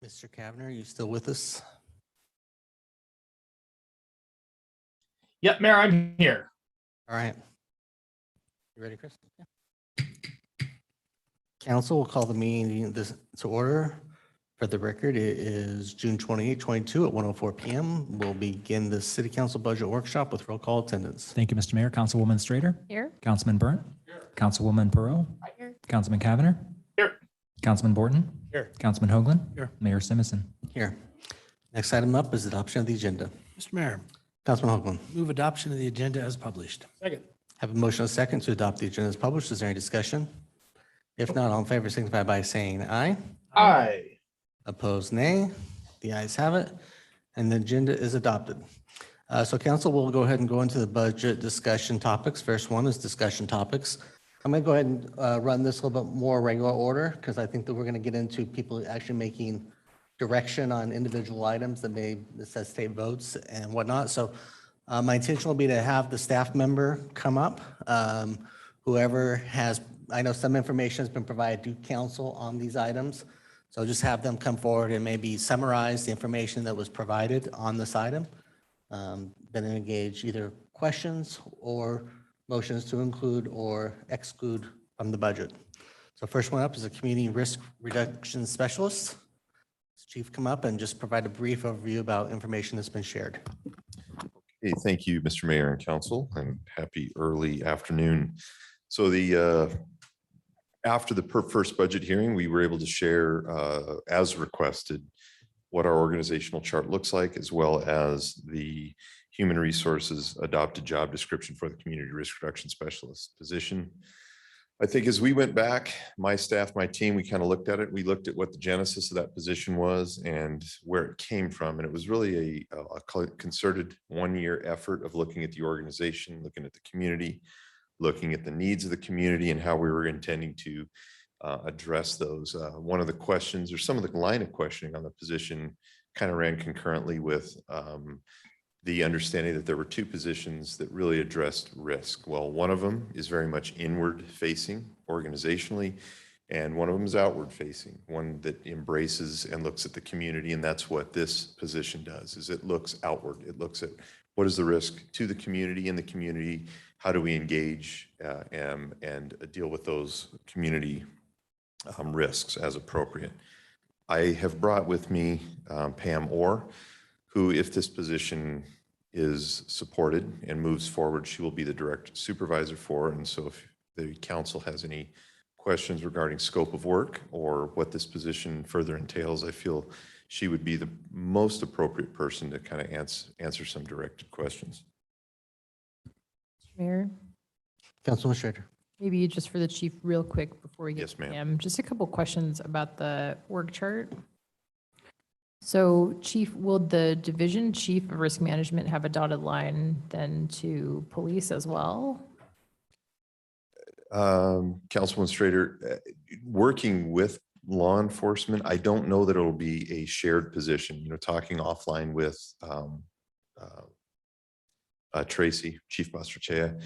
Mr. Kavner, are you still with us? Yep, Mayor, I'm here. All right. You ready, Chris? Yeah. Council will call the meeting to order. For the record, it is June 28, 22 at 1:04 p.m. We'll begin the City Council Budget Workshop with roll call attendance. Thank you, Mr. Mayor. Councilwoman Strader. Here. Councilman Burnt. Here. Councilwoman Perot. Here. Councilman Cavanagh. Here. Councilman Borton. Here. Councilman Hoagland. Here. Mayor Simison. Here. Next item up is adoption of the agenda. Mr. Mayor, Councilman Hoagland. move adoption of the agenda as published. Second. Have a motion and a second to adopt the agenda as published. Is there any discussion? If not, all in favor signify by saying aye. Aye. Opposed, nay. The ayes have it, and the agenda is adopted. So council will go ahead and go into the budget discussion topics. First one is discussion topics. I'm going to go ahead and run this a little bit more regular order because I think that we're going to get into people actually making direction on individual items that may necessitate votes and whatnot. So my intention will be to have the staff member come up. Whoever has, I know some information has been provided to council on these items. So just have them come forward and maybe summarize the information that was provided on this item. Then engage either questions or motions to include or exclude from the budget. So first one up is a community risk reduction specialist. Chief, come up and just provide a brief overview about information that's been shared. Hey, thank you, Mr. Mayor and Council, and happy early afternoon. So after the first budget hearing, we were able to share, as requested, what our organizational chart looks like, as well as the human resources adopted job description for the community risk reduction specialist position. I think as we went back, my staff, my team, we kind of looked at it. We looked at what the genesis of that position was and where it came from. And it was really a concerted one-year effort of looking at the organization, looking at the community, looking at the needs of the community and how we were intending to address those. One of the questions or some of the line of questioning on the position kind of ran concurrently with the understanding that there were two positions that really addressed risk. Well, one of them is very much inward facing organizationally, and one of them is outward facing, one that embraces and looks at the community. And that's what this position does, is it looks outward. It looks at what is the risk to the community, in the community, how do we engage and deal with those community risks as appropriate. I have brought with me Pam Orr, who, if this position is supported and moves forward, she will be the direct supervisor for. And so if the council has any questions regarding scope of work or what this position further entails, I feel she would be the most appropriate person to kind of answer some directed questions. Mayor, Councilman Schrader. maybe just for the chief real quick before we get Yes, to ma'am. him, just a couple questions about the org chart. So chief, will the division chief of risk management have a dotted line then to police as well? Councilman Strader, working with law enforcement, I don't know that it'll be a shared position. You know, talking offline with Tracy, Chief Bastrachea,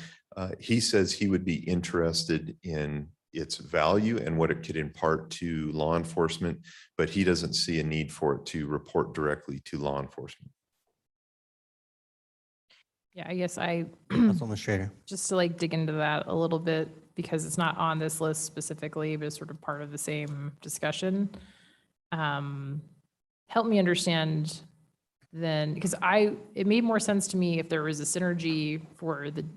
he says he would be interested in its value and what it could impart to law enforcement, but he doesn't see a need for it to report directly to law enforcement. Yeah, I guess Councilman Schrader. just to like dig into that a little bit, because it's not on this list specifically, but it's sort of part of the same discussion. Help me understand then, because it made more sense to me if there was a synergy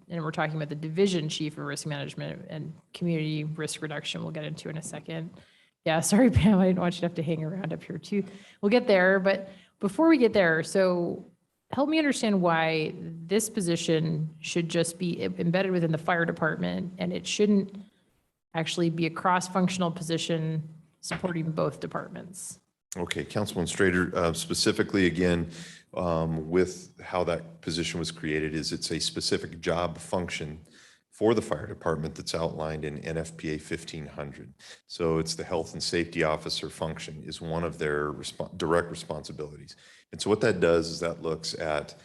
and we're talking about the division chief of risk management and community risk reduction we'll get into in a second. Yeah, sorry, Pam, I didn't want you to have to hang around up here too. We'll get there, but before we get there, so help me understand why this position should just be embedded within the fire department and it shouldn't actually be a cross-functional position supporting both departments. Okay, Councilman Strader, specifically again, with how that position was created, is it's a specific job function for the fire department that's outlined in NFPA 1500. So it's the health and safety officer function is one of their direct responsibilities. And so what that does is that looks at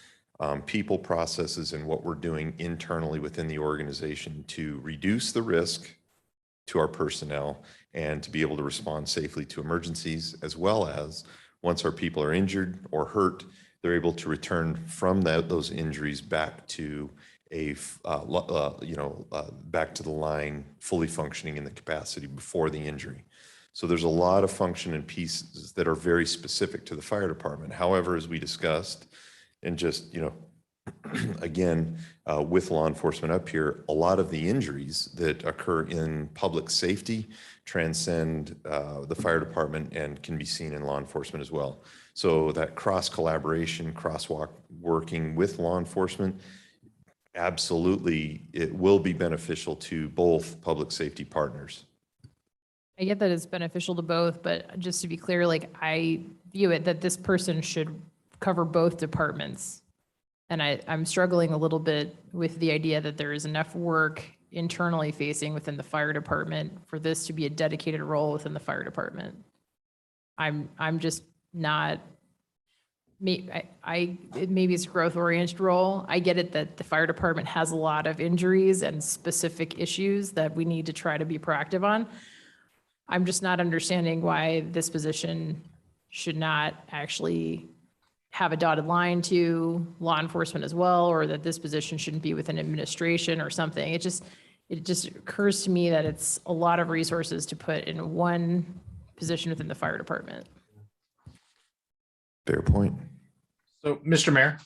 people, processes, and what we're doing internally within the organization to reduce the risk to our personnel and to be able to respond safely to emergencies, as well as once our people are injured or hurt, they're able to return from those injuries back to back to the line, fully functioning in the capacity before the injury. So there's a lot of function and pieces that are very specific to the fire department. However, as we discussed, and just, again, with law enforcement up here, a lot of the injuries that occur in public safety transcend the fire department and can be seen in law enforcement as well. So that cross collaboration, working with law enforcement, absolutely, it will be beneficial to both public safety partners. I get that it's beneficial to both, but just to be clear, like I view it that this person should cover both departments. And I'm struggling a little bit with the idea that there is enough work internally facing within the fire department for this to be a dedicated role within the fire department. I'm just not, maybe it's a growth oriented role. I get it that the fire department has a lot of injuries and specific issues that we need to try to be proactive on. I'm just not understanding why this position should not actually have a dotted line to law enforcement as well, or that this position shouldn't be within administration or something. It just occurs to me that it's a lot of resources to put in one position within the fire department. Fair point. So, Mr. Mayor,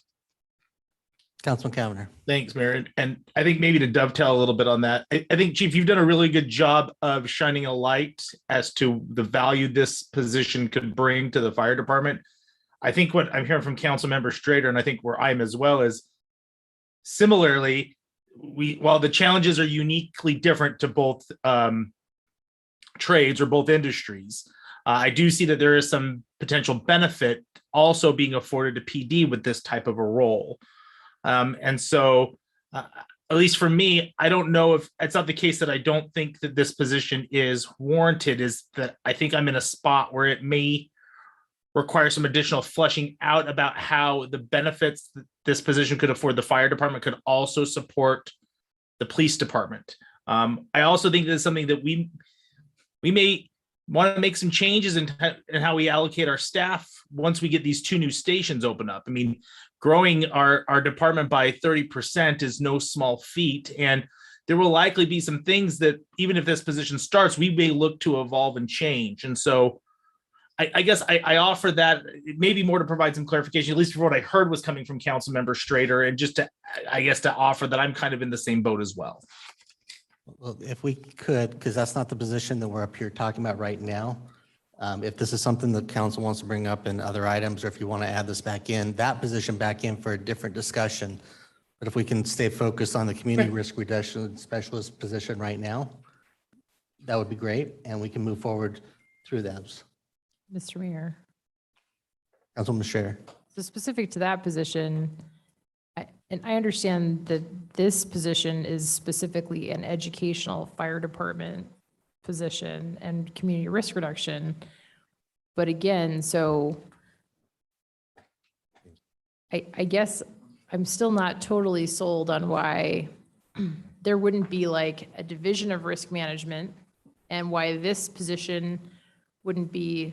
Councilman Cavanagh. thanks, Mayor. And I think maybe to dovetail a little bit on that, I think, Chief, you've done a really good job of shining a light as to the value this position could bring to the fire department. I think what I'm hearing from Councilmember Strader, and I think where I'm as well, is similarly, while the challenges are uniquely different to both trades or both industries, I do see that there is some potential benefit also being afforded to PD with this type of a role. And so, at least for me, I don't know if it's not the case that I don't think that this position is warranted, is that I think I'm in a spot where it may require some additional fleshing out about how the benefits that this position could afford the fire department could also support the police department. I also think that's something that we may want to make some changes in how we allocate our staff once we get these 2 new stations open up. I mean, growing our department by 30% is no small feat. And there will likely be some things that even if this position starts, we may look to evolve and change. And so I guess I offer that maybe more to provide some clarification, at least for what I heard was coming from Councilmember Strader, and just to, I guess, to offer that I'm kind of in the same boat as well. Well, if we could, because that's not the position that we're up here talking about right now. If this is something that council wants to bring up in other items, or if you want to add this back in, that position back in for a different discussion. But if we can stay focused on the community risk reduction specialist position right now, that would be great. And we can move forward through those. Mr. Mayor. Councilwoman Strader. So specific to that position, and I understand that this position is specifically an educational fire department position and community risk reduction. But again, so I guess I'm still not totally sold on why there wouldn't be like a division of risk management, and why this position wouldn't be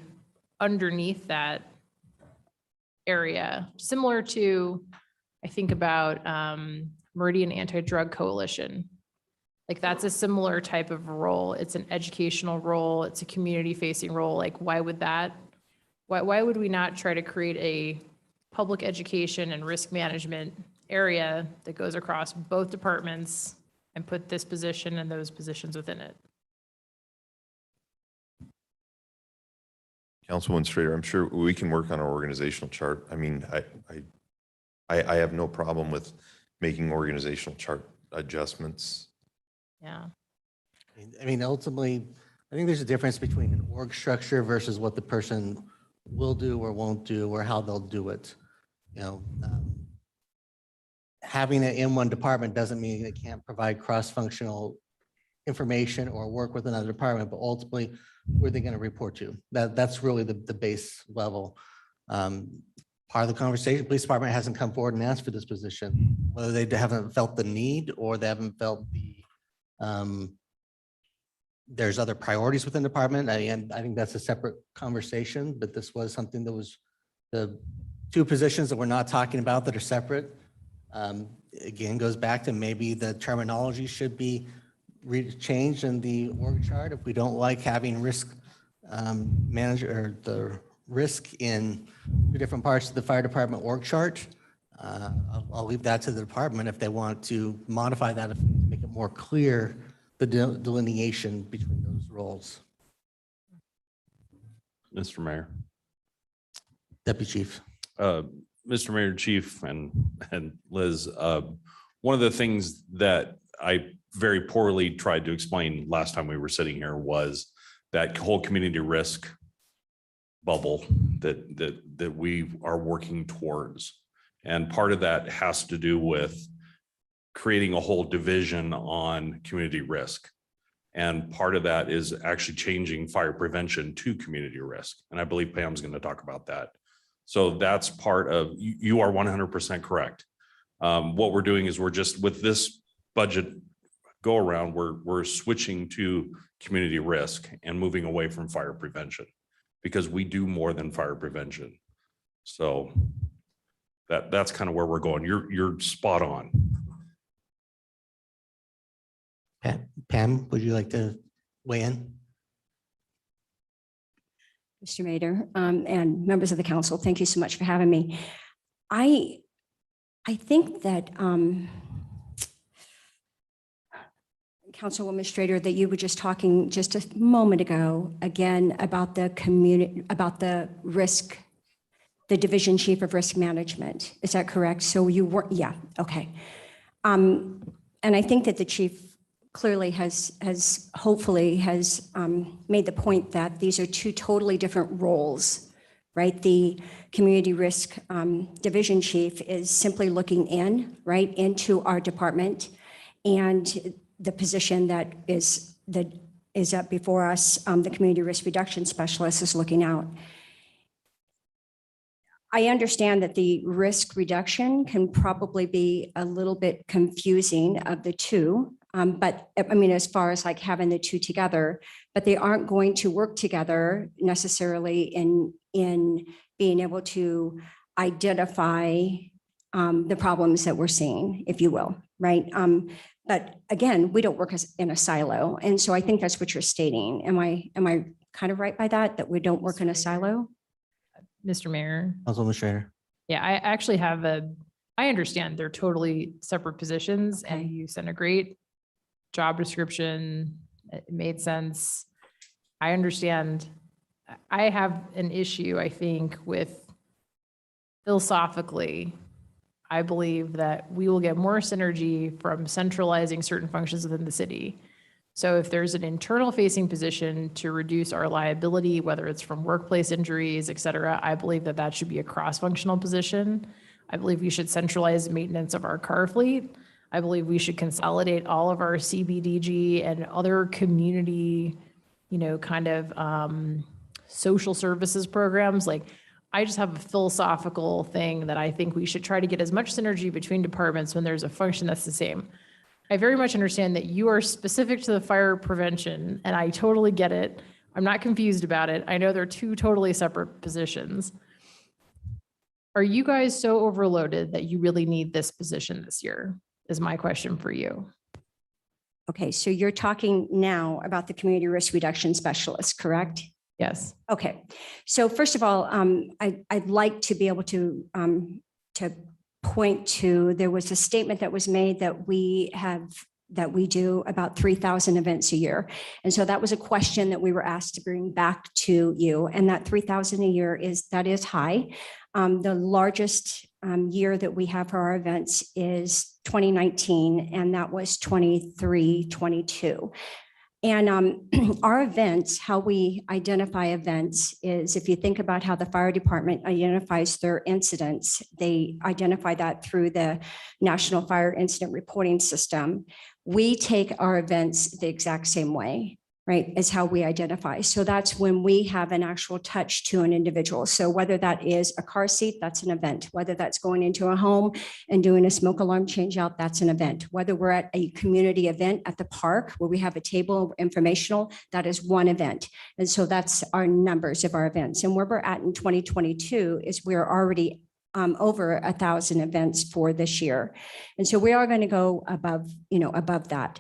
underneath that area, similar to, I think about Meridian Anti-Drug Coalition. Like that's a similar type of role. It's an educational role. It's a community facing role. Like why would we not try to create a public education and risk management area that goes across both departments and put this position and those positions within it? Councilwoman Strader, I'm sure we can work on our organizational chart. I mean, I have no problem with making organizational chart adjustments. Yeah. I mean, ultimately, I think there's a difference between an org structure versus what the person will do or won't do, or how they'll do it. You know, having it in one department doesn't mean it can't provide cross-functional information or work with another department, but ultimately, where they're going to report to. That's really the base level. Part of the conversation, police department hasn't come forward and asked for this position, whether they haven't felt the need or they haven't felt the there's other priorities within the department. And I think that's a separate conversation, but this was something that was the two positions that we're not talking about that are separate. Again, goes back to maybe the terminology should be changed in the org chart if we don't like having risk manager or the risk in two different parts of the fire department org chart. I'll leave that to the department if they want to modify that, to make it more clear, the delineation between those roles. Mr. Mayor, Deputy Chief. Mr. Mayor, Chief, and Liz, one of the things that I very poorly tried to explain last time we were sitting here was that whole community risk bubble that we are working towards. And part of that has to do with creating a whole division on community risk. And part of that is actually changing fire prevention to community risk. And I believe Pam's going to talk about that. So that's part of, you are 100% correct. What we're doing is we're just, with this budget go around, we're switching to community risk and moving away from fire prevention, because we do more than fire prevention. So that's kind of where we're going. You're spot on. Pam, would you like to weigh in? Mr. Mayor, and members of the council, thank you so much for having me. I think that Councilwoman Strader, that you were just talking just a moment ago, again, about the community, about the risk, the division chief of risk management. Is that correct? So you were, yeah, okay. And I think that the chief clearly has hopefully made the point that these are two totally different roles, right? The community risk division chief is simply looking in, right, into our department, and the position that is up before us, the community risk reduction specialist, is looking out. I understand that the risk reduction can probably be a little bit confusing of the two. But I mean, as far as like having the two together, but they aren't going to work together necessarily in being able to identify the problems that we're seeing, if you will, right? But again, we don't work in a silo. And so I think that's what you're stating. Am I kind of right by that, that we don't work in a silo? Mr. Mayor. Councilwoman Schrader. Yeah, I actually have I understand they're totally separate positions, Okay. and you sent a great job description. It made sense. I understand. I have an issue, I think, with philosophically, I believe that we will get more synergy from centralizing certain functions within the city. So if there's an internal facing position to reduce our liability, whether it's from workplace injuries, et cetera, I believe that that should be a cross-functional position. I believe we should centralize maintenance of our car fleet. I believe we should consolidate all of our CBDG and other community, kind of social services programs. Like, I just have a philosophical thing that I think we should try to get as much synergy between departments when there's a function that's the same. I very much understand that you are specific to the fire prevention, and I totally get it. I'm not confused about it. I know they're two totally separate positions. Are you guys so overloaded that you really need this position this year, is my question for you. Okay, so you're talking now about the community risk reduction specialist, correct? Yes. Okay, so first of all, I'd like to be able to point to, there was a statement that was made that we do about 3,000 events a year. And so that was a question that we were asked to bring back to you. And that 3,000 a year is high. The largest year that we have for our events is 2019, and that was 23-22. And our events, how we identify events is, if you think about how the fire department identifies their incidents, they identify that through the National Fire Incident Reporting System. We take our events the exact same way. right, is how we identify. So that's when we have an actual touch to an individual. So whether that is a car seat, that's an event. Whether that's going into a home and doing a smoke alarm change out, that's an event. Whether we're at a community event at the park where we have a table informational, that is one event. And so that's our numbers of our events. And where we're at in 2022 is we're already over 1,000 events for this year. And so we are going to go above, above that.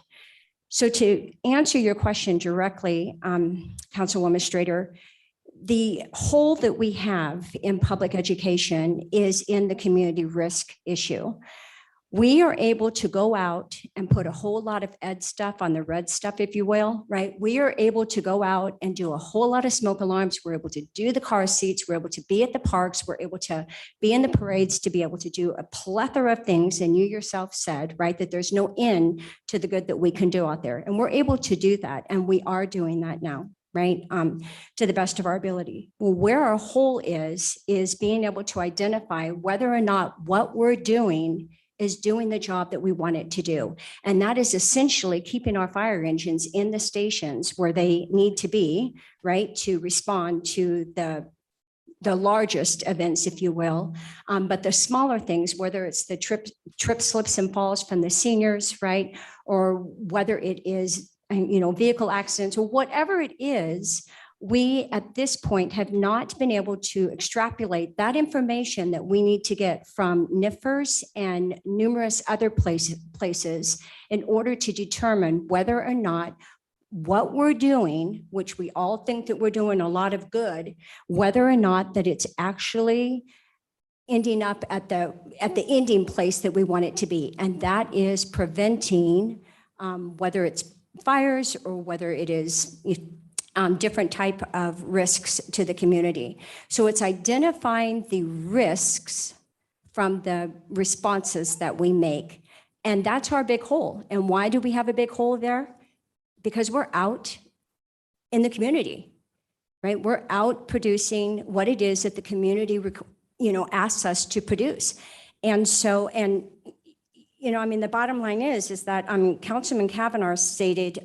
So to answer your question directly, Councilwoman Strader, the hole that we have in public education is in the community risk issue. We are able to go out and put a whole lot of ed stuff on the red stuff, if you will, right? We are able to go out and do a whole lot of smoke alarms. We're able to do the car seats. We're able to be at the parks. We're able to be in the parades, to be able to do a plethora of things. And you yourself said, right, that there's no end to the good that we can do out there. And we're able to do that. And we are doing that now, right, to the best of our ability. Well, where our hole is being able to identify whether or not what we're doing is doing the job that we want it to do. And that is essentially keeping our fire engines in the stations where they need to be, right, to respond to the largest events, if you will. But the smaller things, whether it's the trip, slips and falls from the seniors, right, or whether it is, vehicle accidents or whatever it is, we at this point have not been able to extrapolate that information that we need to get from NIFRS and numerous other places in order to determine whether or not what we're doing, which we all think that we're doing a lot of good, whether or not that it's actually ending up at the ending place that we want it to be. And that is preventing whether it's fires or whether it is different type of risks to the community. So it's identifying the risks from the responses that we make. And that's our big hole. And why do we have a big hole there? Because we're out in the community, right? We're out producing what it is that the community, asks us to produce. And so, the bottom line is that Councilman Kavanaugh stated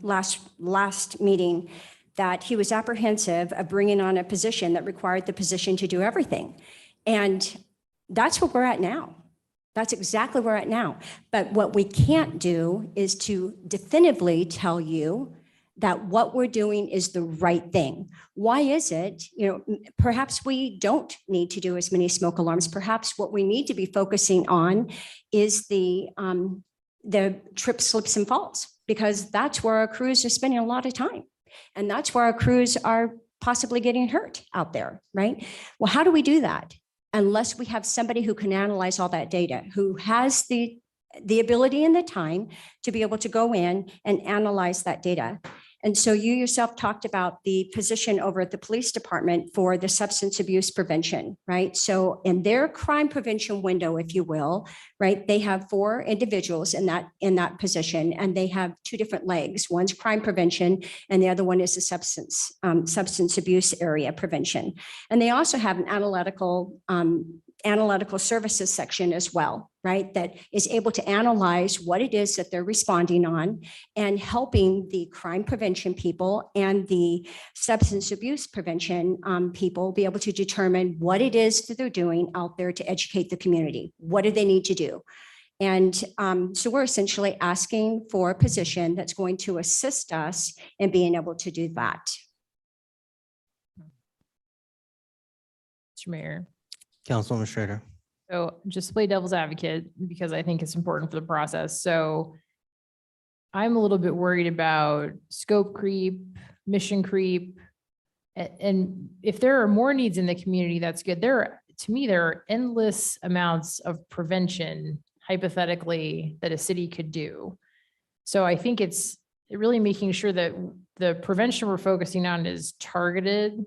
last meeting that he was apprehensive of bringing on a position that required the position to do everything. And that's where we're at now. That's exactly where we're at now. But what we can't do is to definitively tell you that what we're doing is the right thing. Why is it? Perhaps we don't need to do as many smoke alarms. Perhaps what we need to be focusing on is the trip, slips, and falls, because that's where our crews are spending a lot of time. And that's where our crews are possibly getting hurt out there, right? Well, how do we do that? Unless we have somebody who can analyze all that data, who has the ability and the time to be able to go in and analyze that data. And so you yourself talked about the position over at the police department for the substance abuse prevention, right? So in their crime prevention window, if you will, right, they have 4 individuals in that position, and they have 2 different legs. One's crime prevention, and the other one is the substance abuse area prevention. And they also have an analytical services section as well, right, that is able to analyze what it is that they're responding on and helping the crime prevention people and the substance abuse prevention people be able to determine what it is that they're doing out there to educate the community. What do they need to do? And so we're essentially asking for a position that's going to assist us in being able to do that. Mr. Mayor. Councilwoman Schrader. So just to play devil's advocate, because I think it's important for the process. So I'm a little bit worried about scope creep, mission creep. And if there are more needs in the community, that's good. To me, there are endless amounts of prevention, hypothetically, that a city could do. So I think it's really making sure that the prevention we're focusing on is targeted,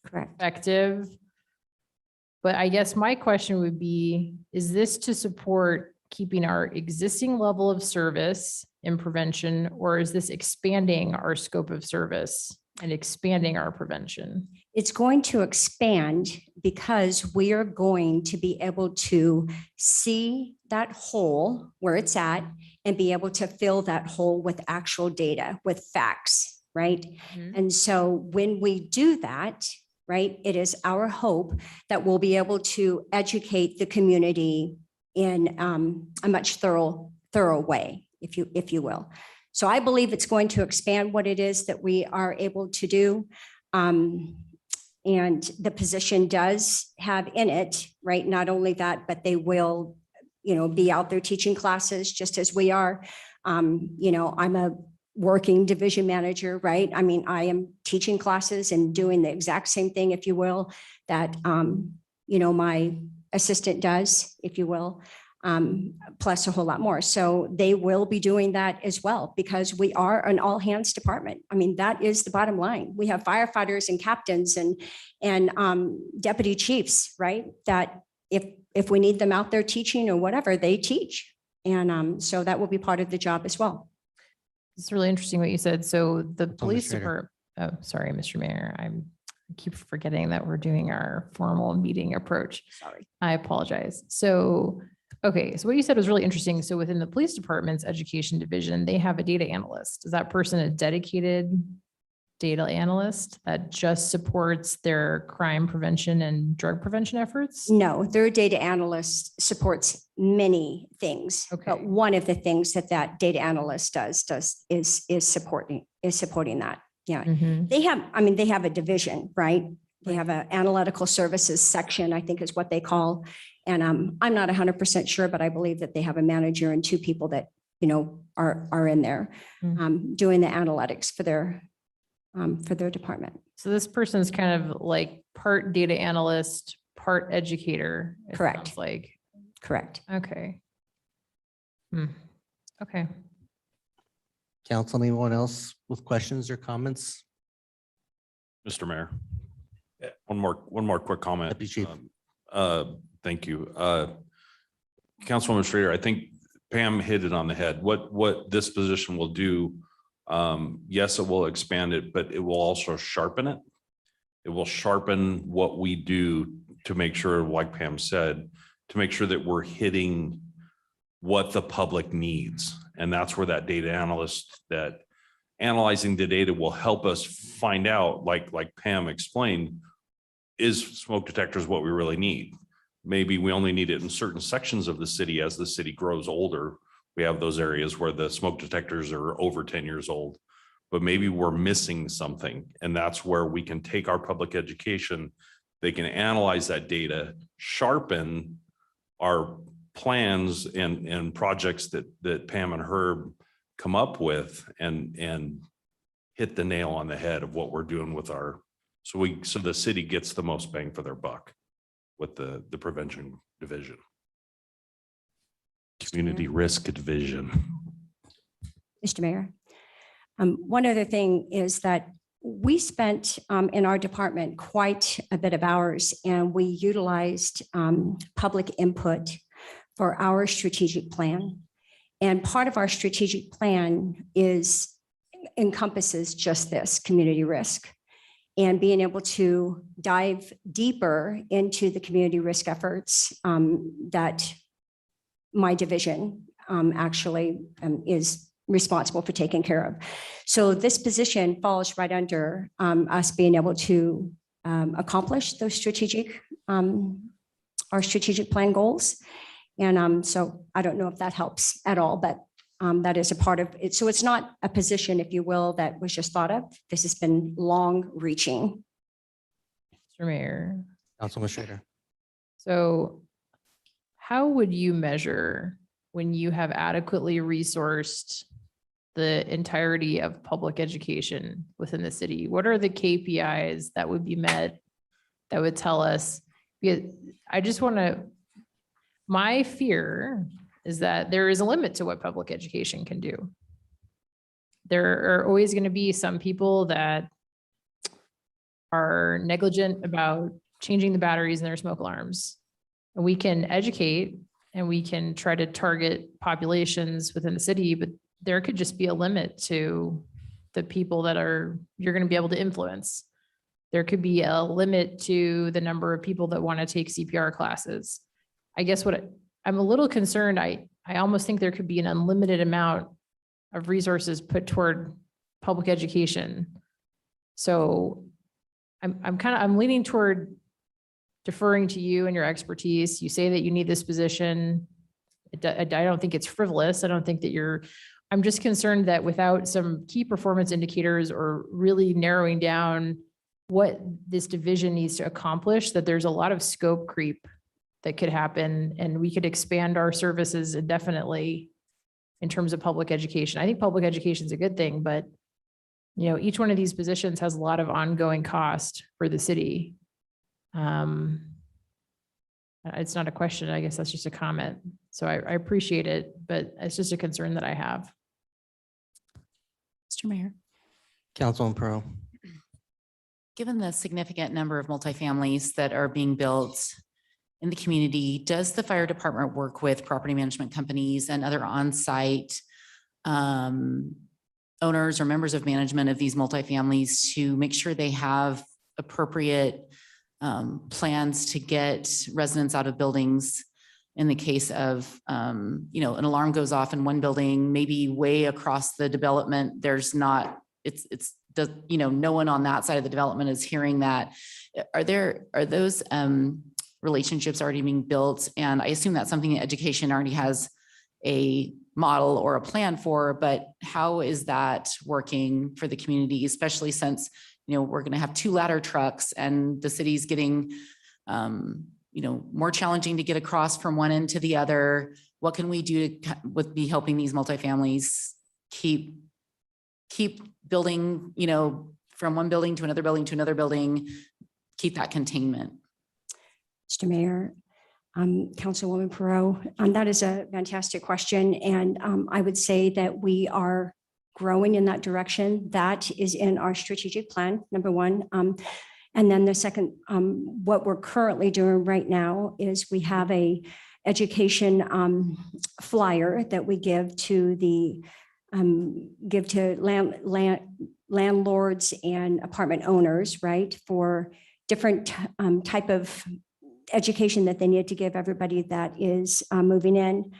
Correct. effective. But I guess my question would be, is this to support keeping our existing level of service in prevention, or is this expanding our scope of service and expanding our prevention? It's going to expand because we are going to be able to see that hole where it's at and be able to fill that hole with actual data, with facts. right? Mhm. And so when we do that, right, it is our hope that we'll be able to educate the community in a much thorough way, if you will. So I believe it's going to expand what it is that we are able to do. And the position does have in it, right, not only that, but they will, be out there teaching classes just as we are. I'm a working division manager, right? I mean, I am teaching classes and doing the exact same thing, if you will, that, my assistant does, if you will, plus a whole lot more. So they will be doing that as well, because we are an all hands department. I mean, that is the bottom line. We have firefighters and captains and deputy chiefs, right? That if we need them out there teaching or whatever, they teach. And so that will be part of the job as well. It's really interesting what you said. So the police Schrader. department, oh, sorry, Mr. Mayor, I keep forgetting that we're doing our formal meeting approach. Sorry. I apologize. So, okay, so what you said was really interesting. So within the police department's education division, they have a data analyst. Is that person a dedicated data analyst that just supports their crime prevention and drug prevention efforts? No, their data analyst supports many things. Okay. But one of the things that data analyst does is supporting that. Yeah. Mhm. They have a division, right? They have an analytical services section, I think is what they call. And I'm not 100% sure, but I believe that they have a manager and two people that, are in there doing the analytics for their department. So this person's kind of like part data analyst, part educator. it Correct. sounds Like, Correct. okay. Okay. Council, anyone else with questions or comments? Mr. Mayor. One more quick comment. Deputy Chief. Thank you. Councilwoman Schrader, I think Pam hit it on the head. What this position will do, yes, it will expand it, but it will also sharpen it. It will sharpen what we do to make sure, like Pam said, to make sure that we're hitting what the public needs. And that's where that data analyst that analyzing the data will help us find out, like Pam explained, is smoke detectors what we really need? Maybe we only need it in certain sections of the city. As the city grows older, we have those areas where the smoke detectors are over 10 years old, but maybe we're missing something. And that's where we can take our public education. They can analyze that data, sharpen our plans and projects that Pam and Herb come up with and hit the nail on the head of what we're doing with our, so the city gets the most bang for their buck with the prevention division. Community risk division. Mr. Mayor. One other thing is that we spent in our department quite a bit of hours, and we utilized public input for our strategic plan. And part of our strategic plan encompasses just this, community risk, and being able to dive deeper into the community risk efforts that my division actually is responsible for taking care of. So this position falls right under us being able to accomplish those our strategic plan goals. And so I don't know if that helps at all, but that is a part of it. So it's not a position, if you will, that was just thought of. This has been long reaching. Mr. Mayor. Councilman Schrader. So how would you measure when you have adequately resourced the entirety of public education within the city? What are the KPIs that would be met that would tell us? Because I just want to, my fear is that there is a limit to what public education can do. There are always going to be some people that are negligent about changing the batteries in their smoke alarms. And we can educate and we can try to target populations within the city, but there could just be a limit to the people that you're going to be able to influence. There could be a limit to the number of people that want to take CPR classes. I guess I'm a little concerned. I almost think there could be an unlimited amount of resources put toward public education. So I'm leaning toward deferring to you and your expertise. You say that you need this position. I don't think it's frivolous. I don't think that I'm just concerned that without some key performance indicators or really narrowing down what this division needs to accomplish, that there's a lot of scope creep that could happen, and we could expand our services indefinitely in terms of public education. I think public education is a good thing, but each one of these positions has a lot of ongoing cost for the city. It's not a question. I guess that's just a comment. So I appreciate it, but it's just a concern that I have. Mr. Mayor, Councilwoman Pearl. given the significant number of multifamilies that are being built in the community, does the fire department work with property management companies and other on-site owners or members of management of these multifamilies to make sure they have appropriate plans to get residents out of buildings in the case of, an alarm goes off in one building, maybe way across the development, there's not, no one on that side of the development is hearing that. Are those relationships already being built? And I assume that's something that education already has a model or a plan for, but how is that working for the community, especially since we're going to have 2 ladder trucks and the city's getting, more challenging to get across from one end to the other. What can we do with be helping these multifamilies keep building, from one building to another building to another building, keep that containment? Mr. Mayor, Councilwoman Perot, that is a fantastic question. And I would say that we are growing in that direction. That is in our strategic plan, number one. And then the second, what we're currently doing right now is we have a education flyer that we give to landlords and apartment owners, right, for different type of education that they need to give everybody that is moving in.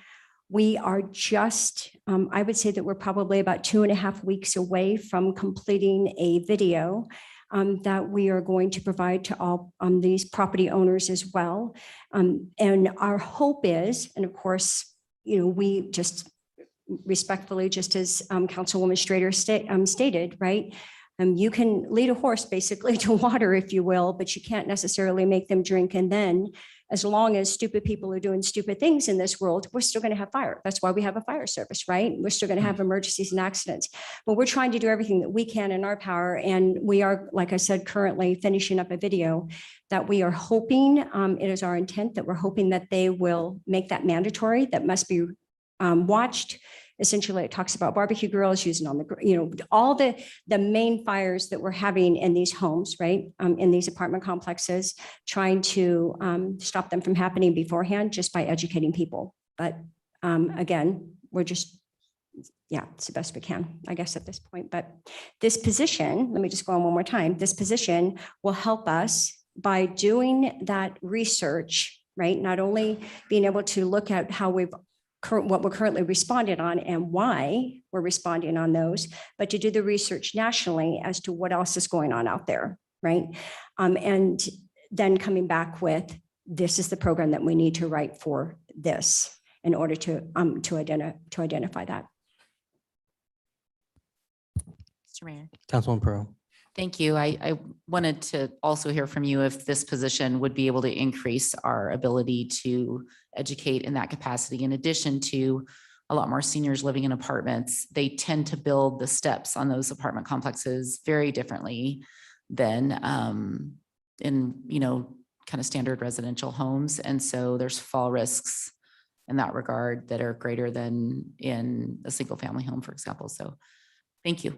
We are just, I would say that we're probably about 2.5 weeks away from completing a video that we are going to provide to all these property owners as well. And our hope is, and of course, we just respectfully, just as Councilwoman Strader stated, right? You can lead a horse basically to water, if you will, but you can't necessarily make them drink. And then as long as stupid people are doing stupid things in this world, we're still going to have fire. That's why we have a fire service, right? We're still going to have emergencies and accidents, but we're trying to do everything that we can in our power. And we are, like I said, currently finishing up a video that we are hoping, it is our intent that we're hoping that they will make that mandatory, that must be watched. Essentially, it talks about barbecue grills using on the, all the main fires that we're having in these homes, right? In these apartment complexes, trying to stop them from happening beforehand just by educating people. But again, we're just, it's the best we can, I guess, at this point. But this position, let me just go on one more time. This position will help us by doing that research, right? Not only being able to look at how what we're currently responding on and why we're responding on those, but to do the research nationally as to what else is going on out there, right? And then coming back with, this is the program that we need to write for this in order to identify that. Mr. Mayor. Councilwoman Pearl. Thank you. I wanted to also hear from you if this position would be able to increase our ability to educate in that capacity. In addition to a lot more seniors living in apartments, they tend to build the steps on those apartment complexes very differently than in, kind of standard residential homes. And so there's fall risks in that regard that are greater than in a single family home, for example. So thank you.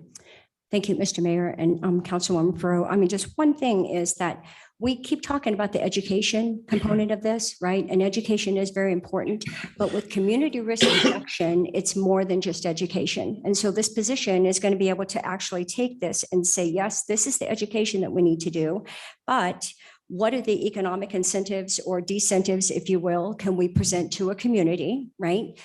Thank you, Mr. Mayor and Councilwoman Perot. I mean, just one thing is that we keep talking about the education component of this, right? And education is very important, but with community risk reduction, it's more than just education. And so this position is going to be able to actually take this and say, yes, this is the education that we need to do, but what are the economic incentives or disincentives, if you will, can we present to a community, right?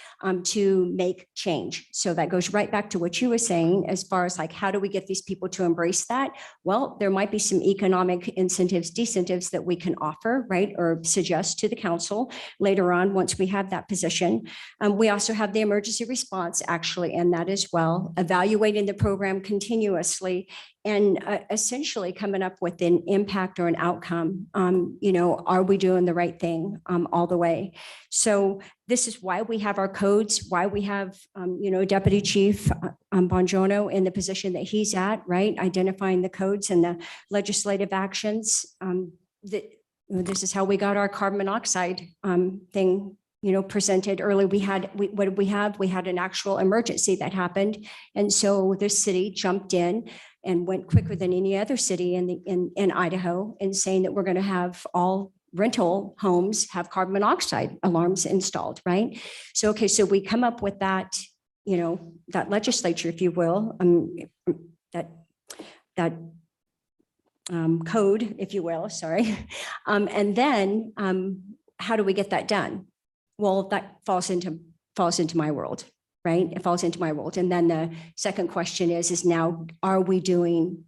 To make change. So that goes right back to what you were saying, as far as like, how do we get these people to embrace that? Well, there might be some economic incentives, disincentives that we can offer, right? Or suggest to the council later on, once we have that position. We also have the emergency response actually in that as well, evaluating the program continuously and essentially coming up with an impact or an outcome. Are we doing the right thing all the way? So this is why we have our codes, why we have, Deputy Chief Bongiorno in the position that he's at, right? Identifying the codes and the legislative actions. This is how we got our carbon monoxide thing presented early. What did we have? We had an actual emergency that happened. And so the city jumped in and went quicker than any other city in Idaho in saying that we're going to have all rental homes have carbon monoxide alarms installed, right? So, okay, so we come up with that, that legislature, if you will, that code, if you will, sorry. And then how do we get that done? Well, that falls into my world, right? It falls into my world. And then the second question is now, are we doing,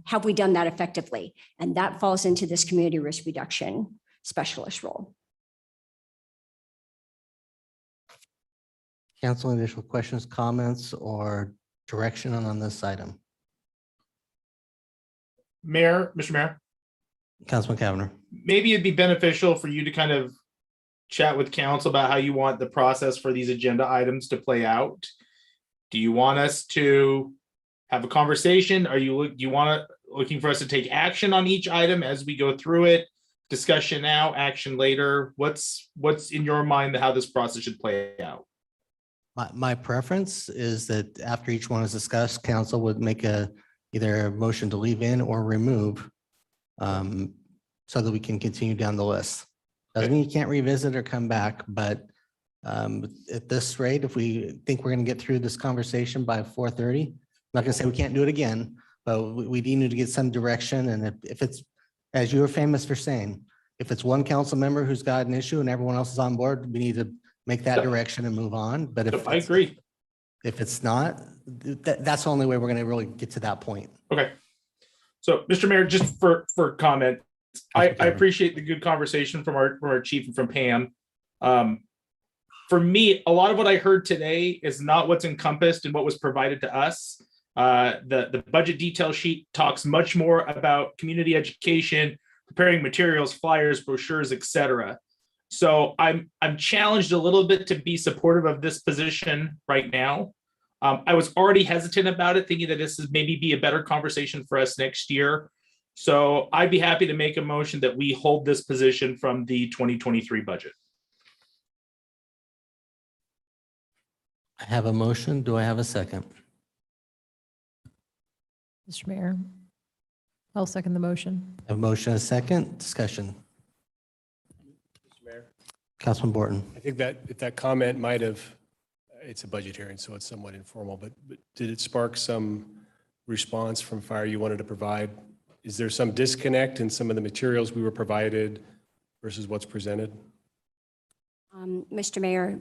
have we done that effectively? And that falls into this community risk reduction specialist role. Council, additional questions, comments, or direction on this item? Mr. Mayor, Councilman Cavanagh. maybe it'd be beneficial for you to kind of chat with council about how you want the process for these agenda items to play out. Do you want us to have a conversation? Do you want looking for us to take action on each item as we go through it? Discussion now, action later. What's in your mind how this process should play out? My preference is that after each one is discussed, council would make either a motion to leave in or remove so that we can continue down the list. Doesn't mean you can't revisit or come back, but at this rate, if we think we're going to get through this conversation by 4:30, I'm not going to say we can't do it again, but we do need to get some direction. And if it's, as you were famous for saying, if it's one council member who's got an issue and everyone else is on board, we need to make that direction and move on. But if I agree. If it's not, that's the only way we're going to really get to that point. Okay. So, Mr. Mayor, just for comment, I appreciate the good conversation from our chief and from Pam. For me, a lot of what I heard today is not what's encompassed in what was provided to us. The budget detail sheet talks much more about community education, preparing materials, flyers, brochures, etc. So I'm challenged a little bit to be supportive of this position right now. I was already hesitant about it, thinking that this is maybe be a better conversation for us next year. So I'd be happy to make a motion that we hold this position from the 2023 budget. I have a motion. Do I have a second? Mr. Mayor, I'll second the motion. A motion, a second, discussion. Mr. Mayor, Councilman Borton. I think that if that comment might have, it's a budget hearing, so it's somewhat informal, but did it spark some response from fire you wanted to provide? Is there some disconnect in some of the materials we were provided versus what's presented? Mr. Mayor,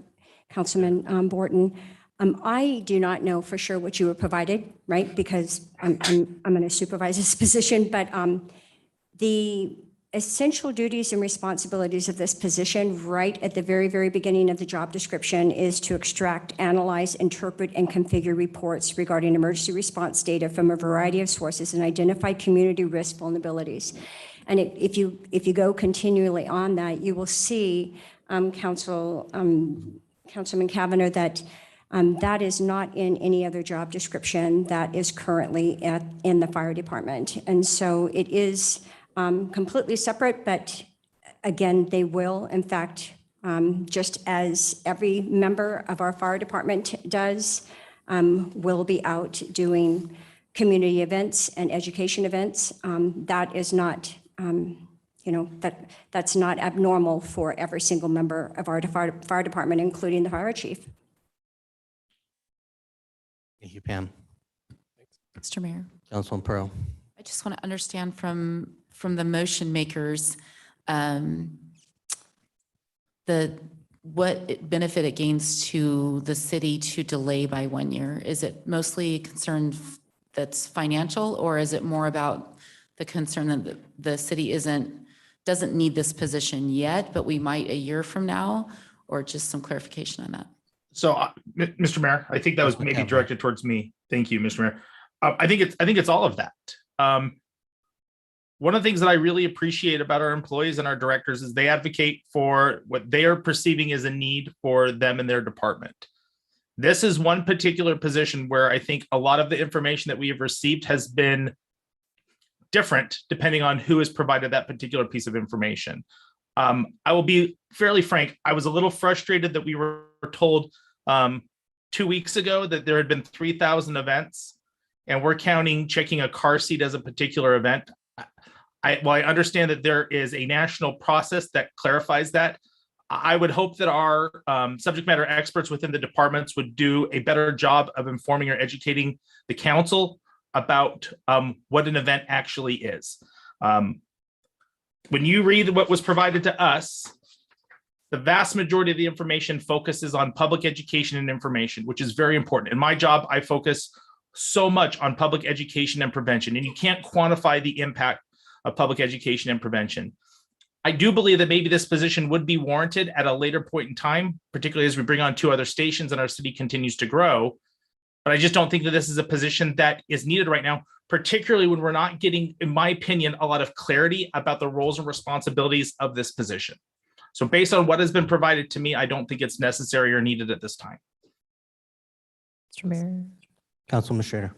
Councilman Borton, I do not know for sure what you were provided, right? Because I'm going to supervise this position, but the essential duties and responsibilities of this position right at the very, very beginning of the job description is to extract, analyze, interpret, and configure reports regarding emergency response data from a variety of sources and identify community risk vulnerabilities. And if you go continually on that, you will see, Councilman Cavanagh, that that is not in any other job description that is currently in the fire department. And so it is completely separate, but again, they will, in fact, just as every member of our fire department does, will be out doing community events and education events. That is not, that's not abnormal for every single member of our fire department, including the fire chief. Thank you, Pam. Mr. Mayor, Councilman Pearl. I just want to understand from from the motion makers, what benefit it gains to the city to delay by 1 year? Is it mostly concern that's financial, or is it more about the concern that the city doesn't need this position yet, but we might a year from now, or just some clarification on that? So, Mr. Mayor, I think that was maybe directed towards me. Thank you, Mr. Mayor. I think it's all of that. One of the things that I really appreciate about our employees and our directors is they advocate for what they are perceiving as a need for them and their department. This is one particular position where I think a lot of the information that we have received has been different depending on who has provided that particular piece of information. I will be fairly frank. I was a little frustrated that we were told 2 weeks ago that there had been 3,000 events, and we're counting checking a car seat as a particular event. While I understand that there is a national process that clarifies that, I would hope that our subject matter experts within the departments would do a better job of informing or educating the council about what an event actually is. When you read what was provided to us, the vast majority of the information focuses on public education and information, which is very important. In my job, I focus so much on public education and prevention, and you can't quantify the impact of public education and prevention. I do believe that maybe this position would be warranted at a later point in time, particularly as we bring on 2 other stations and our city continues to grow. But I just don't think that this is a position that is needed right now, particularly when we're not getting, in my opinion, a lot of clarity about the roles and responsibilities of this position. So based on what has been provided to me, I don't think it's necessary or needed at this time. Mr. Mayor, Councilman Schrader.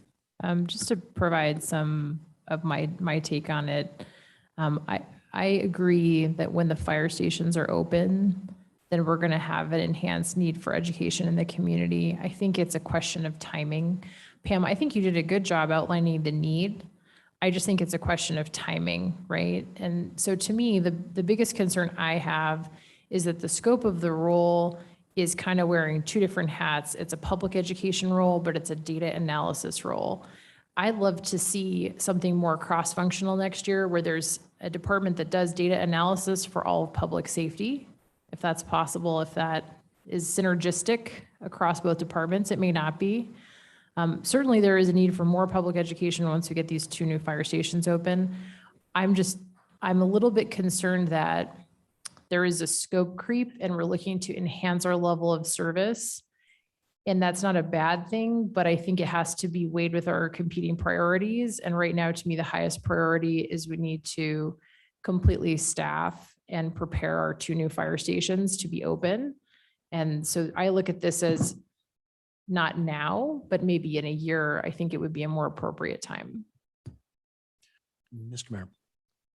just to provide some of my take on it. I agree that when the fire stations are open, then we're going to have an enhanced need for education in the community. I think it's a question of timing. Pam, I think you did a good job outlining the need. I just think it's a question of timing, right? And so to me, the biggest concern I have is that the scope of the role is kind of wearing 2 different hats. It's a public education role, but it's a data analysis role. I'd love to see something more cross-functional next year where there's a department that does data analysis for all of public safety, if that's possible, if that is synergistic across both departments. It may not be. Certainly there is a need for more public education once we get these 2 new fire stations open. I'm a little bit concerned that there is a scope creep and we're looking to enhance our level of service. And that's not a bad thing, but I think it has to be weighed with our competing priorities. And right now, to me, the highest priority is we need to completely staff and prepare our 2 new fire stations to be open. And so I look at this as not now, but maybe in a year, I think it would be a more appropriate time. Mr. Mayor.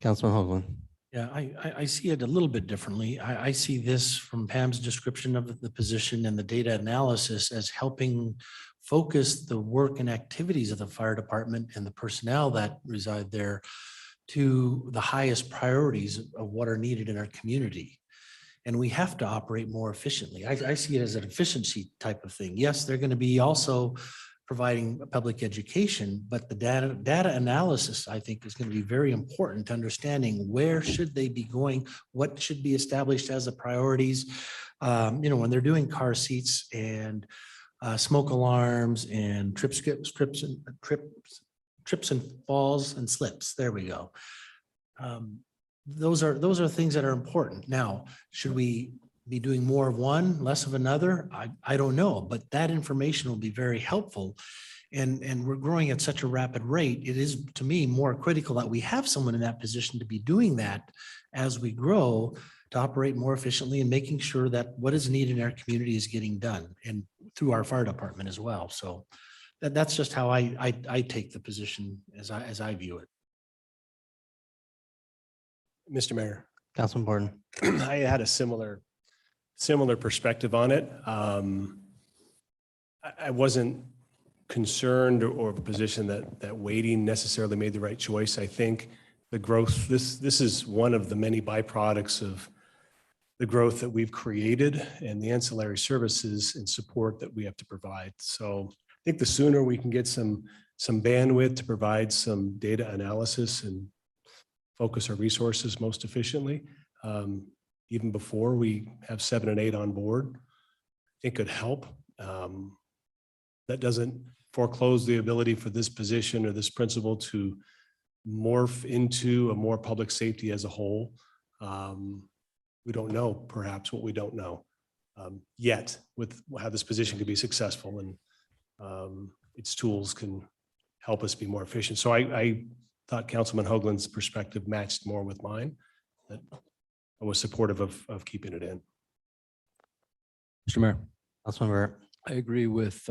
Councilman Hoagland. Yeah, I see it a little bit differently. I see this from Pam's description of the position and the data analysis as helping focus the work and activities of the fire department and the personnel that reside there to the highest priorities of what are needed in our community. And we have to operate more efficiently. I see it as an efficiency type of thing. Yes, they're going to be also providing public education, but the data analysis, I think, is going to be very important to understanding where should they be going, what should be established as the priorities. When they're doing car seats and smoke alarms and trips and falls and slips. There we go. Those are things that are important. Now, should we be doing more of one, less of another? I don't know, but that information will be very helpful. And we're growing at such a rapid rate. It is, to me, more critical that we have someone in that position to be doing that as we grow, to operate more efficiently and making sure that what is needed in our community is getting done, and through our fire department as well. So that's just how I take the position as I view it. Mr. Mayor, Councilman Borton. I had a similar perspective on it. I wasn't concerned or of a position that waiting necessarily made the right choice. I think the growth, this is one of the many byproducts of the growth that we've created and the ancillary services and support that we have to provide. So I think the sooner we can get some bandwidth to provide some data analysis and focus our resources most efficiently. Even before we have 7 and 8 on board, I think could help. That doesn't foreclose the ability for this position or this principal to morph into a more public safety as a whole. We don't know perhaps what we don't know yet with how this position could be successful, and its tools can help us be more efficient. So I thought Councilman Hoagland's perspective matched more with mine, that I was supportive of keeping it in. Mr. Mayor, Councilman Burr. I agree with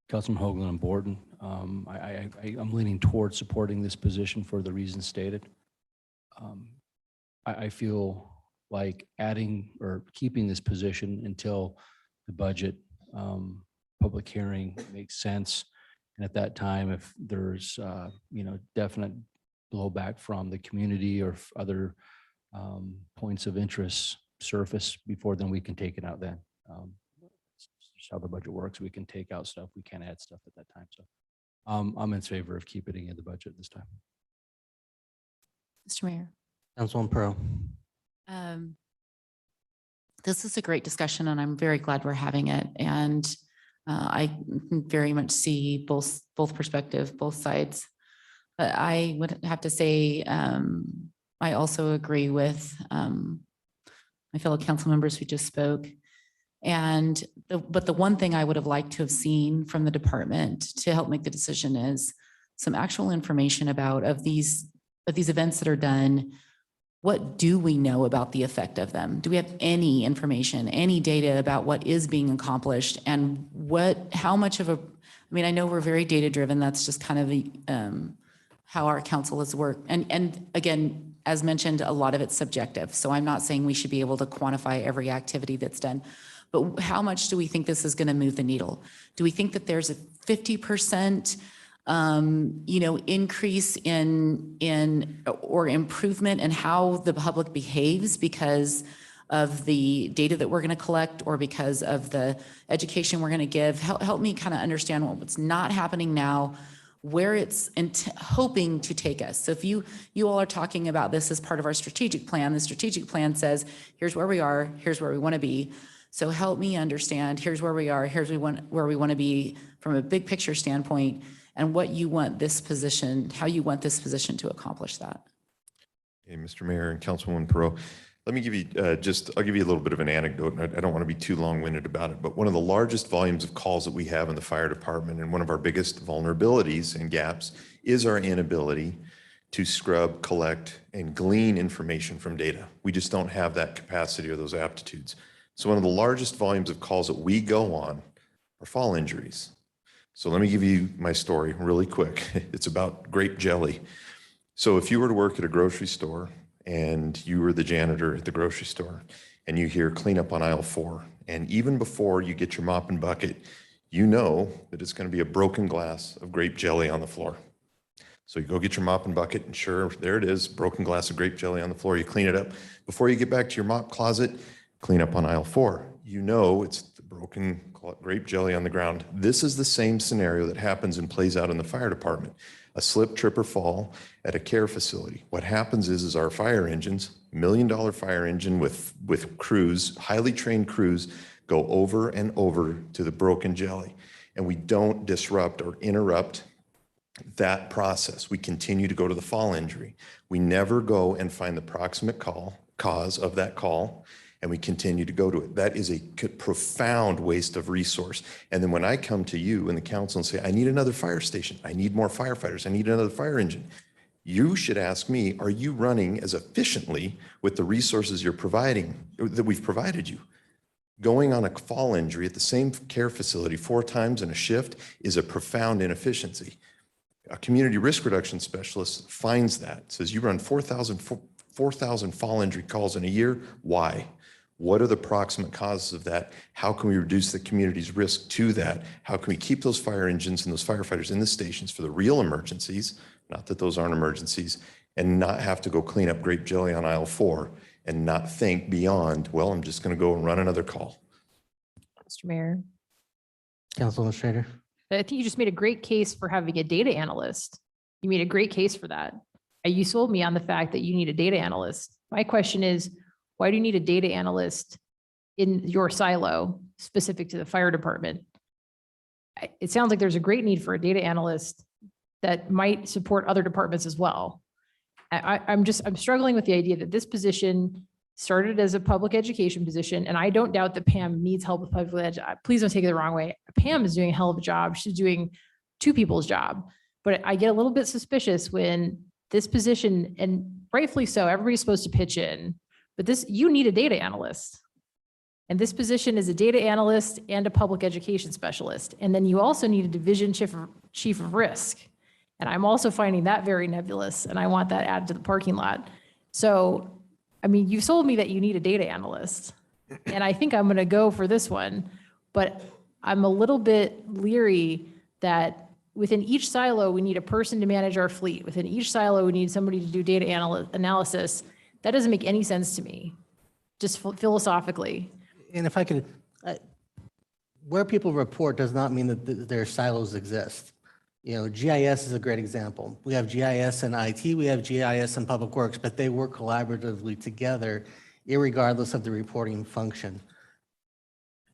Councilman Hoagland and Borton. I'm leaning towards supporting this position for the reasons stated. I feel like adding or keeping this position until the budget public hearing makes sense. And at that time, if there's definite blowback from the community or if other points of interest surface before then, we can take it out then. Just how the budget works, we can take out stuff, we can't add stuff at that time. So I'm in favor of keeping it in the budget this time. Mr. Mayor. Councilman Pearl. This is a great discussion and I'm very glad we're having it. And I very much see both perspectives, both sides. But I would have to say, I also agree with my fellow council members who just spoke. But the one thing I would have liked to have seen from the department to help make the decision is some actual information of these events that are done. What do we know about the effect of them? Do we have any information, any data about what is being accomplished and how much of I know we're very data driven. That's just kind of how our council has worked. And again, as mentioned, a lot of it's subjective. So I'm not saying we should be able to quantify every activity that's done, but how much do we think this is going to move the needle? Do we think that there's a 50% increase in or improvement in how the public behaves because of the data that we're going to collect or because of the education we're going to give? Help me kind of understand what's not happening now, where it's hoping to take us. So if you all are talking about this as part of our strategic plan, the strategic plan says, here's where we are, here's where we want to be. So help me understand, here's where we are, here's where we want to be from a big picture standpoint, and what you want this position, how you want this position to accomplish that. Hey, Mr. Mayor and Councilwoman Perot, let me give you I'll give you a little bit of an anecdote, and I don't want to be too long-winded about it, but one of the largest volumes of calls that we have in the fire department and one of our biggest vulnerabilities and gaps is our inability to scrub, collect, and glean information from data. We just don't have that capacity or those aptitudes. So one of the largest volumes of calls that we go on are fall injuries. So let me give you my story really quick. It's about grape jelly. So if you were to work at a grocery store and you were the janitor at the grocery store and you hear clean up on aisle 4, and even before you get your mop and bucket, you know that it's going to be a broken glass of grape jelly on the floor. So you go get your mop and bucket and sure, there it is, broken glass of grape jelly on the floor. You clean it up. Before you get back to your mop closet, clean up on aisle 4. You know it's the broken grape jelly on the ground. This is the same scenario that happens and plays out in the fire department. A slip, trip, or fall at a care facility. What happens is our fire engines, $1 million fire engine with crews, highly trained crews, go over and over to the broken jelly. And we don't disrupt or interrupt that process. We continue to go to the fall injury. We never go and find the proximate cause of that call, and we continue to go to it. That is a profound waste of resource. And then when I come to you in the council and say, I need another fire station, I need more firefighters, I need another fire engine, you should ask me, are you running as efficiently with the resources you're providing, that we've provided you? Going on a fall injury at the same care facility 4 times in a shift is a profound inefficiency. A community risk reduction specialist finds that, says you run 4,000 fall injury calls in a year. Why? What are the proximate causes of that? How can we reduce the community's risk to that? How can we keep those fire engines and those firefighters in the stations for the real emergencies, not that those aren't emergencies, and not have to go clean up grape jelly on aisle 4 and not think beyond, well, I'm just going to go and run another call. Mr. Mayor, Councilman Schrader. I think you just made a great case for having a data analyst. You made a great case for that. You sold me on the fact that you need a data analyst. My question is, why do you need a data analyst in your silo specific to the fire department? It sounds like there's a great need for a data analyst that might support other departments as well. I'm struggling with the idea that this position started as a public education position, and I don't doubt that Pam needs help with public ed. Please don't take it the wrong way. Pam is doing a hell of a job. She's doing two people's job, but I get a little bit suspicious when this position, and rightfully so, everybody's supposed to pitch in, but you need a data analyst. And this position is a data analyst and a public education specialist. And then you also need a division chief of risk. And I'm also finding that very nebulous, and I want that added to the parking lot. So, I mean, you sold me that you need a data analyst, and I think I'm going to go for this one, but I'm a little bit leery that within each silo, we need a person to manage our fleet. Within each silo, we need somebody to do data analysis. That doesn't make any sense to me, just philosophically. And if I could, where people report does not mean that their silos exist. You know, GIS is a great example. We have GIS in IT, we have GIS in Public Works, but they work collaboratively together, irregardless of the reporting function.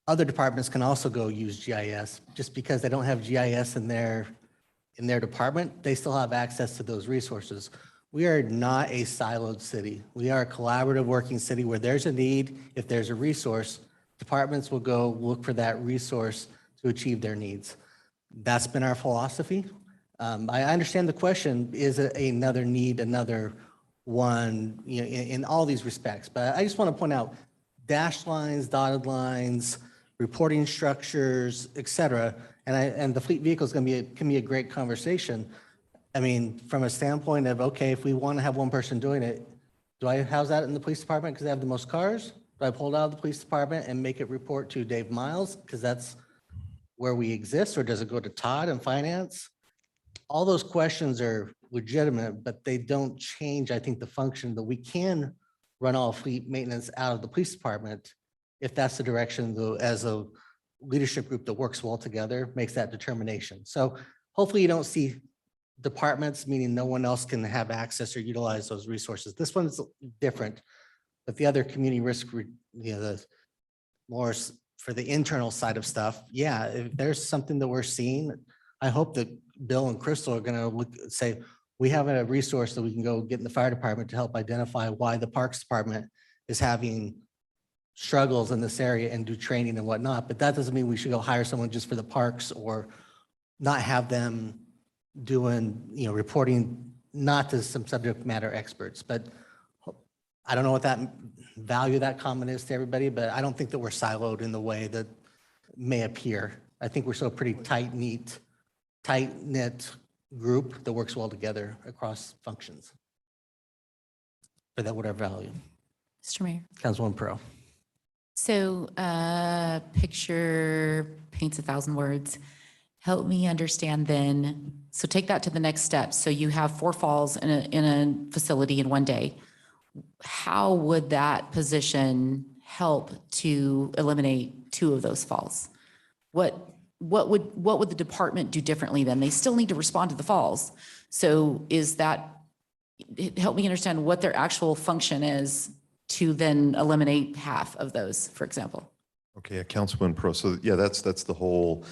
Other departments can also go use GIS. Just because they don't have GIS in their department, they still have access to those resources. We are not a siloed city. We are a collaborative working city where there's a need. If there's a resource, departments will go look for that resource to achieve their needs. That's been our philosophy. I understand the question, is it another need, another one, you know, in all these respects, but I just want to point out dashed lines, dotted lines, reporting structures, et cetera. And the fleet vehicle is can be a great conversation. I mean, from a standpoint of, okay, if we want to have one person doing it, do I house that in the police department because they have the most cars? Do I pull it out of the police department and make it report to Dave Miles because that's where we exist, or does it go to Todd in finance? All those questions are legitimate, but they don't change, I think, the function that we can run all fleet maintenance out of the police department if that's the direction, though, as a leadership group that works well together makes that determination. So hopefully you don't see departments, meaning no one else can have access or utilize those resources. This one's different, but the other community risk, you know, the more for the internal side of stuff, yeah, if there's something that we're seeing, I hope that Bill and Crystal are gonna say, we have a resource that we can go get in the fire department to help identify why the parks department is having struggles in this area and do training and whatnot. But that doesn't mean we should go hire someone just for the parks or not have them doing, you know, reporting, not to some subject matter experts. But I don't know what that value that comment is to everybody, but I don't think that we're siloed in the way that may appear. I think we're still a pretty tight-knit group that works well together across functions for that whatever value. Mr. Mayor. Councilwoman Pearl. So picture paints 1,000 words. Help me understand then. So take that to the next step. So you have 4 falls in a facility in one day. How would that position help to eliminate 2 of those falls? What would the department do differently then? They still need to respond to the falls. So help me understand what their actual function is to then eliminate half of those, for example. Okay, Councilman Pro. So yeah, that's the whole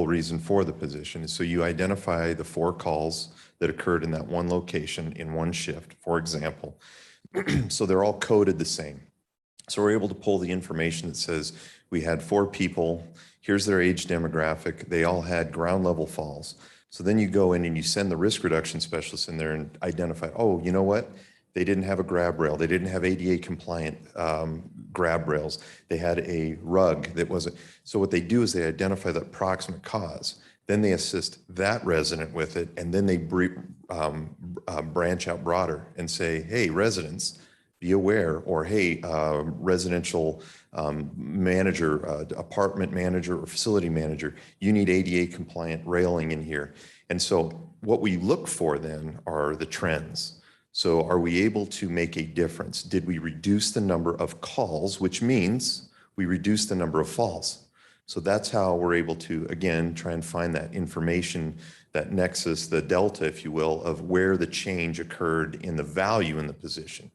reason for the position. So you identify the 4 calls that occurred in that one location in one shift, for example. So they're all coded the same. So we're able to pull the information that says we had 4 people, here's their age demographic, they all had ground level falls. So then you go in and you send the risk reduction specialist in there and identify, oh, you know what? They didn't have a grab rail. They didn't have ADA compliant grab rails. They had a rug that wasn't. So what they do is they identify the proximate cause. Then they assist that resident with it. And then they branch out broader and say, hey, residents, be aware, or hey, residential manager, apartment manager or facility manager, you need ADA compliant railing in here. And so what we look for then are the trends. So are we able to make a difference? Did we reduce the number of calls, which means we reduce the number of falls? So that's how we're able to, again, try and find that information, that nexus, the delta, if you will, of where the change occurred in the value in the position.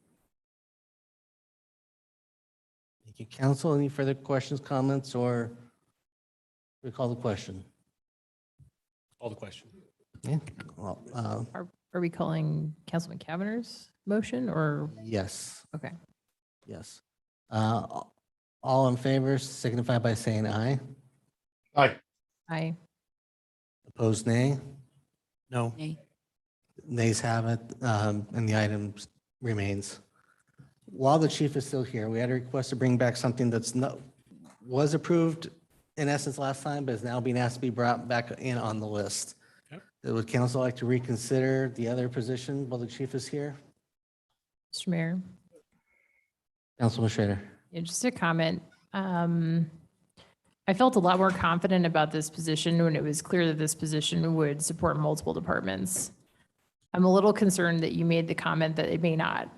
Thank you, council. Any further questions, comments, or recall the question? All the question. Yeah, well, Are we calling Councilman Cavanag's motion or, yes, okay. yes. All in favor signify by saying aye. Aye. Aye. Opposed, nay. No. Nay. Nays have it, and the item remains. While the chief is still here, we had a request to bring back something that's not, was approved in essence last time, but is now being asked to be brought back in on the list. Yep. Would council like to reconsider the other position while the chief is here? Mr. Mayor, Councilman Schrader. yeah, just a comment. I felt a lot more confident about this position when it was clear that this position would support multiple departments. I'm a little concerned that you made the comment that it may not.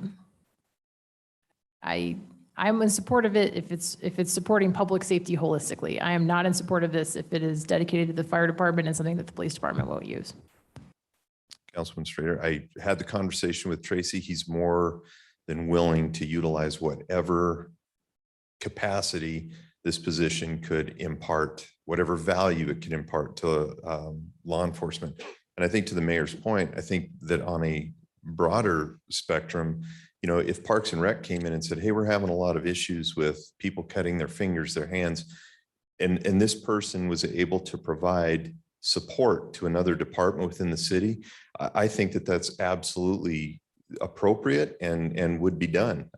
I'm in support of it if it's supporting public safety holistically. I am not in support of this if it is dedicated to the fire department and something that the police department won't use. Councilman Strader, I had the conversation with Tracy. He's more than willing to utilize whatever capacity this position could impart, whatever value it can impart to law enforcement. And I think to the mayor's point, I think that on a broader spectrum, you know, if Parks and Rec came in and said, hey, we're having a lot of issues with people cutting their fingers, their hands, and this person was able to provide support to another department within the city, I think that that's absolutely appropriate and would be done.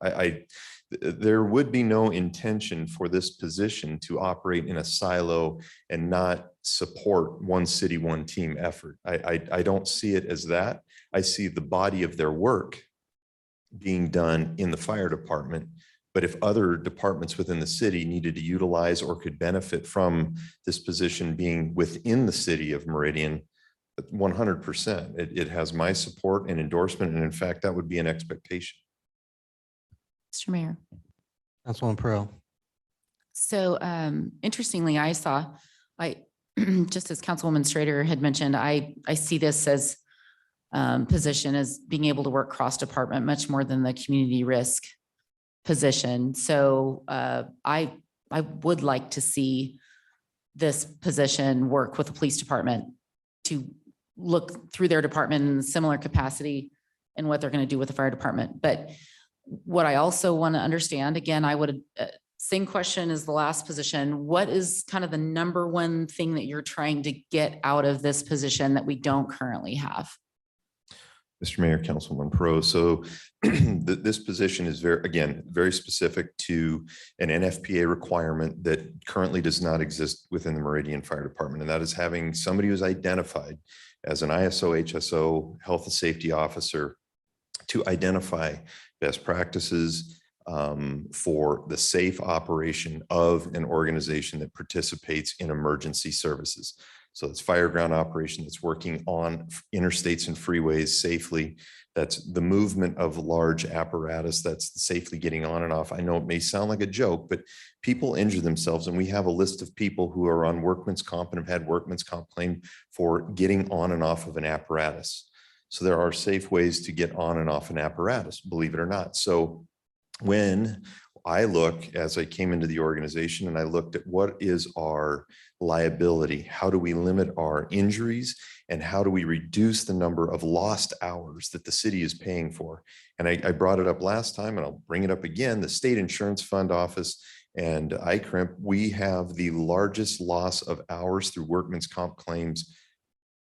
There would be no intention for this position to operate in a silo and not support one city, one team effort. I don't see it as that. I see the body of their work being done in the fire department. But if other departments within the city needed to utilize or could benefit from this position being within the city of Meridian, 100%, it has my support and endorsement. And in fact, that would be an expectation. Mr. Mayor. Councilwoman Pearl. So interestingly, just as Councilwoman Strader had mentioned, I see this as position as being able to work cross-department much more than the community risk position. So I would like to see this position work with the police department to look through their department in a similar capacity and what they're going to do with the fire department. But what I also want to understand, again, I would, same question as the last position. What is kind of the number one thing that you're trying to get out of this position that we don't currently have? Mr. Mayor, Councilman Pro. So this position is very specific to an NFPA requirement that currently does not exist within the Meridian Fire Department. And that is having somebody who's identified as an ISO, HSO, health and safety officer to identify best practices for the safe operation of an organization that participates in emergency services. So it's fireground operation that's working on interstates and freeways safely. That's the movement of large apparatus that's safely getting on and off. I know it may sound like a joke, but people injure themselves, and we have a list of people who are on workman's comp and have had workman's comp claim for getting on and off of an apparatus. So there are safe ways to get on and off an apparatus, believe it or not. So when I look, as I came into the organization and I looked at what is our liability, how do we limit our injuries, and how do we reduce the number of lost hours that the city is paying for? And I brought it up last time and I'll bring it up again. The State Insurance Fund Office and ICRIMP, we have the largest loss of hours through workman's comp claims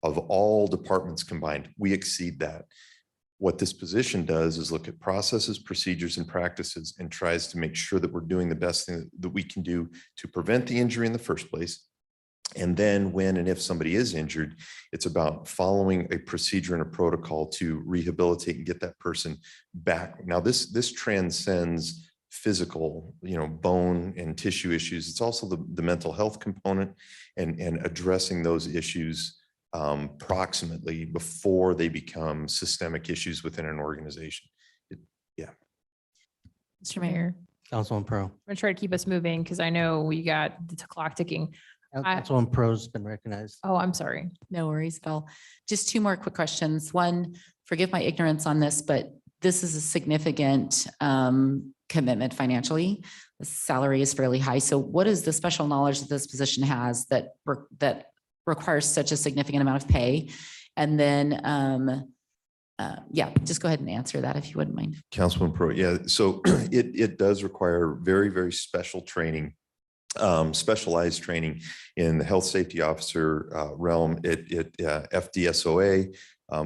of all departments combined. We exceed that. What this position does is look at processes, procedures, and practices and tries to make sure that we're doing the best thing that we can do to prevent the injury in the first place. And then when and if somebody is injured, it's about following a procedure and a protocol to rehabilitate and get that person back. Now, this transcends physical, bone and tissue issues. It's also the mental health component and addressing those issues proximately before they become systemic issues within an organization. Mr. Mayor. Councilwoman Pro. I'm gonna try to keep us moving because I know we got the clock ticking. Councilwoman Pro's been recognized. Oh, I'm sorry. No worries, Bill. Just two more quick questions. One, forgive my ignorance on this, but this is a significant commitment financially. The salary is fairly high. So what is the special knowledge that this position has that requires such a significant amount of pay? And then, yeah, just go ahead and answer that if you wouldn't mind. Councilman Pro, yeah, so it does require very, very special training, specialized training in the health safety officer realm, FDSOA,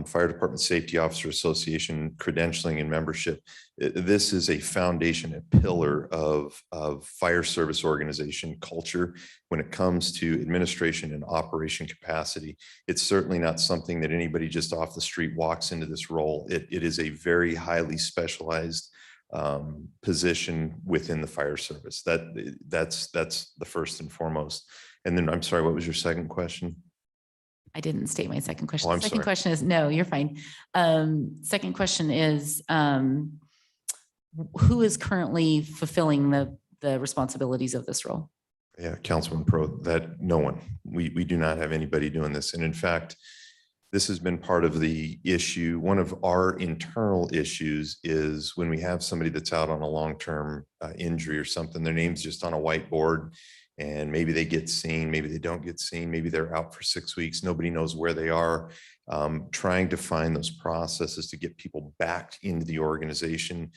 Fire Department Safety Officer Association credentialing and membership. This is a foundation, a pillar of fire service organization culture when it comes to administration and operation capacity. It's certainly not something that anybody just off the street walks into this role. It is a very highly specialized position within the fire service. That's the first and foremost. And then I'm sorry, what was your second question? I didn't state my second question. Oh, I'm The second sorry. question is, no, you're fine. Second question is, who is currently fulfilling the responsibilities of this role? Yeah, Councilman Pro, that no one, we do not have anybody doing this. And in fact, this has been part of the issue. One of our internal issues is when we have somebody that's out on a long-term injury or something, their name's just on a whiteboard and maybe they get seen, maybe they don't get seen, maybe they're out for 6 weeks. Nobody knows where they are. Trying to find those processes to get people back into the organization,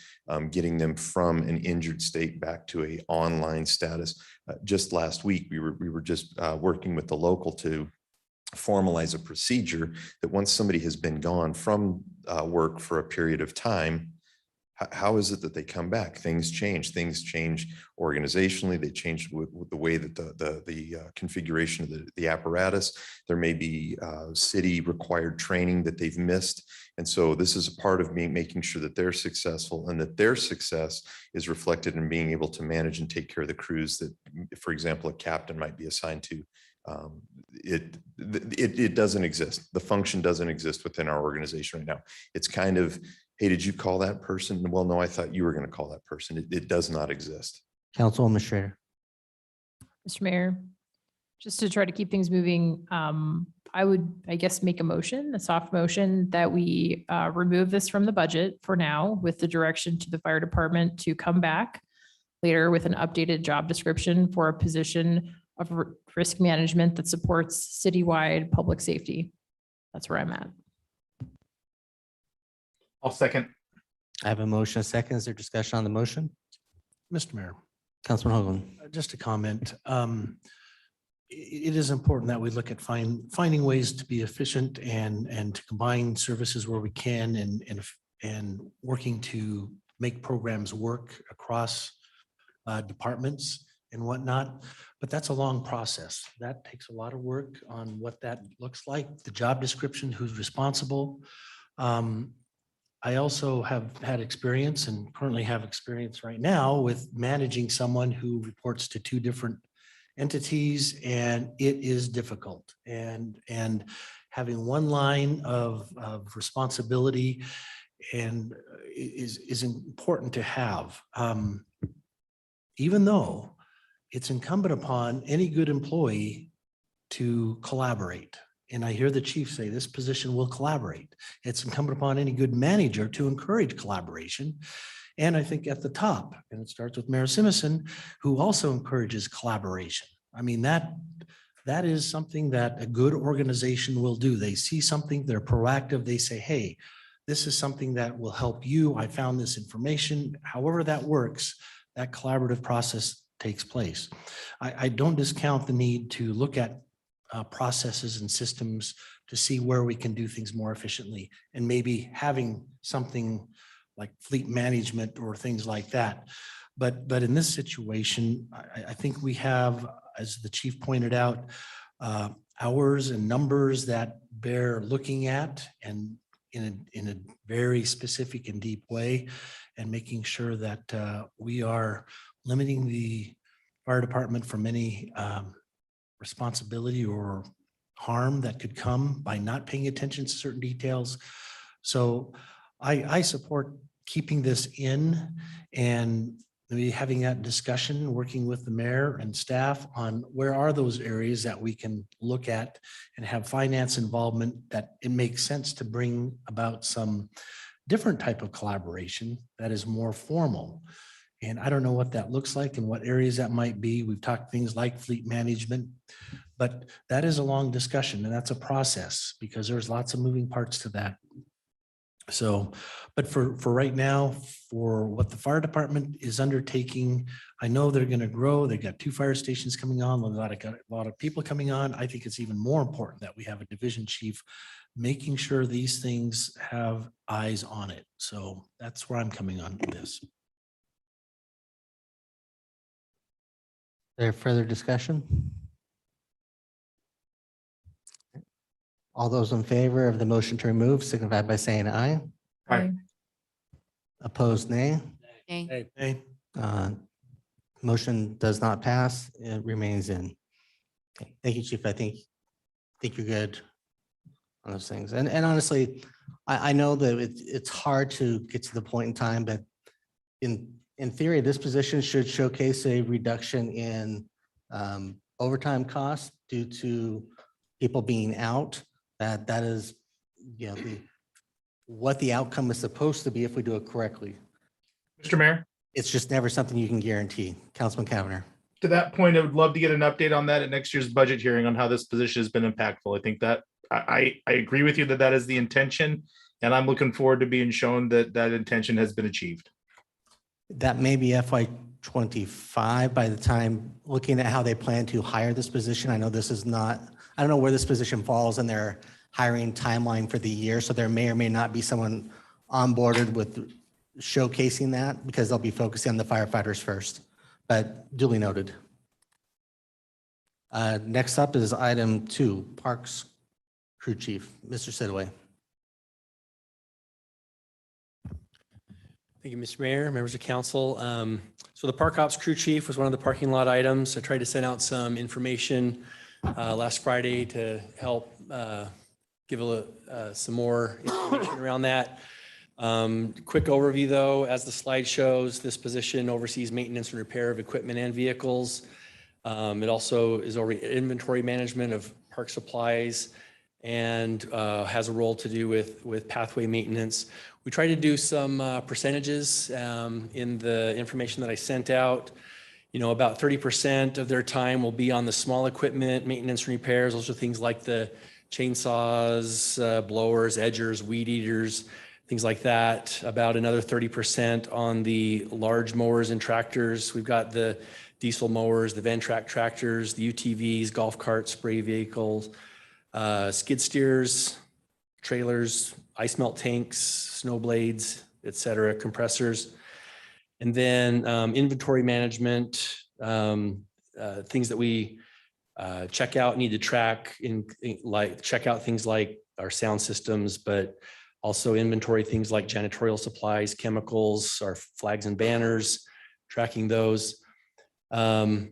getting them from an injured state back to a online status. Just last week, we were just working with the local to formalize a procedure that once somebody has been gone from work for a period of time, how is it that they come back? Things change organizationally. They change with the way that the configuration of the apparatus. There may be city required training that they've missed. And so this is a part of me making sure that they're successful and that their success is reflected in being able to manage and take care of the crews that, for example, a captain might be assigned to. It doesn't exist. The function doesn't exist within our organization right now. It's kind of, hey, did you call that person? Well, no, I thought you were going to call that person. It does not exist. Councilwoman Schrader. Mr. Mayor, just to try to keep things moving, I would, I guess, make a soft motion that we remove this from the budget for now with the direction to the fire department to come back later with an updated job description for a position of risk management that supports citywide public safety. That's where I'm at. I'll second. I have a motion, a second. Is there discussion on the motion? Mr. Mayor, Councilman Hoagland. just a comment. It is important that we look at finding ways to be efficient and to combine services where we can and working to make programs work across departments and whatnot. But that's a long process. That takes a lot of work on what that looks like, the job description, who's responsible. I also have had experience and currently have experience right now with managing someone who reports to two different entities, and it is difficult. And having one line of responsibility and is important to have. Even though it's incumbent upon any good employee to collaborate. And I hear the chief say this position will collaborate. It's incumbent upon any good manager to encourage collaboration. And I think at the top, and it starts with Mayor Simison, who also encourages collaboration. I mean, that is something that a good organization will do. They see something, they're proactive, they say, hey, this is something that will help you. I found this information. However that works, that collaborative process takes place. I don't discount the need to look at processes and systems to see where we can do things more efficiently, and maybe having something like fleet management or things like that. But in this situation, I think we have, as the chief pointed out, hours and numbers that bear looking at and in a very specific and deep way, and making sure that we are limiting the fire department from any responsibility or harm that could come by not paying attention to certain details. So I support keeping this in and maybe having that discussion, working with the mayor and staff on where are those areas that we can look at and have finance involvement, that it makes sense to bring about some different type of collaboration that is more formal. And I don't know what that looks like and what areas that might be. We've talked things like fleet management, but that is a long discussion and that's a process because there's lots of moving parts to that. So, but for right now, for what the fire department is undertaking, I know they're going to grow. They've got 2 fire stations coming on, a lot of people coming on. I think it's even more important that we have a division chief making sure these things have eyes on it. So that's where I'm coming on this. There further discussion? All those in favor of the motion to remove signify by saying aye. Aye. Opposed, nay. Okay. Hey, Uh, Motion does not pass. It remains in. Okay, thank you, Chief. I think you're good on those things. And honestly, I know that it's hard to get to the point in time, but in theory, this position should showcase a reduction in overtime costs due to people being out. That is, you know, what the outcome is supposed to be if we do it correctly. Mr. Mayor, It's just never something you can guarantee. Councilman Cavanagh. to that point, I would love to get an update on that at next year's budget hearing on how this position has been impactful. I think that I agree with you that that is the intention, and I'm looking forward to being shown that that intention has been achieved. That may be FY25 by the time looking at how they plan to hire this position. I know this is not, I don't know where this position falls in their hiring timeline for the year. So there may or may not be someone onboarded with showcasing that because they'll be focusing on the firefighters first, but duly noted. Next up is item 2, Parks Crew Chief, Mr. Sidaway. Thank you, Mr. Mayor, members of council. So the Park Ops Crew Chief was one of the parking lot items. I tried to send out some information last Friday to help give some more information around that. Quick overview though, as the slide shows, this position oversees maintenance and repair of equipment and vehicles. It also is over inventory management of park supplies and has a role to do with pathway maintenance. We try to do some percentages in the information that I sent out. You know, about 30% of their time will be on the small equipment, maintenance and repairs. Those are things like the chainsaws, blowers, edgers, weed eaters, things like that. About another 30% on the large mowers and tractors. We've got the diesel mowers, the Ventrac tractors, the UTVs, golf carts, spray vehicles, skid steers, trailers, ice melt tanks, snow blades, et cetera, compressors. And then inventory management, things that we check out, need to track like check out things like our sound systems, but also inventory things like janitorial supplies, chemicals, our flags and banners, tracking those. The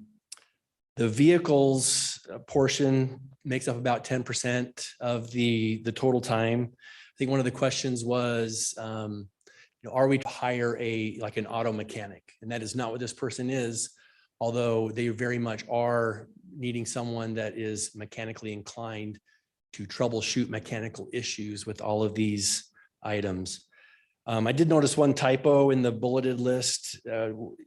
vehicles portion makes up about 10% of the total time. I think one of the questions was, you know, are we to hire like an auto mechanic? And that is not what this person is, although they very much are needing someone that is mechanically inclined to troubleshoot mechanical issues with all of these items. I did notice one typo in the bulleted list.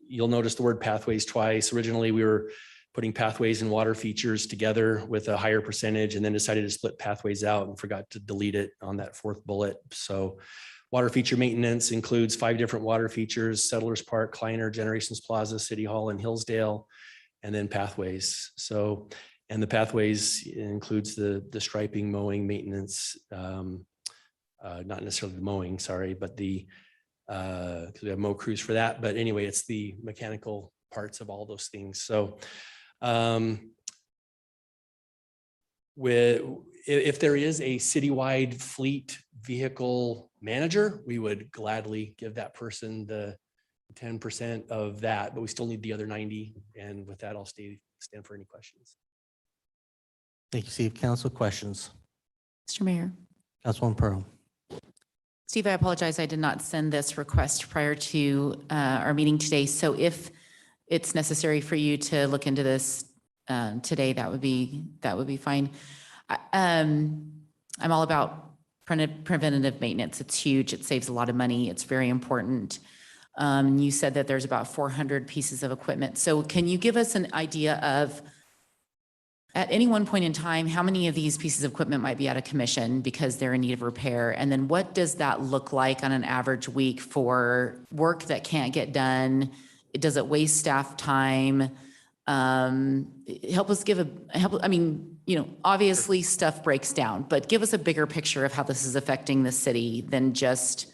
You'll notice the word pathways twice. Originally, we were putting pathways and water features together with a higher percentage and then decided to split pathways out and forgot to delete it on that 4th bullet. So water feature maintenance includes 5 different water features: Settlers Park, Kleiner, Generations Plaza, City Hall, and Hillsdale, and then pathways. So, and the pathways includes the striping, mowing, maintenance, not necessarily the mowing, sorry, but the, because we have mow crews for that. But anyway, it's the mechanical parts of all those things. So if there is a citywide fleet vehicle manager, we would gladly give that person the 10% of that, but we still need the other 90. And with that, I'll stand for any questions. Thank you, Steve. Council questions. Mr. Mayor. Councilwoman Pearl. Steve, I apologize. I did not send this request prior to our meeting today. So if it's necessary for you to look into this today, that would be fine. I'm all about preventative maintenance. It's huge. It saves a lot of money. It's very important. You said that there's about 400 pieces of equipment. So can you give us an idea of, at any one point in time, how many of these pieces of equipment might be out of commission because they're in need of repair? And then what does that look like on an average week for work that can't get done? Does it waste staff time? Help us I mean, you know, obviously stuff breaks down, but give us a bigger picture of how this is affecting the city than just.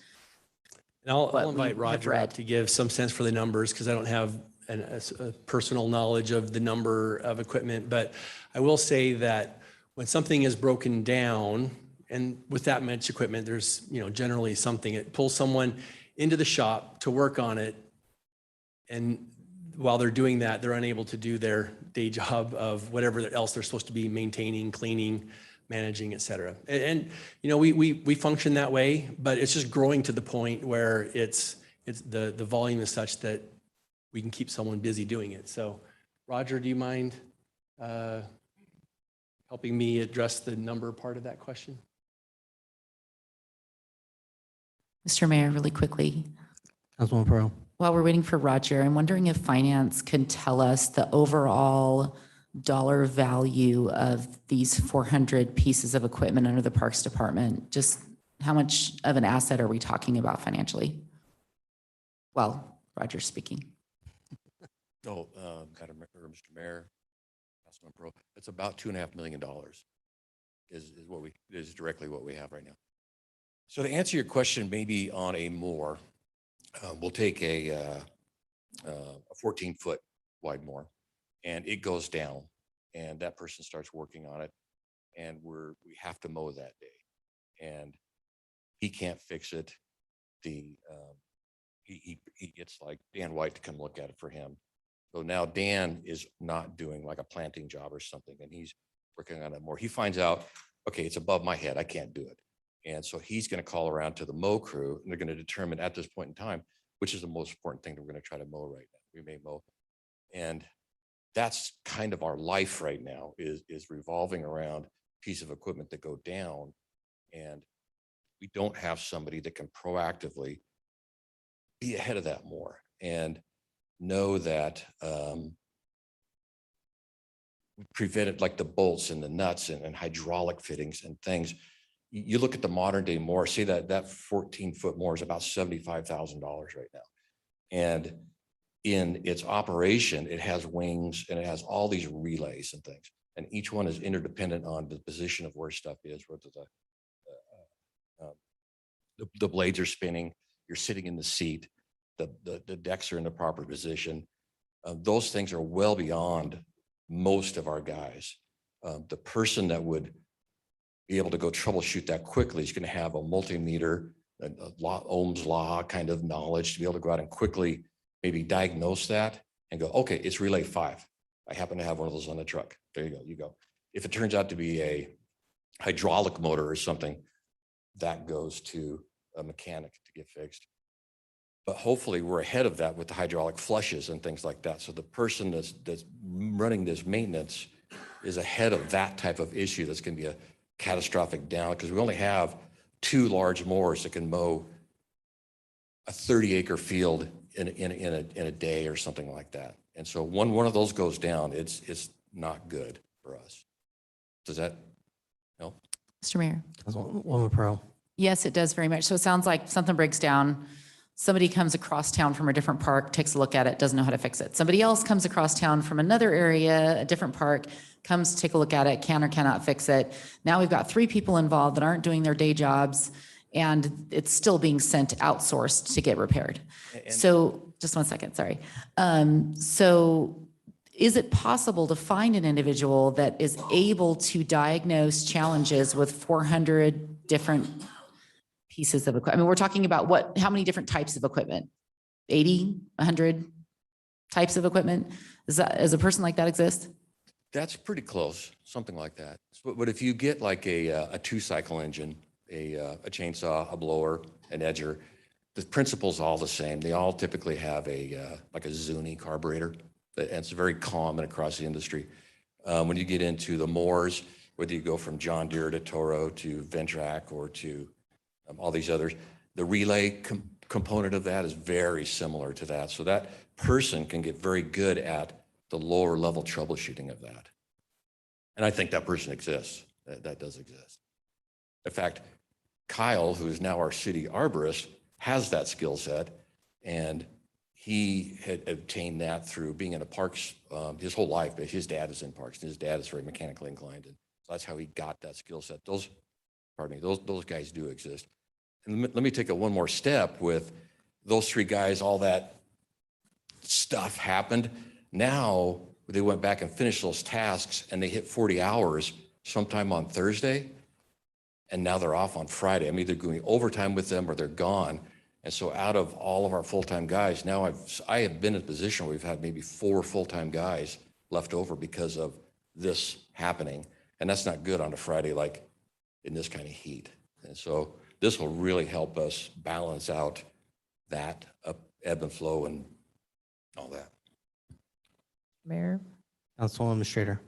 And I'll what we invite have Roger read. up to give some sense for the numbers because I don't have a personal knowledge of the number of equipment. But I will say that when something is broken down, and with that much equipment, there's, you know, generally something, it pulls someone into the shop to work on it. And while they're doing that, they're unable to do their day job of whatever else they're supposed to be maintaining, cleaning, managing, et cetera. And you know, we function that way, but it's just growing to the point where it's the volume is such that we can keep someone busy doing it. So Roger, do you mind helping me address the number part of that question? Mr. Mayor, really quickly, Councilwoman Pearl. while we're waiting for Roger, I'm wondering if finance can tell us the overall dollar value of these 400 pieces of equipment under the Parks Department. Just how much of an asset are we talking about financially? Well, Roger's speaking. No, Madam or Mr. Mayor, Councilman Pro, it's about $2.5 million is directly what we have right now. So to answer your question, maybe on a moor, we'll take a 14-foot wide moor, and it goes down, and that person starts working on it, and we have to mow that day, and he can't fix it. He gets like Dan White to come look at it for him. So now Dan is not doing like a planting job or something, and he's working on it more. He finds out, okay, it's above my head, I can't do it. And so he's going to call around to the mow crew, and they're going to determine at this point in time, which is the most important thing that we're going to try to mow right now. We may mow. And that's kind of our life right now is revolving around a piece of equipment that go down. And we don't have somebody that can proactively be ahead of that more and know that we prevented like the bolts and the nuts and hydraulic fittings and things. You look at the modern day mower, see that 14-foot mower is about $75,000 right now. And in its operation, it has wings and it has all these relays and things. And each one is interdependent on the position of where stuff is, whether the blades are spinning, you're sitting in the seat, the decks are in the proper position. Those things are well beyond most of our guys. The person that would be able to go troubleshoot that quickly is going to have a multimeter, Ohm's law kind of knowledge to be able to go out and quickly maybe diagnose that and go, okay, it's relay 5. I happen to have one of those on the truck. There you go, you go. If it turns out to be a hydraulic motor or something, that goes to a mechanic to get fixed. But hopefully we're ahead of that with the hydraulic flushes and things like that. So the person that's running this maintenance is ahead of that type of issue that's going to be a catastrophic down, because we only have 2 large mowers that can mow a 30-acre field in a day or something like that. And so one of those goes down, it's not good for us. Does that help? Mr. Mayor. Councilwoman Pearl. Yes, it does very much. So it sounds like something breaks down. Somebody comes across town from a different park, takes a look at it, doesn't know how to fix it. Somebody else comes across town from another area, a different park, comes to take a look at it, can or cannot fix it. Now we've got 3 people involved that aren't doing their day jobs, and it's still being sent outsourced to get repaired. So just one second, sorry. So is it possible to find an individual that is able to diagnose challenges with 400 different pieces of equipment? I mean, we're talking about how many different types of equipment? 80, 100 types of equipment? Is a person like that exist? That's pretty close, something like that. But if you get like a 2-cycle engine, a chainsaw, a blower, an edger. The principle's all the same. They all typically have like a Zuni carburetor, and it's very common across the industry. When you get into the mores, whether you go from John Deere to Toro to Ventrac or to all these others, the relay component of that is very similar to that. So that person can get very good at the lower level troubleshooting of that. And I think that person exists. That does exist. In fact, Kyle, who is now our city arborist, has that skill set, and he had obtained that through being in the parks his whole life. But his dad is in parks, and his dad is very mechanically inclined, and so that's how he got that skill set. Those guys do exist. And let me take it one more step with those three guys. All that stuff happened. Now they went back and finished those tasks, and they hit 40 hours sometime on Thursday, and now they're off on Friday. I'm either doing overtime with them or they're gone. And so out of all of our full-time guys, now I have been in a position where we've had maybe 4 full-time guys left over because of this happening. And that's not good on a Friday, like in this kind of heat. And so this will really help us balance out that ebb and flow and all that. Mayor? Councilwoman Schrader.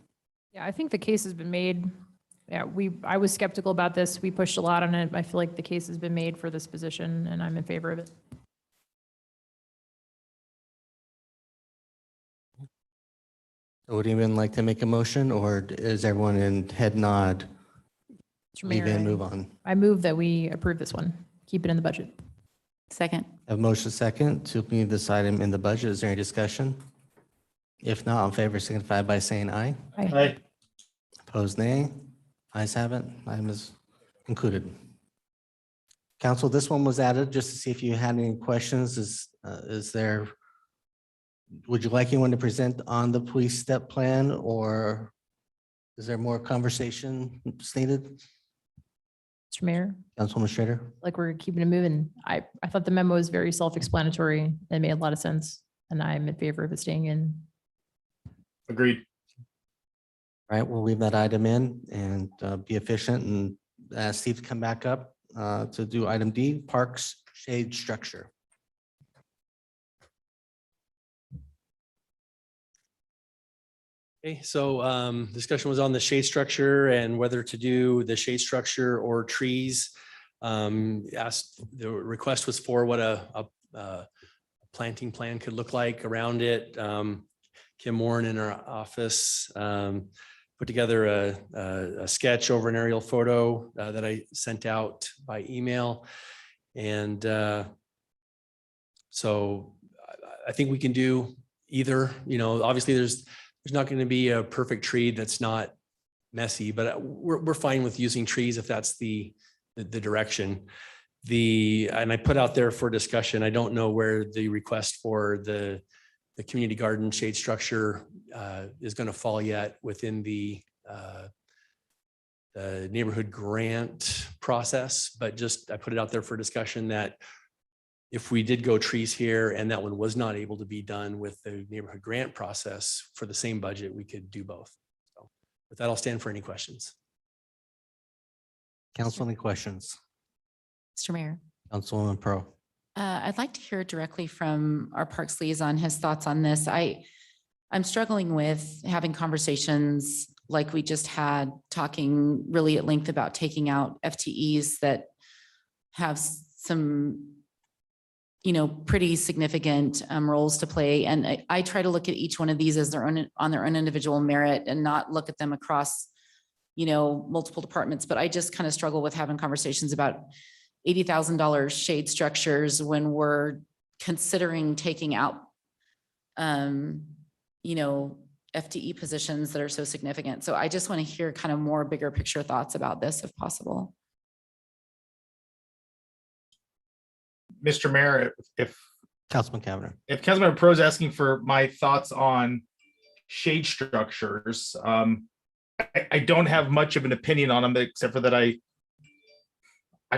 Yeah, I think the case has been made. Yeah, I was skeptical about this. We pushed a lot on it. I feel like the case has been made for this position, and I'm in favor of it. Would anyone like to make a motion, or is everyone in head nod? Mr. Mayor, Leave and move on. I move that we approve this one. Keep it in the budget. Second. I have a motion second to leave this item in the budget. Is there any discussion? If not, all in favor signify by saying aye. Aye. Opposed, nay. Ayes have it. Item is concluded. Council, this one was added just to see if you had any questions. Would you like anyone to present on the police step plan, or is there more conversation stated? Mr. Mayor, Councilwoman Schrader? like we're keeping it moving. I thought the memo was very self-explanatory. It made a lot of sense, and I'm in favor of it staying in. Agreed. All right, we'll leave that item in and be efficient and ask Steve to come back up to do item D, parks shade structure. Okay, so discussion was on the shade structure and whether to do the shade structure or trees. The request was for what a planting plan could look like around it. Kim Warren in our office put together a sketch over an aerial photo that I sent out by email. And so I think we can do either. Obviously there's not going to be a perfect tree that's not messy, but we're fine with using trees if that's the direction. And I put out there for discussion, I don't know where the request for the community garden shade structure is going to fall yet within the neighborhood grant process, but just I put it out there for discussion that if we did go trees here and that one was not able to be done with the neighborhood grant process for the same budget, we could do both. So with that, I'll stand for any questions. Council, any questions? Mr. Mayor. Councilwoman Pro. I'd like to hear directly from our Parks liaison, his thoughts on this. I'm struggling with having conversations like we just had, talking really at length about taking out FTEs that have some, pretty significant roles to play. And I try to look at each one of these as on their own individual merit and not look at them across, multiple departments. But I just kind of struggle with having conversations about $80,000 shade structures when we're considering taking out, FTE positions that are so significant. So I just want to hear kind of more bigger picture thoughts about this if possible. Mr. Mayor, if Councilman Cavanagh. Councilmember Pro is asking for my thoughts on shade structures, I don't have much of an opinion on them, except for that I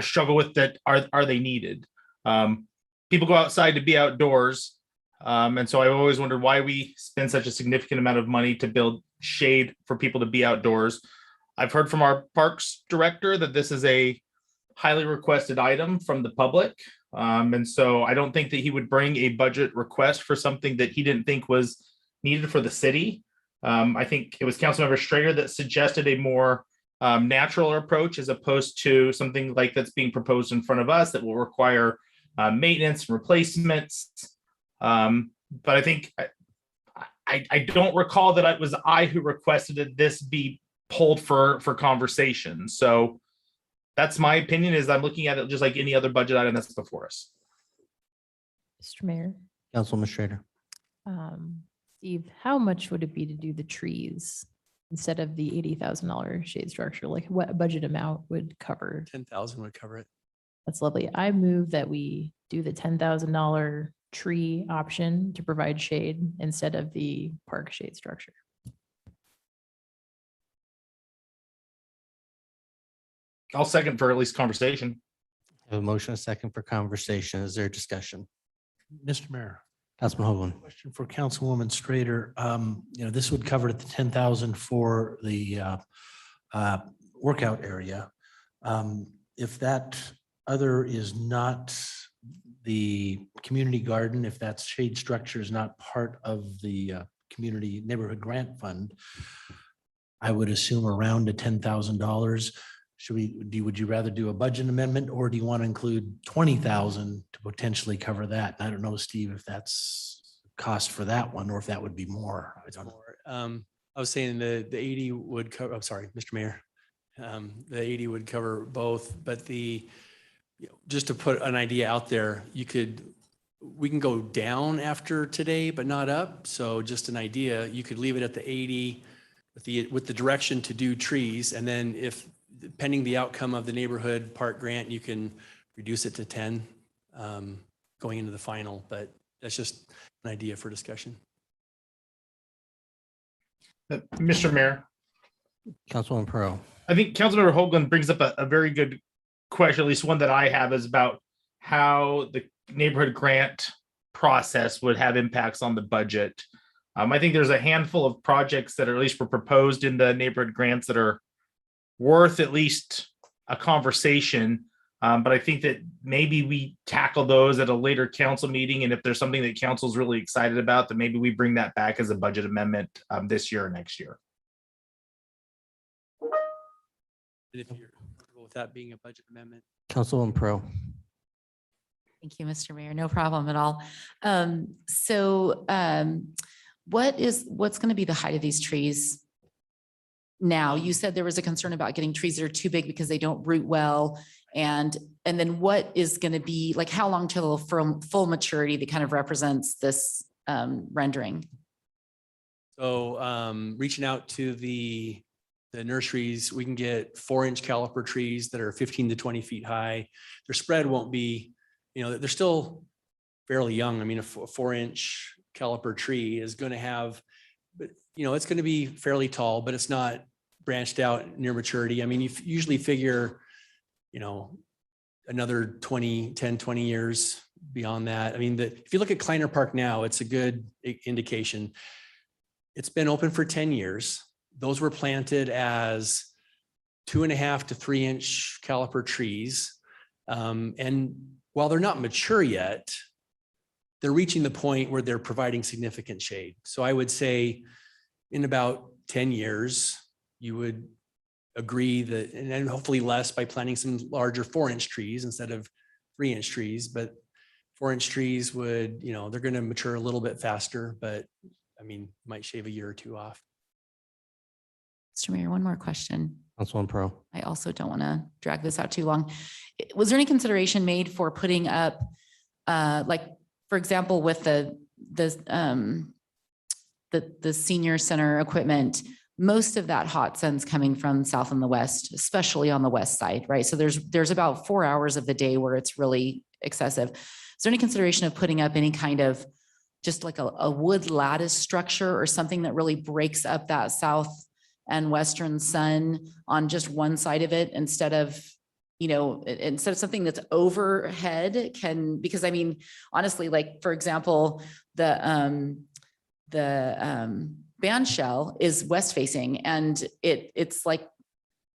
struggle with that. Are they needed? People go outside to be outdoors. And so I've always wondered why we spend such a significant amount of money to build shade for people to be outdoors. I've heard from our parks director that this is a highly requested item from the public. And so I don't think that he would bring a budget request for something that he didn't think was needed for the city. I think it was Councilmember Strader that suggested a more natural approach as opposed to something like that's being proposed in front of us that will require maintenance and replacements. But I think I don't recall that it was I who requested that this be pulled for conversation. So that's my opinion, is I'm looking at it just like any other budget item that's before us. Mr. Mayor, Councilwoman Schrader. Steve, how much would it be to do the trees instead of the $80,000 shade structure? Like what budget amount would cover? 10,000 would cover it. That's lovely. I move that we do the $10,000 tree option to provide shade instead of the park shade structure. I'll second for at least conversation. I have a motion, a second for conversation. Is there discussion? Mr. Mayor. Councilman Hoagland. Question for Councilwoman Strader. This would cover the 10,000 for the workout area. If that other is not the community garden, if that shade structure is not part of the community neighborhood grant fund, I would assume around a $10,000. Would you rather do a budget amendment, or do you want to include 20,000 to potentially cover that? And I don't know, Steve, if that's cost for that one, or if that would be more. I don't know. I was saying the 80 would cover, I'm sorry, Mr. Mayor. The 80 would cover both, but just to put an idea out there, we can go down after today, but not up. So just an idea, you could leave it at the 80 with the direction to do trees. And then depending the outcome of the neighborhood park grant, you can reduce it to 10 going into the final, but that's just an idea for discussion. Mr. Mayor. Councilwoman Pearl. I think Councilmember Hoagland brings up a very good question, at least one that I have, is about how the neighborhood grant process would have impacts on the budget. I think there's a handful of projects that are at least were proposed in the neighborhood grants that are worth at least a conversation. But I think that maybe we tackle those at a later council meeting. And if there's something that council's really excited about, then maybe we bring that back as a budget amendment this year or next year. And if you're comfortable with that being a budget amendment. Councilwoman Pearl. Thank you, Mr. Mayor. No problem at all. What's going to be the height of these trees? Now, you said there was a concern about getting trees that are too big because they don't root well. And then what is going to be, like, how long till full maturity that kind of represents this rendering? So reaching out to the nurseries, we can get 4-inch caliper trees that are 15 to 20 feet high. Their spread won't be, they're still fairly young. I mean, a 4-inch caliper tree is going to have, but it's going to be fairly tall, but it's not branched out near maturity. I mean, you usually figure, another 10, 20 years beyond that. I mean, if you look at Kleiner Park now, it's a good indication. It's been open for 10 years. Those were planted as 2.5 to 3-inch caliper trees. And while they're not mature yet, they're reaching the point where they're providing significant shade. So I would say in about 10 years, you would agree that, and then hopefully less by planting some larger 4-inch trees instead of 3-inch trees, but 4-inch trees would, they're going to mature a little bit faster, but I mean, might shave a year or two off. Mr. Mayor, one more question. Councilwoman Pearl. I also don't want to drag this out too long. Was there any consideration made for putting up, like, for example, with the senior center equipment, most of that hot sun's coming from south and the west, especially on the west side, right? So there's about 4 hours of the day where it's really excessive. Is there any consideration of putting up any kind of just like a wood lattice structure or something that really breaks up that south and western sun on just one side of it instead of something that's overhead because I mean, honestly, like, for example, the band shell is west facing and it's like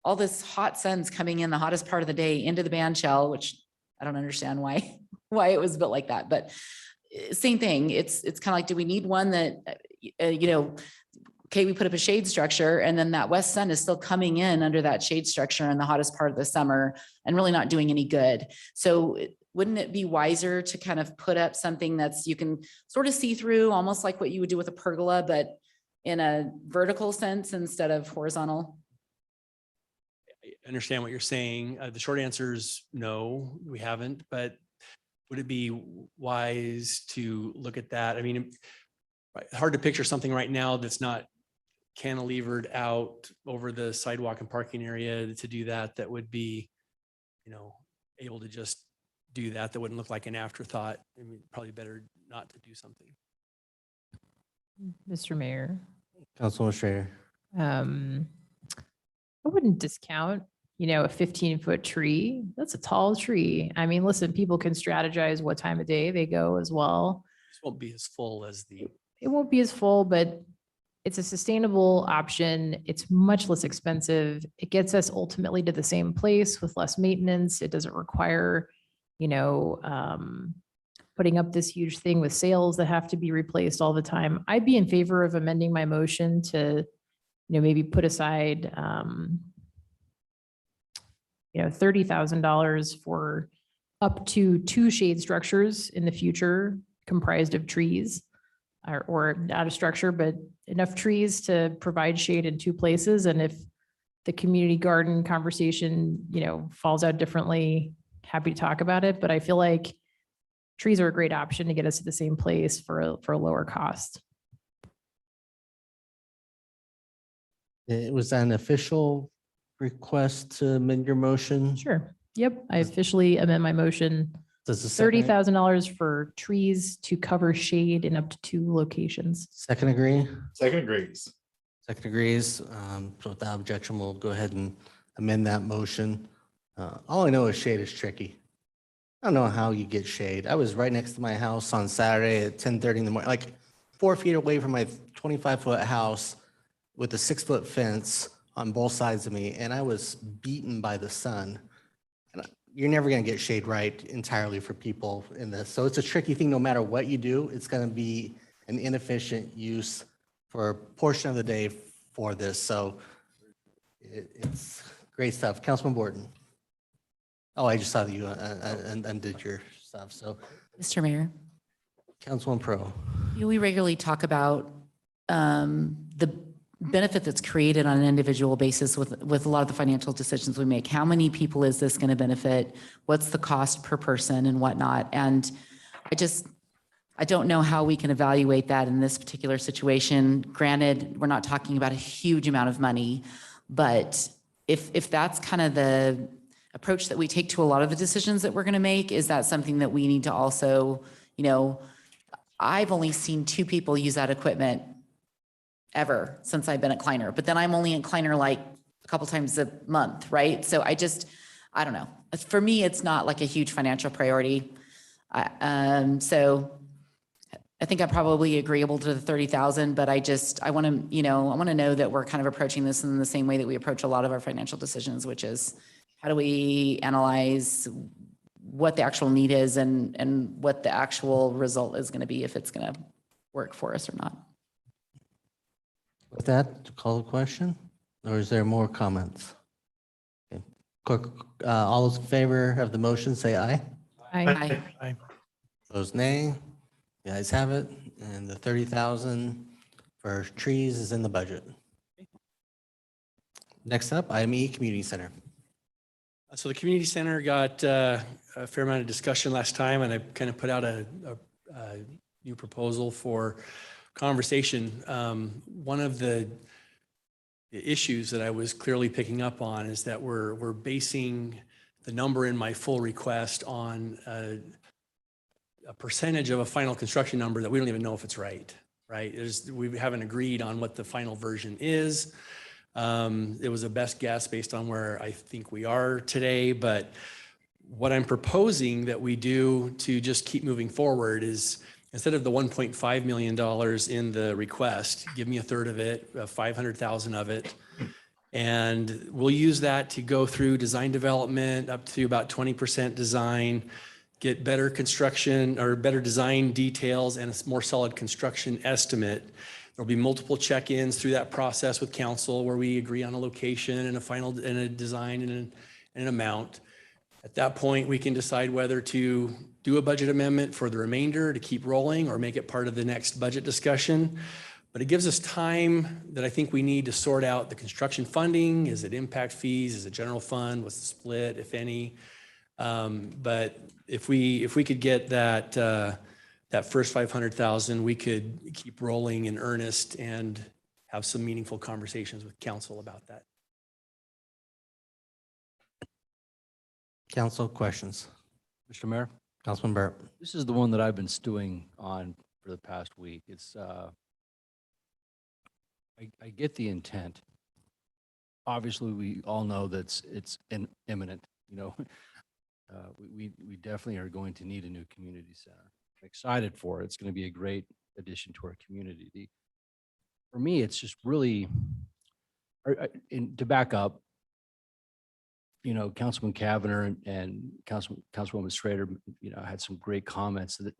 all this hot sun's coming in the hottest part of the day into the band shell, which I don't understand why, why it was built like that, but same thing. It's kind of like, do we need one that, okay, we put up a shade structure and then that west sun is still coming in under that shade structure in the hottest part of the summer and really not doing any good. So wouldn't it be wiser to kind of put up something that's, you can sort of see through, almost like what you would do with a pergola, but in a vertical sense instead of horizontal? I understand what you're saying. The short answer is no, we haven't, but would it be wise to look at that? I mean, hard to picture something right now that's not cantilevered out over the sidewalk and parking area to do that. That would be, able to just do that. That wouldn't look like an afterthought. I mean, probably better not to do something. Mr. Mayor, Councilwoman Schrader. I wouldn't discount, a 15-foot tree. That's a tall tree. I mean, listen, people can strategize what time of day they go as well. This won't be as full as the. It won't be as full, but it's a sustainable option. It's much less expensive. It gets us ultimately to the same place with less maintenance. It doesn't require, putting up this huge thing with sails that have to be replaced all the time. I'd be in favor of amending my motion to, maybe put aside, $30,000 for up to 2 shade structures in the future comprised of trees, or not a structure, but enough trees to provide shade in 2 places. And if the community garden conversation, falls out differently, happy to talk about it. But I feel like trees are a great option to get us to the same place for a lower cost. Was that an official request to amend your motion? Sure. Yep. I officially amend my motion. Does the second- $30,000 for trees to cover shade in up to 2 locations. Second agree? Second agrees. Second agrees. So without objection, we'll go ahead and amend that motion. All I know is shade is tricky. I don't know how you get shade. I was right next to my house on Saturday at 10:30 in the morning, like 4 feet away from my 25-foot house with a 6-foot fence on both sides of me, and I was beaten by the sun. And you're never going to get shade right entirely for people in this. So it's a tricky thing. No matter what you do, it's going to be an inefficient use for a portion of the day for this. So it's great stuff. Councilman Borton. Oh, I just saw that you undid your stuff. So Mr. Mayor, Councilman Pro. we regularly talk about the benefit that's created on an individual basis with a lot of the financial decisions we make. How many people is this going to benefit? What's the cost per person and whatnot? And I don't know how we can evaluate that in this particular situation. Granted, we're not talking about a huge amount of money, but if that's kind of the approach that we take to a lot of the decisions that we're going to make, is that something that we need to also, I've only seen 2 people use that equipment ever since I've been at Kleiner, but then I'm only at Kleiner like a couple times a month, right? So I don't know. For me, it's not like a huge financial priority. So I think I'm probably agreeable to the 30,000, but I want to know that we're kind of approaching this in the same way that we approach a lot of our financial decisions, which is how do we analyze what the actual need is and what the actual result is going to be, if it's going to work for us or not. With that, call the question, or is there more comments? Okay. Clerk, all those in favor of the motion, say aye. Aye. Opposed, nay. The ayes have it, and the 30,000 for trees is in the budget. Next up, IME Community Center. So the community center got a fair amount of discussion last time, and I kind of put out a new proposal for conversation. One of the issues that I was clearly picking up on is that we're basing the number in my full request on a percentage of a final construction number that we don't even know if it's right? We haven't agreed on what the final version is. It was a best guess based on where I think we are today, but what I'm proposing that we do to just keep moving forward is, instead of the $1.5 million in the request, give me a third of it, 500,000 of it, And we'll use that to go through design development up to about 20% design, get better construction or better design details and a more solid construction estimate. There'll be multiple check-ins through that process with council where we agree on a location and a final and a design and an amount. At that point, we can decide whether to do a budget amendment for the remainder to keep rolling or make it part of the next budget discussion. But it gives us time that I think we need to sort out the construction funding. Is it impact fees? Is it general fund? What's the split, if any? But if we could get that that first 500,000, we could keep rolling in earnest and have some meaningful conversations with council about that. Council questions? Mr. Mayor, Councilman Barrett. this is the one that I've been stewing on for the past week. It's, I get the intent. Obviously, we all know that it's imminent, you know. We definitely are going to need a new community center. I'm excited for it. It's going to be a great addition to our community. For me, it's just really, and to back up, you know, Councilman Cavanagh and Councilwoman Schrader, you know, had some great comments that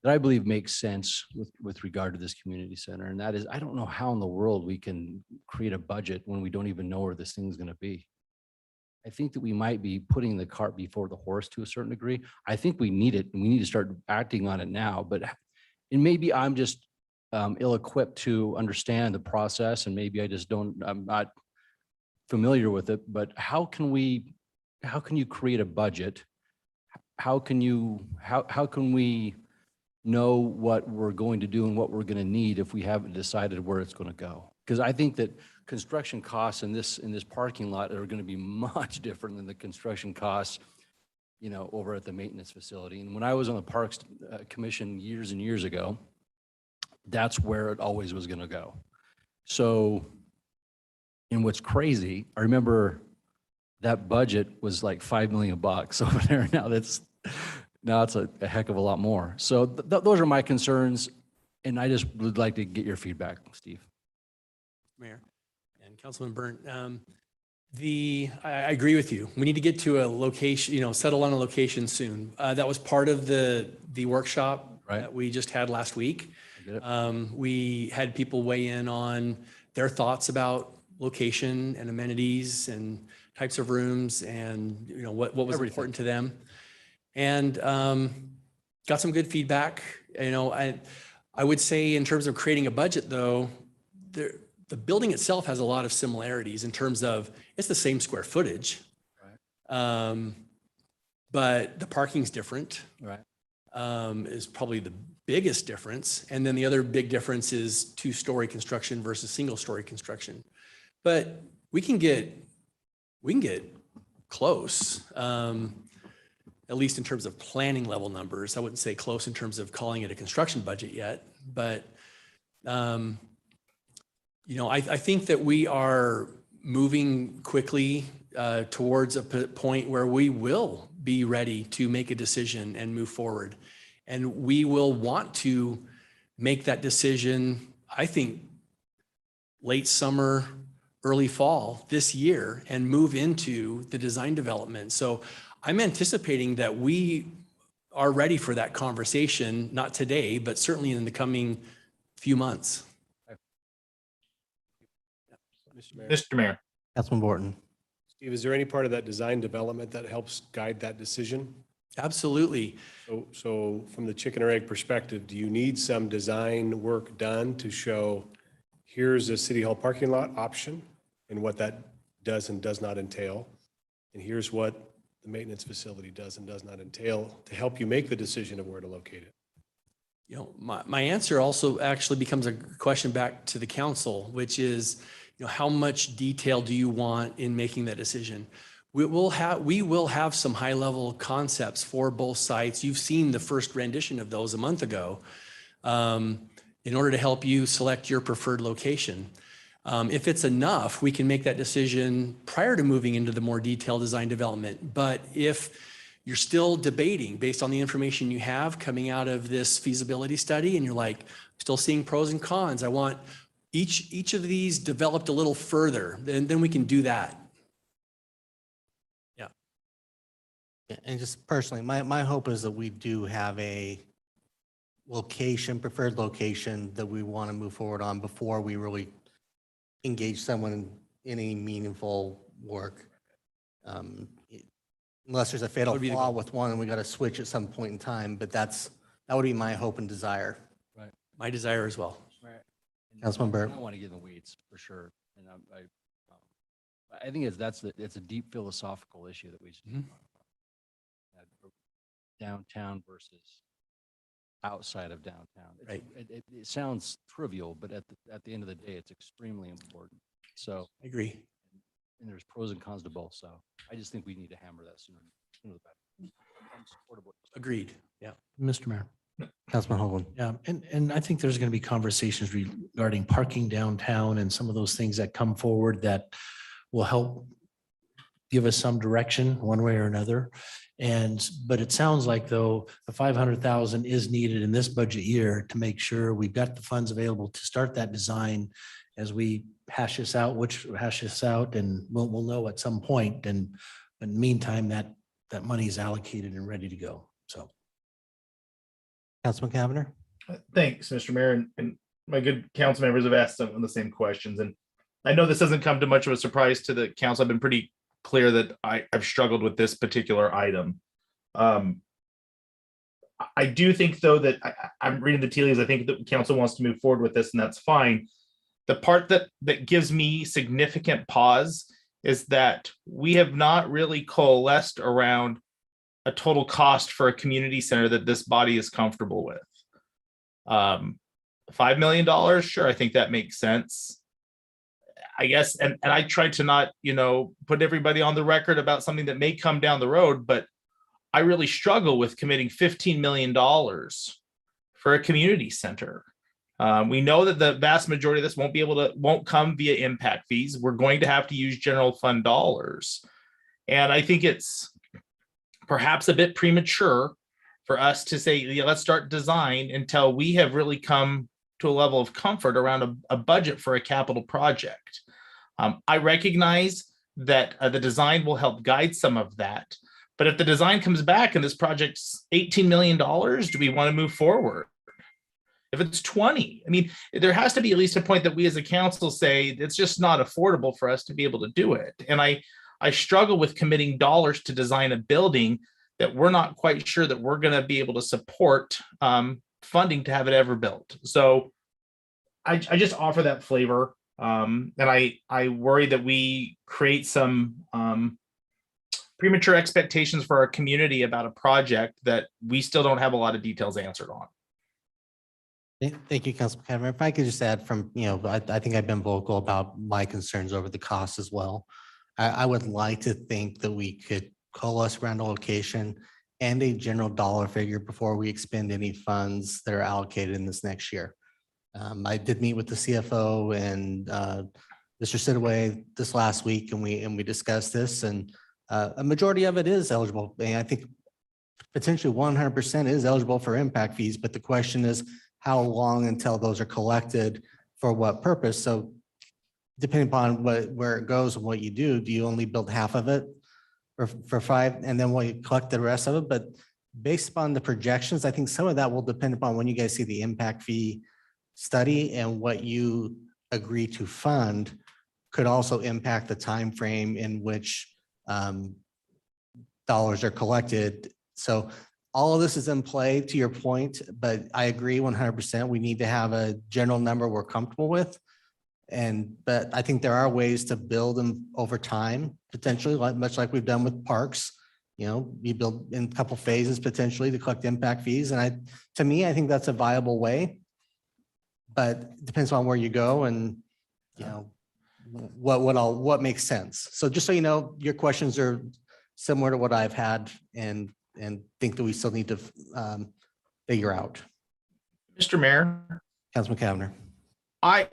I believe makes sense with regard to this community center. And that is, I don't know how in the world we can create a budget when we don't even know where this thing's going to be. I think that we might be putting the cart before the horse to a certain degree. I think we need it and we need to start acting on it now, and maybe I'm just ill-equipped to understand the process, and maybe I'm not familiar with it, but how can you create a budget? How can we know what we're going to do and what we're going to need if we haven't decided where it's going to go? Because I think that construction costs in this parking lot are going to be much different than the construction costs, you know, over at the maintenance facility. And when I was on the Parks Commission years and years ago, that's where it always was going to go. So, and what's crazy, I remember that budget was like $5 million over there. Now it's a heck of a lot more. So those are my concerns, and I just would like to get your feedback, Steve. Mayor and Councilman Burnt, I agree with you. We need to get to a location, you know, settle on a location soon. That was part of the workshop that we just had last week. We had people weigh in on their thoughts about location and amenities and types of rooms and, you know, what was important to them. And got some good feedback. You know, I would say in terms of creating a budget, though, the building itself has a lot of similarities in terms of it's the same square footage, but the parking's different. Right, is probably the biggest difference. And then the other big difference is two-story construction versus single-story construction. But we can get close. At least in terms of planning level numbers. I wouldn't say close in terms of calling it a construction budget yet, but you know, I think that we are moving quickly towards a point where we will be ready to make a decision and move forward. And we will want to make that decision, I think, late summer, early fall this year and move into the design development. So I'm anticipating that we are ready for that conversation, not today, but certainly in the coming few months. Mr. Mayor. Councilman Borton. Steve, is there any part of that design development that helps guide that decision? Absolutely. So from the chicken or egg perspective, do you need some design work done to show here's a City Hall parking lot option and what that does and does not entail? And here's what the maintenance facility does and does not entail to help you make the decision of where to locate it? You know, my answer also actually becomes a question back to the council, which is, you know, how much detail do you want in making that decision? We will have some high level concepts for both sites. You've seen the first rendition of those a month ago in order to help you select your preferred location. If it's enough, we can make that decision prior to moving into the more detailed design development. But if you're still debating based on the information you have coming out of this feasibility study and you're like, still seeing pros and cons, I want each of these developed a little further, then we can do that. Yeah, and just personally, my hope is that we do have a location, preferred location that we want to move forward on before we really engage someone in any meaningful work. Unless there's a fatal would be the flaw goal. with one and we got to switch at some point in time, but that would be my hope and desire. Right. My desire as well. Councilman Burr. I don't want to get in the weeds for sure. And I think it's a deep philosophical issue that we should Mhm. downtown versus outside of downtown. Right. It sounds trivial, but at the end of the day, it's extremely important. So, I agree. and there's pros and cons to both. So I just think we need to hammer that sooner the better. I'm supportive of it. Agreed. Yeah. Mr. Mayor. Councilman Hoagland. Yeah, and I think there's going to be conversations regarding parking downtown and some of those things that come forward that will help give us some direction one way or another. But it sounds like though, the 500,000 is needed in this budget year to make sure we've got the funds available to start that design as we hash this out, and we'll know at some point. And in the meantime, that money is allocated and ready to go. So. Councilman Cavanagh. Thanks, Mr. Mayor, and my good council members have asked some of the same questions. And I know this doesn't come to much of a surprise to the council. I've been pretty clear that I've struggled with this particular item. I do think, though, that I'm reading the tea leaves. I think that council wants to move forward with this, and that's fine. The part that gives me significant pause is that we have not really coalesced around a total cost for a community center that this body is comfortable with. $5 million, sure, I think that makes sense. I guess, and I tried to not, put everybody on the record about something that may come down the road, but I really struggle with committing $15 million for a community center. We know that the vast majority of this won't come via impact fees. We're going to have to use general fund dollars. And I think it's perhaps a bit premature for us to say, yeah, let's start design until we have really come to a level of comfort around a budget for a capital project. I recognize that the design will help guide some of that. But if the design comes back and this project's $18 million, do we want to move forward? If it's 20, I mean, there has to be at least a point that we as a council say it's just not affordable for us to be able to do it. And I struggle with committing dollars to design a building that we're not quite sure that we're going to be able to support funding to have it ever built. So I just offer that flavor. And I worry that we create some premature expectations for our community about a project that we still don't have a lot of details answered on. Thank you, Councilman Cavanagh. If I could just add from, I think I've been vocal about my concerns over the cost as well. I would like to think that we could coalesce around a location and a general dollar figure before we expend any funds that are allocated in this next year. I did meet with the CFO and Mr. Sidaway this last week, and we discussed this, and a majority of it is eligible. And I think potentially 100% is eligible for impact fees, but the question is how long until those are collected for what purpose? So depending upon where it goes and what you do you only build half of it for 5 and then you collect the rest of it? But based upon the projections, I think some of that will depend upon when you guys see the impact fee study, and what you agree to fund could also impact the time frame in which dollars are collected. So all of this is in play, to your point, but I agree 100%. We need to have a general number we're comfortable with. But I think there are ways to build them over time, potentially, much like we've done with parks. You build in a couple phases potentially to collect impact fees. And to me, I think that's a viable way, but it depends on where you go and, what makes sense. So just so you know, your questions are similar to what I've had and think that we still need to figure out. Mr. Mayor. Councilman Cavanagh. I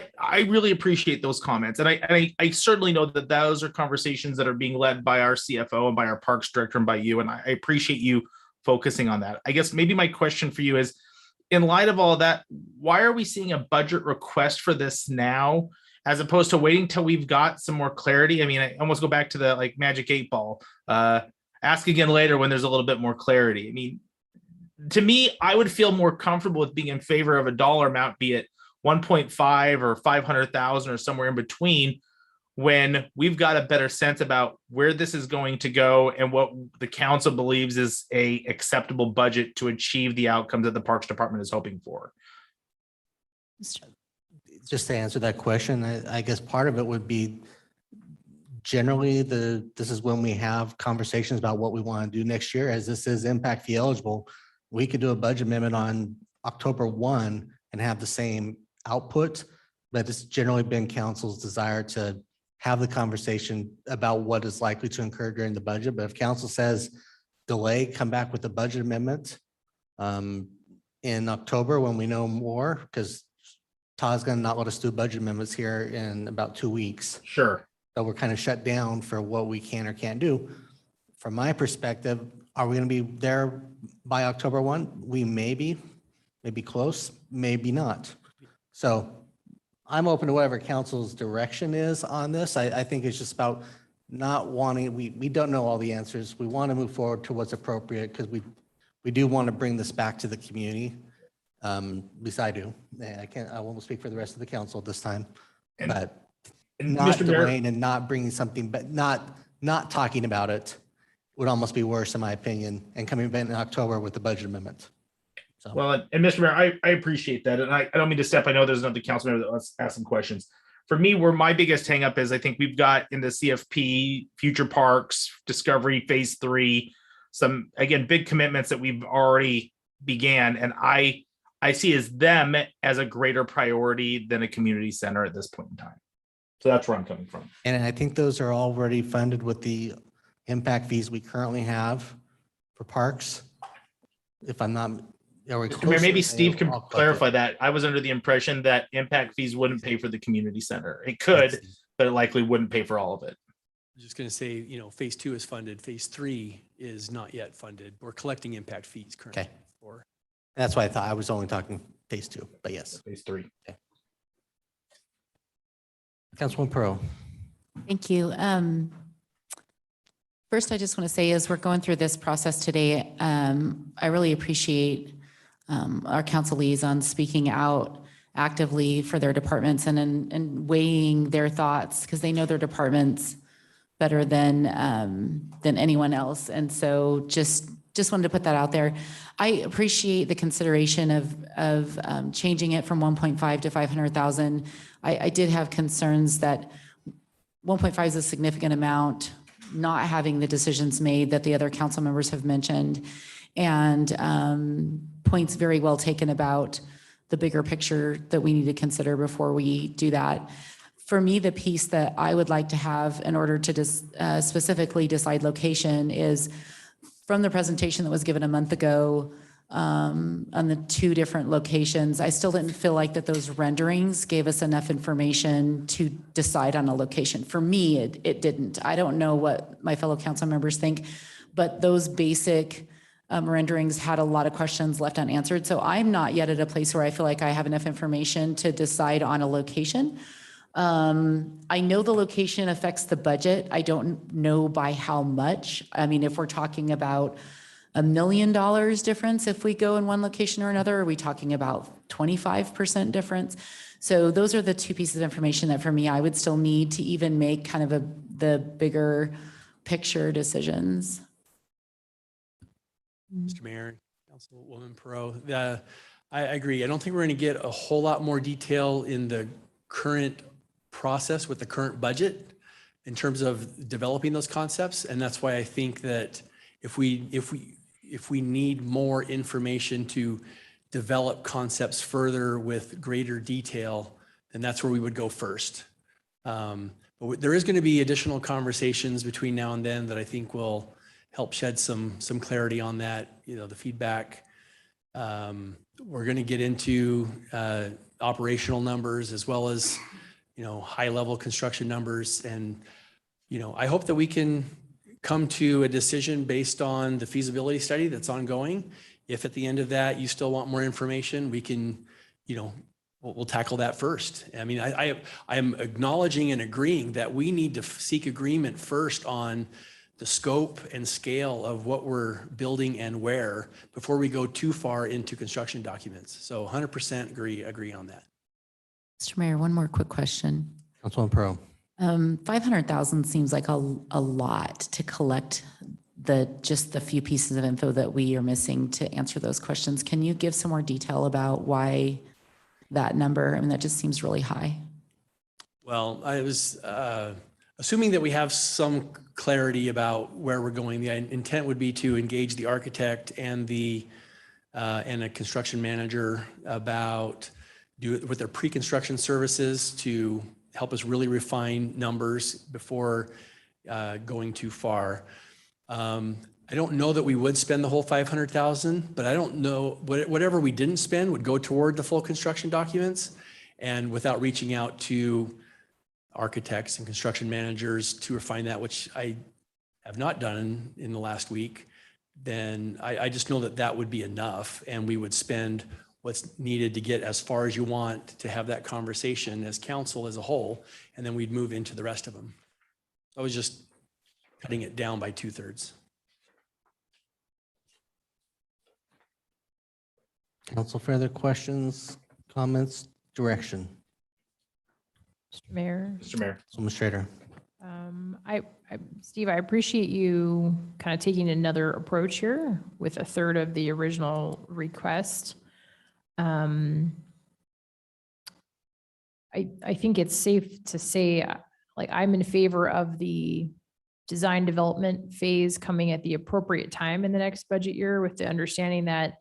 really appreciate those comments. And I certainly know that those are conversations that are being led by our CFO and by our parks director and by you. And I appreciate you focusing on that. I guess maybe my question for you is in light of all that, why are we seeing a budget request for this now as opposed to waiting till we've got some more clarity? I mean, I almost go back to the like magic 8 ball. Ask again later when there's a little bit more clarity. I mean, to me, I would feel more comfortable with being in favor of a dollar amount, be it 1.5 or 500,000 or somewhere in between, when we've got a better sense about where this is going to go and what the council believes is a acceptable budget to achieve the outcomes that the Parks Department is hoping for. Just to answer that question, I guess part of it would be generally this is when we have conversations about what we want to do next year, as this is impact fee eligible. We could do a budget amendment on October 1 and have the same output, but it's generally been council's desire to have the conversation about what is likely to incur during the budget. But if council says delay, come back with a budget amendment in October when we know more, because Todd's going to not let us do budget amendments here in about 2 weeks. Sure. So we're kind of shut down for what we can or can't do. From my perspective, are we going to be there by October 1? We may be close, maybe not. So I'm open to whatever council's direction is on this. I think it's just about not wanting, we don't know all the answers. We want to move forward to what's appropriate because we do want to bring this back to the community. At least I do. I won't speak for the rest of the council this time, but not delaying and not bringing something, but not talking about it would almost be worse in my opinion, and coming back in October with the budget amendment. So. Well, and Mr. Mayor, I appreciate that. And I don't mean to step, I know there's another council member that wants to ask some questions. For me, where my biggest hang up is, I think we've got in the CFP, future parks, Discovery Phase 3, some, again, big commitments that we've already began. And I see as them as a greater priority than a community center at this point in time. So that's where I'm coming from. And I think those are already funded with the impact fees we currently have for parks. If I'm not, maybe Steve can clarify that. I was under the impression that impact fees wouldn't pay for the community center. It could, but it likely wouldn't pay for all of it. I was just going to say, phase 2 is funded. Phase 3 is not yet funded. We're collecting impact fees currently. Okay. That's why I thought I was only talking phase 2, but yes. Phase 3. Okay. Councilwoman Pearl. Thank you. First, I just want to say, as we're going through this process today, I really appreciate our council liaisons speaking out actively for their departments and weighing their thoughts, because they know their departments better than anyone else. And so just wanted to put that out there. I appreciate the consideration of changing it from 1.5 to 500,000. I did have concerns that 1.5 is a significant amount, not having the decisions made that the other council members have mentioned, and points very well taken about the bigger picture that we need to consider before we do that. For me, the piece that I would like to have in order to specifically decide location is from the presentation that was given a month ago on the 2 different locations. I still didn't feel like that those renderings gave us enough information to decide on a location. For me, it didn't. I don't know what my fellow council members think, but those basic renderings had a lot of questions left unanswered. So I'm not yet at a place where I feel like I have enough information to decide on a location. I know the location affects the budget. I don't know by how much. I mean, if we're talking about $1 million difference if we go in one location or another, are we talking about 25% difference? So those are the 2 pieces of information that for me, I would still need to even make kind of the bigger picture decisions. Mr. Mayor, Councilwoman Perot, I agree. I don't think we're going to get a whole lot more detail in the current process with the current budget in terms of developing those concepts. And that's why I think that if we need more information to develop concepts further with greater detail, then that's where we would go first. But there is going to be additional conversations between now and then that I think will help shed some clarity on that, the feedback. We're going to get into operational numbers as well as high level construction numbers. And, I hope that we can come to a decision based on the feasibility study that's ongoing If at the end of that, you still want more information, we can, we'll tackle that first. I mean, I am acknowledging and agreeing that we need to seek agreement first on the scope and scale of what we're building and where before we go too far into construction documents. So 100% agree on that. Mr. Mayor, one more quick question. Councilwoman Pearl. 500,000 seems like a lot to collect just the few pieces of info that we are missing to answer those questions. Can you give some more detail about why that number? I mean, that just seems really high. Well, I was assuming that we have some clarity about where we're going. The intent would be to engage the architect and a construction manager about with their pre-construction services to help us really refine numbers before going too far. I don't know that we would spend the whole 500,000, but I don't know, whatever we didn't spend would go toward the full construction documents. And without reaching out to architects and construction managers to refine that, which I have not done in the last week, then I just know that that would be enough. And we would spend what's needed to get as far as you want to have that conversation as council as a whole. And then we'd move into the rest of them. I was just cutting it down by 2/3. Council, further questions, comments, direction? Mr. Mayor. Mr. Mayor. Councilwoman Schrader. Steve, I appreciate you kind of taking another approach here with 1/3 of the original request. I think it's safe to say, like, I'm in favor of the design development phase coming at the appropriate time in the next budget year, with the understanding that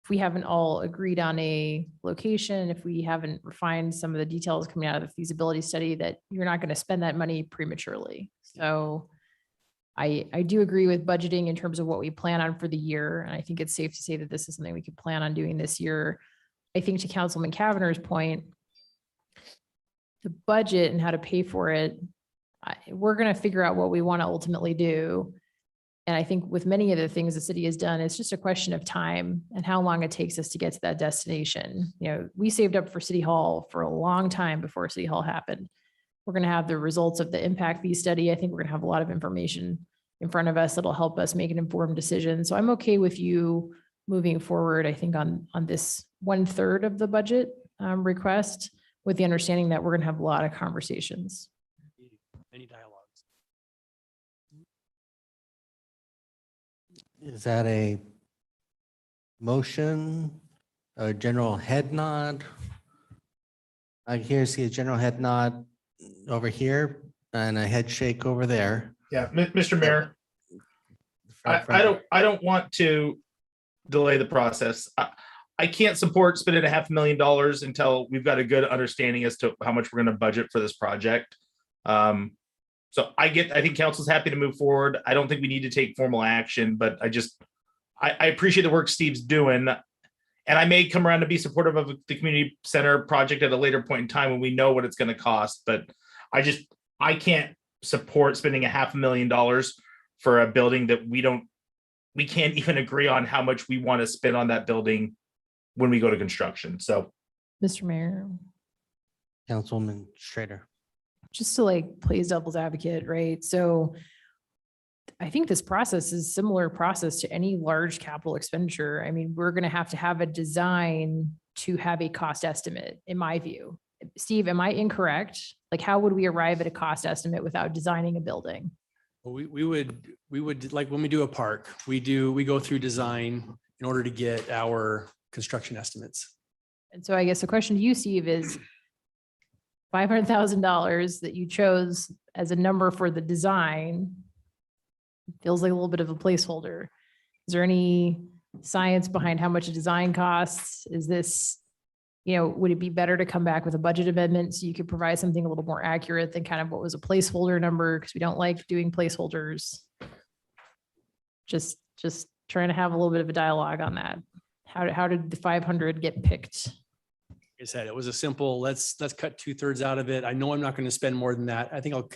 if we haven't all agreed on a location, if we haven't refined some of the details coming out of the feasibility study, that you're not going to spend that money prematurely. So I do agree with budgeting in terms of what we plan on for the year. And I think it's safe to say that this is something we could plan on doing this year. I think to Councilman Kavaner's point, the budget and how to pay for it, we're going to figure out what we want to ultimately do. And I think with many of the things the city has done, it's just a question of time and how long it takes us to get to that destination. You know, we saved up for City Hall for a long time before City Hall happened. We're going to have the results of the impact fee study. I think we're going to have a lot of information in front of us that'll help us make an informed decision. So I'm okay with you moving forward, I think, on this 1/3 of the budget request, with the understanding that we're going to have a lot of conversations. Any dialogues? Is that a motion, a general head nod? I see a general head nod over here and a head shake over there. Yeah, Mr. Mayor, I don't want to delay the process. I can't support spending $500,000 until we've got a good understanding as to how much we're going to budget for this project. So I think council's happy to move forward. I don't think we need to take formal action, but I appreciate the work Steve's doing. And I may come around to be supportive of the community center project at a later point in time when we know what it's going to cost. But I can't support spending $500,000 for a building that we can't even agree on how much we want to spend on that building when we go to construction. So, Mr. Mayor, Councilwoman Schrader. just to like play devil's advocate, right? So I think this process is similar process to any large capital expenditure. I mean, we're going to have a design to have a cost estimate, in my view. Steve, am I incorrect? Like, how would we arrive at a cost estimate without designing a building? Well, we would, like when we do a park, we go through design in order to get our construction estimates. And so I guess the question to you, Steve, is $500,000 that you chose as a number for the design feels like a little bit of a placeholder. Is there any science behind how much a design costs? Is this, would it be better to come back with a budget amendment so you could provide something a little more accurate than kind of what was a placeholder number? Because we don't like doing placeholders. Just trying to have a little bit of a dialogue on that. How did the 500 get picked? Like I said, it was a simple, let's cut 2/3 out of it. I know I'm not going to spend more than that. I think I'll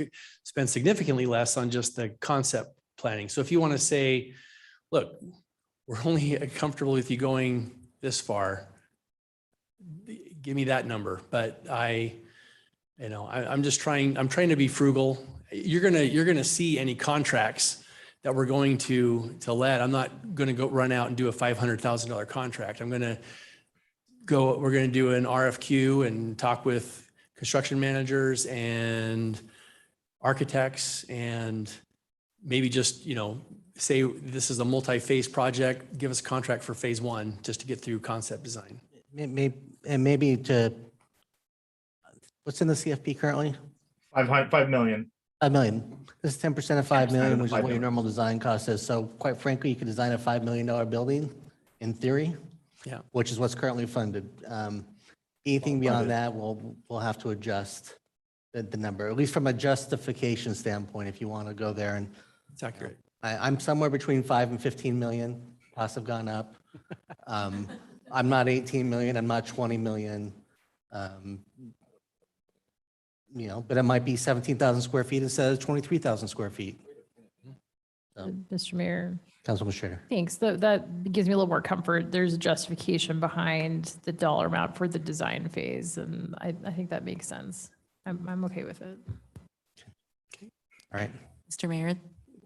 spend significantly less on just the concept planning. So if you want to say, look, we're only comfortable with you going this far, give me that number. But I'm just trying, I'm trying to be frugal. You're gonna see any contracts that we're going to let. I'm not gonna go run out and do a $500,000 contract. we're gonna do an RFQ and talk with construction managers and architects and maybe just, say this is a multi-phase project, give us a contract for phase one just to get through concept design. Maybe to, what's in the CFP currently? 5 million. 5 million. This is 10% of 5 10% million, of the which is 5 what your million. normal design cost is. So quite frankly, you could design a $5 million building in theory, Yeah. which is what's currently funded. Anything beyond that, we'll have to adjust the number, at least from a justification standpoint, if you want to go there. And It's accurate. I'm somewhere between 5 and 15 million, costs have gone up. I'm not 18 million, I'm not 20 million. But it might be 17,000 square feet instead of 23,000 square feet. Mr. Mayor, Councilman Schrader. thanks. That gives me a little more comfort. There's a justification behind the dollar amount for the design phase, and I think that makes sense. I'm okay with it. All right, Mr. Mayor,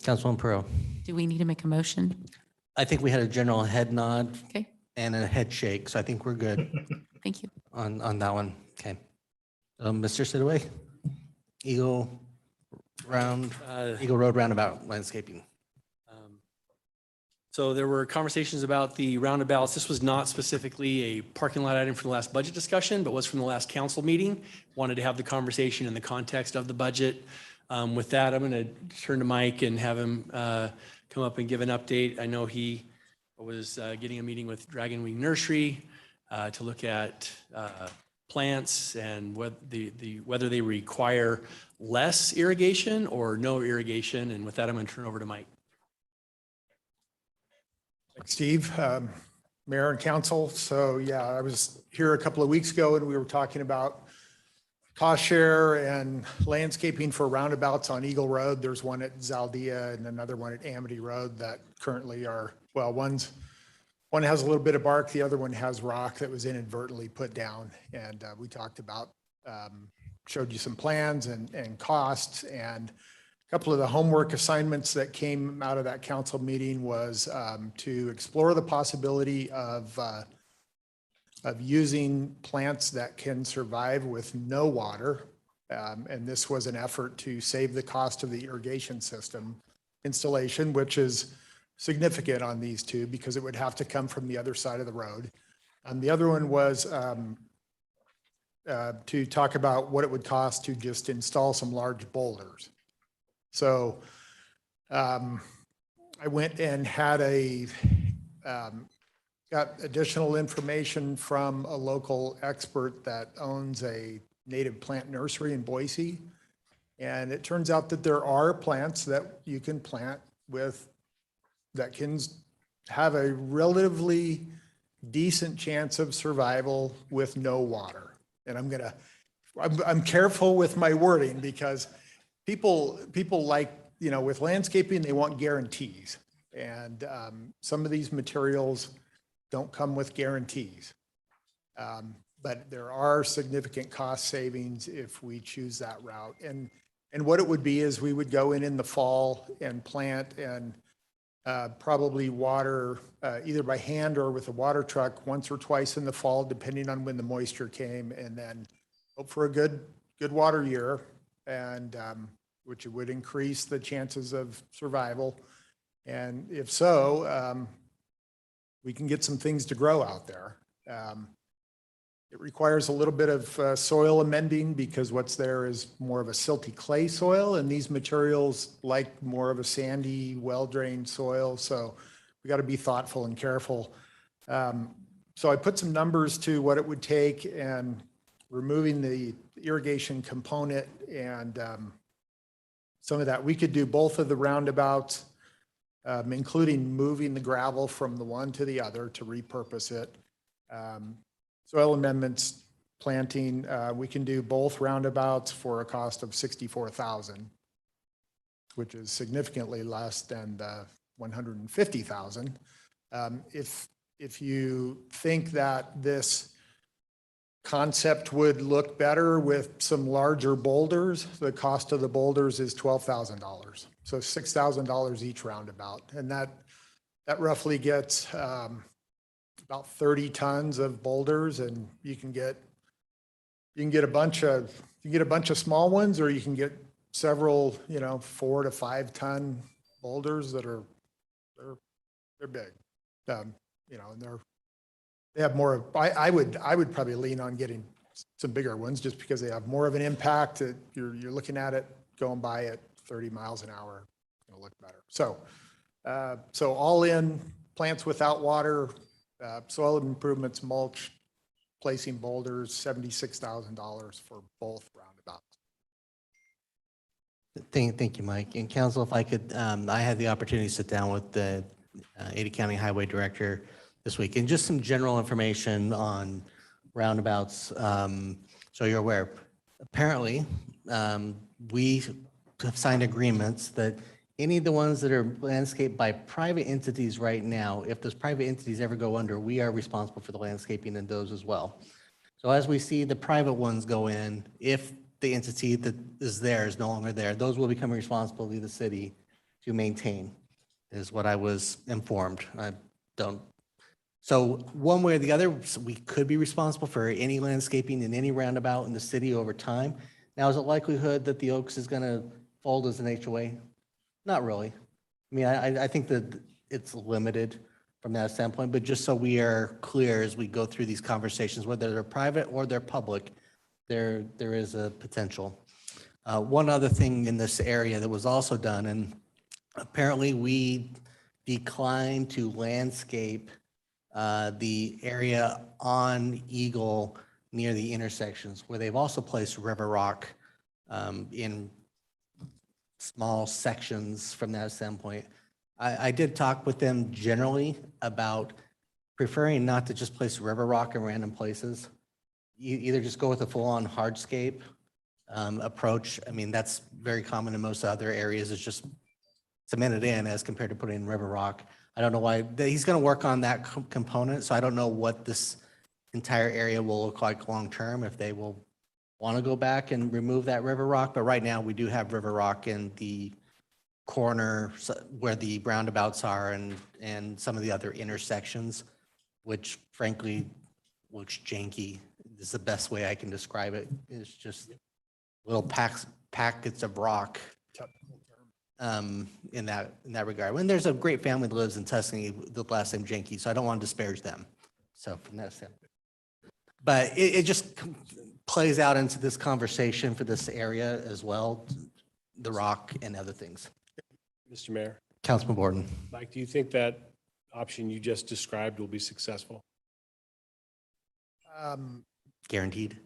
Councilman Perot. do we need to make a motion? I think we had a general head nod Okay, and a head shake, so I think we're good thank you. on that one. Okay. Mr. Sidaway, Eagle Road Roundabout Landscaping. So there were conversations about the roundabouts. This was not specifically a parking lot item from the last budget discussion, but was from the last council meeting. Wanted to have the conversation in the context of the budget. With that, I'm going to turn to Mike and have him come up and give an update. I know he was getting a meeting with Dragon Wing Nursery to look at plants and whether they require less irrigation or no irrigation. And with that, I'm going to turn over to Mike. Thanks, Steve, Mayor and Council. So yeah, I was here a couple of weeks ago and we were talking about cost share and landscaping for roundabouts on Eagle Road. There's one at Zaldea and another one at Amity Road that currently are, well, one has a little bit of bark, the other one has rock that was inadvertently put down. And we talked about, showed you some plans and costs, and a couple of the homework assignments that came out of that council meeting was to explore the possibility of using plants that can survive with no water. And this was an effort to save the cost of the irrigation system installation, which is significant on these two because it would have to come from the other side of the road. The other one was to talk about what it would cost to just install some large boulders. So I went and had got additional information from a local expert that owns a native plant nursery in Boise. And it turns out that there are plants that you can plant that can have a relatively decent chance of survival with no water. And I'm careful with my wording because people like, with landscaping, they want guarantees. And some of these materials don't come with guarantees. But there are significant cost savings if we choose that route. And what it would be is we would go in the fall and plant and probably water either by hand or with a water truck once or twice in the fall, depending on when the moisture came, and then hope for a good water year, and which would increase the chances of survival. And if so, we can get some things to grow out there. It requires a little bit of soil amending because what's there is more of a silty clay soil, and these materials like more of a sandy, well-drained soil. So we got to be thoughtful and careful. So I put some numbers to what it would take, and removing the irrigation component and some of that. We could do both of the roundabouts, including moving the gravel from the one to the other to repurpose it. Soil amendments, planting, we can do both roundabouts for a cost of $64,000, which is significantly less than the $150,000. If you think that this concept would look better with some larger boulders, the cost of the boulders is $12,000. So $6,000 each roundabout. And that roughly gets about 30 tons of boulders, and you can get a bunch of small ones, or you can get several, 4 to 5 ton boulders that are, they're big. And they have more of, I would probably lean on getting some bigger ones just because they have more of an impact. You're looking at it going by at 30 miles an hour, it'll look better. So all in, plants without water, soil improvements, mulch, placing boulders, $76,000 for both roundabouts. Thank you, Mike. And council, if I could, I had the opportunity to sit down with the Ada County Highway Director this week, and just some general information on roundabouts. So you're aware, apparently, we have signed agreements that any of the ones that are landscaped by private entities right now, if those private entities ever go under, we are responsible for the landscaping in those as well. So as we see the private ones go in, if the entity that is there is no longer there, those will become a responsibility of the city to maintain, is what I was informed. I don't. So one way or the other, we could be responsible for any landscaping in any roundabout in the city over time. Now, is it likelihood that the Oaks is going to fold as an HOA? Not really. I mean, I think that it's limited from that standpoint, but just so we are clear as we go through these conversations, whether they're private or they're public, there is a potential. One other thing in this area that was also done, and apparently we declined to landscape the area on Eagle near the intersections, where they've also placed river rock in small sections from that standpoint. I did talk with them generally about preferring not to just place river rock in random places. You either just go with a full-on hardscape approach. I mean, that's very common in most other areas. It's just cemented in as compared to putting in river rock. I don't know why. He's going to work on that component, so I don't know what this entire area will look like long-term, if they will want to go back and remove that river rock. But right now, we do have river rock in the corner where the roundabouts are and some of the other intersections, which frankly looks janky. This is the best way I can describe it. It's just little packets of rock in that regard. When there's a great family that lives in Tuscany, the last name Janky, so I don't want to disparage them. So from that standpoint, but it just plays out into this conversation for this area as well, the rock and other things. Mr. Mayor. Councilman Borden. Mike, do you think that option you just described will be successful? Guaranteed.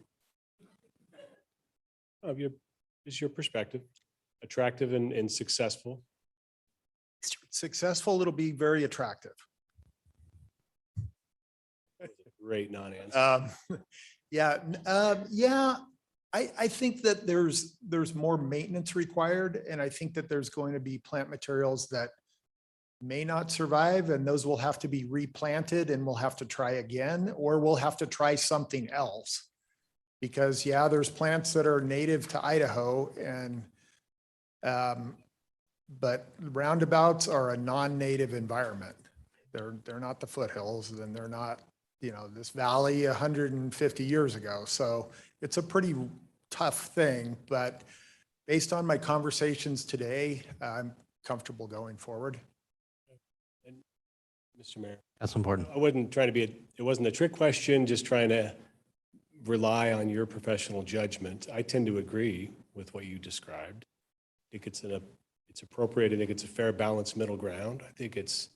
Is your perspective attractive and successful? Successful, it'll be very attractive. Great non-answer. I think that there's more maintenance required, and I think that there's going to be plant materials that may not survive, and those will have to be replanted, and we'll have to try again, or we'll have to try something else. Because there's plants that are native to Idaho, and but roundabouts are a non-native environment. They're not the foothills, and they're not, this valley 150 years ago. So it's a pretty tough thing, but based on my conversations today, I'm comfortable going forward. And Mr. Mayor, That's important. I wasn't trying to be, it wasn't a trick question, just trying to rely on your professional judgment. I tend to agree with what you described. I think it's appropriate. I think it's a fair, balanced middle ground. I think it's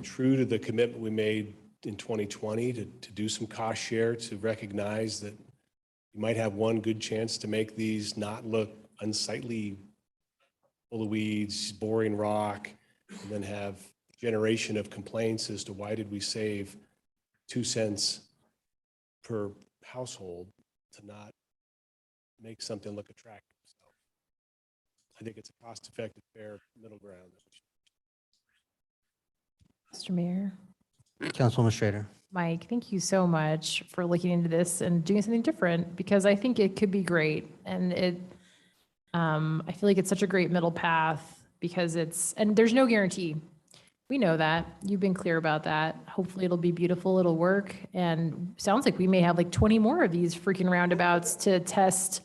true to the commitment we made in 2020 to do some cost share, to recognize that you might have one good chance to make these not look unsightly, full of weeds, boring rock, and then have generation of complaints as to why did we save 2 cents per household to not make something look attractive. So I think it's a cost-effective, fair middle ground. Mr. Mayor. Councilwoman Schrader. Mike, thank you so much for looking into this and doing something different because I think it could be great. And I feel like it's such a great middle path because and there's no guarantee. We know that. You've been clear about that. Hopefully it'll be beautiful, it'll work. And sounds like we may have like 20 more of these freaking roundabouts to test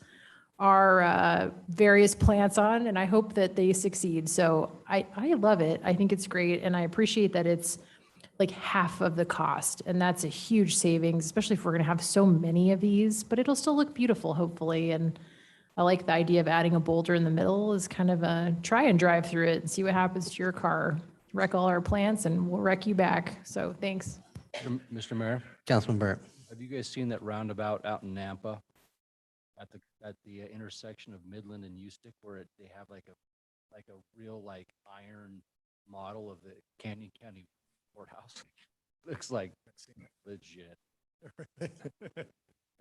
our various plants on, and I hope that they succeed. So I love it. I think it's great. And I appreciate that it's like half of the cost. And that's a huge savings, especially if we're going to have so many of these, but it'll still look beautiful, hopefully. And I like the idea of adding a boulder in the middle is kind of a try and drive through it and see what happens to your car. Wreck all our plants and we'll wreck you back. So thanks. Mr. Mayor, Councilman Burt. have you guys seen that roundabout out in Nampa at the intersection of Midland and Ustick where they have like a real like iron model of the Canyon County courthouse? Looks like legit.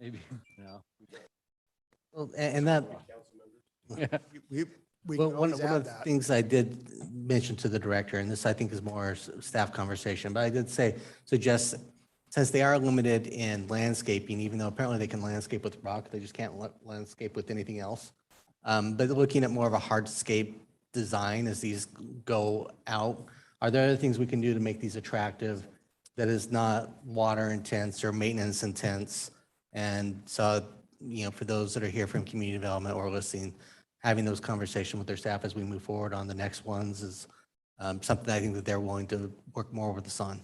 Maybe, Well, and that, We well, can one always of add the that. things I did mention to the director, and this I think is more staff conversation, but I did suggest, since they are limited in landscaping, even though apparently they can landscape with rock, they just can't landscape with anything else. But looking at more of a hardscape design as these go out, are there other things we can do to make these attractive that is not water intense or maintenance intense? And so, for those that are here from community development or listening, having those conversations with their staff as we move forward on the next ones is something I think that they're willing to work more with us on.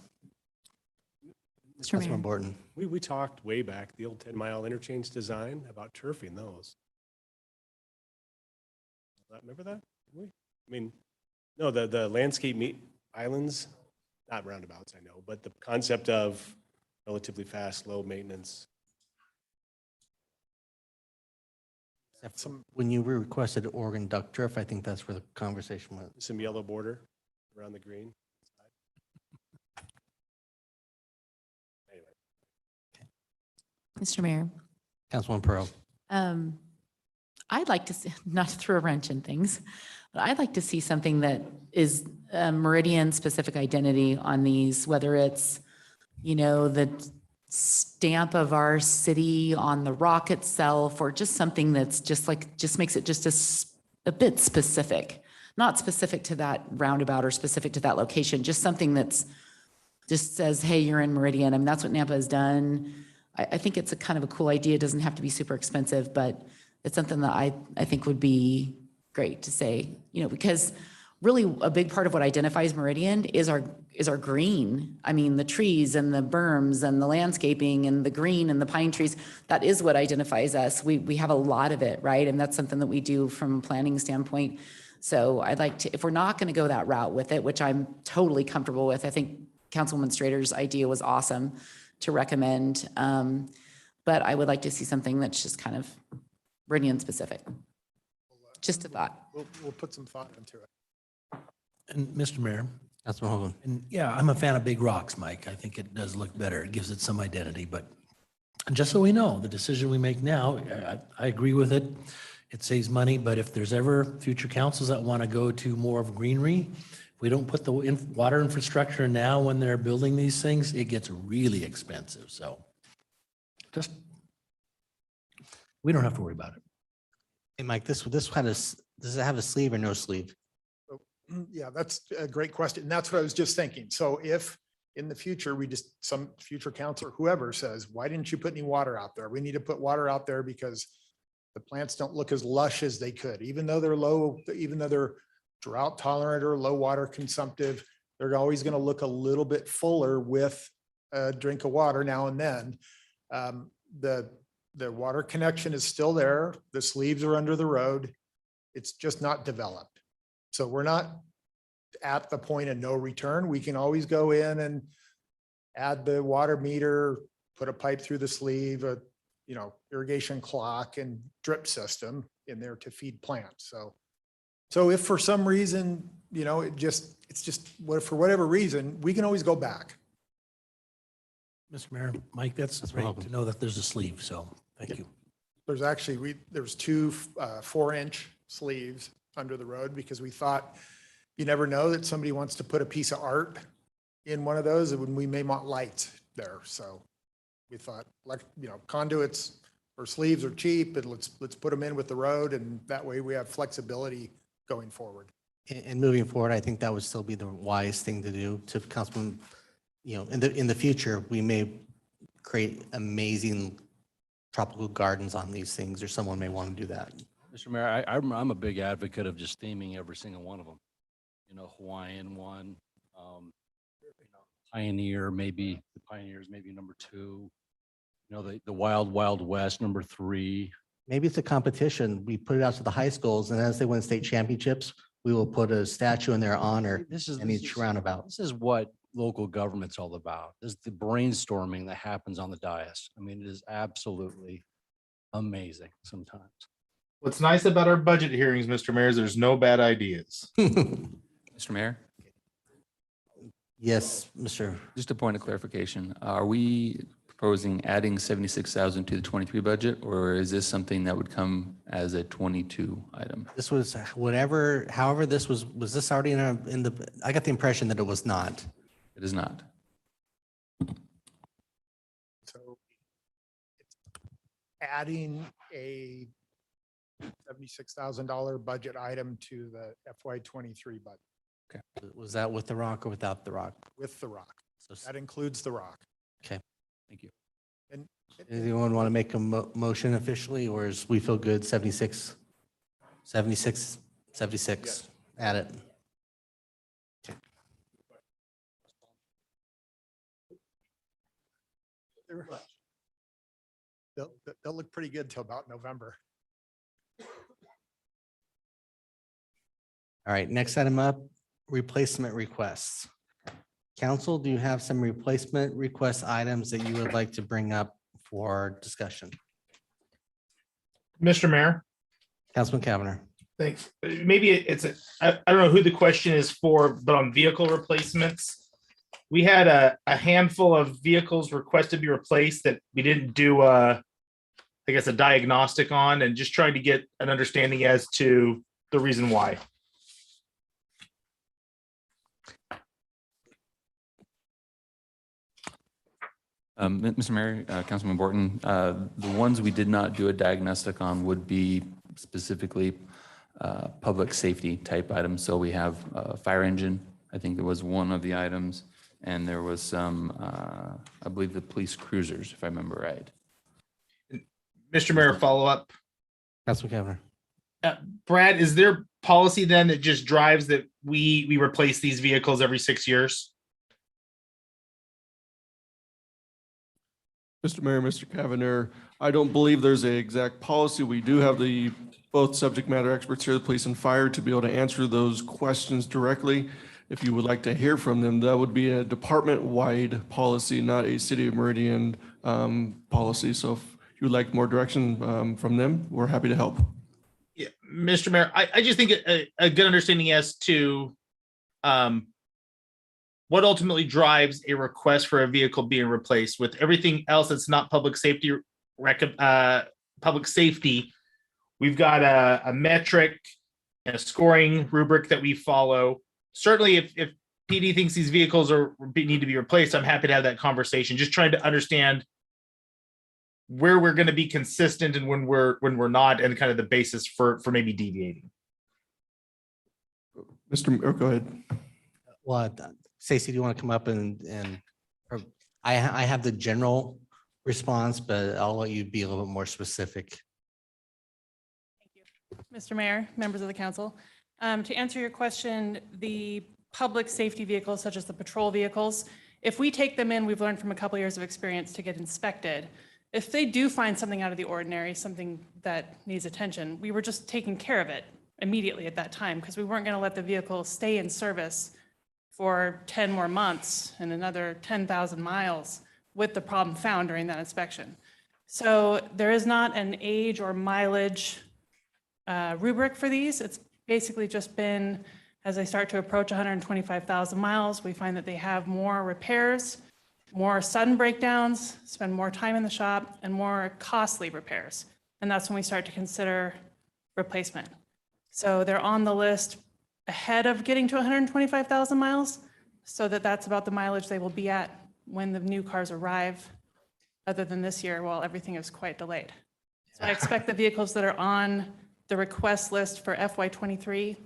Mr. Councilman Mayor. Borton. We talked way back, the old 10-mile interchange design about turfing those. Remember that? I mean, no, the landscape islands, not roundabouts, I know, but the concept of relatively fast, low maintenance. When you requested Oregon duck turf, I think that's where the conversation went. Some yellow border around the green. Anyway. Mr. Mayor. Councilman Pearl. I'd like to see, not to throw a wrench in things, but I'd like to see something that is a Meridian specific identity on these, whether it's, the stamp of our city on the rock itself, or just something that's just makes it just a bit specific, not specific to that roundabout or specific to that location, just something that's just says, hey, you're in Meridian. I mean, that's what Nampa has done. I think it's a kind of a cool idea. It doesn't have to be super expensive, but it's something that I think would be great to say, because really a big part of what identifies Meridian is our green. I mean, the trees and the berms and the landscaping and the green and the pine trees, that is what identifies us. We have a lot of it, right? And that's something that we do from a planning standpoint. So I'd like to, if we're not going to go that route with it, which I'm totally comfortable with, I think Councilwoman Strader's idea was awesome to recommend. But I would like to see something that's just kind of Meridian specific. Just a thought. We'll put some thought into it. And Mr. Mayor, Councilman Hoagland. and yeah, I'm a fan of big rocks, Mike. I think it does look better. It gives it some identity, but just so we know, the decision we make now, I agree with it. It saves money, but if there's ever future councils that want to go to more of greenery, if we don't put the water infrastructure now when they're building these things, it gets really expensive. So just, we don't have to worry about it. Hey, Mike, does it have a sleeve or no sleeve? Yeah, that's a great question. And that's what I was just thinking. So if in the future, some future counselor, whoever says, why didn't you put any water out there? We need to put water out there because the plants don't look as lush as they could, even though they're drought tolerant or low water consumptive, they're always going to look a little bit fuller with a drink of water now and then. The water connection is still there. The sleeves are under the road. It's just not developed. So we're not at the point of no return. We can always go in and add the water meter, put a pipe through the sleeve, irrigation clock and drip system in there to feed plants. So if for some reason, for whatever reason, we can always go back. Mr. Mayor, Mike, that's great to know that there's a sleeve. So thank you. There's two 4-inch sleeves under the road because we thought you never know that somebody wants to put a piece of art in one of those, and we may want lights there. So we thought, like, conduits or sleeves are cheap, and let's put them in with the road, and that way we have flexibility going forward. And moving forward, I think that would still be the wise thing to do. To Councilman, in the future, we may create amazing tropical gardens on these things, or someone may want to do that. Mr. Mayor, I'm a big advocate of just theming every single one of them. Hawaiian one, Pioneer, maybe the Pioneers, maybe number 2. The Wild Wild West, number 3. Maybe it's a competition. We put it out to the high schools, and as they win state championships, we will put a statue in their honor in each roundabout. This is what local government's all about. This is the brainstorming that happens on the dais. I mean, it is absolutely amazing sometimes. What's nice about our budget hearings, Mr. Mayor, is there's no bad ideas. Mr. Mayor, Yes, Mr. just a point of clarification. Are we proposing adding 76,000 to the 23 budget, or is this something that would come as a 22 item? This was however this was this already in the, I got the impression that it was not. It is not. So it's adding a $76,000 budget item to the FY23 budget Was that with the rock or without the rock? with the rock. So That includes the rock. Thank you. And anyone want to make a motion officially, or is we feel good 76? Yes. Add it. they'll look pretty good till about November. All right, next item up, replacement requests. Council, do you have some replacement request items that you would like to bring up for discussion? Mr. Mayor, Councilman Cavanagh. thanks. Maybe I don't know who the question is for, but on vehicle replacements, we had a handful of vehicles requested to be replaced that we didn't do I guess a diagnostic on, and just trying to get an understanding as to the reason why. Mr. Mayor, Councilman Borton, the ones we did not do a diagnostic on would be specifically public safety type items. So we have a fire engine. I think there was one of the items, and there was some, I believe the police cruisers, if I remember right. Mr. Mayor, follow up. Councilman Cavanagh. Brad, is there policy then that just drives that we replace these vehicles every 6 years? Mr. Mayor, Mr. Cavanagh, I don't believe there's an exact policy. We do have both subject matter experts here, the police and fire, to be able to answer those questions directly. If you would like to hear from them, that would be a department-wide policy, not a City of Meridian policy. So if you would like more direction from them, we're happy to help. Yeah, Mr. Mayor, I just think a good understanding as to what ultimately drives a request for a vehicle being replaced. With everything else that's not public safety, we've got a metric and a scoring rubric that we follow. Certainly, if PD thinks these vehicles need to be replaced, I'm happy to have that conversation. Just trying to understand where we're going to be consistent and when we're not, and kind of the basis for maybe deviating. Go ahead. Well, Stacey, do you want to come up and I have the general response, but I'll let you be a little bit more specific. Mr. Mayor, members of the council. To answer your question, the public safety vehicles, such as the patrol vehicles, if we take them in, we've learned from a couple years of experience to get inspected. If they do find something out of the ordinary, something that needs attention, we were just taking care of it immediately at that time, because we weren't going to let the vehicle stay in service for 10 more months and another 10,000 miles with the problem found during that inspection. So there is not an age or mileage rubric for these. It's basically just been, as they start to approach 125,000 miles, we find that they have more repairs, more sudden breakdowns, spend more time in the shop, and more costly repairs. And that's when we start to consider replacement. So they're on the list ahead of getting to 125,000 miles. so that that's about the mileage they will be at when the new cars arrive, other than this year while everything is quite delayed. So I expect the vehicles that are on the request list for FY '23,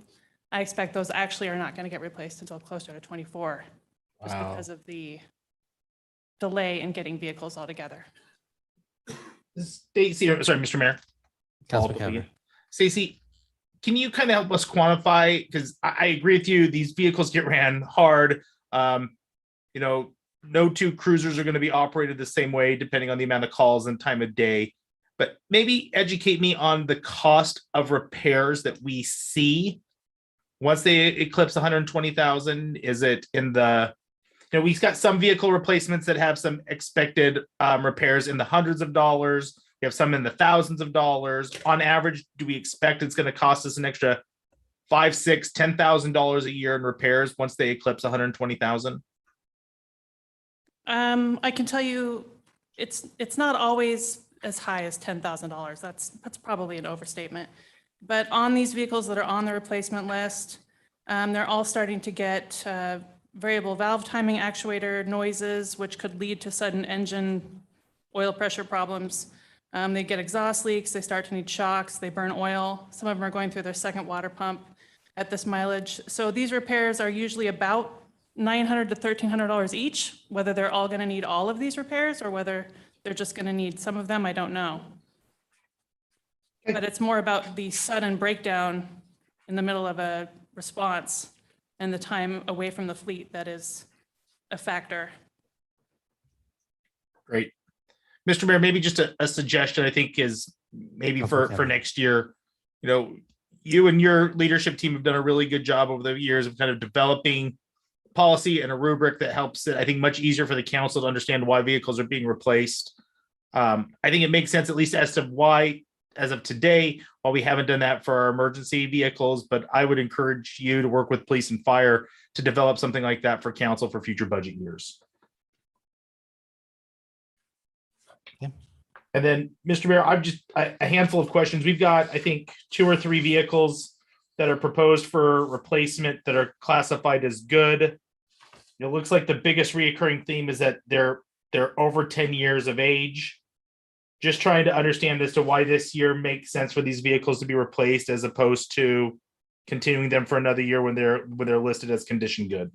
I expect those actually are not going to get replaced until closer to '24, just because of the delay in getting vehicles altogether. Stacy, sorry, Mr. Mayor. Councilman Cavanagh. Stacy, can you kind of help us quantify? Because I agree with you, these vehicles get ran hard. No two cruisers are going to be operated the same way depending on the amount of calls and time of day. But maybe educate me on the cost of repairs that we see once they eclipse 120,000. Is it in the, we've got some vehicle replacements that have some expected repairs in the hundreds of dollars. We have some in the thousands of dollars. On average, do we expect it's going to cost us an extra $5,000, $6,000, $10,000 a year in repairs once they eclipse 120,000? I can tell you, it's not always as high as $10,000. That's probably an overstatement. But on these vehicles that are on the replacement list, they're all starting to get variable valve timing actuator noises, which could lead to sudden engine oil pressure problems. They get exhaust leaks, they start to need shocks, they burn oil. Some of them are going through their second water pump at this mileage. So these repairs are usually about $900 to $1,300 each. Whether they're all going to need all of these repairs or whether they're just going to need some of them, I don't know. But it's more about the sudden breakdown in the middle of a response and the time away from the fleet that is a factor. Great. Mr. Mayor, maybe just a suggestion, I think, is maybe for next year. You and your leadership team have done a really good job over the years of kind of developing policy and a rubric that helps it, I think, much easier for the council to understand why vehicles are being replaced. I think it makes sense, at least as to why, as of today, while we haven't done that for our emergency vehicles, but I would encourage you to work with police and fire to develop something like that for council for future budget years. Yeah. And then, Mr. Mayor, I've just a handful of questions. We've got, I think, 2 or 3 vehicles that are proposed for replacement that are classified as good. It looks like the biggest reoccurring theme is that they're over 10 years of age. Just trying to understand as to why this year makes sense for these vehicles to be replaced as opposed to continuing them for another year when they're listed as condition good.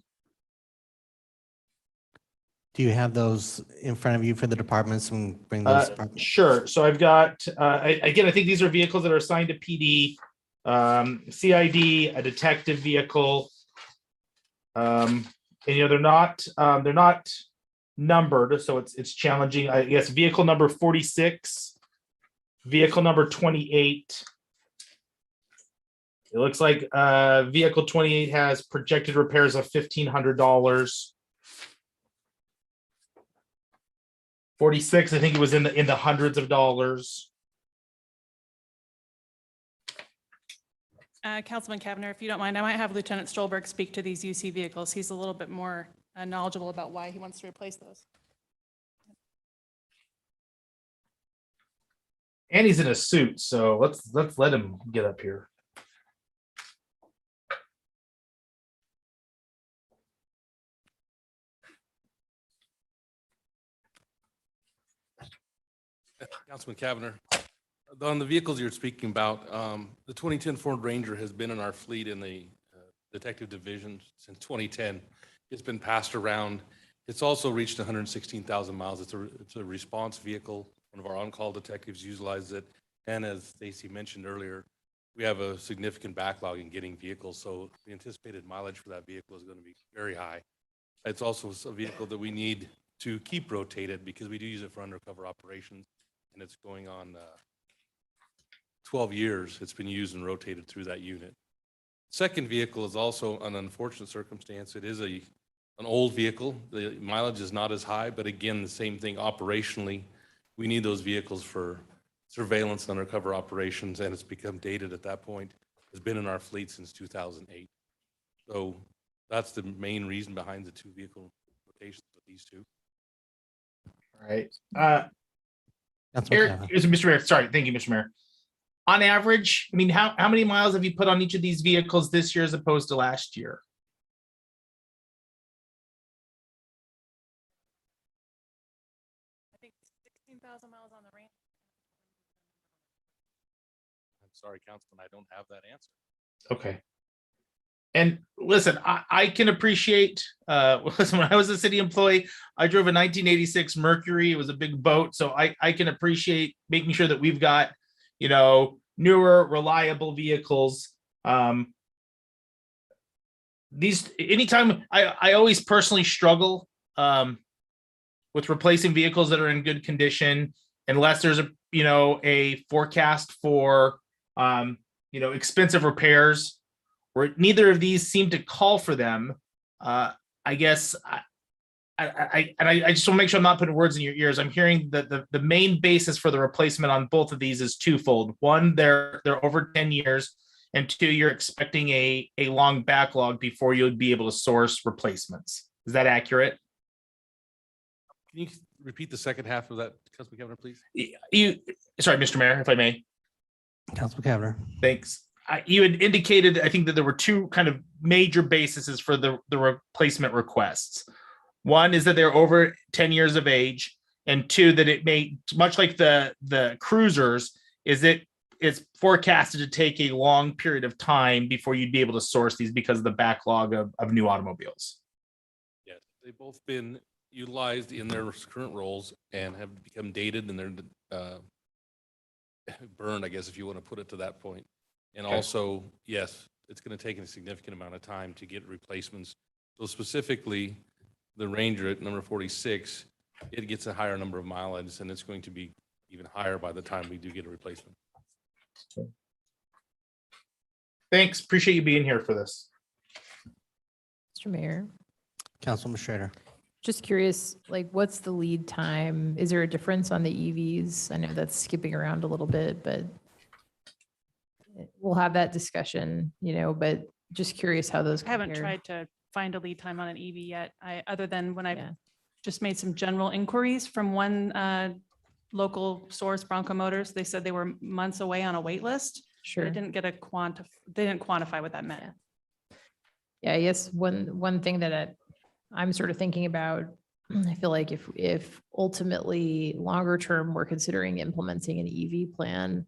Do you have those in front of you for the departments and bring those? Sure. So I've got, again, I think these are vehicles that are assigned to PD, CID, a detective vehicle. And they're not numbered, so it's challenging. I guess vehicle number 46, vehicle number 28. It looks like vehicle 28 has projected repairs of $1,500. 46, I think it was in the hundreds of dollars. Councilman Cavanagh, if you don't mind, I might have Lieutenant Stolberg speak to these UC vehicles. He's a little bit more knowledgeable about why he wants to replace those. And he's in a suit, so let's let him get up here. Councilman Cavanagh, on the vehicles you're speaking about, the 2010 Ford Ranger has been in our fleet in the detective division since 2010. It's been passed around. It's also reached 116,000 miles. It's a response vehicle. One of our on-call detectives utilizes it. And as Stacy mentioned earlier, we have a significant backlog in getting vehicles. So the anticipated mileage for that vehicle is going to be very high. It's also a vehicle that we need to keep rotated because we do use it for undercover operations. And it's going on 12 years. It's been used and rotated through that unit. Second vehicle is also an unfortunate circumstance. It is an old vehicle. The mileage is not as high, but again, the same thing operationally. We need those vehicles for surveillance and undercover operations, and it's become dated at that point. It's been in our fleet since 2008. So that's the main reason behind the 2 vehicle rotations with these 2. All right. Mr. Mayor, sorry. Thank you, Mr. Mayor. On average, I mean, how many miles have you put on each of these vehicles this year as opposed to last year? sorry, Councilman, I don't have that answer. Okay. And listen, I can appreciate, listen, when I was a city employee, I drove a 1986 Mercury. It was a big boat. So I can appreciate making sure that we've got, you know, newer, reliable vehicles. Anytime I always personally struggle with replacing vehicles that are in good condition, unless there's a forecast for, expensive repairs, where neither of these seem to call for them. I guess I just want to make sure I'm not putting words in your ears. I'm hearing that the main basis for the replacement on both of these is twofold. One, they're over 10 years, and two, you're expecting a long backlog before you would be able to source replacements. Is that accurate? Can you repeat the second half of that, Councilman Cavanagh, please? Sorry, Mr. Mayor, if I may. Councilman Cavanagh. Thanks. You had indicated, I think, that there were two kind of major bases for the replacement requests. One is that they're over 10 years of age, and two, that it may, much like the cruisers, it's forecasted to take a long period of time before you'd be able to source these because of the backlog of new automobiles. Yes, they've both been utilized in their current roles and have become dated, and they're burned, I guess, if you want to put it to that point. And Okay. also, yes, it's going to take a significant amount of time to get replacements. So specifically, the Ranger at number 46, it gets a higher number of mileage, and it's going to be even higher by the time we do get a replacement. Thanks. Appreciate you being here for this. Mr. Mayor, Councilman Schrader. just curious, like, what's the lead time? Is there a difference on the EVs? I know that's skipping around a little bit, but we'll have that discussion, but just curious how those I haven't compare. tried to find a lead time on an EV yet. Other than when I've Yeah. just made some general inquiries from one local source, Bronco Motors. They said they were months away on a wait list. But Sure. it didn't get they didn't quantify what that meant. Yeah, I guess one thing that I'm sort of thinking about, I feel like if ultimately longer term, we're considering implementing an EV plan,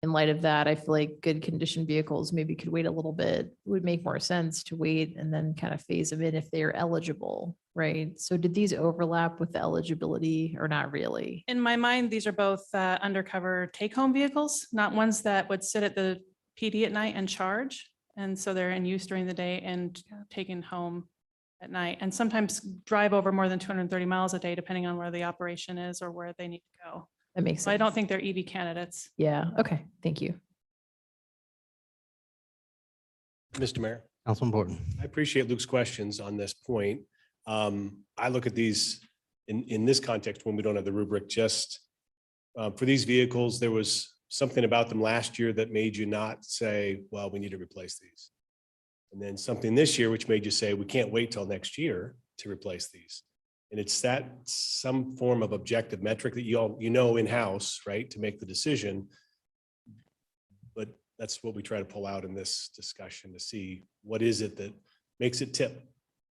in light of that, I feel like good condition vehicles maybe could wait a little bit. It would make more sense to wait and then kind of phase them in if they are eligible, right? So did these overlap with the eligibility or not really? In my mind, these are both undercover take-home vehicles, not ones that would sit at the PD at night and charge. And so they're in use during the day and taken home at night, and sometimes drive over more than 230 miles a day, depending on where the operation is or where they need to go. That makes So I sense. don't think they're EV candidates. Yeah, okay, thank you. Mr. Mayor, Councilman Borton. I appreciate Luke's questions on this point. I look at these in this context when we don't have the rubric, just for these vehicles, there was something about them last year that made you not say, well, we need to replace these. And then something this year, which made you say, we can't wait till next year to replace these. And it's that some form of objective metric that you know in-house, right, to make the decision. But that's what we try to pull out in this discussion to see what is it that makes it tip.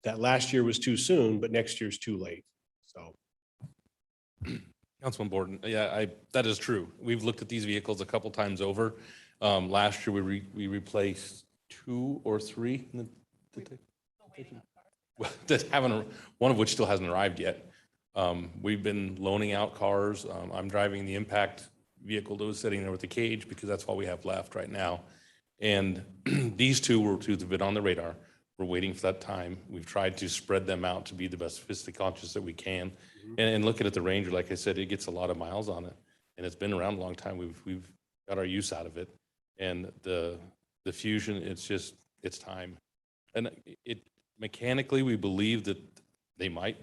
That last year was too soon, but next year's too late. So. Councilman Borton, yeah, that is true. We've looked at these vehicles a couple times over. Last year, we replaced 2 or 3. Well, that haven't, one of which still hasn't arrived yet. We've been loaning out cars. I'm driving the impact vehicle that was sitting there with the cage because that's all we have left right now. And these two were two that have been on the radar. We're waiting for that time. We've tried to spread them out to be the best fiscally conscious that we can. And looking at the Ranger, like I said, it gets a lot of miles on it, and it's been around a long time. We've got our use out of it, and the Fusion, it's time. And it mechanically, we believe that they might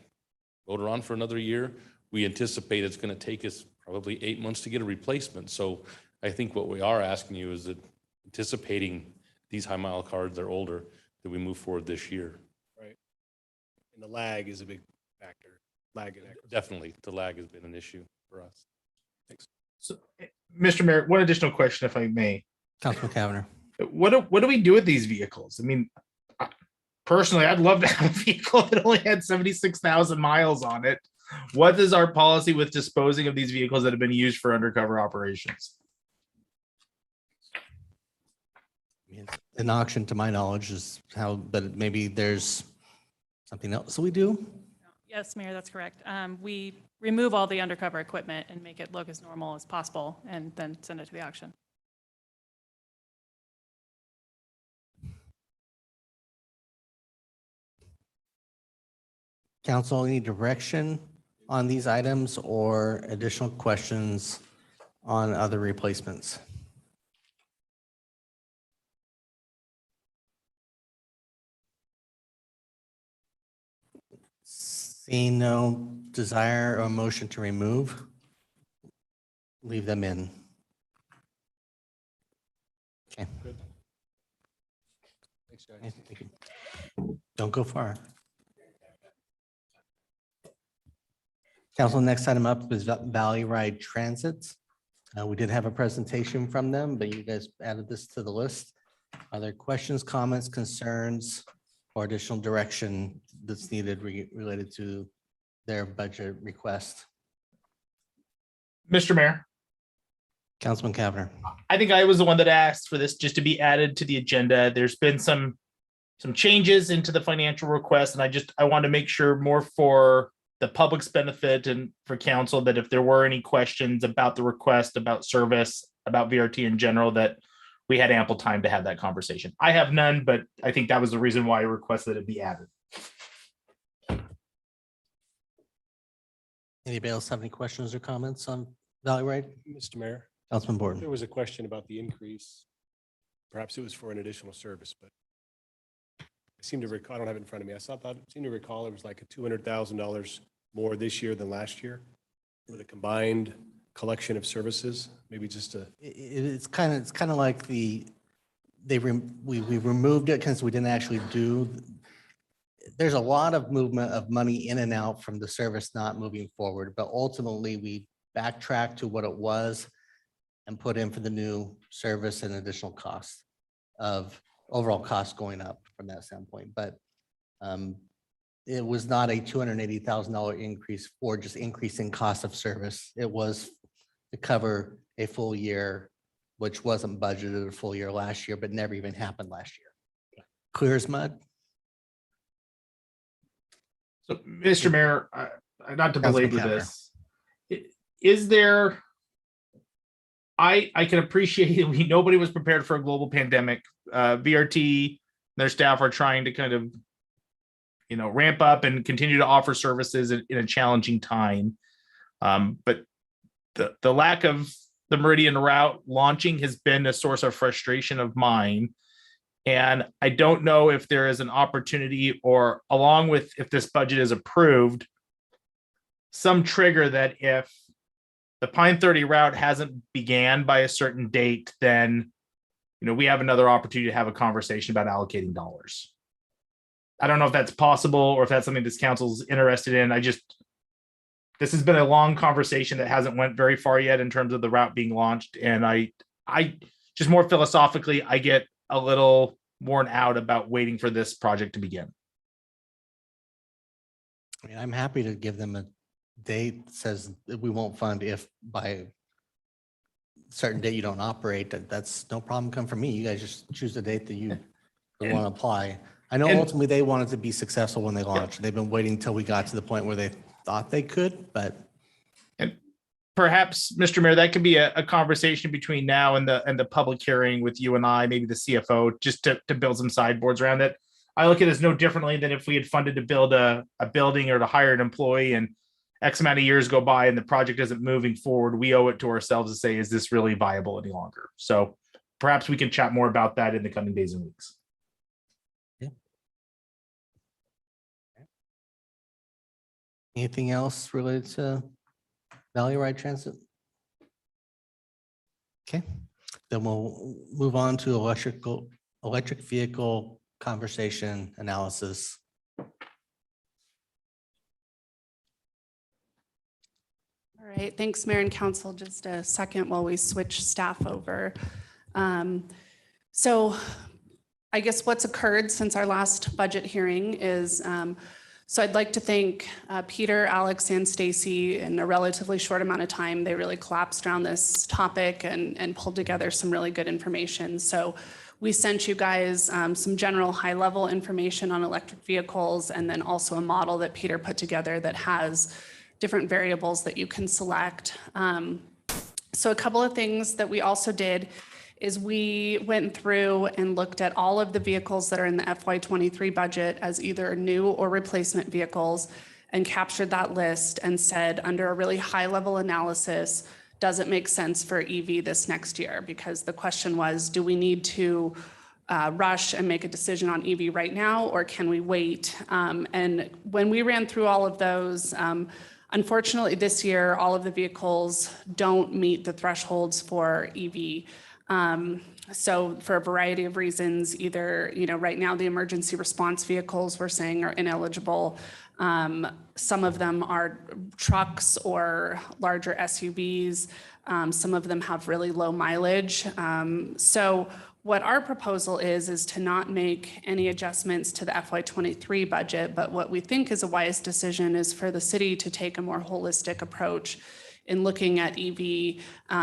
motor on for another year. We anticipate it's going to take us probably 8 months to get a replacement. So I think what we are asking you is that anticipating these high mile cars, they're older, that we move forward this year. Right. And the lag is a big factor. Lag in acquisition. Definitely, the lag has been an issue for us. Thanks. So, Mr. Mayor, one additional question, if I may. Councilman Cavanagh. What do we do with these vehicles? I mean, personally, I'd love to have a vehicle that only had 76,000 miles on it. What is our policy with disposing of these vehicles that have been used for undercover operations? an auction, to my knowledge, is how, but maybe there's something else we do. Yes, Mayor, that's correct. We remove all the undercover equipment and make it look as normal as possible and then send it to the auction. Council, any direction on these items or additional questions on other replacements? Seeing no desire or motion to remove, leave them in. Okay. Thanks, guys. Okay, thank you. Don't go far. Council, next item up is Valley Ride Transit. We did have a presentation from them, but you guys added this to the list. Are there questions, comments, concerns, or additional direction that's needed related to their budget request? Mr. Mayor, Councilman Cavanagh. I think I was the one that asked for this just to be added to the agenda. There's been some changes into the financial request, and I want to make sure, more for the public's benefit and for council, that if there were any questions about the request, about service, about VRT in general, that we had ample time to have that conversation. I have none, but I think that was the reason why I requested it be added. Anybody else have any questions or comments on Valley Ride? Mr. Mayor, Councilman Borden. there was a question about the increase. Perhaps it was for an additional service, but I seem to recall, I don't have it in front of me. I seem to recall it was like a $200,000 more this year than last year with a combined collection of services, maybe just a. It's kind of like we removed it because we didn't actually do. There's a lot of movement of money in and out from the service not moving forward, but ultimately we backtracked to what it was and put in for the new service and additional cost of overall cost going up from that standpoint. But it was not a $280,000 increase for just increasing cost of service. It was to cover a full year, which wasn't budgeted a full year last year, but never even happened last year. Clear as mud. So, Mr. Mayor, not to Councilman belabor Cavanagh. this, is there, I can appreciate it. Nobody was prepared for a global pandemic. VRT, their staff are trying to kind of, ramp up and continue to offer services in a challenging time. But the lack of the Meridian route launching has been a source of frustration of mine. And I don't know if there is an opportunity, or along with, if this budget is approved, some trigger that if the Pine 30 route hasn't began by a certain date, then, we have another opportunity to have a conversation about allocating dollars. I don't know if that's possible or if that's something this council's interested in. This has been a long conversation that hasn't went very far yet in terms of the route being launched. And I just, more philosophically, I get a little worn out about waiting for this project to begin. I mean, I'm happy to give them a date that says that we won't fund if by a certain date you don't operate. That's no problem come from me. You guys just choose the date that you want to apply. I know ultimately they wanted to be successful when they launched. They've been waiting until we got to the point where they thought they could, but. And perhaps, Mr. Mayor, that could be a conversation between now and the public hearing with you and I, maybe the CFO, just to build some sideboards around it. I look at it as no differently than if we had funded to build a building or to hire an employee, and X amount of years go by and the project isn't moving forward. We owe it to ourselves to say, is this really viable any longer? So perhaps we can chat more about that in the coming days and weeks. Anything else related to Valley Ride Transit? Okay, then we'll move on to electric vehicle conversation analysis. All right, thanks, Mayor and Council. Just a second while we switch staff over. So I guess what's occurred since our last budget hearing is, so I'd like to thank Peter, Alex, and Stacy. In a relatively short amount of time, they really collapsed around this topic and pulled together some really good information. So we sent you guys some general high-level information on electric vehicles, and then also a model that Peter put together that has different variables that you can select. So a couple of things that we also did is we went through and looked at all of the vehicles that are in the FY23 budget as either new or replacement vehicles, and captured that list and said, under a really high-level analysis, does it make sense for EV this next year? Because the question was, do we need to rush and make a decision on EV right now, or can we wait? And when we ran through all of those, unfortunately this year, all of the vehicles don't meet the thresholds for EV. So for a variety of reasons, either, right now the emergency response vehicles we're saying are ineligible. Some of them are trucks or larger SUVs. Some of them have really low mileage. So what our proposal is to not make any adjustments to the FY23 budget, but what we think is a wise decision is for the city to take a more holistic approach in looking at EV,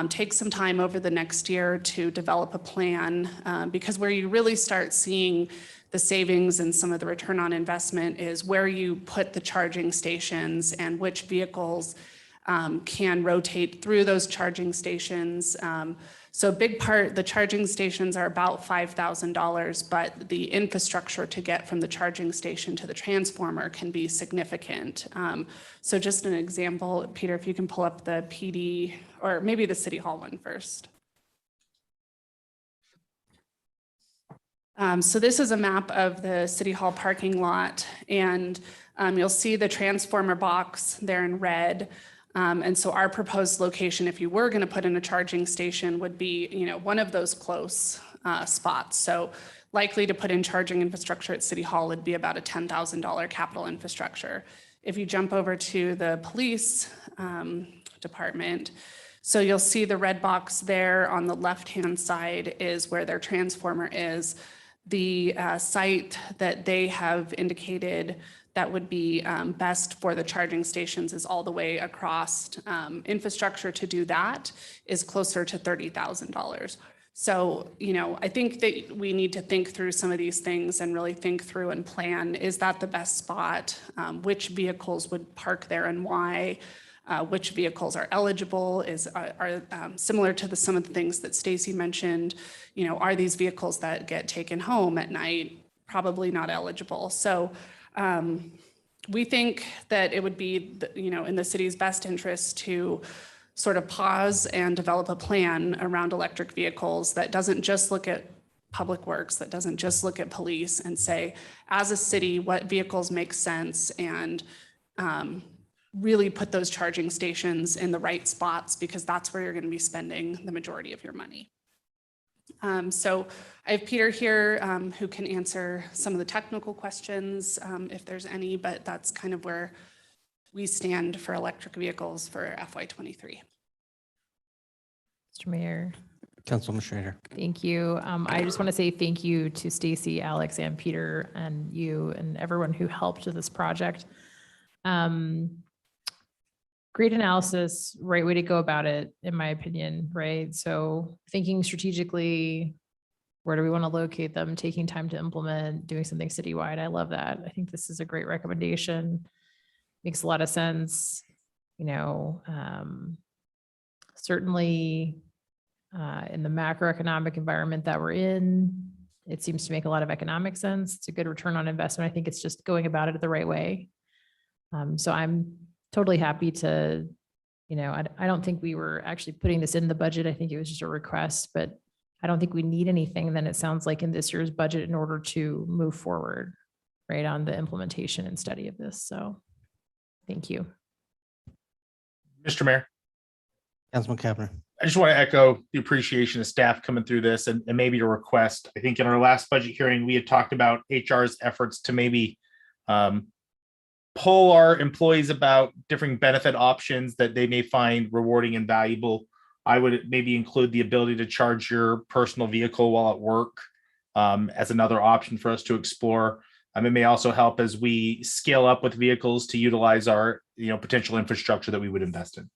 take some time over the next year to develop a plan, because where you really start seeing the savings and some of the return on investment is where you put the charging stations and which vehicles can rotate through those charging stations. So a big part, the charging stations are about $5,000, but the infrastructure to get from the charging station to the transformer can be significant. So just an example, Peter, if you can pull up the PD, or maybe the City Hall one first. So this is a map of the City Hall parking lot, and you'll see the transformer box there in red. And so our proposed location, if you were going to put in a charging station, would be, one of those close spots. So likely to put in charging infrastructure at City Hall would be about a $10,000 capital infrastructure. If you jump over to the police department, so you'll see the red box there on the left-hand side is where their transformer is. The site that they have indicated that would be best for the charging stations is all the way across. Infrastructure to do that is closer to $30,000. So, I think that we need to think through some of these things and really think through and plan, is that the best spot? Which vehicles would park there and why? Which vehicles are eligible, are similar to some of the things that Stacy mentioned. Are these vehicles that get taken home at night? Probably not eligible. So we think that it would be, in the city's best interest to sort of pause and develop a plan around electric vehicles that doesn't just look at public works, that doesn't just look at police, and say, as a city, what vehicles make sense, and really put those charging stations in the right spots, because that's where you're going to be spending the majority of your money. So I have Peter here who can answer some of the technical questions if there's any, but that's kind of where we stand for electric vehicles for FY23. Mr. Mayor. Councilman Schrader. Thank you. I just want to say thank you to Stacy, Alex, and Peter, and you and everyone who helped with this project. Great analysis, right way to go about it, in my opinion, right? So thinking strategically, where do we want to locate them, taking time to implement, doing something citywide. I love that. I think this is a great recommendation. Makes a lot of sense. Certainly in the macroeconomic environment that we're in, it seems to make a lot of economic sense. It's a good return on investment. I think it's just going about it the right way. So I'm totally happy to, I don't think we were actually putting this in the budget. I think it was just a request, but I don't think we need anything then, it sounds like, in this year's budget in order to move forward, right, on the implementation and study of this. So thank you. Mr. Mayor. Councilman Kavner. I just want to echo the appreciation of staff coming through this, and maybe a request. I think in our last budget hearing, we had talked about HR's efforts to maybe poll our employees about different benefit options that they may find rewarding and valuable. I would maybe include the ability to charge your personal vehicle while at work as another option for us to explore. It may also help as we scale up with vehicles to utilize our potential infrastructure that we would invest in.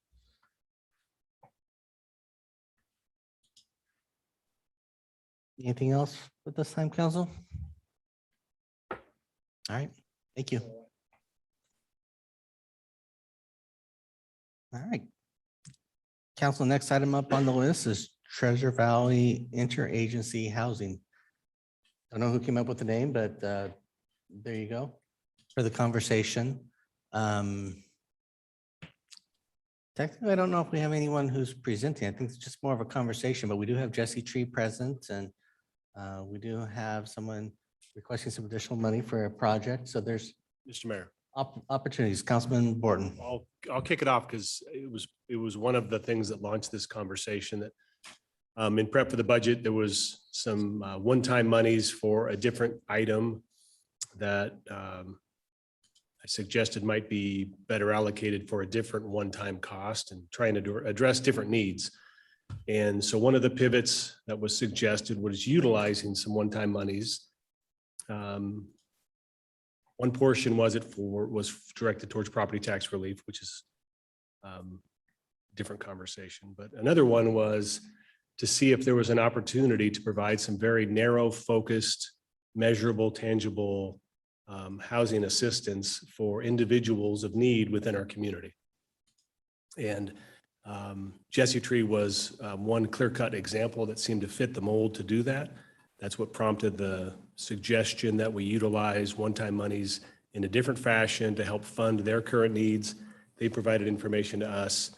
Anything else at this time, council? All right, thank you. All right. Council, next item up on the list is Treasure Valley Interagency Housing. I don't know who came up with the name, but there you go for the conversation. Technically, I don't know if we have anyone who's presenting. I think it's just more of a conversation, but we do have Jesse Tree present, and we do have someone requesting some additional money for a project. So there's Mr. Mayor, opportunities. Councilman Borton. I'll kick it off because it was one of the things that launched this conversation that in prep for the budget, there was some one-time monies for a different item that I suggested might be better allocated for a different one-time cost and trying to address different needs. And so one of the pivots that was suggested was utilizing some one-time monies. One portion was directed towards property tax relief, which is different conversation. But another one was to see if there was an opportunity to provide some very narrow, focused, measurable, tangible housing assistance for individuals of need within our community. And Jesse Tree was one clear-cut example that seemed to fit the mold to do that. That's what prompted the suggestion that we utilize one-time monies in a different fashion to help fund their current needs. They provided information to us.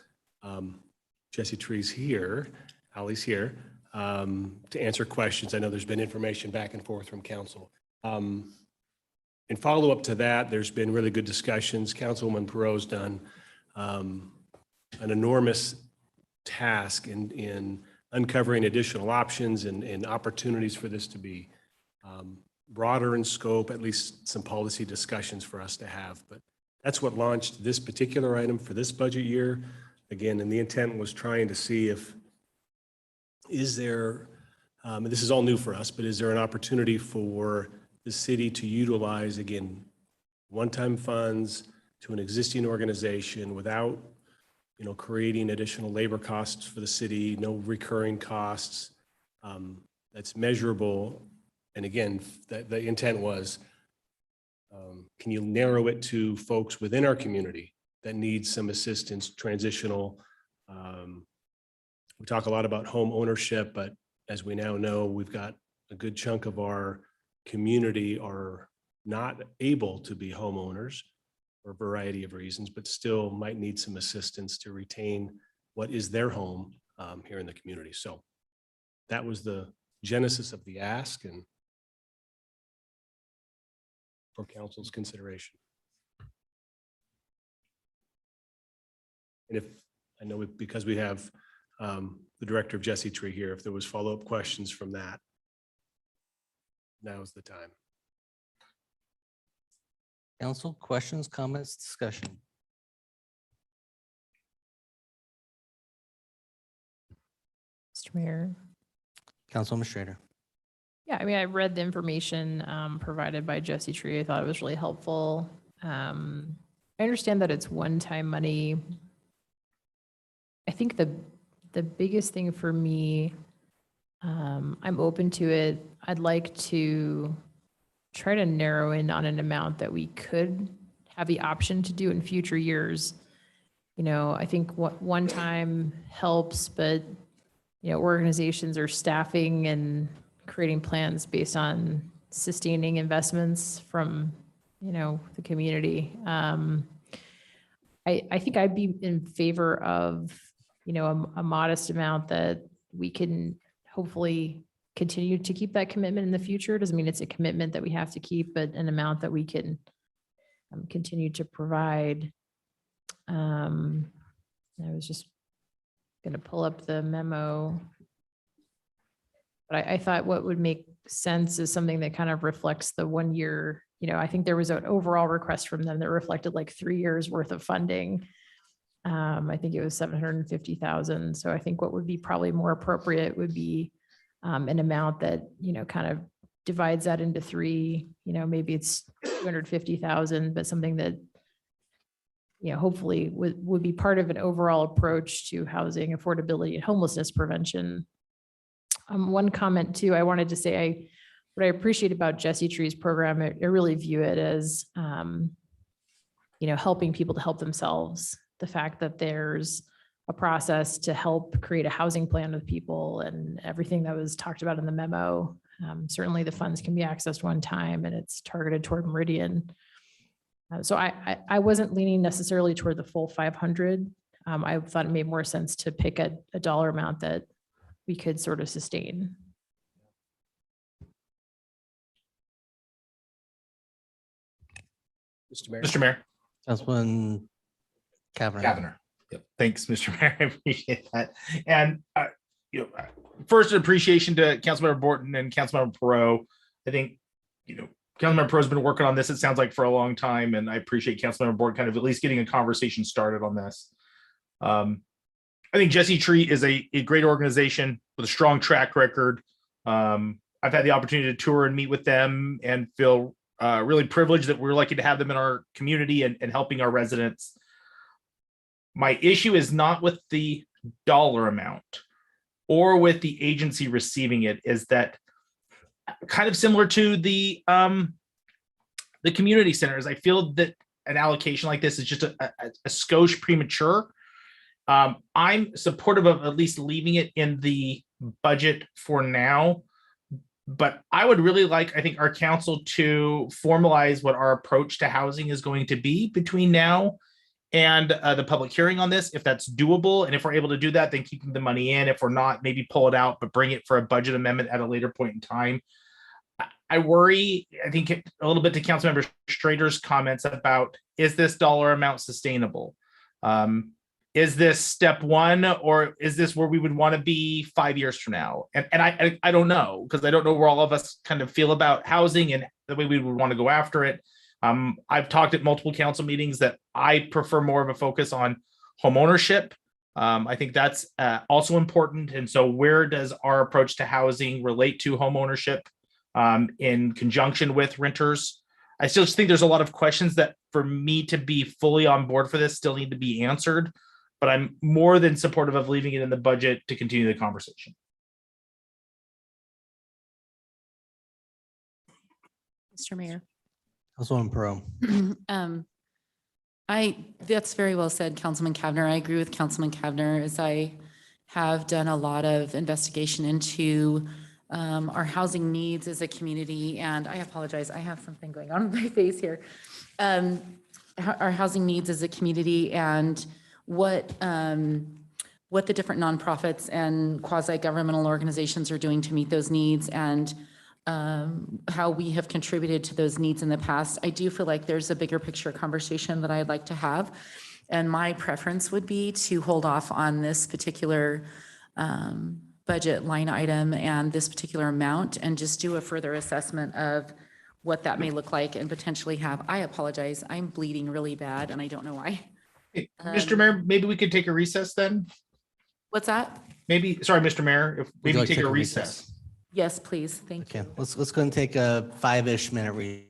Jesse Tree's here, Holly's here, to answer questions. I know there's been information back and forth from council. In follow-up to that, there's been really good discussions. Councilwoman Perot's done an enormous task in uncovering additional options and opportunities for this to be broader in scope, at least some policy discussions for us to have. But that's what launched this particular item for this budget year. Again, and the intent was trying to see if, is there, and this is all new for us, but is there an opportunity for the city to utilize, again, one-time funds to an existing organization without, creating additional labor costs for the city, no recurring costs, that's measurable. And again, the intent was, can you narrow it to folks within our community that need some assistance, transitional? We talk a lot about home ownership, but as we now know, we've got a good chunk of our community are not able to be homeowners for a variety of reasons, but still might need some assistance to retain what is their home here in the community. So that was the genesis of the ask and for council's consideration. And if, I know because we have the director of Jesse Tree here, if there was follow-up questions from that, now is the time. Council, questions, comments, discussion? Mr. Mayor. Councilwoman Schrader. Yeah, I mean, I read the information provided by Jesse Tree. I thought it was really helpful. I understand that it's one-time money. I think the biggest thing for me, I'm open to it. I'd like to try to narrow in on an amount that we could have the option to do in future years. I think one time helps, but organizations are staffing and creating plans based on sustaining investments from the community. I think I'd be in favor of a modest amount that we can hopefully continue to keep that commitment in the future. Doesn't mean it's a commitment that we have to keep, but an amount that we can continue to provide. I was just going to pull up the memo. But I thought what would make sense is something that kind of reflects the 1 year, I think there was an overall request from them that reflected like 3 years worth of funding. I think it was 750,000. So I think what would be probably more appropriate would be an amount that, kind of divides that into three, maybe it's 250,000, but something that, hopefully would be part of an overall approach to housing affordability and homelessness prevention. One comment too, I wanted to say, what I appreciate about Jesse Tree's program, I really view it as, helping people to help themselves. The fact that there's a process to help create a housing plan with people and everything that was talked about in the memo. Certainly the funds can be accessed one time and it's targeted toward Meridian. So I wasn't leaning necessarily toward the full 500. I thought it made more sense to pick a dollar amount that we could sort of sustain. Mr. Mayor. Mr. Mayor. Councilman Cavanagh. Yep. Thanks, Mr. Mayor. I appreciate that. And first, an appreciation to Councilmember Borton and Councilmember Perot. I think Councilmember Perot's been working on this. It sounds like for a long time, and I appreciate Councilmember Borton kind of at least getting a conversation started on this. I think Jesse Tree is a great organization with a strong track record. I've had the opportunity to tour and meet with them, and feel really privileged that we're lucky to have them in our community and helping our residents. My issue is not with the dollar amount or with the agency receiving it, is that kind of similar to the community centers. I feel that an allocation like this is just a skosh premature. I'm supportive of at least leaving it in the budget for now, but I would really like, I think, our council to formalize what our approach to housing is going to be between now and the public hearing on this, if that's doable. And if we're able to do that, then keeping the money in. If we're not, maybe pull it out, but bring it for a budget amendment at a later point in time. I worry, I think, a little bit to Councilmember Strader's comments about, is this dollar amount sustainable? Is this step one, or is this where we would want to be 5 years from now? And I don't know, because I don't know where all of us kind of feel about housing and the way we would want to go after it. I've talked at multiple council meetings that I prefer more of a focus on home ownership. I think that's also important. And so where does our approach to housing relate to home ownership in conjunction with renters? I still just think there's a lot of questions that, for me to be fully on board for this, still need to be answered. But I'm more than supportive of leaving it in the budget to continue the conversation. Mr. Mayor. Councilwoman Perot. That's very well said, Councilman Kavner. I agree with Councilman Kavner, as I have done a lot of investigation into our housing needs as a community. And I apologize, I have something going on with my face here. Our housing needs as a community, and what the different nonprofits and quasi-governmental organizations are doing to meet those needs, and how we have contributed to those needs in the past. I do feel like there's a bigger picture conversation that I'd like to have. And my preference would be to hold off on this particular budget line item and this particular amount, and just do a further assessment of what that may look like, and potentially have, I apologize, I'm bleeding really bad and I don't know why. Mr. Mayor, maybe we could take a recess then? What's that? Maybe, sorry, Mr. Mayor, if Would you maybe like to take a recess. Yes, please. Thank you. Okay, let's go and take a 5-ish minute recess.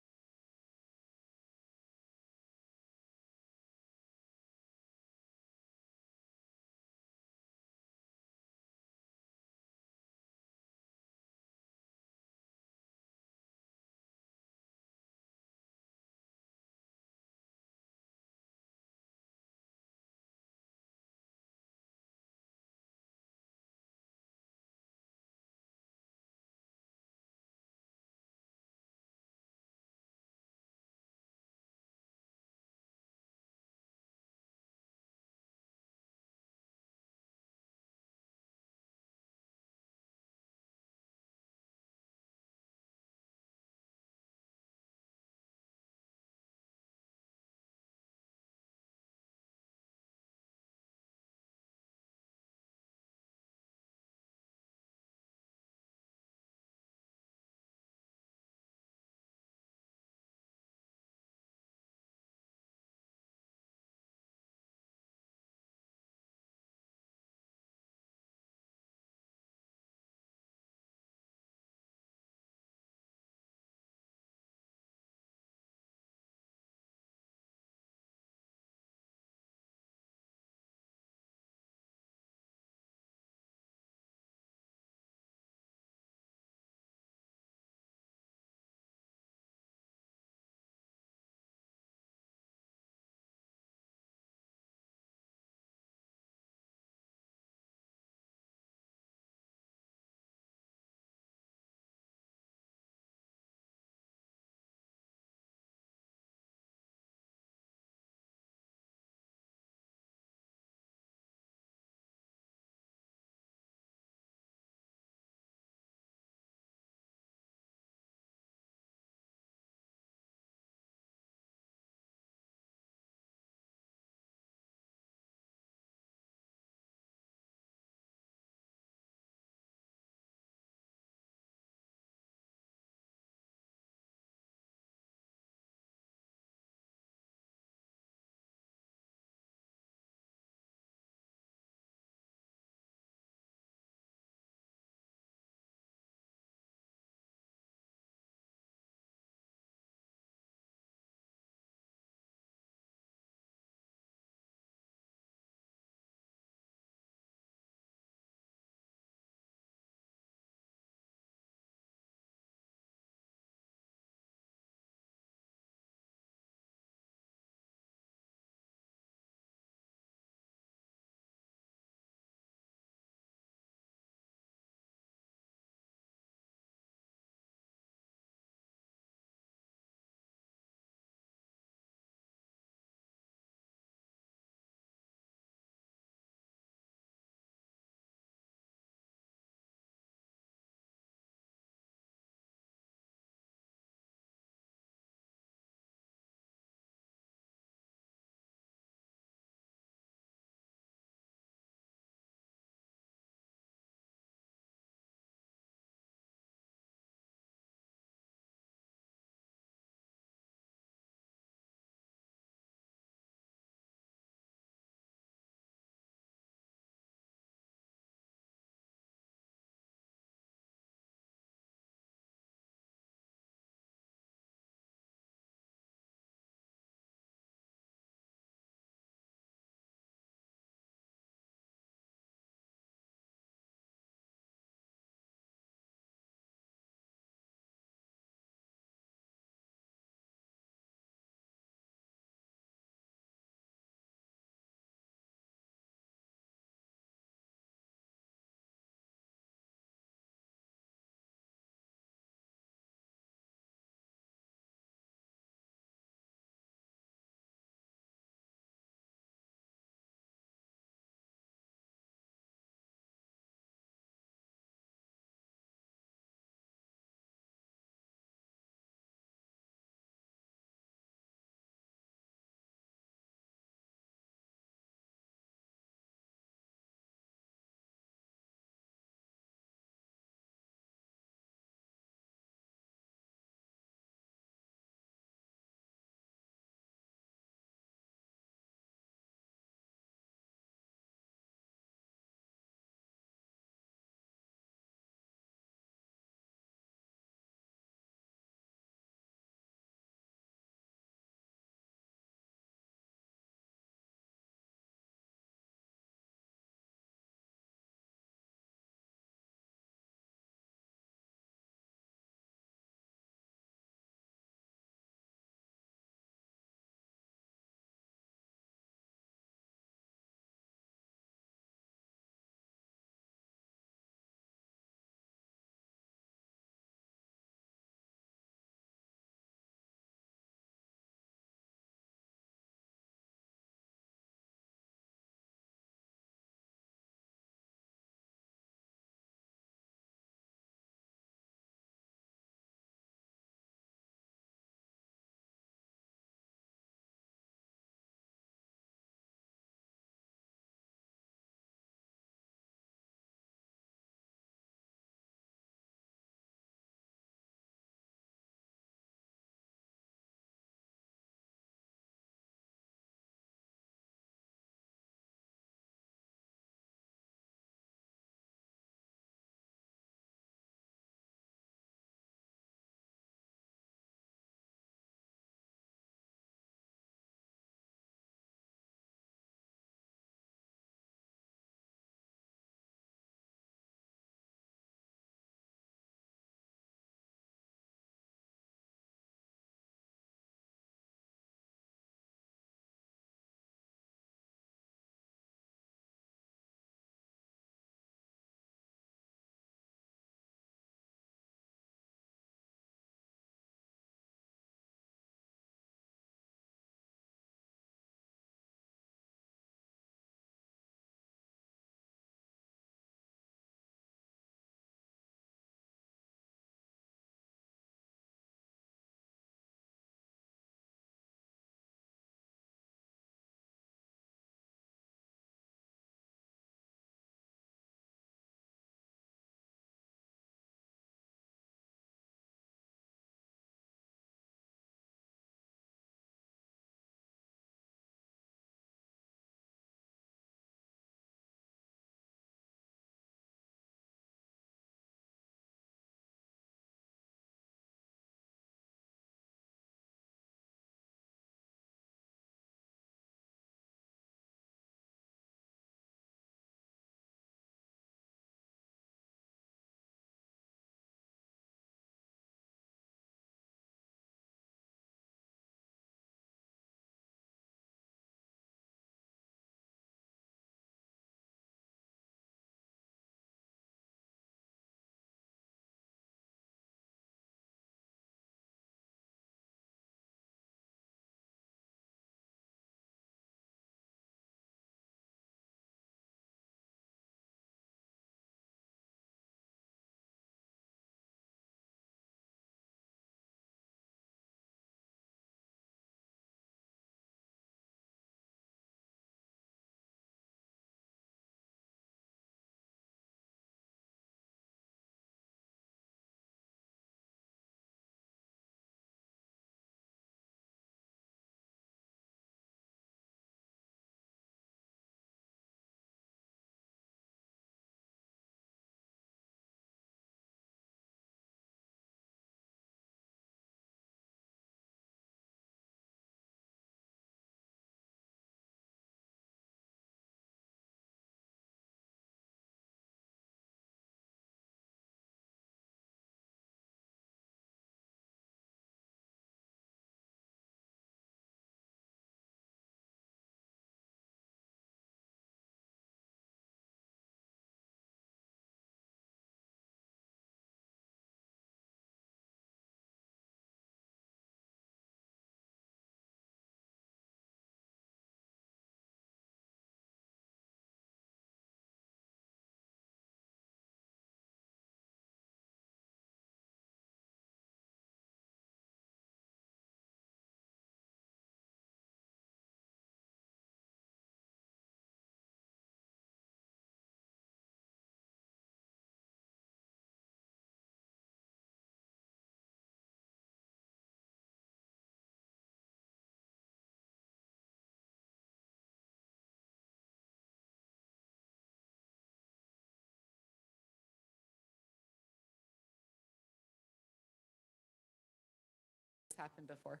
It's happened before.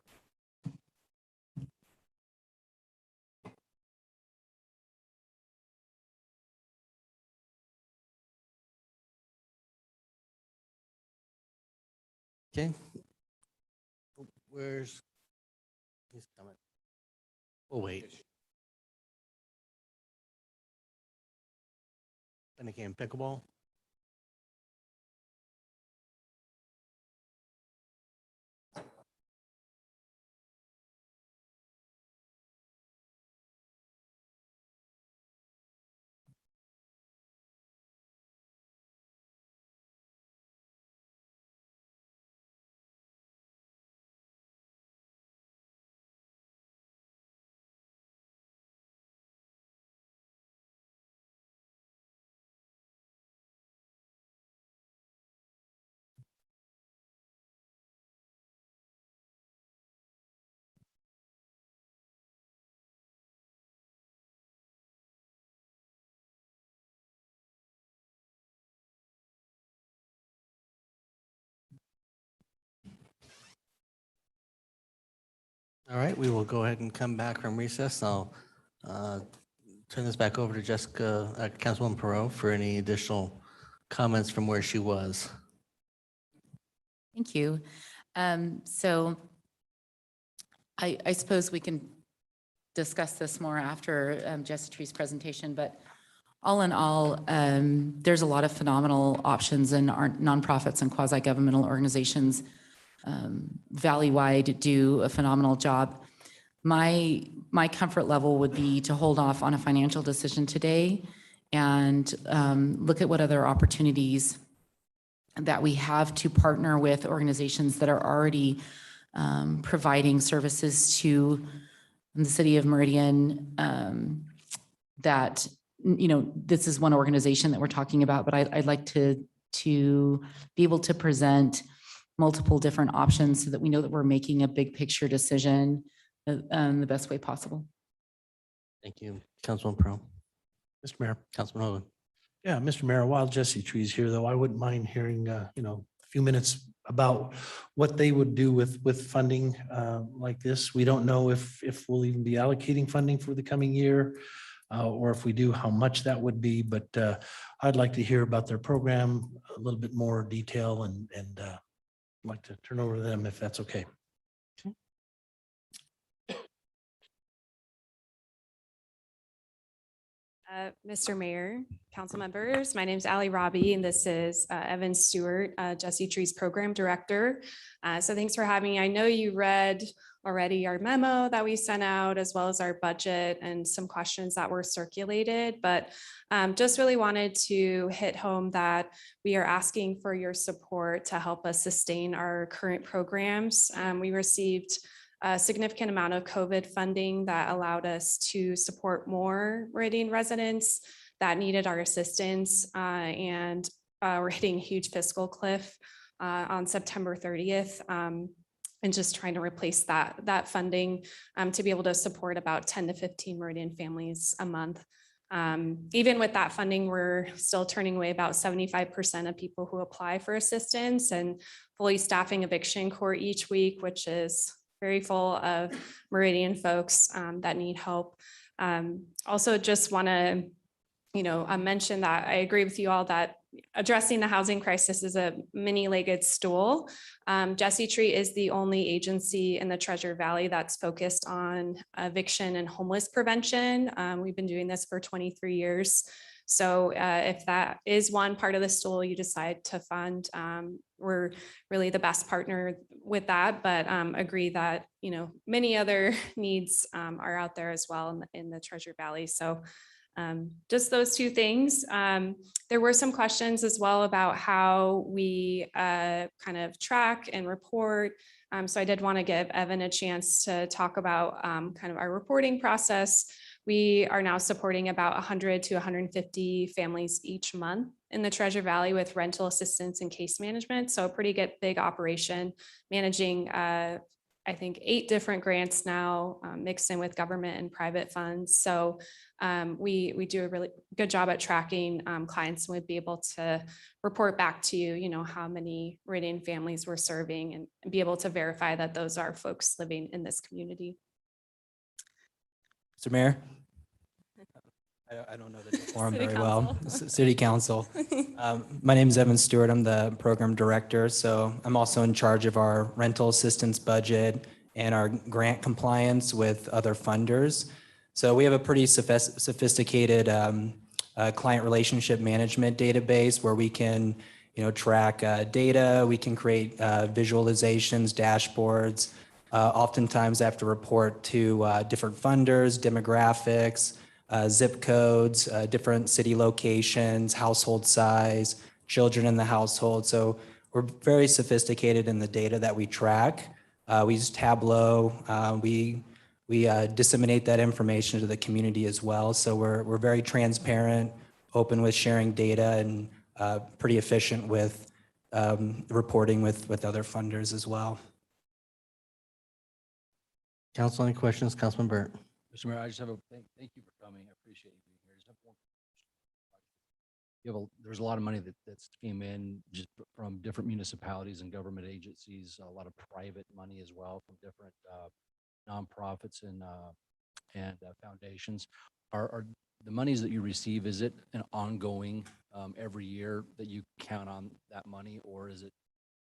Okay. Where's, he's coming. Oh, wait. And again, pickleball. All right, we will go ahead and come back from recess. I'll turn this back over to Jessica, Councilwoman Perot, for any additional comments from where she was. Thank you. So I suppose we can discuss this more after Jessie Tree's presentation, but all in all, there's a lot of phenomenal options, and our nonprofits and quasi-governmental organizations valley-wide do a phenomenal job. My comfort level would be to hold off on a financial decision today and look at what other opportunities that we have to partner with organizations that are already providing services to the city of Meridian. That, you know, this is one organization that we're talking about, but I'd like to be able to present multiple different options so that we know that we're making a big picture decision the best way possible. Thank you, Councilwoman Perot. Mr. Mayor. Councilman Hogan. Yeah, Mr. Mayor, while Jessie Tree's here, though, I wouldn't mind hearing, a few minutes about what they would do with funding like this. We don't know if we'll even be allocating funding for the coming year, or if we do, how much that would be. But I'd like to hear about their program, a little bit more detail, and I'd like to turn over to them if that's okay. Mr. Mayor, council members, my name is Allie Robbie, and this is Evan Stewart, Jessie Tree's program director. So thanks for having me. I know you read already our memo that we sent out, as well as our budget and some questions that were circulated, but just really wanted to hit home that we are asking for your support to help us sustain our current programs. We received a significant amount of COVID funding that allowed us to support more Meridian residents that needed our assistance. And we're hitting a huge fiscal cliff on September 30th. And just trying to replace that funding to be able to support about 10 to 15 Meridian families a month. Even with that funding, we're still turning away about 75% of people who apply for assistance, and fully staffing eviction court each week, which is very full of Meridian folks that need help. Also just want to, mention that I agree with you all that addressing the housing crisis is a many-legged stool. Jessie Tree is the only agency in the Treasure Valley that's focused on eviction and homeless prevention. We've been doing this for 23 years. So if that is one part of the stool you decide to fund, we're really the best partner with that, but agree that, many other needs are out there as well in the Treasure Valley. So just those two things. There were some questions as well about how we kind of track and report. So I did want to give Evan a chance to talk about kind of our reporting process. We are now supporting about 100 to 150 families each month in the Treasure Valley with rental assistance and case management. So a pretty big operation, managing I think 8 different grants now mixed in with government and private funds. So we do a really good job at tracking clients, and we'd be able to report back to you, you know, how many Meridian families we're serving, and be able to verify that those are folks living in this community. Mr. Mayor? I don't know the forum City very well. Council. City Council. My name is Evan Stewart. I'm the program director. So I'm also in charge of our rental assistance budget and our grant compliance with other funders. So we have a pretty sophisticated client relationship management database where we can, you know, track data. We can create visualizations, dashboards. Oftentimes I have to report to different funders, demographics, zip codes, different city locations, household size, children in the household. So we're very sophisticated in the data that we track. We use Tableau. We disseminate that information to the community as well. So we're very transparent, open with sharing data, and pretty efficient with reporting with other funders as well. Council, any questions? Councilman Burnt. Mr. Mayor, I just have a, thank you for coming. I appreciate you being here. I just have one question. There's a lot of money that's came in just from different municipalities and government agencies, a lot of private money as well from different nonprofits and foundations. Are the monies that you receive, is it an ongoing every year that you count on that money, or is it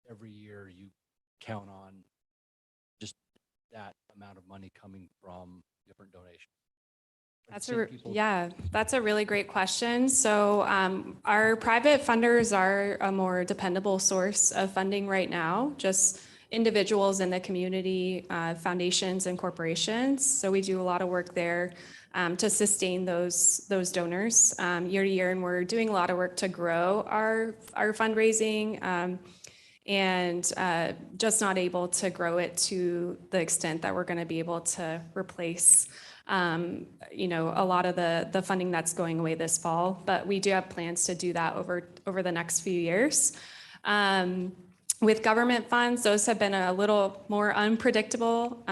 every year you count on just that amount of money coming from different donations? That's a really great question. So our private funders are a more dependable source of funding right now, just individuals in the community, foundations and corporations. So we do a lot of work there to sustain those donors year to year, and we're doing a lot of work to grow our fundraising. And just not able to grow it to the extent that we're going to be able to replace, you know, a lot of the funding that's going away this fall. But we do have plans to do that over the next few years. With government funds, those have been a little more unpredictable,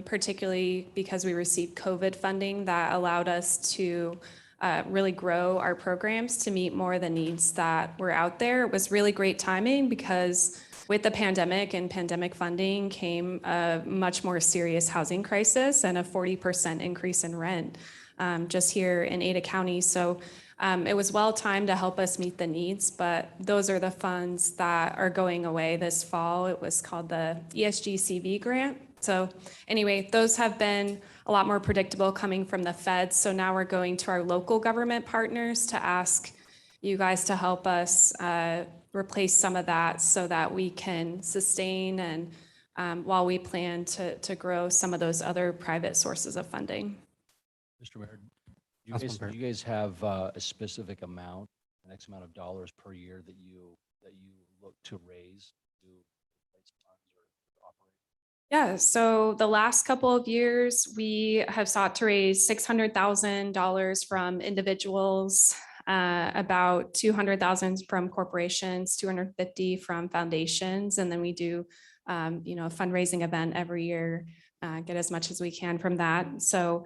particularly because we received COVID funding that allowed us to really grow our programs to meet more of the needs that were out there. It was really great timing because with the pandemic and pandemic funding came a much more serious housing crisis and a 40% increase in rent just here in Ada County. So it was well timed to help us meet the needs, but those are the funds that are going away this fall. It was called the ESG-CV grant. So anyway, those have been a lot more predictable coming from the feds. So now we're going to our local government partners to ask you guys to help us replace some of that so that we can sustain and while we plan to grow some of those other private sources of funding. Mr. Mayor, do you guys have a specific amount, an X amount of dollars per year that you look to raise to replace funds or operate? Yeah, so the last couple of years, we have sought to raise $600,000 from individuals, about $200,000 from corporations, $250,000 from foundations, and then we do, you know, a fundraising event every year, get as much as we can from that. So,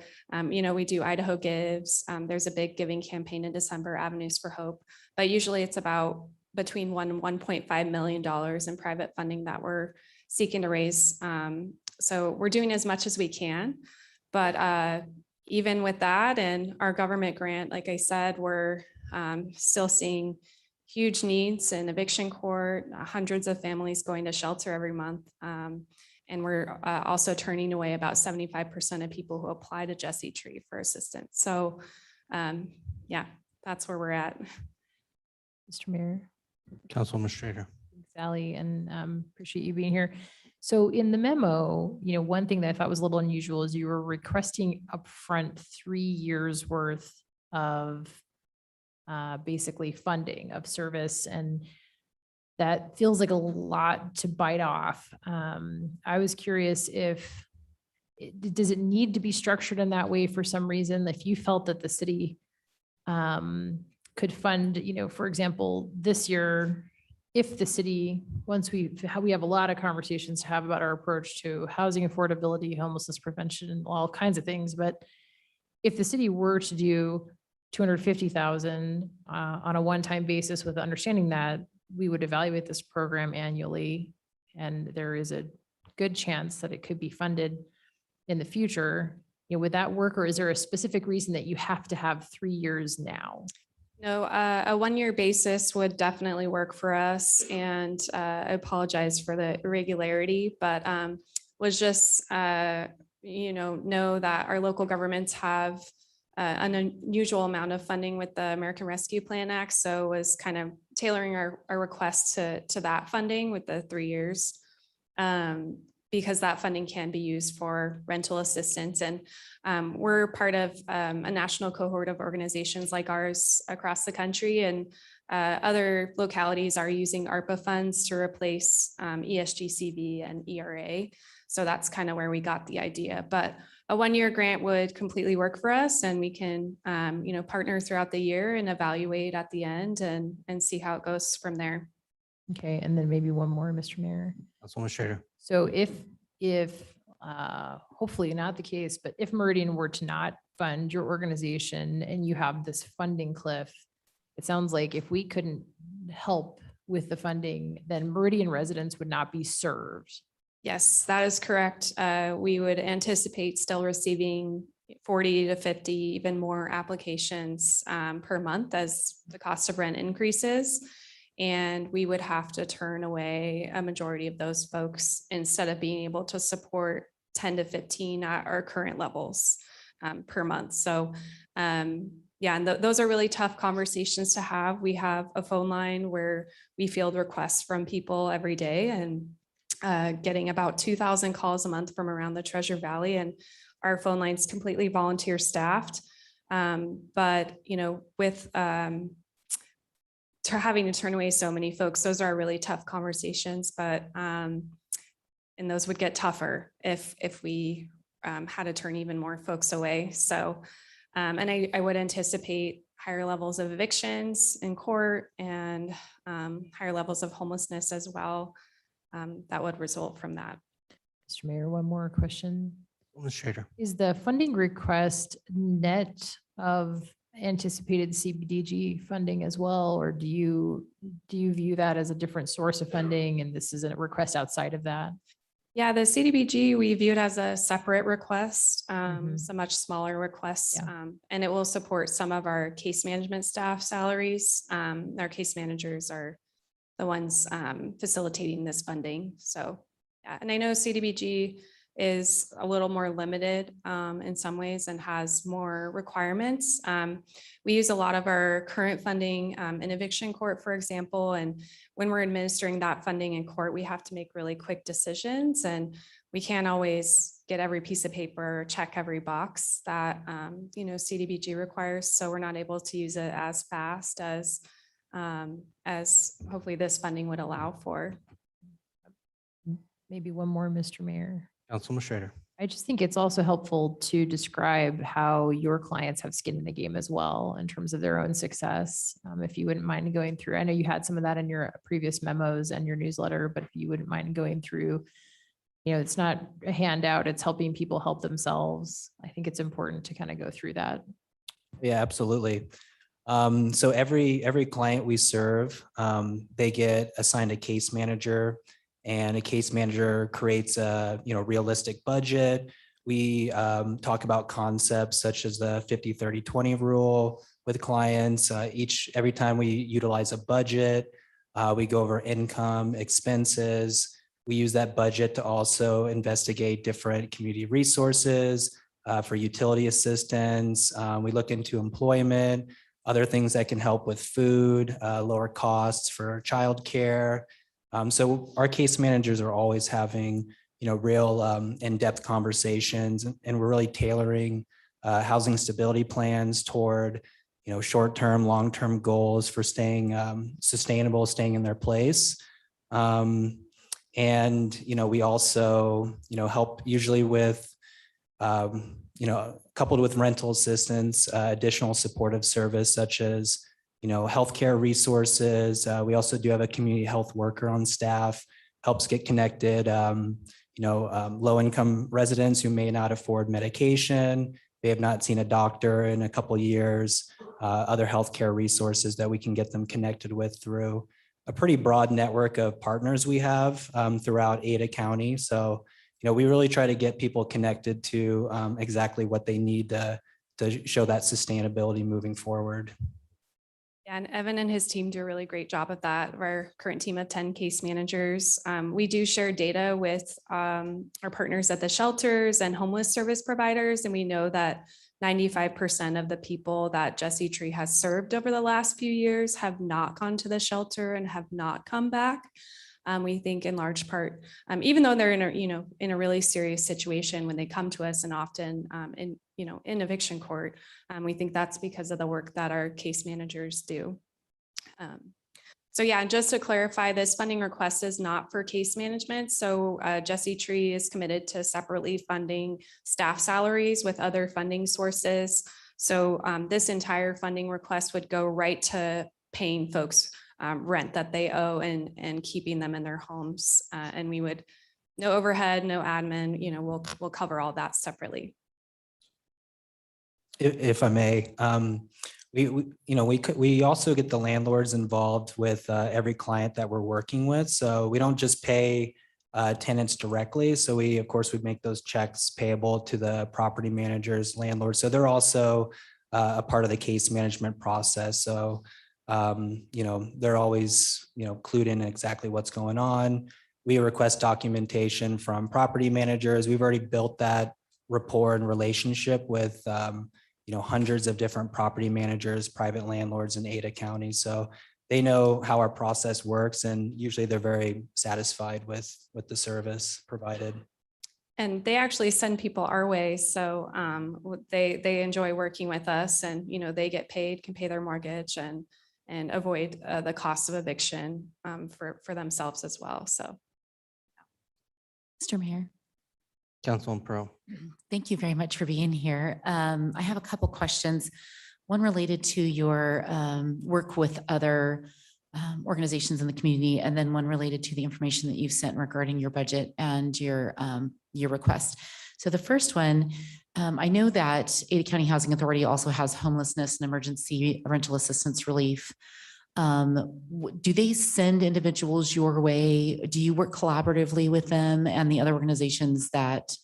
you know, we do Idaho Gives. There's a big giving campaign in December, Avenues for Hope, but usually it's about between $1 and $1.5 million in private funding that we're seeking to raise. So we're doing as much as we can, but even with that and our government grant, like I said, we're still seeing huge needs in eviction court, hundreds of families going to shelter every month. And we're also turning away about 75% of people who apply to Jesse Tree for assistance. So yeah, that's where we're at. Mr. Mayor. Councilwoman Strader. Sally, and appreciate you being here. So in the memo, you know, one thing that I thought was a little unusual is you were requesting upfront 3 years worth of basically funding of service, and that feels like a lot to bite off. I was curious if, does it need to be structured in that way for some reason? If you felt that the city could fund, you know, for example, this year, if the city, once we have a lot of conversations to have about our approach to housing affordability, homelessness prevention, and all kinds of things, but if the city were to do 250,000 on a one-time basis with understanding that we would evaluate this program annually, and there is a good chance that it could be funded in the future, would that work, or is there a specific reason that you have to have 3 years now? No, a one-year basis would definitely work for us, and I apologize for the irregularity, but was just, know that our local governments have an unusual amount of funding with the American Rescue Plan Act, so was kind of tailoring our request to that funding with the 3 years, because that funding can be used for rental assistance. And we're part of a national cohort of organizations like ours across the country, and other localities are using ARPA funds to replace ESGCV and ERA. So that's kind of where we got the idea. But a one-year grant would completely work for us, and we can, partner throughout the year and evaluate at the end and see how it goes from there. Okay, and then maybe one more, Mr. Mayor. Councilwoman Schrader. So if hopefully not the case, but if Meridian were to not fund your organization and you have this funding cliff, it sounds like if we couldn't help with the funding, then Meridian residents would not be served. Yes, that is correct. We would anticipate still receiving 40 to 50, even more applications per month as the cost of rent increases. And we would have to turn away a majority of those folks instead of being able to support 10 to 15 at our current levels per month. So yeah, and those are really tough conversations to have. We have a phone line where we field requests from people every day, and getting about 2,000 calls a month from around the Treasure Valley, and our phone line's completely volunteer staffed. But with having to turn away so many folks, those are really tough conversations, but and those would get tougher if we had to turn even more folks away. So and I would anticipate higher levels of evictions in court and higher levels of homelessness as well. That would result from that. Mr. Mayor, one more question. Councilwoman Schrader. Is the funding request net of anticipated CBDG funding as well, or do you view that as a different source of funding and this is a request outside of that? Yeah, the CDBG, we view it as a separate request, it's a much smaller request, and it will support some of our case management staff salaries. Our case managers are the ones facilitating this funding. So, yeah, and I know CDBG is a little more limited in some ways and has more requirements. We use a lot of our current funding in eviction court, for example, and when we're administering that funding in court, we have to make really quick decisions, and we can't always get every piece of paper or check every box that CDBG requires. So we're not able to use it as fast as hopefully this funding would allow for. Maybe one more, Mr. Mayor. Councilwoman Schrader. I just think it's also helpful to describe how your clients have skin in the game as well in terms of their own success. If you wouldn't mind going through, I know you had some of that in your previous memos and your newsletter, but if you wouldn't mind going through, it's not a handout, it's helping people help themselves. I think it's important to kind of go through that. Yeah, absolutely. So every client we serve, they get assigned a case manager, and a case manager creates a realistic budget. We talk about concepts such as the 50-30-20 rule with clients. Every time we utilize a budget, we go over income, expenses. We use that budget to also investigate different community resources for utility assistance. We look into employment, other things that can help with food, lower costs for childcare. So our case managers are always having, real in-depth conversations, and we're really tailoring housing stability plans toward, short-term, long-term goals for staying sustainable, staying in their place. And, we also, help usually with, coupled with rental assistance, additional supportive service such as healthcare resources. We also do have a community health worker on staff, helps get connected, low-income residents who may not afford medication. They have not seen a doctor in a couple years, other healthcare resources that we can get them connected with through a pretty broad network of partners we have throughout Ada County. So, we really try to get people connected to exactly what they need to show that sustainability moving forward. Yeah, and Evan and his team do a really great job of that. Our current team of 10 case managers. We do share data with our partners at the shelters and homeless service providers. And we know that 95% of the people that Jesse Tree has served over the last few years have not gone to the shelter and have not come back. We think in large part, even though they're in a really serious situation when they come to us, and often in eviction court, we think that's because of the work that our case managers do. So yeah, just to clarify, this funding request is not for case management. So Jesse Tree is committed to separately funding staff salaries with other funding sources. So this entire funding request would go right to paying folks rent that they owe and keeping them in their homes. And we would, no overhead, no admin, we'll cover all that separately. If I may, we also get the landlords involved with every client that we're working with. So we don't just pay tenants directly. So we, of course, would make those checks payable to the property managers, landlords. So they're also a part of the case management process. So they're always, clued in exactly what's going on. We request documentation from property managers. We've already built that rapport and relationship with, hundreds of different property managers, private landlords in Ada County. So they know how our process works, and usually they're very satisfied with the service provided. And they actually send people our way. So they enjoy working with us, and, they get paid, can pay their mortgage and avoid the cost of eviction for themselves as well. So. Mr. Mayor. Councilman Pro. Thank you very much for being here. I have a couple questions. One related to your work with other organizations in the community, and then one related to the information that you've sent regarding your budget and your request. So the first one, I know that Ada County Housing Authority also has homelessness and emergency rental assistance relief. Do they send individuals your way? Do you work collaboratively with them and the other organizations that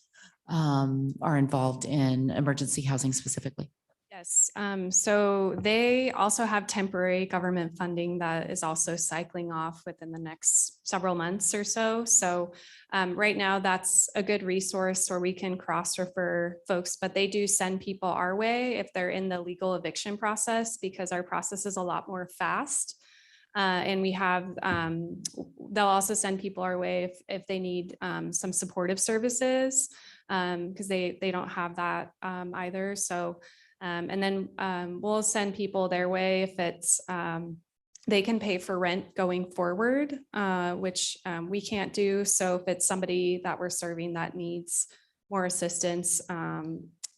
are involved in emergency housing specifically? Yes, so they also have temporary government funding that is also cycling off within the next several months or so. So right now that's a good resource where we can cross-refer folks, but they do send people our way if they're in the legal eviction process, because our process is a lot more fast. And we have, they'll also send people our way if they need some supportive services, because they don't have that either. So and then we'll send people their way if it's they can pay for rent going forward, which we can't do. So if it's somebody that we're serving that needs more assistance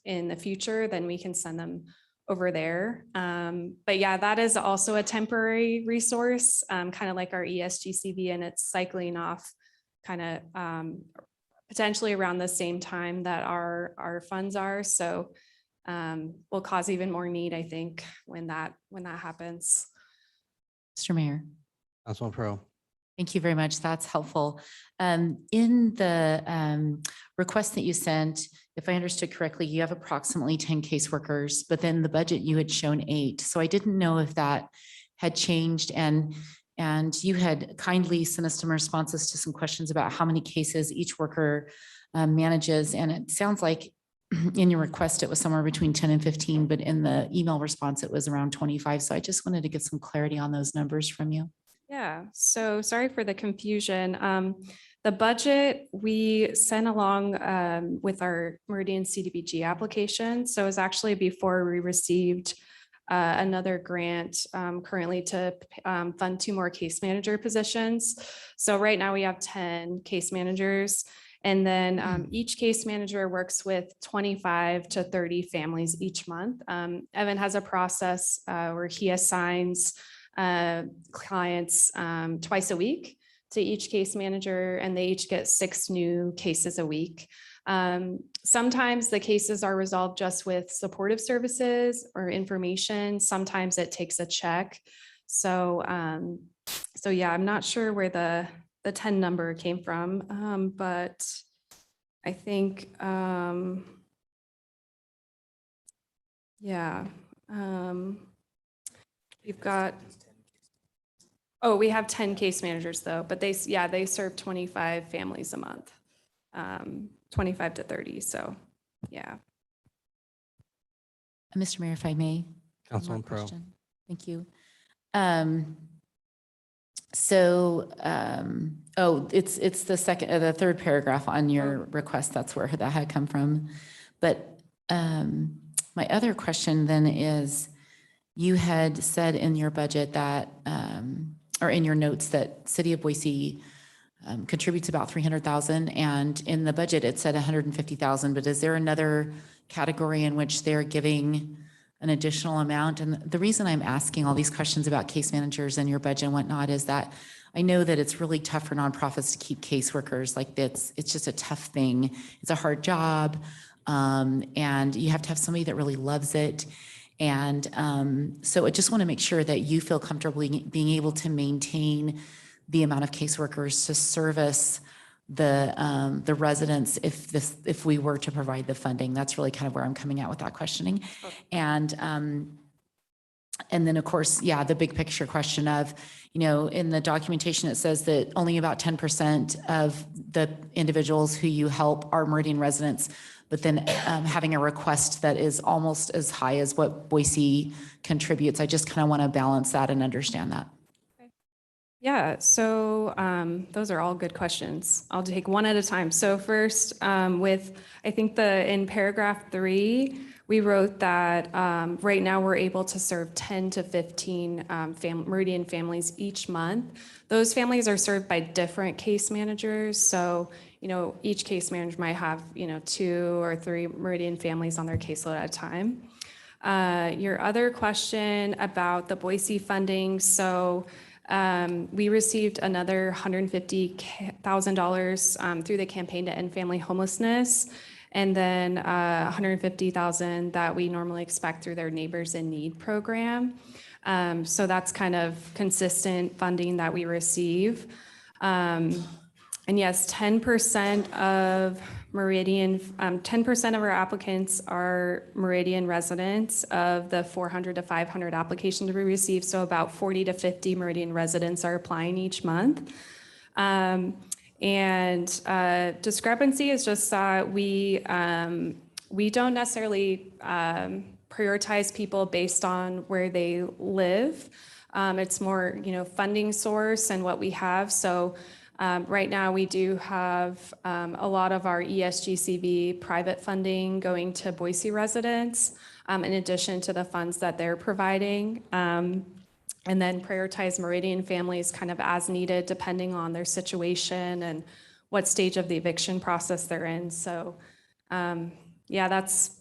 in the future, then we can send them over there. But yeah, that is also a temporary resource, kind of like our ESGCV, and it's cycling off kind of potentially around the same time that our funds are. So will cause even more need, I think, when that happens. Mr. Mayor. Councilman Pro. Thank you very much. That's helpful. In the request that you sent, if I understood correctly, you have approximately 10 caseworkers, but then the budget you had shown 8. So I didn't know if that had changed, and you had kindly sent us some responses to some questions about how many cases each worker manages. And it sounds like in your request, it was somewhere between 10 and 15, but in the email response, it was around 25. So I just wanted to get some clarity on those numbers from you. Yeah, so sorry for the confusion. The budget we sent along with our Meridian CDBG application. So it was actually before we received another grant currently to fund 2 more case manager positions. So right now we have 10 case managers. And then each case manager works with 25 to 30 families each month. Evan has a process where he assigns clients twice a week to each case manager, and they each get 6 new cases a week. Sometimes the cases are resolved just with supportive services or information. Sometimes it takes a check. So, so yeah, I'm not sure where the 10 number came from, but I think, yeah, we've got, oh, we have 10 case managers though, but they serve 25 families a month, 25 to 30. So, yeah. Mr. Mayor, if I may. one more Councilman Pro. question. Thank you. It's the third paragraph on your request. That's where that had come from. But my other question then is, you had said in your budget that, or in your notes, that City of Boise contributes about 300,000, and in the budget it said 150,000. But is there another category in which they're giving an additional amount? And the reason I'm asking all these questions about case managers and your budget and whatnot is that I know that it's really tough for nonprofits to keep caseworkers. Like it's just a tough thing. It's a hard job, and you have to have somebody that really loves it. And so I just want to make sure that you feel comfortable being able to maintain the amount of caseworkers to service the residents if we were to provide the funding. That's really kind of where I'm coming at with that questioning. And then of course, yeah, the big picture question of, in the documentation, it says that only about 10% of the individuals who you help are Meridian residents, but then having a request that is almost as high as what Boise contributes. I just kind of want to balance that and understand that. Yeah, so those are all good questions. I'll take one at a time. So first, I think in paragraph 3, we wrote that right now we're able to serve 10 to 15 Meridian families each month. Those families are served by different case managers. So, each case manager might have, 2 or 3 Meridian families on their caseload at a time. Your other question about the Boise funding. So, we received another $150,000 through the Campaign to End Family Homelessness, and then $150,000 that we normally expect through their Neighbors in Need program. So that's kind of consistent funding that we receive. And yes, 10% of Meridian, 10% of our applicants are Meridian residents of the 400 to 500 applications we receive. So about 40 to 50 Meridian residents are applying each month. Discrepancy is just that we don't necessarily prioritize people based on where they live. It's more, funding source and what we have. So right now we do have a lot of our ESGCB private funding going to Boise residents, in addition to the funds that they're providing. And then prioritize Meridian families kind of as needed, depending on their situation and what stage of the eviction process they're in. So yeah, that's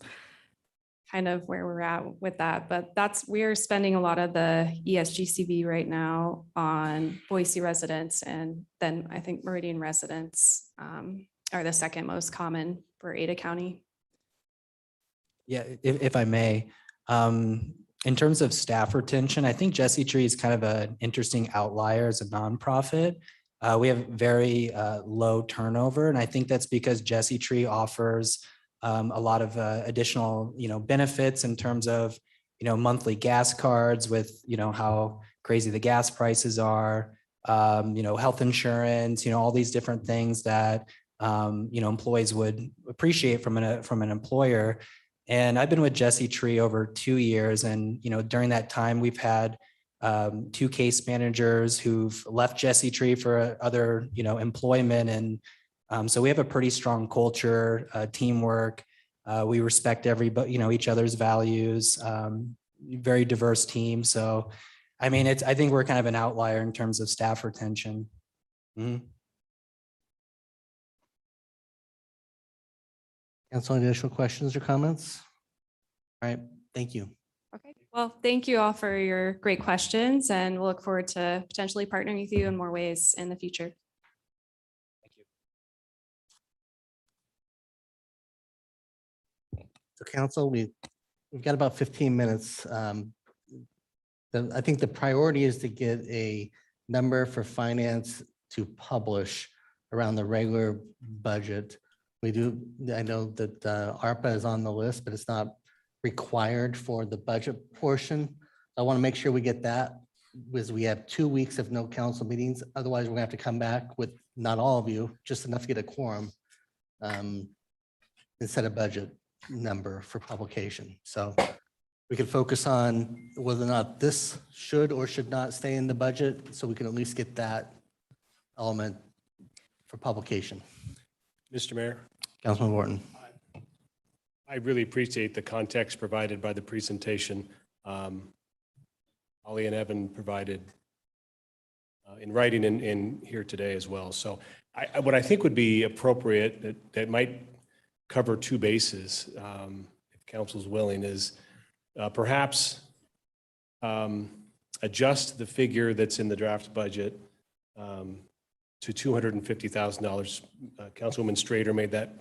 kind of where we're at with that. But we're spending a lot of the ESGCB right now on Boise residents. And then I think Meridian residents are the second most common for Ada County. Yeah, if I may, in terms of staff retention, I think Jesse Tree is kind of an interesting outlier as a nonprofit. We have very low turnover, and I think that's because Jesse Tree offers a lot of additional, benefits in terms of, monthly gas cards with, how crazy the gas prices are, health insurance, all these different things that, employees would appreciate from an employer. And I've been with Jesse Tree over 2 years. And, during that time, we've had 2 case managers who've left Jesse Tree for other, employment. And so we have a pretty strong culture, teamwork. We respect everybody, each other's values, very diverse team. So, I mean, I think we're kind of an outlier in terms of staff retention. Mm-hmm. Council, any additional questions or comments? All right, thank you. Okay, well, thank you all for your great questions, and we'll look forward to potentially partnering with you in more ways in the future. So council, we've got about 15 minutes. I think the priority is to get a number for finance to publish around the regular budget. I know that ARPA is on the list, but it's not required for the budget portion. I want to make sure we get that, because we have 2 weeks of no council meetings. Otherwise, we're gonna have to come back with, not all of you, just enough to get a quorum, and set a budget number for publication. So we can focus on whether or not this should or should not stay in the budget, so we can at least get that element for publication. Mr. Mayor, Councilman Wharton. I really appreciate the context provided by the presentation. Ollie and Evan provided in writing in here today as well. So what I think would be appropriate that might cover two bases, if council's willing, is perhaps adjust the figure that's in the draft budget to $250,000. Councilwoman Strader made that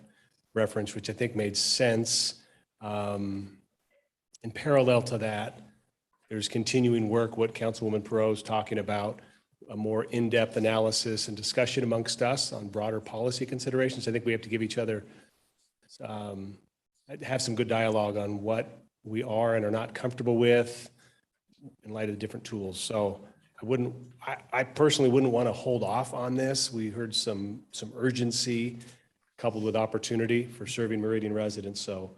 reference, which I think made sense. In parallel to that, there's continuing work, what Councilwoman Perot is talking about, a more in-depth analysis and discussion amongst us on broader policy considerations. I think we have to give each other, have some good dialogue on what we are and are not comfortable with in light of the different tools. So I personally wouldn't want to hold off on this. We heard some urgency coupled with opportunity for serving Meridian residents. So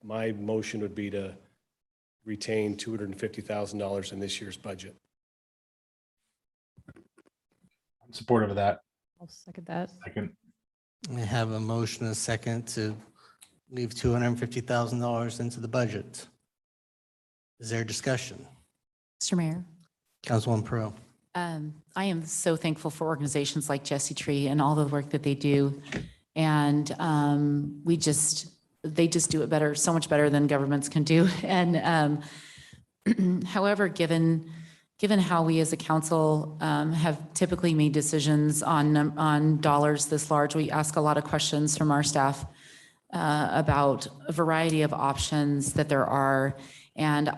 my motion would be to retain $250,000 in this year's budget. I'm supportive of that. I'll second that. Second. I have a motion and a second to leave $250,000 into the budget. Is there a discussion? Mr. Mayor. Councilwoman Perot. I am so thankful for organizations like Jesse Tree and all the work that they do. And they just do it better, so much better than governments can do. And however, given how we as a council have typically made decisions on dollars this large, we ask a lot of questions from our staff about a variety of options that there are. And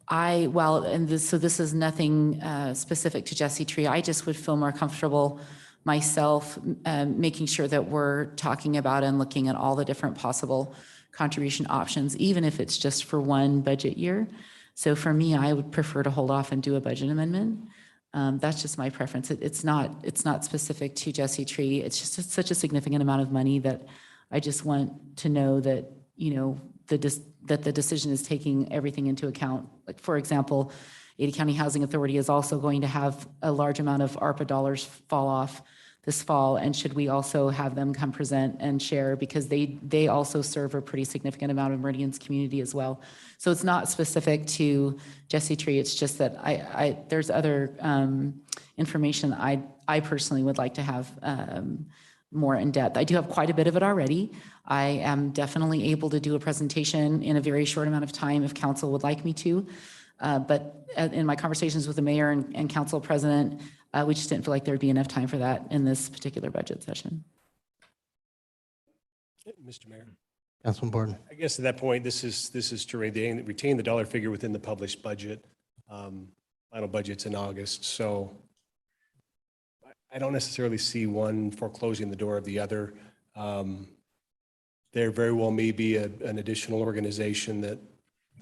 so this is nothing specific to Jesse Tree. I just would feel more comfortable myself making sure that we're talking about and looking at all the different possible contribution options, even if it's just for one budget year. So for me, I would prefer to hold off and do a budget amendment. That's just my preference. It's not specific to Jesse Tree. It's just such a significant amount of money that I just want to know that, that the decision is taking everything into account. Like, for example, Ada County Housing Authority is also going to have a large amount of ARPA dollars fall off this fall. And should we also have them come present and share, because they also serve a pretty significant amount of Meridian's community as well. So it's not specific to Jesse Tree. It's just that there's other information I personally would like to have more in depth. I do have quite a bit of it already. I am definitely able to do a presentation in a very short amount of time if council would like me to. But in my conversations with the mayor and council president, we just didn't feel like there'd be enough time for that in this particular budget session. Mr. Mayor. Councilman Borden. I guess at that point, this is to retain the dollar figure within the published budget. Final budget's in August, so I don't necessarily see one foreclosing the door of the other. There very well may be an additional organization that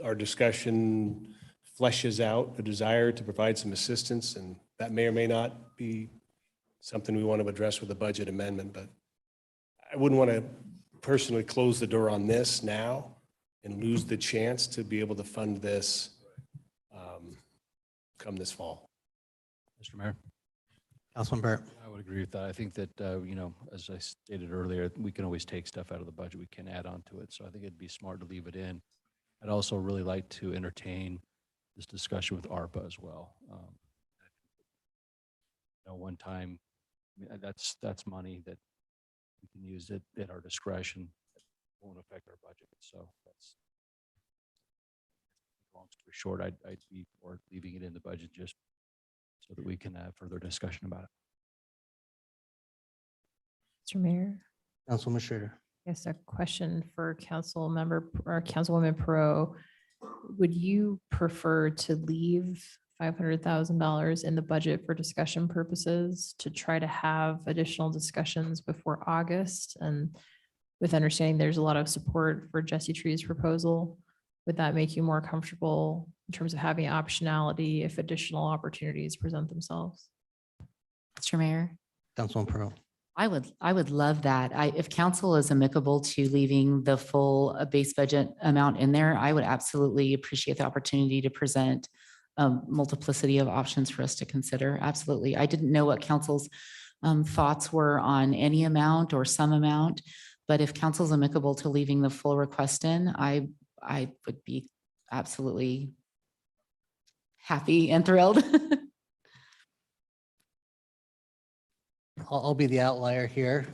our discussion fleshes out a desire to provide some assistance, and that may or may not be something we want to address with a budget amendment, but I wouldn't want to personally close the door on this now and lose the chance to be able to fund this come this fall. Mr. Mayor. Councilman Burt. I would agree with that. I think that, as I stated earlier, we can always take stuff out of the budget. We can add on to it. So I think it'd be smart to leave it in. I'd also really like to entertain this discussion with ARPA as well. One time, that's money that we can use it at our discretion. It won't affect our budget. So that's long story short, I'd be for leaving it in the budget just so that we can have further discussion about it. Mr. Mayor, Councilwoman Schrader. yes, a question for Council Member or Councilwoman Pro. Would you prefer to leave $500,000 in the budget for discussion purposes to try to have additional discussions before August? And with understanding there's a lot of support for Jesse Tree's proposal, would that make you more comfortable in terms of having optionality if additional opportunities present themselves? Mr. Mayor, Councilwoman Pearl. I would love that. If council is amicable to leaving the full base budget amount in there, I would absolutely appreciate the opportunity to present a multiplicity of options for us to consider. Absolutely. I didn't know what council's thoughts were on any amount or some amount, but if council's amicable to leaving the full request in, I would be absolutely happy and thrilled. I'll be the outlier here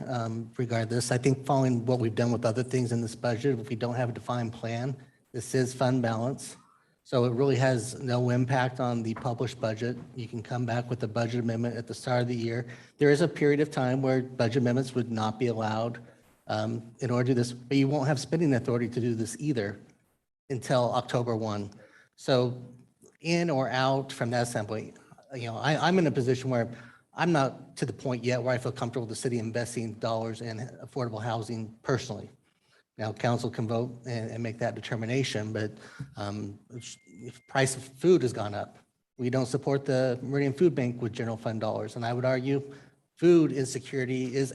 regarding this. I think following what we've done with other things in this budget, if we don't have a defined plan, this is fund balance. So it really has no impact on the published budget. You can come back with a budget amendment at the start of the year. There is a period of time where budget amendments would not be allowed in order to do this, but you won't have spending authority to do this either until October 1. So in or out from that standpoint, I'm in a position where I'm not to the point yet where I feel comfortable with the city investing dollars in affordable housing personally. Now, council can vote and make that determination, but if price of food has gone up, we don't support the Meridian Food Bank with general fund dollars. And I would argue food insecurity is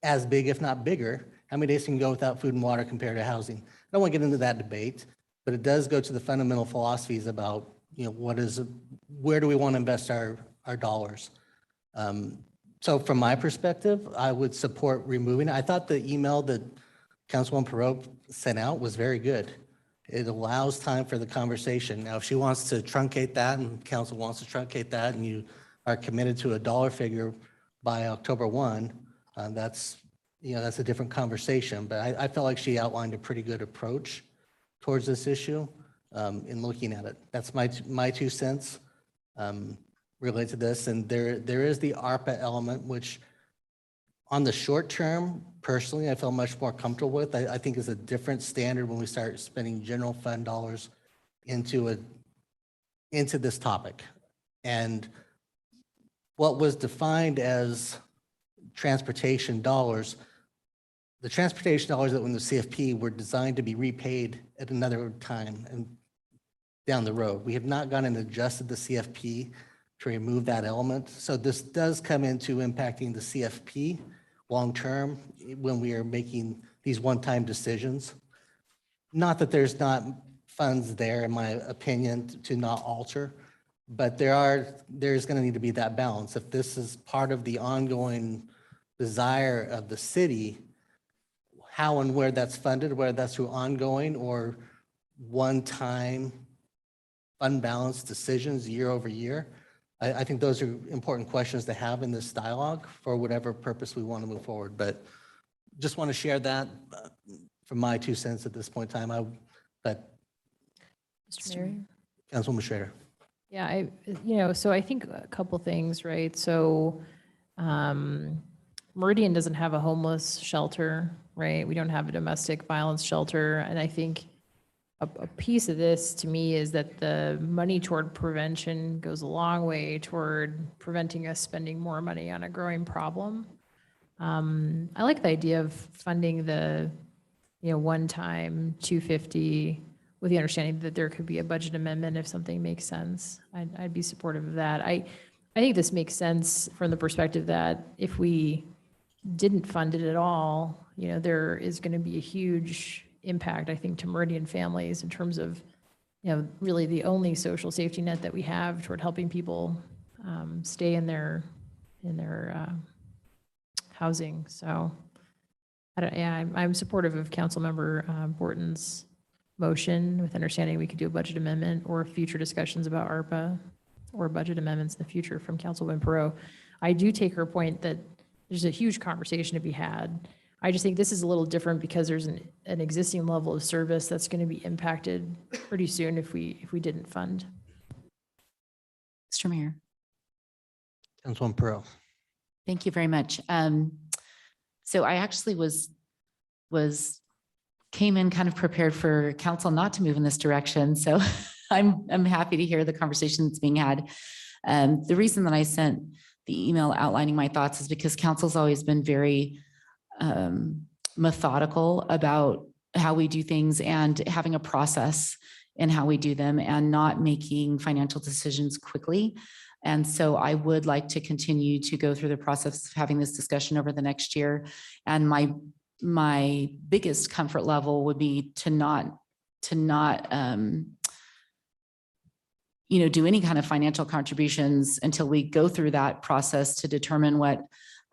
as big, if not bigger. How many days can you go without food and water compared to housing? I don't want to get into that debate, but it does go to the fundamental philosophies about, where do we want to invest our dollars? So from my perspective, I would support removing it. I thought the email that Councilwoman Perot sent out was very good. It allows time for the conversation. Now, if she wants to truncate that and council wants to truncate that and you are committed to a dollar figure by October 1, that's a different conversation. But I felt like she outlined a pretty good approach towards this issue in looking at it. That's my 2 cents. Related to this, and there is the ARPA element, which on the short term, personally, I feel much more comfortable with. I think is a different standard when we start spending general fund dollars into this topic. And what was defined as transportation dollars, the transportation dollars that were in the CFP were designed to be repaid at another time and down the road. We have not gone and adjusted the CFP to remove that element. So this does come into impacting the CFP long-term when we are making these one-time decisions. Not that there's not funds there, in my opinion, to not alter, but there's going to need to be that balance. If this is part of the ongoing desire of the city, how and where that's funded, whether that's through ongoing or one-time fund balance decisions year over year, I think those are important questions to have in this dialogue for whatever purpose we want to move forward. But just want to share that from my 2 cents at this point in time. Mr. Mayor? Councilwoman Schrader. Yeah, so I think a couple things, right? So Meridian doesn't have a homeless shelter, right? We don't have a domestic violence shelter. And I think a piece of this to me is that the money toward prevention goes a long way toward preventing us spending more money on a growing problem. I like the idea of funding the, one-time 250 with the understanding that there could be a budget amendment if something makes sense. I'd be supportive of that. I think this makes sense from the perspective that if we didn't fund it at all, there is going to be a huge impact, I think, to Meridian families in terms of, really the only social safety net that we have toward helping people stay in their housing. So, I'm supportive of Councilmember Borton's motion with understanding we could do a budget amendment or future discussions about ARPA or budget amendments in the future from Councilwoman Perot. I do take her point that there's a huge conversation to be had. I just think this is a little different because there's an existing level of service that's going to be impacted pretty soon if we didn't fund. Mr. Mayor. Councilwoman Pearl. Thank you very much. So I actually came in kind of prepared for council not to move in this direction. So I'm happy to hear the conversation that's being had. The reason that I sent the email outlining my thoughts is because council's always been very methodical about how we do things and having a process in how we do them and not making financial decisions quickly. And so I would like to continue to go through the process of having this discussion over the next year. And my biggest comfort level would be to not do any kind of financial contributions until we go through that process to determine what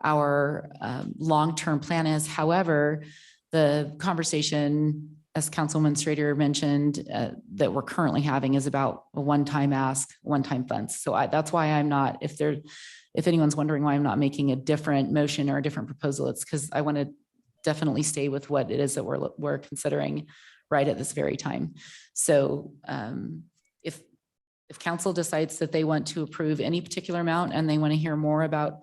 our long-term plan is. However, the conversation, as Councilwoman Strader mentioned, that we're currently having is about a one-time ask, one-time funds. So that's why I'm not, if anyone's wondering why I'm not making a different motion or a different proposal, it's because I want to definitely stay with what it is that we're considering right at this very time. So if council decides that they want to approve any particular amount and they want to hear more about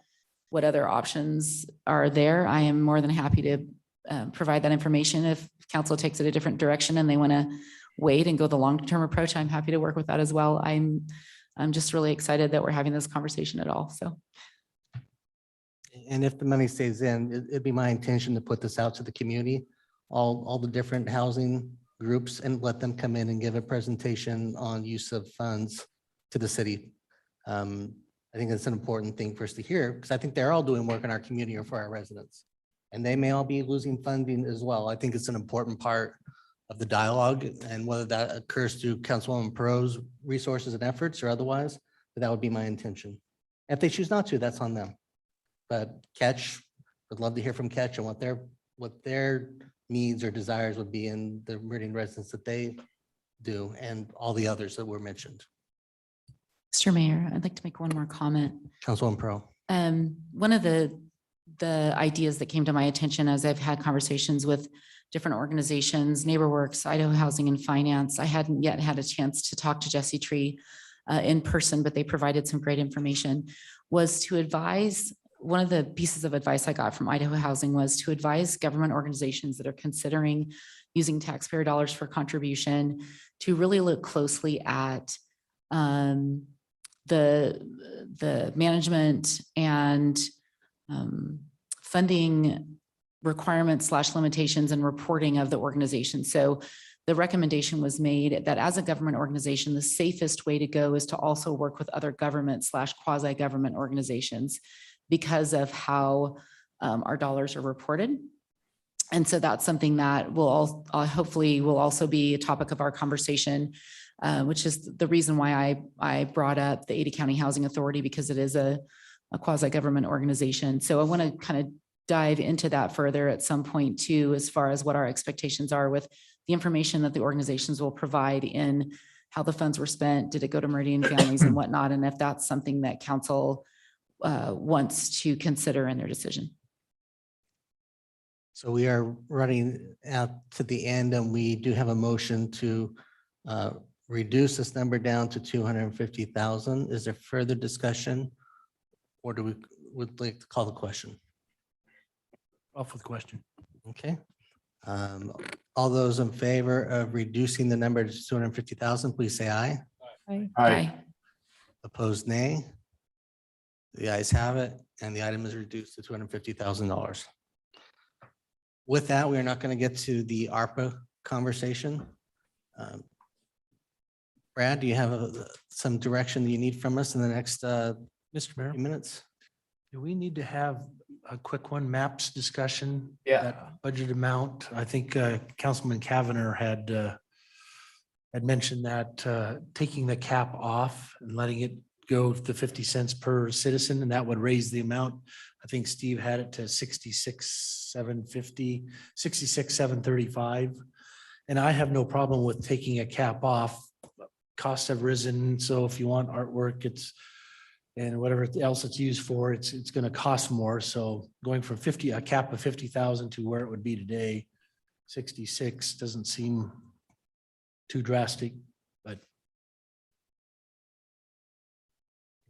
what other options are there, I am more than happy to provide that information. If council takes it a different direction and they want to wait and go the long-term approach, I'm happy to work with that as well. I'm just really excited that we're having this conversation at all. So. And if the money stays in, it'd be my intention to put this out to the community, all the different housing groups, and let them come in and give a presentation on use of funds to the city. I think that's an important thing for us to hear, because I think they're all doing work in our community or for our residents. And they may all be losing funding as well. I think it's an important part of the dialogue, and whether that occurs through Councilwoman Pearl's resources and efforts or otherwise, but that would be my intention. If they choose not to, that's on them. But Catch, would love to hear from Catch and what their needs or desires would be in the Meridian residents that they do, and all the others that were mentioned. Mr. Mayor, I'd like to make one more comment. Councilwoman Pearl. One of the ideas that came to my attention as I've had conversations with different organizations, NeighborWorks, Idaho Housing and Finance. I hadn't yet had a chance to talk to Jesse Tree in person, but they provided some great information, was to advise. One of the pieces of advice I got from Idaho Housing was to advise government organizations that are considering using taxpayer dollars for contribution to really look closely at the management and funding requirements / limitations and reporting of the organization. So the recommendation was made that as a government organization, the safest way to go is to also work with other government / quasi-government organizations because of how our dollars are reported. And so that's something that will hopefully will also be a topic of our conversation, which is the reason why I brought up the Ada County Housing Authority, because it is a quasi-government organization. So I want to kind of dive into that further at some point too, as far as what our expectations are with the information that the organizations will provide in how the funds were spent, did it go to Meridian families and whatnot, and if that's something that council wants to consider in their decision. So we are running out to the end, and we do have a motion to reduce this number down to 250,000. Is there further discussion? Or would like to call the question? Off with the question. Okay. All those in favor of reducing the number to 250,000, please say aye. Aye. Aye. Opposed, nay. The ayes have it, and the item is reduced to $250,000. With that, we are not going to get to the ARPA conversation. Brad, do you have some direction that you need from us in the next Mr. Mayor, few minutes? do we need to have a quick one, MAPS discussion? Yeah. That budget amount, I think Councilman Kavanagh had mentioned that taking the cap off and letting it go to 50 cents per citizen, and that would raise the amount. I think Steve had it to 66,750, 66,735. And I have no problem with taking a cap off. Costs have risen, so if you want artwork, it's And whatever else it's used for, it's going to cost more. So going from a cap of 50,000 to where it would be today, 66 doesn't seem too drastic, but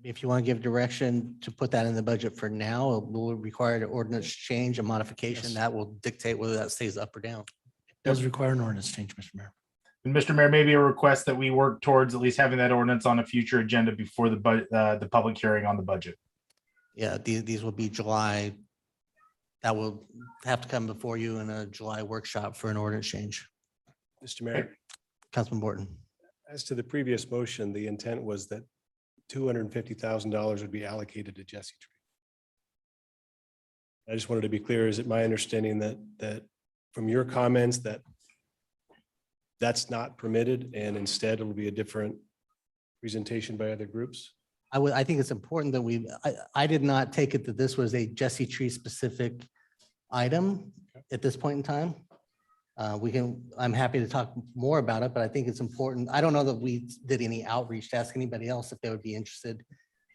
If you want to give direction to put that in the budget for now, it will require an ordinance change, a modification Yes. that will dictate whether that stays up or down. it does require an ordinance change, Mr. Mayor. And Mr. Mayor, maybe a request that we work towards at least having that ordinance on a future agenda before the public hearing on the budget. Yeah, these will be July. That will have to come before you in a July workshop for an ordinance change. Mr. Mayor, Councilman Borton. as to the previous motion, the intent was that $250,000 would be allocated to Jesse Tree. I just wanted to be clear, is it my understanding that from your comments that that's not permitted and instead it will be a different presentation by other groups? I think it's important that I did not take it that this was a Jesse Tree specific item at this point in time. I'm happy to talk more about it, but I think it's important. I don't know that we did any outreach to ask anybody else if they would be interested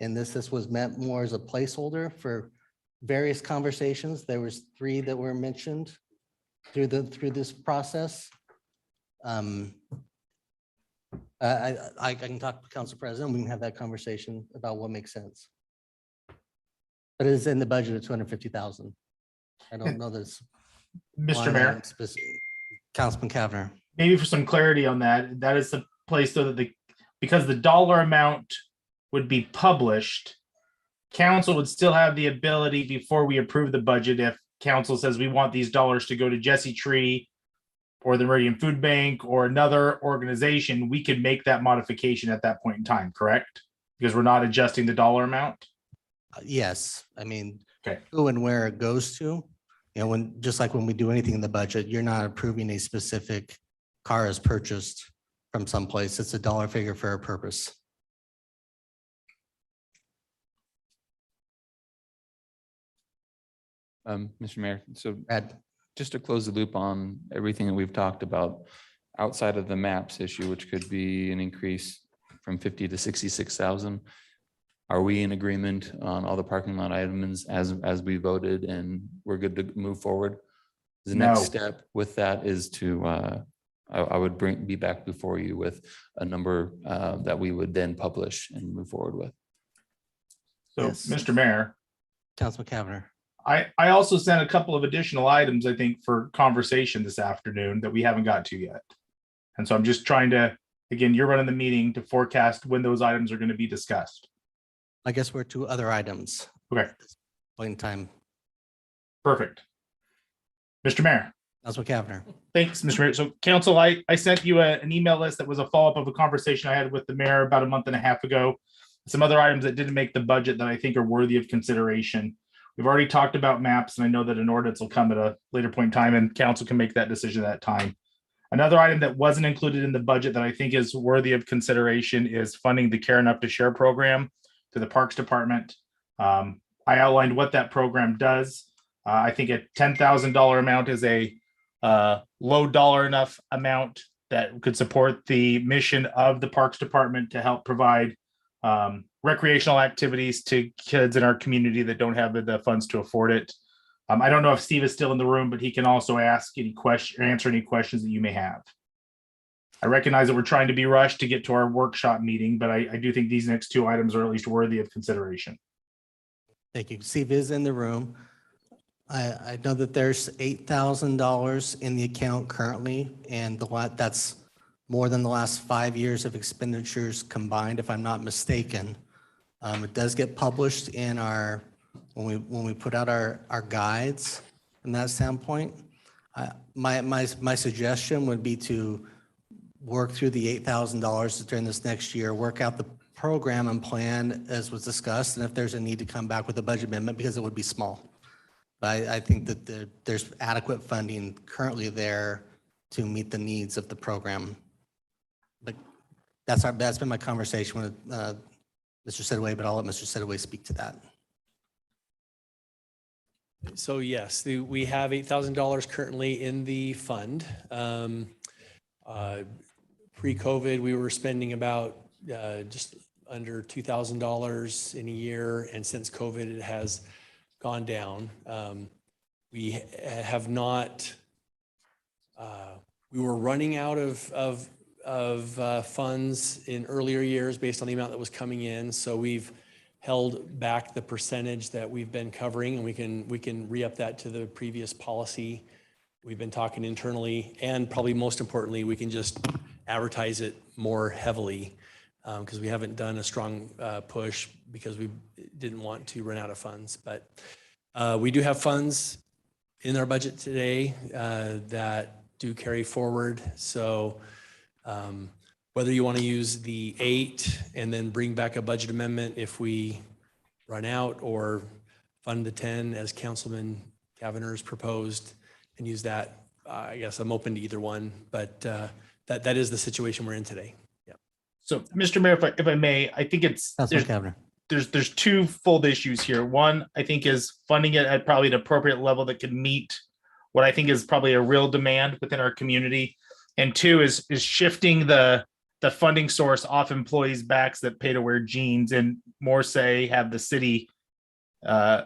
in this. This was meant more as a placeholder for various conversations. There was 3 that were mentioned through this process. I can talk to Council President. We can have that conversation about what makes sense. But it is in the budget of 250,000. I don't know this. Mr. Mayor, Councilman Kavner. maybe for some clarity on that, that is the place so that because the dollar amount would be published, council would still have the ability before we approve the budget, if council says we want these dollars to go to Jesse Tree or the Meridian Food Bank or another organization, we could make that modification at that point in time, correct? Because we're not adjusting the dollar amount? Yes, I mean, Okay. who and where it goes to, just like when we do anything in the budget, you're not approving a specific car is purchased from someplace. It's a dollar figure for a purpose. Mr. Mayor, so Brad. just to close the loop on everything that we've talked about outside of the maps issue, which could be an increase from 50 to 66,000. Are we in agreement on all the parking lot items as we voted and we're good to move forward? The next No. step with that is to, I would be back before you with a number that we would then publish and move forward with. So, Yes. Mr. Mayor, Councilman Kavner. I also sent a couple of additional items, I think, for conversation this afternoon that we haven't got to yet. And so I'm just trying to, again, you're running the meeting to forecast when those items are going to be discussed. I guess we're to other items. Okay. At this point in time. Perfect. Mr. Mayor. Councilman Kavner. Thanks, Mr. Mayor. So council, I sent you an email list that was a follow-up of a conversation I had with the mayor about a month and a half ago. Some other items that didn't make the budget that I think are worthy of consideration. We've already talked about maps, and I know that an ordinance will come at a later point in time, and council can make that decision at that time. Another item that wasn't included in the budget that I think is worthy of consideration is funding the Care Enough to Share program to the Parks Department. I outlined what that program does. I think a $10,000 amount is a low dollar enough amount that could support the mission of the Parks Department to help provide recreational activities to kids in our community that don't have the funds to afford it. I don't know if Steve is still in the room, but he can also ask any question, answer any questions that you may have. I recognize that we're trying to be rushed to get to our workshop meeting, but I do think these next 2 items are at least worthy of consideration. Thank you. Steve is in the room. I know that there's $8,000 in the account currently, and that's more than the last 5 years of expenditures combined, if I'm not mistaken. It does get published in when we put out our guides from that standpoint. My suggestion would be to work through the $8,000 during this next year, work out the program and plan as was discussed, and if there's a need to come back with a budget amendment, because it would be small. But I think that there's adequate funding currently there to meet the needs of the program. But that's been my conversation with Mr. Sedway, but I'll let Mr. Sedway speak to that. So yes, we have $8,000 currently in the fund. Pre-COVID, we were spending about just under $2,000 in a year, and since COVID, it has gone down. We have not, we were running out of funds in earlier years based on the amount that was coming in. So we've held back the percentage that we've been covering, and we can re-up that to the previous policy. We've been talking internally, and probably most importantly, we can just advertise it more heavily because we haven't done a strong push because we didn't want to run out of funds. But we do have funds in our budget today that do carry forward. So whether you want to use the 8 and then bring back a budget amendment if we run out, or fund the 10 as Councilman Cavanagh proposed and use that, I guess I'm open to either one, but that is the situation we're in today. Yeah. So, Mr. Mayor, if I may, I think Councilman Cavanagh. there's twofold issues here. One, I think, is funding it at probably an appropriate level that could meet what I think is probably a real demand within our community. And two is shifting the funding source off employees' backs that pay to wear jeans, and more say have the city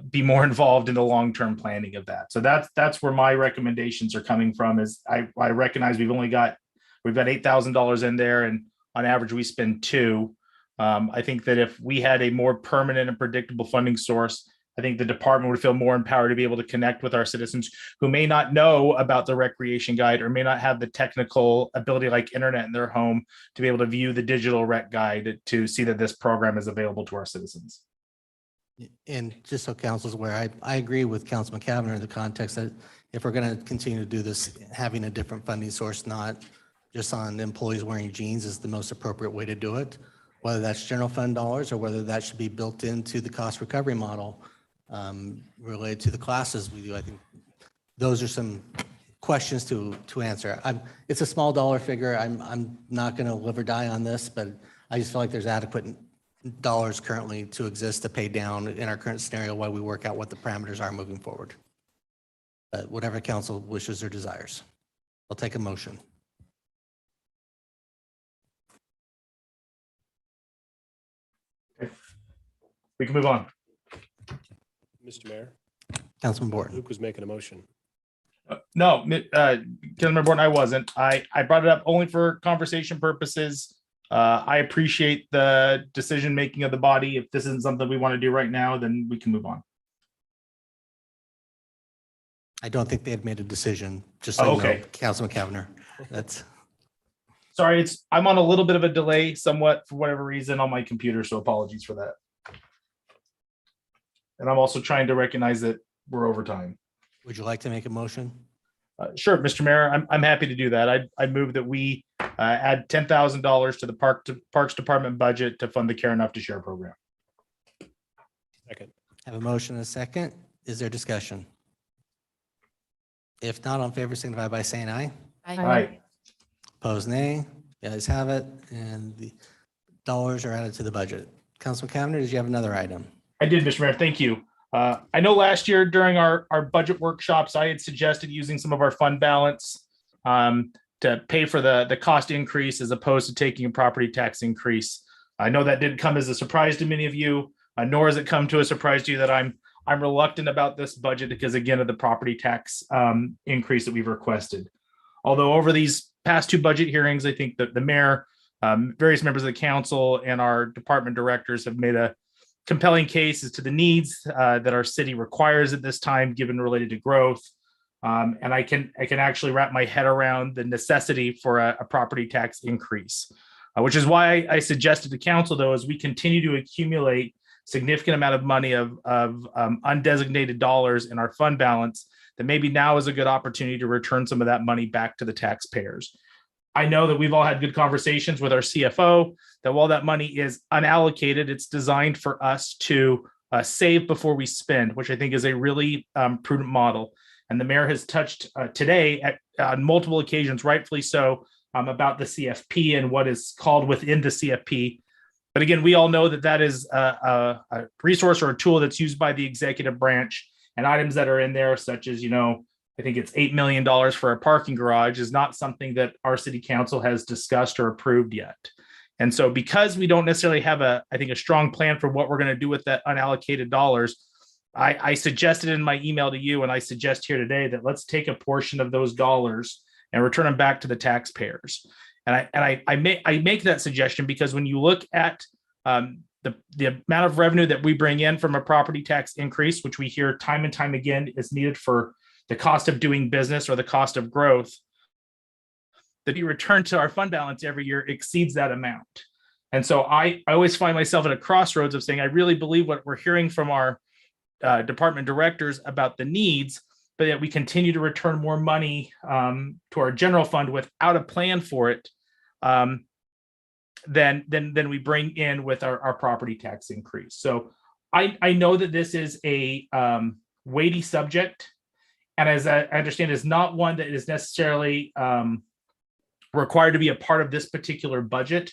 be more involved in the long-term planning of that. So that's where my recommendations are coming from. Is I recognize we've got $8,000 in there, and on average we spend $2,000. I think that if we had a more permanent and predictable funding source, I think the department would feel more empowered to be able to connect with our citizens who may not know about the recreation guide or may not have the technical ability like internet in their home to be able to view the digital rec guide to see that this program is available to our citizens. And just so council's aware, I agree with Councilman Cavanagh in the context that if we're going to continue to do this, having a different funding source, not just on employees wearing jeans, is the most appropriate way to do it. Whether that's general fund dollars or whether that should be built into the cost recovery model related to the classes we do. I think those are some questions to answer. It's a small dollar figure. I'm not going to live or die on this, but I just feel like there's adequate dollars currently to exist to pay down in our current scenario while we work out what the parameters are moving forward. But whatever council wishes or desires. I'll take a motion. We can move on. Mr. Mayor, Councilman Borton. Luke was making a motion. No, Councilmember Borton, I wasn't. I brought it up only for conversation purposes. I appreciate the decision making of the body. If this isn't something we want to do right now, then we can move on. I don't think they had made a decision, just so you know, okay. Councilman Cavanagh. That's Sorry, I'm on a little bit of a delay somewhat for whatever reason on my computer, so apologies for that. And I'm also trying to recognize that we're over time. Would you like to make a motion? Sure, Mr. Mayor, I'm happy to do that. I move that we add $10,000 to the Parks Department budget to fund the Care Enough to Share program. Second. Have a motion and a second. Is there discussion? If not, all in favor, signify by saying aye. Aye. Opposed, nay. The ayes have it, and the dollars are added to the budget. Councilman Cavanagh, did you have another item? I did, Mr. Mayor. Thank you. I know last year during our budget workshops, I had suggested using some of our fund balance to pay for the cost increase as opposed to taking a property tax increase. I know that didn't come as a surprise to many of you, nor has it come to a surprise to you that I'm reluctant about this budget because, again, of the property tax increase that we've requested. Although over these past two budget hearings, I think that the mayor, various members of the council, and our department directors have made a compelling case as to the needs that our city requires at this time, given related to growth. And I can actually wrap my head around the necessity for a property tax increase, which is why I suggested to council, though, as we continue to accumulate significant amount of money of undesignated dollars in our fund balance, that maybe now is a good opportunity to return some of that money back to the taxpayers. I know that we've all had good conversations with our CFO that while that money is unallocated, it's designed for us to save before we spend, which I think is a really prudent model. And the mayor has touched today on multiple occasions, rightfully so, about the CFP and what is called within the CFP. But again, we all know that that is a resource or a tool that's used by the executive branch, and items that are in there, such as, I think it's $8 million for a parking garage, is not something that our city council has discussed or approved yet. And so because we don't necessarily have I think a strong plan for what we're going to do with that unallocated dollars, I suggested in my email to you, and I suggest here today, that let's take a portion of those dollars and return them back to the taxpayers. And I make that suggestion because when you look at the amount of revenue that we bring in from a property tax increase, which we hear time and time again is needed for the cost of doing business or the cost of growth, that we return to our fund balance every year exceeds that amount. And so I always find myself at a crossroads of saying, I really believe what we're hearing from our department directors about the needs, but that we continue to return more money to our general fund without a plan for it, than we bring in with our property tax increase. So I know that this is a weighty subject, and as I understand, is not one that is necessarily required to be a part of this particular budget,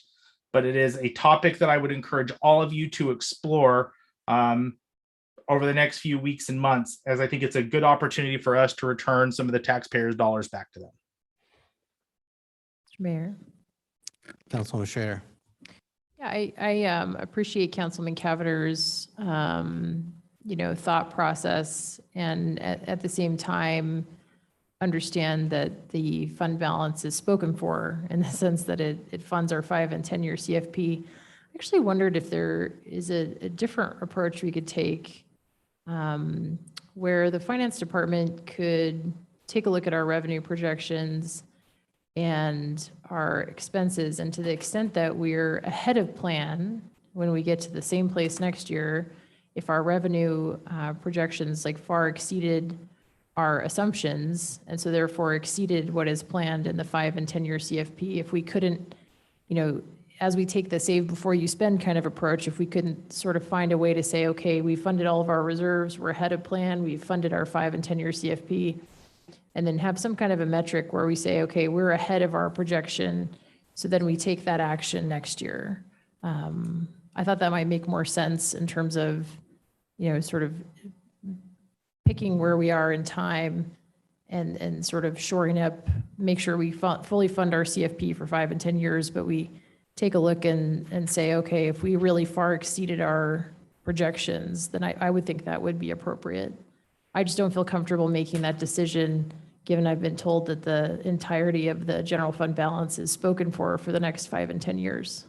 but it is a topic that I would encourage all of you to explore over the next few weeks and months, as I think it's a good opportunity for us to return some of the taxpayers' dollars back to them. Mr. Mayor. Councilwoman Schrader. Yeah, I appreciate Councilman Cavanag's, thought process, and at the same time, understand that the fund balance is spoken for in the sense that it funds our 5 and 10-year CFP. I actually wondered if there is a different approach we could take, where the finance department could take a look at our revenue projections and our expenses, and to the extent that we're ahead of plan when we get to the same place next year, if our revenue projections far exceeded our assumptions, and so therefore exceeded what is planned in the 5 and 10-year CFP, if we couldn't, as we take the save before you spend kind of approach, if we couldn't sort of find a way to say, okay, we funded all of our reserves, we're ahead of plan, we've funded our 5 and 10-year CFP, and then have some kind of a metric where we say, okay, we're ahead of our projection, so then we take that action next year. I thought that might make more sense in terms of, sort of picking where we are in time and sort of shoring up, make sure we fully fund our CFP for 5 and 10 years, but we take a look and say, okay, if we really far exceeded our projections, then I would think that would be appropriate. I just don't feel comfortable making that decision, given I've been told that the entirety of the general fund balance is spoken for the next 5 and 10 years.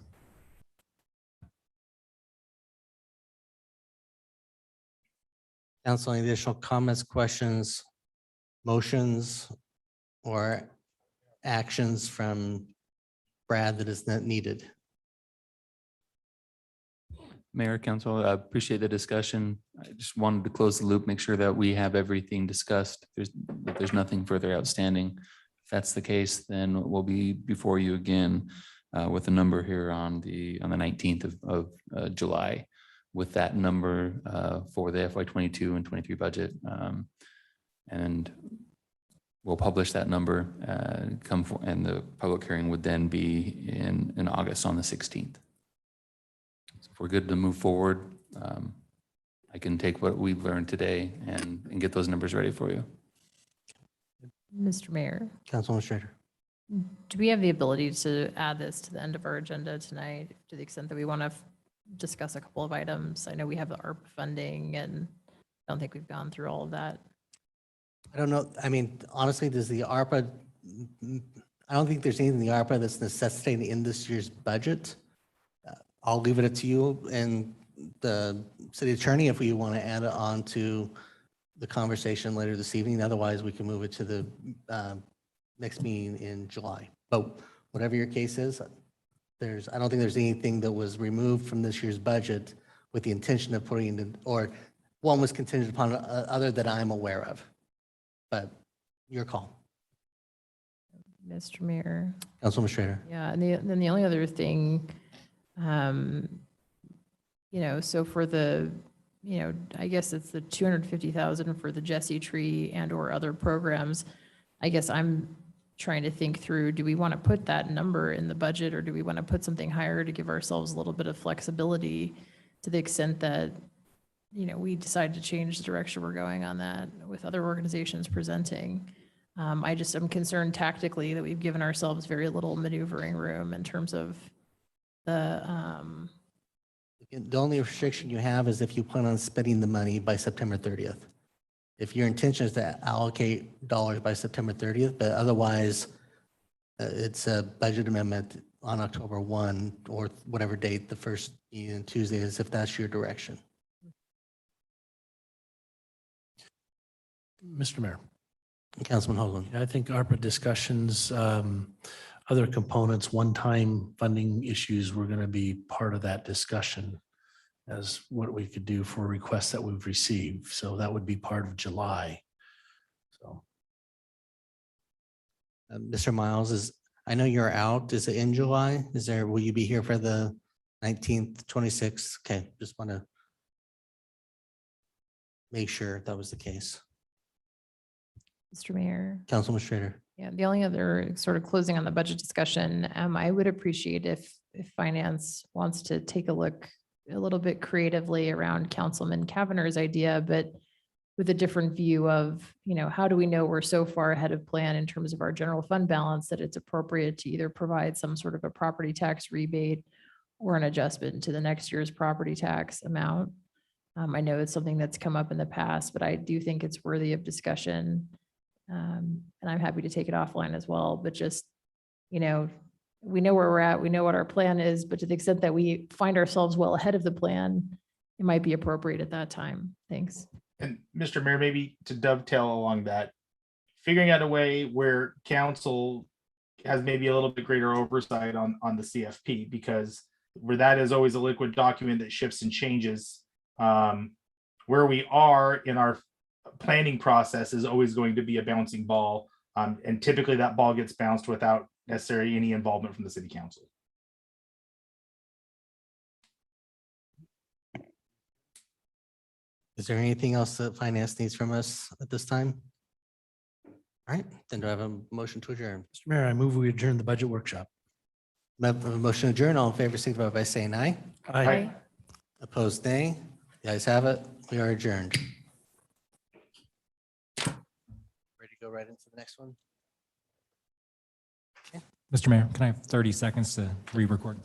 Council, any additional comments, questions, motions, or actions from Brad that is not needed? Mayor, Council, I appreciate the discussion. I just wanted to close the loop, make sure that we have everything discussed. There's nothing further outstanding. If that's the case, then we'll be before you again with a number here on the 19th of July, with that number for the FY22 and 23 budget. And we'll publish that number, and the public hearing would then be in August on the 16th. So if we're good to move forward, I can take what we've learned today and get those numbers ready for you. Mr. Mayor. Councilwoman Schrader. Do we have the ability to add this to the end of our agenda tonight, to the extent that we want to discuss a couple of items? I know we have the ARP funding, and I don't think we've gone through all of that. I don't know. I mean, honestly, does the ARPA, I don't think there's anything in the ARPA that's necessitating in this year's budget. I'll leave it to you and the city attorney if we want to add it on to the conversation later this evening. Otherwise, we can move it to the next meeting in July. But whatever your case is, I don't think there's anything that was removed from this year's budget with the intention of putting in, or one was contingent upon other that I'm aware of. But your call. Mr. Mayor. Councilwoman Schrader. Yeah, and then the only other thing, so for the, I guess it's the 250,000 for the Jesse Tree and or other programs. I guess I'm trying to think through, do we want to put that number in the budget, or do we want to put something higher to give ourselves a little bit of flexibility to the extent that, we decide to change the direction we're going on that with other organizations presenting. I'm concerned tactically that we've given ourselves very little maneuvering room in terms of The only restriction you have is if you plan on spending the money by September 30th. If your intention is to allocate dollars by September 30th, but otherwise it's a budget amendment on October 1 or whatever date the first Tuesday is, if that's your direction. Mr. Mayor. Councilman Hoagland. I think ARPA discussions, other components, one-time funding issues were going to be part of that discussion as what we could do for requests that we've received. So that would be part of July. So. Mr. Miles, I know you're out. Is it in July? Will you be here for the 19th, 26th? Okay, just want to make sure that was the case. Mr. Mayor. Councilman Schrader. Yeah, the only other sort of closing on the budget discussion, I would appreciate if finance wants to take a look a little bit creatively around Councilman Kavaner's idea, but with a different view of, how do we know we're so far ahead of plan in terms of our general fund balance that it's appropriate to either provide some sort of a property tax rebate or an adjustment to the next year's property tax amount. I know it's something that's come up in the past, but I do think it's worthy of discussion. And I'm happy to take it offline as well, but just, we know where we're at, we know what our plan is, but to the extent that we find ourselves well ahead of the plan, it might be appropriate at that time. Thanks. And Mr. Mayor, maybe to dovetail along that, figuring out a way where council has maybe a little bit greater oversight on the CFP, because where that is always a liquid document that shifts and changes. Where we are in our planning process is always going to be a bouncing ball. And typically that ball gets bounced without necessarily any involvement from the city council. Is there anything else that finance needs from us at this time? All right, then do I have a motion to adjourn? Mr. Mayor, I move we adjourn the budget workshop. I have a motion to adjourn. All in favor, signify by saying aye. Aye. Opposed, nay. The ayes have it. We are adjourned. Ready to go right into the next one? Mr. Mayor, can I have 30 seconds to re-record?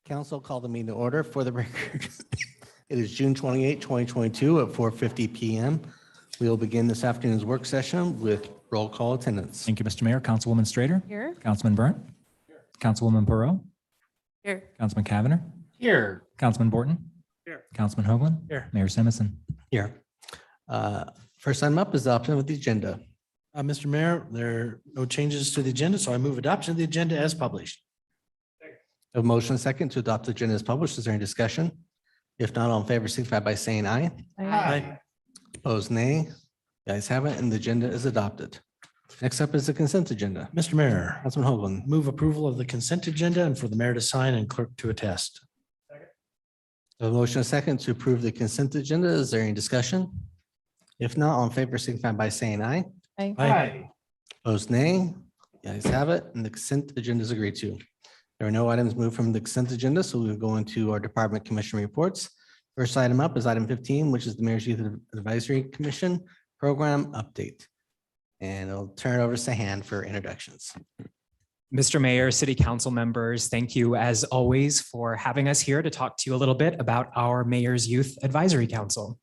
Council, call the meeting to order. For the record, it is June 28, 2022 at 4:50 PM. We will begin this afternoon's work session with roll call attendance. Thank you, Mr. Mayor. Councilwoman Strader. Here. Councilman Burnt. Councilwoman Perot. Here. Councilman Cavanagh. Here. Councilman Borton. Here. Councilman Hoagland. Here. Mayor Simison. Here. First item up is adoption of the agenda. Mr. Mayor, there are no changes to the agenda, so I move adoption of the agenda as published. A motion and second to adopt the agenda as published. Is there any discussion? If not, all in favor, signify by saying aye. Aye. Opposed, nay. The ayes have it, and the agenda is adopted. Next up is the consent agenda. Mr. Mayor, Councilman Hoagland. move approval of the consent agenda and for the mayor to sign and clerk to attest. A motion and second to approve the consent agenda. Is there any discussion? If not, all in favor, signify by saying aye. Aye. Opposed, nay. The ayes have it, and the consent agenda is agreed to. There are no items moved from the consent agenda, so we'll go into our department commission reports. First item up is item 15, which is the Mayor's Youth Advisory Commission Program Update. And I'll turn it over to Sahan for introductions. Mr. Mayor, City Council members, thank you as always for having us here to talk to you a little bit about our Mayor's Youth Advisory Council.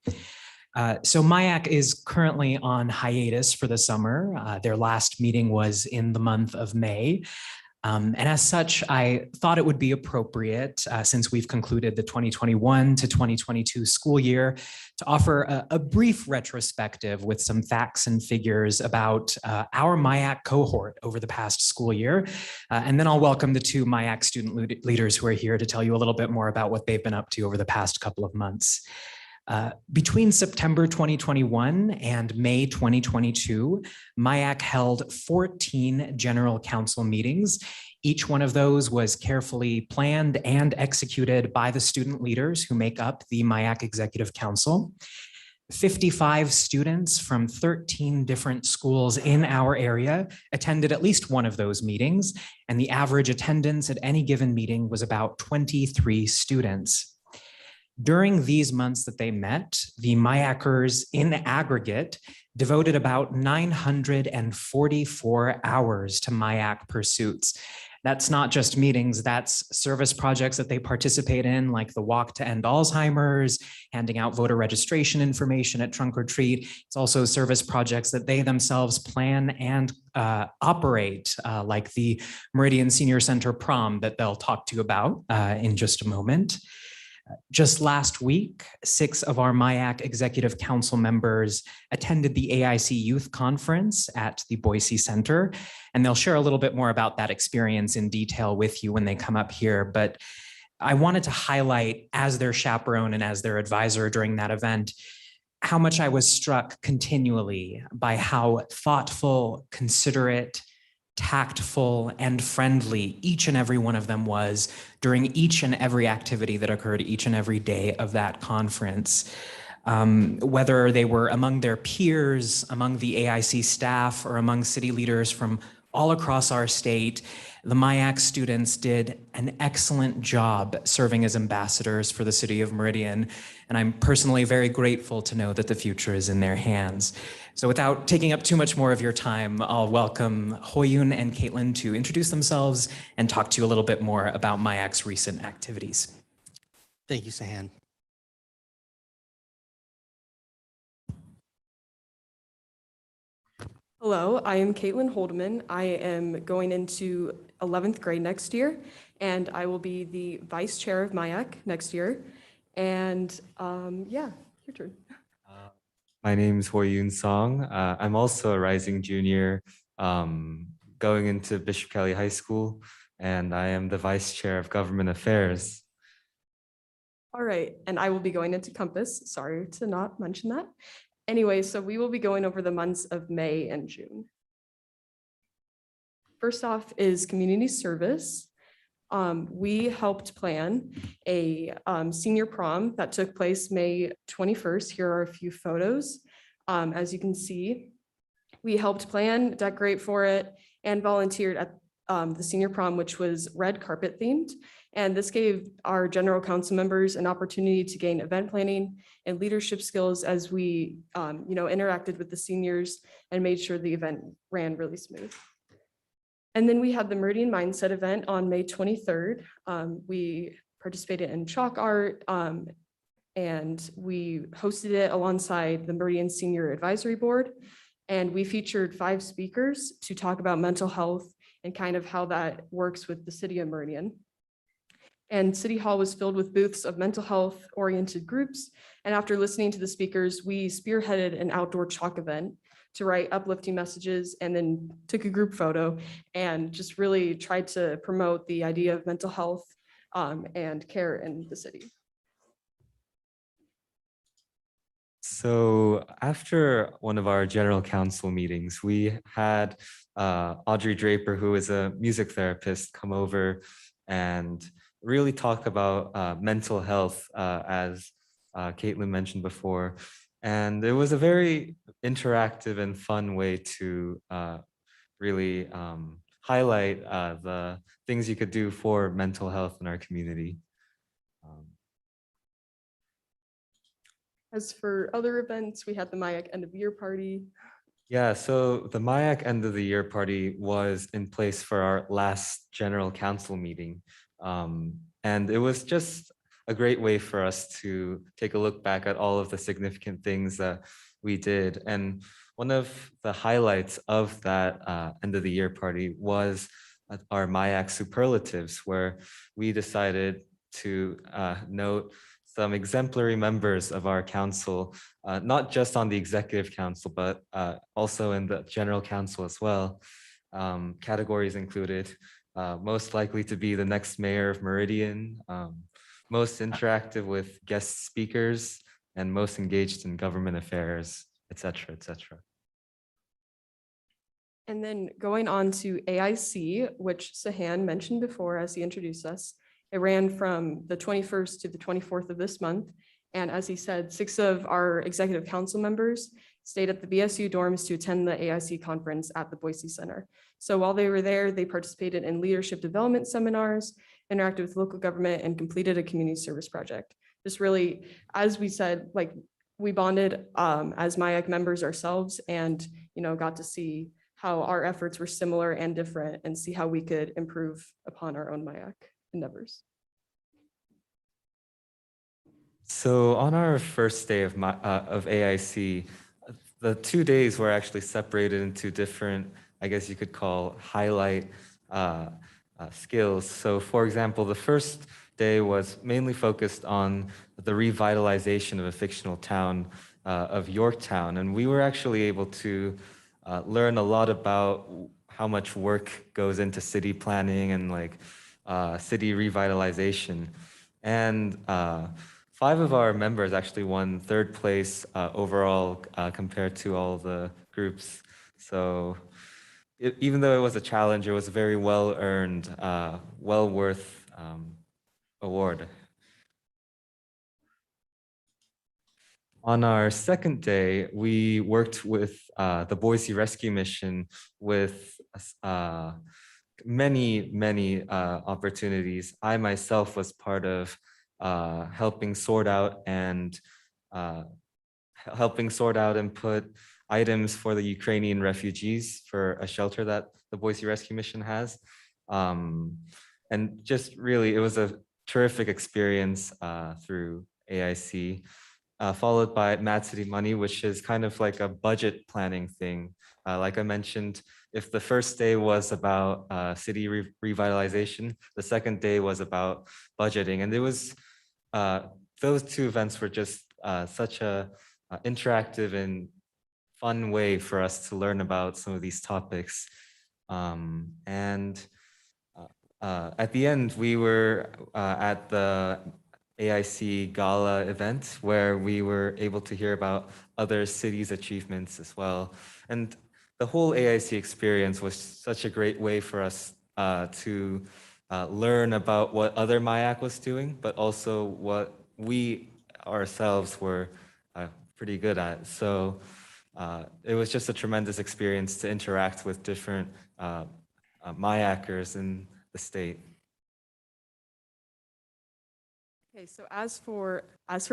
So MIAC is currently on hiatus for the summer. Their last meeting was in the month of May. And as such, I thought it would be appropriate, since we've concluded the 2021 to 2022 school year, to offer a brief retrospective with some facts and figures about our MIAC cohort over the past school year. And then I'll welcome the two MIAC student leaders who are here to tell you a little bit more about what they've been up to over the past couple of months. Between September 2021 and May 2022, MIAC held 14 general council meetings. Each one of those was carefully planned and executed by the student leaders who make up the MIAC Executive Council. 55 students from 13 different schools in our area attended at least one of those meetings, and the average attendance at any given meeting was about 23 students. During these months that they met, the MIACers in aggregate devoted about 944 hours to MIAC pursuits. That's not just meetings, that's service projects that they participate in, like the Walk to End Alzheimer's, handing out voter registration information at Trunk or Treat. It's also service projects that they themselves plan and operate, like the Meridian Senior Center prom that they'll talk to you about in just a moment. Just last week, 6 of our MIAC Executive Council members attended the AIC Youth Conference at the Boise Center, and they'll share a little bit more about that experience in detail with you when they come up here. But I wanted to highlight, as their chaperone and as their advisor during that event, how much I was struck continually by how thoughtful, considerate, tactful, and friendly each and every one of them was during each and every activity that occurred each and every day of that conference. Whether they were among their peers, among the AIC staff, or among city leaders from all across our state, the MIAC students did an excellent job serving as ambassadors for the city of Meridian, and I'm personally very grateful to know that the future is in their hands. So without taking up too much more of your time, I'll welcome Hoyun and Caitlin to introduce themselves and talk to you a little bit more about MIAC's recent activities. Thank you, Sahan. Hello, I am Caitlin Holdeman. I am going into 11th grade next year, and I will be the vice chair of MIAC next year. And yeah, your turn. My name is Hoyun Song. I'm also a rising junior going into Bishop Kelly High School, and I am the vice chair of government affairs. All right, and I will be going into Compass. Sorry to not mention that. Anyway, so we will be going over the months of May and June. First off is community service. We helped plan a senior prom that took place May 21st. Here are a few photos. As you can see, we helped plan, decorate for it, and volunteered at the senior prom, which was red carpet themed. And this gave our general council members an opportunity to gain event planning and leadership skills as we interacted with the seniors and made sure the event ran really smooth. And then we had the Meridian Mindset event on May 23rd. We participated in chalk art, and we hosted it alongside the Meridian Senior Advisory Board. And we featured 5 speakers to talk about mental health and kind of how that works with the city of Meridian. And City Hall was filled with booths of mental health oriented groups. And after listening to the speakers, we spearheaded an outdoor chalk event to write uplifting messages, and then took a group photo and just really tried to promote the idea of mental health and care in the city. So after one of our general council meetings, we had Audrey Draper, who is a music therapist, come over and really talk about mental health, as Caitlin mentioned before. And it was a very interactive and fun way to really highlight the things you could do for mental health in our community. As for other events, we had the MIAC end of year party. Yeah, so the MIAC end of the year party was in place for our last general council meeting. And it was just a great way for us to take a look back at all of the significant things that we did. And one of the highlights of that end of the year party was our MIAC superlatives, where we decided to note some exemplary members of our council, not just on the executive council, but also in the general council as well. Categories included most likely to be the next mayor of Meridian, most interactive with guest speakers, and most engaged in government affairs, et cetera, et cetera. And then going on to AIC, which Sahan mentioned before as he introduced us. It ran from the 21st to the 24th of this month. And as he said, 6 of our executive council members stayed at the BSU dorms to attend the AIC conference at the Boise Center. So while they were there, they participated in leadership development seminars, interacted with local government, and completed a community service project. Just really, as we said, like we bonded as MIAC members ourselves, and got to see how our efforts were similar and different, and see how we could improve upon our own MIAC endeavors. So on our first day of AIC, the 2 days were actually separated into different, I guess you could call highlight skills. So for example, the first day was mainly focused on the revitalization of a fictional town of Yorktown. And we were actually able to learn a lot about how much work goes into city planning and city revitalization. And 5 of our members actually won 3rd place overall compared to all the groups. So even though it was a challenge, it was a very well-earned, well worth award. On our second day, we worked with the Boise Rescue Mission with many opportunities. I myself was part of helping sort out and put items for the Ukrainian refugees for a shelter that the Boise Rescue Mission has. And just really, it was a terrific experience through AIC, followed by Mad City Money, which is kind of like a budget planning thing. Like I mentioned, if the first day was about city revitalization, the second day was about budgeting. And it was, those 2 events were just such a interactive and fun way for us to learn about some of these topics. At the end, we were at the AIC Gala event where we were able to hear about other cities' achievements as well. And the whole AIC experience was such a great way for us to learn about what other MIAC was doing, but also what we ourselves were pretty good at. So it was just a tremendous experience to interact with different MIACers in the state. Okay, so as for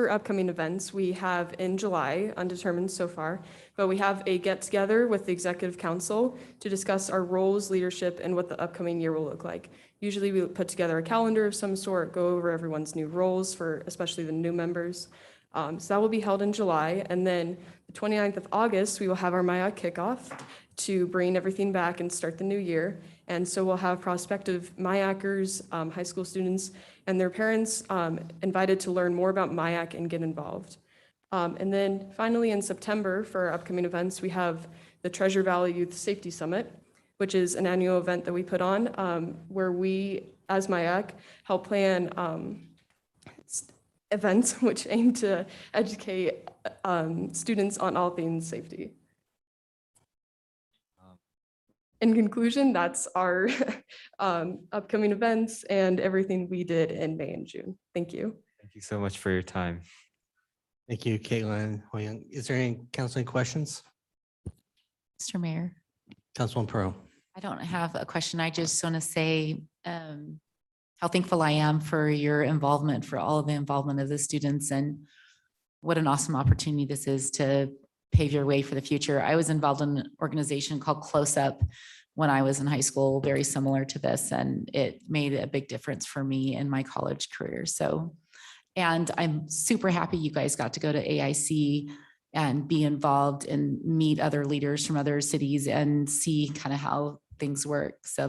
upcoming events, we have in July, undetermined so far, but we have a get together with the executive council to discuss our roles, leadership, and what the upcoming year will look like. Usually we put together a calendar of some sort, go over everyone's new roles for especially the new members. So that will be held in July. And then the 29th of August, we will have our MIAC kickoff to bring everything back and start the new year. And so we'll have prospective MIACers, high school students, and their parents invited to learn more about MIAC and get involved. And then finally in September for our upcoming events, we have the Treasure Valley Youth Safety Summit, which is an annual event that we put on where we, as MIAC, help plan events which aim to educate students on all things safety. In conclusion, that's our upcoming events and everything we did in May and June. Thank you. Thank you so much for your time. Thank you, Caitlin. Is there any council questions? Mr. Mayor, Councilman Pro. I don't have a question. I just want to say how thankful I am for your involvement, for all of the involvement of the students, and what an awesome opportunity this is to pave your way for the future. I was involved in an organization called Close Up when I was in high school, very similar to this, and it made a big difference for me in my college career. So, and I'm super happy you guys got to go to AIC and be involved and meet other leaders from other cities and see kind of how things work. So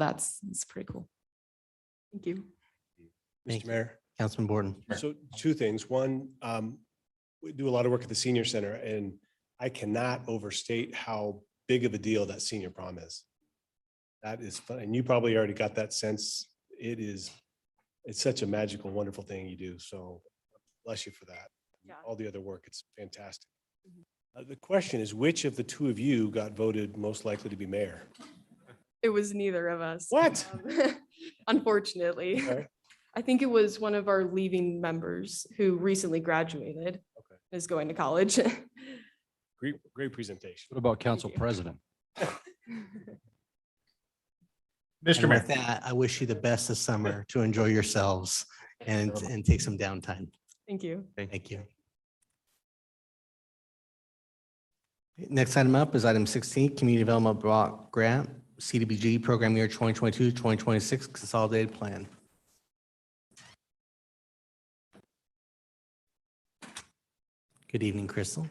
it's pretty cool. Thank you. Thank Mr. Mayor. Councilman Borden. So two things. One, we do a lot of work at the senior center, and I cannot overstate how big of a deal that senior prom is. That is fun. And you probably already got that sense. It's such a magical, wonderful thing you do. So bless you for that. Yeah. All the other work, it's fantastic. The question is, which of the two of you got voted most likely to be mayor? It was neither of us. What? Unfortunately. Okay. I think it was one of our leaving members who recently graduated, is going to college. Great presentation. What about council president? Mr. And Mayor. with that, I wish you the best this summer to enjoy yourselves and take some downtime. Thank you. Thank you. Next item up is item 16, Community Development Block Grant, CDBG Program Year 2022-2026 Consolidated Plan. Good evening, Crystal.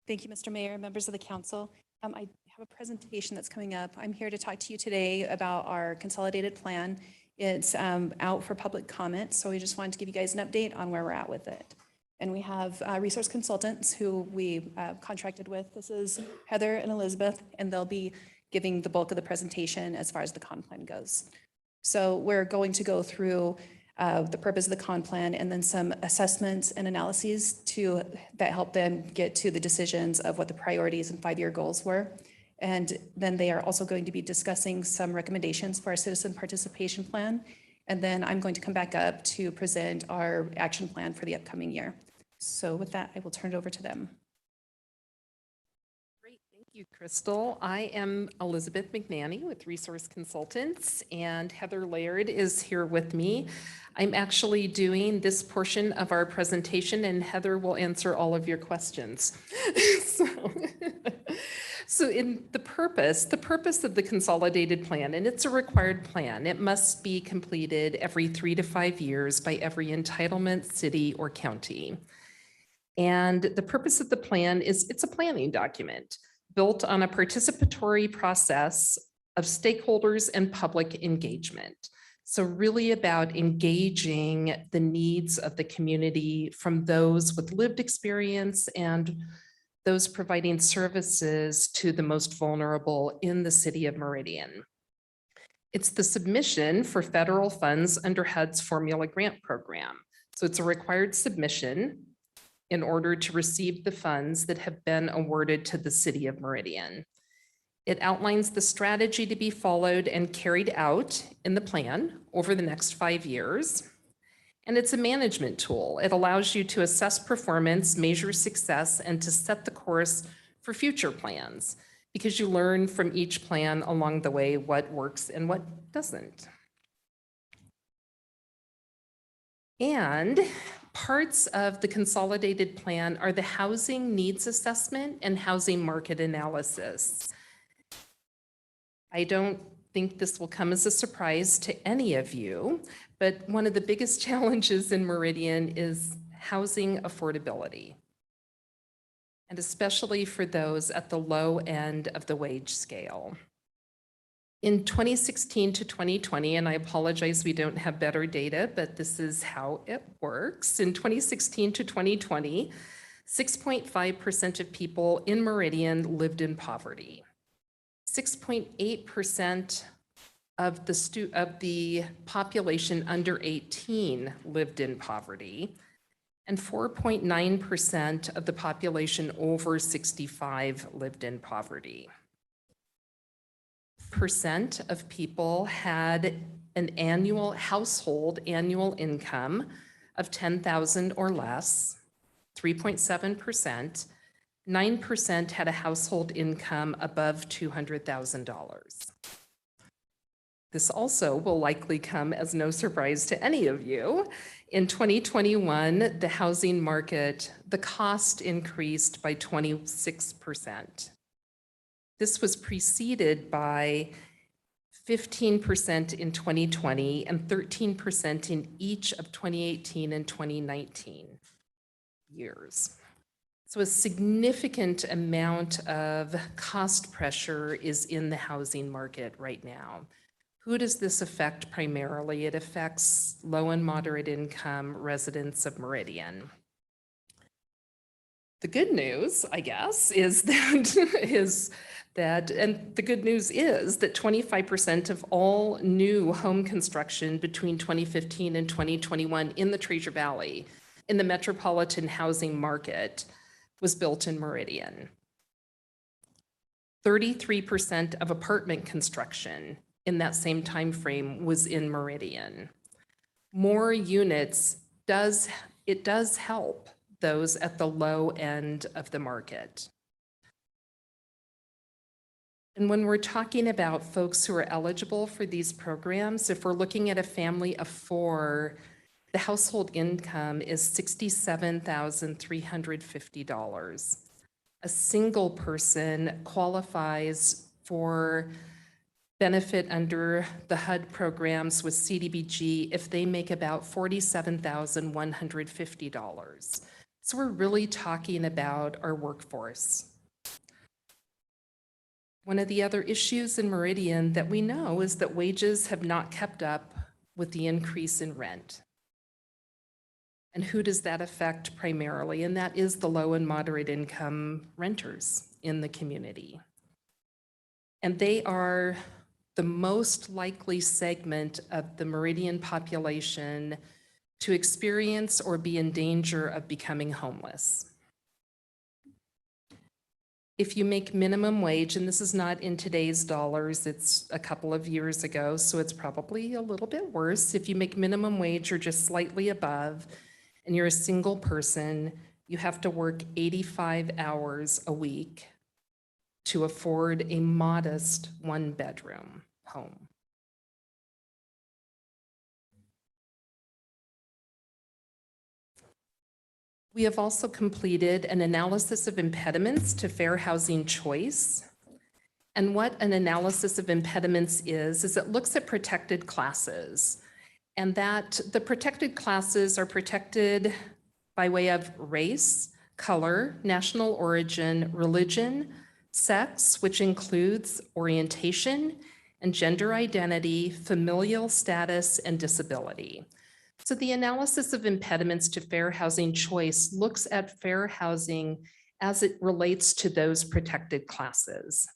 Thank you, Mr. Mayor, members of the council. I have a presentation that's coming up. I'm here to talk to you today about our consolidated plan. It's out for public comment, so we just wanted to give you guys an update on where we're at with it. And we have resource consultants who we contracted with. This is Heather and Elizabeth, and they'll be giving the bulk of the presentation as far as the con plan goes. So we're going to go through the purpose of the con plan and then some assessments and analyses that help them get to the decisions of what the priorities and 5-year goals were. And then they are also going to be discussing some recommendations for our citizen participation plan. And then I'm going to come back up to present our action plan for the upcoming year. So with that, I will turn it over to them. Great, thank you, Crystal. I am Elizabeth McNanny with Resource Consultants, and Heather Laird is here with me. I'm actually doing this portion of our presentation, and Heather will answer all of your questions. So in the purpose of the consolidated plan, and it's a required plan, it must be completed every 3 to 5 years by every entitlement city or county. And the purpose of the plan is it's a planning document built on a participatory process of stakeholders and public engagement. So really about engaging the needs of the community from those with lived experience and those providing services to the most vulnerable in the city of Meridian. It's the submission for federal funds under HUD's Formula Grant Program. So it's a required submission in order to receive the funds that have been awarded to the city of Meridian. It outlines the strategy to be followed and carried out in the plan over the next 5 years. And it's a management tool. It allows you to assess performance, measure success, and to set the course for future plans, because you learn from each plan along the way what works and what doesn't. And parts of the consolidated plan are the housing needs assessment and housing market analysis. I don't think this will come as a surprise to any of you, but one of the biggest challenges in Meridian is housing affordability, and especially for those at the low end of the wage scale. In 2016 to 2020, and I apologize, we don't have better data, but this is how it works. In 2016 to 2020, 6.5% of people in Meridian lived in poverty. 6.8% of the population under 18 lived in poverty, and 4.9% of the population over 65 lived in poverty. Percent of people had an annual household annual income of $10,000 or less, 3.7%. 9% had a household income above $200,000. This also will likely come as no surprise to any of you. In 2021, the housing market, the cost increased by 26%. This was preceded by 15% in 2020 and 13% in each of 2018 and 2019 years. So a significant amount of cost pressure is in the housing market right now. Who does this affect primarily? It affects low and moderate income residents of Meridian. The good news, I guess, is that, and the good news is that 25% of all new home construction between 2015 and 2021 in the Treasure Valley, in the metropolitan housing market, was built in Meridian. 33% of apartment construction in that same time frame was in Meridian. More units does help those at the low end of the market. And when we're talking about folks who are eligible for these programs, if we're looking at a family of 4, the household income is $67,350. A single person qualifies for benefit under the HUD programs with CDBG if they make about $47,150. So we're really talking about our workforce. One of the other issues in Meridian that we know is that wages have not kept up with the increase in rent. And who does that affect primarily? And that is the low and moderate income renters in the community. And they are the most likely segment of the Meridian population to experience or be in danger of becoming homeless. If you make minimum wage, and this is not in today's dollars, it's a couple of years ago, so it's probably a little bit worse. If you make minimum wage or just slightly above, and you're a single person, you have to work 85 hours a week to afford a modest 1-bedroom home. We have also completed an analysis of impediments to fair housing choice. And what an analysis of impediments is it looks at protected classes, and that the protected classes are protected by way of race, color, national origin, religion, sex, which includes orientation and gender identity, familial status, and disability. So the analysis of impediments to fair housing choice looks at fair housing as it relates to those protected classes.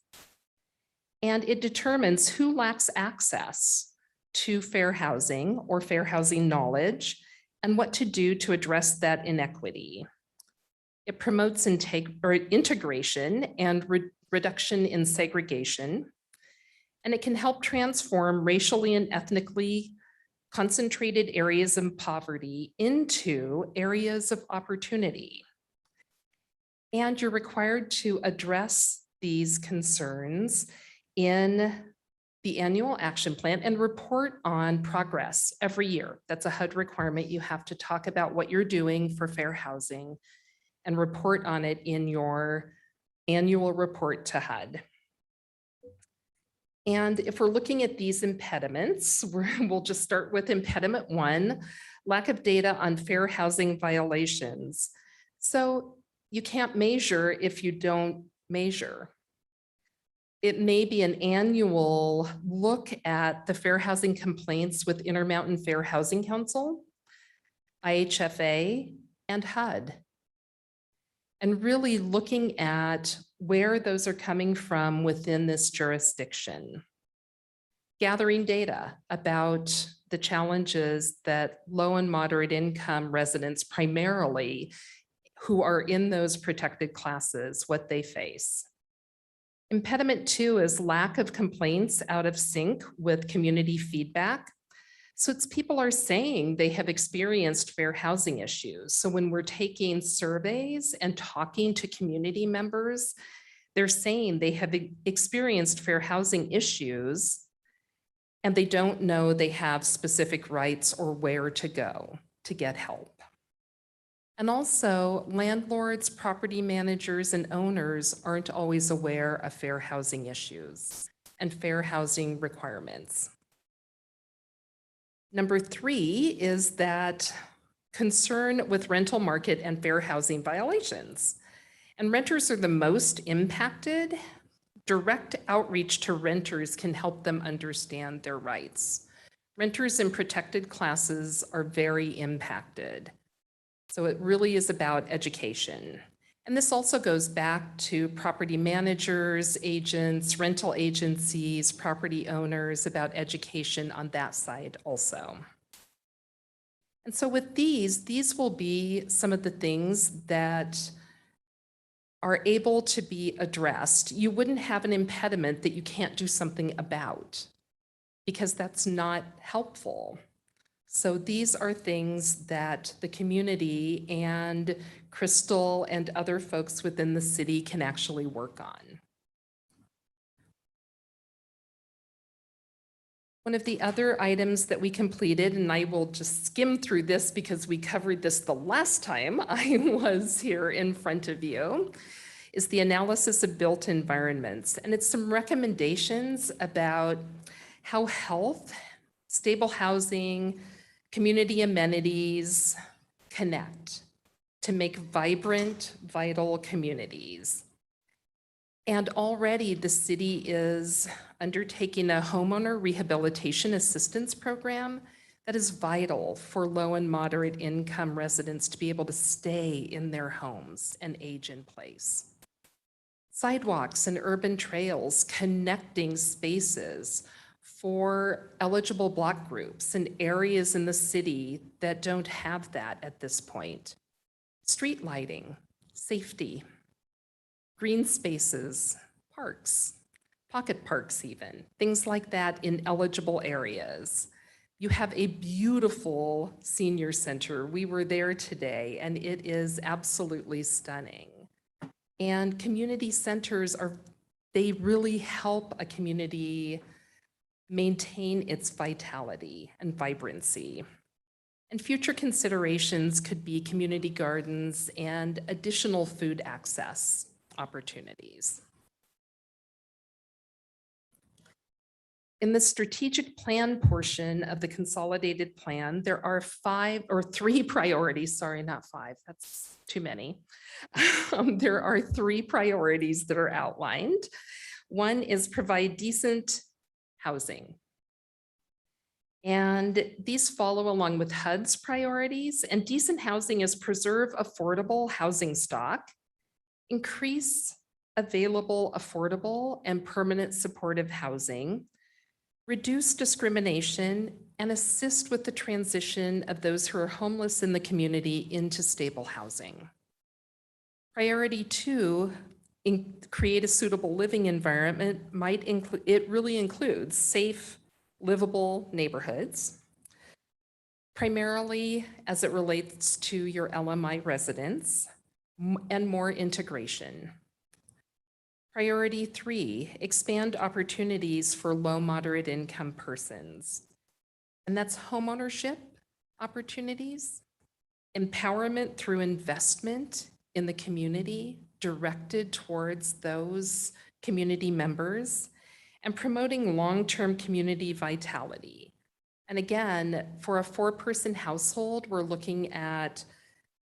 And it determines who lacks access to fair housing or fair housing knowledge and what to do to address that inequity. It promotes integration and reduction in segregation, and it can help transform racially and ethnically concentrated areas of poverty into areas of opportunity. And you're required to address these concerns in the annual action plan and report on progress every year. That's a HUD requirement. You have to talk about what you're doing for fair housing and report on it in your annual report to HUD. And if we're looking at these impediments, we'll just start with impediment 1, lack of data on fair housing violations. So you can't measure if you don't measure. It may be an annual look at the fair housing complaints with Intermountain Fair Housing Council, IHFA, and HUD. And really looking at where those are coming from within this jurisdiction. Gathering data about the challenges that low and moderate income residents primarily who are in those protected classes, what they face. Impediment 2 is lack of complaints out of sync with community feedback. So it's people are saying they have experienced fair housing issues. So when we're taking surveys and talking to community members, they're saying they have experienced fair housing issues and they don't know they have specific rights or where to go to get help. And also, landlords, property managers, and owners aren't always aware of fair housing issues and fair housing requirements. Number 3 is that concern with rental market and fair housing violations. And renters are the most impacted. Direct outreach to renters can help them understand their rights. Renters in protected classes are very impacted. So it really is about education. And this also goes back to property managers, agents, rental agencies, property owners, about education on that side also. And so with these will be some of the things that are able to be addressed. You wouldn't have an impediment that you can't do something about, because that's not helpful. So these are things that the community and Crystal and other folks within the city can actually work on. One of the other items that we completed, and I will just skim through this because we covered this the last time I was here in front of you, is the analysis of built environments. And it's some recommendations about how health, stable housing, community amenities connect to make vibrant, vital communities. And already the city is undertaking a homeowner rehabilitation assistance program that is vital for low and moderate income residents to be able to stay in their homes and age in place. Sidewalks and urban trails connecting spaces for eligible block groups and areas in the city that don't have that at this point. Street lighting, safety, green spaces, parks, pocket parks even, things like that in eligible areas. You have a beautiful senior center. We were there today and it is absolutely stunning. And community centers they really help a community maintain its vitality and vibrancy. And future considerations could be community gardens and additional food access opportunities. In the strategic plan portion of the consolidated plan, there are 3 priorities, sorry, not 5, that's too many. There are 3 priorities that are outlined. One is provide decent housing. And these follow along with HUD's priorities, and decent housing is preserve affordable housing stock, increase available, affordable, and permanent supportive housing, reduce discrimination, and assist with the transition of those who are homeless in the community into stable housing. Priority 2, create a suitable living environment it really includes safe, livable neighborhoods, primarily as it relates to your LMI residents, and more integration. Priority 3, expand opportunities for low moderate income persons. And that's homeownership opportunities, empowerment through investment in the community directed towards those community members, and promoting long-term community vitality. And again, for a 4-person household, we're looking at,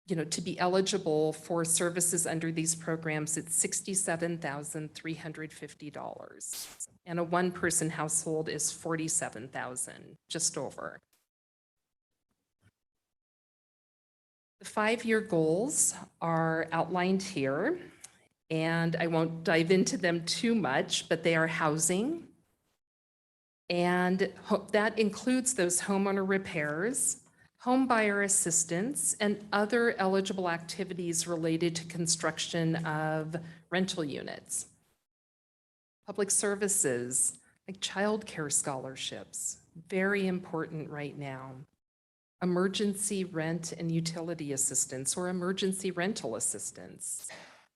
to be eligible for services under these programs, it's $67,350. And a 1-person household is $47,000, just over. The 5-year goals are outlined here, and I won't dive into them too much, but they are housing, and that includes those homeowner repairs, home buyer assistance, and other eligible activities related to construction of rental units. Public services, like childcare scholarships, very important right now. Emergency rent and utility assistance or emergency rental assistance,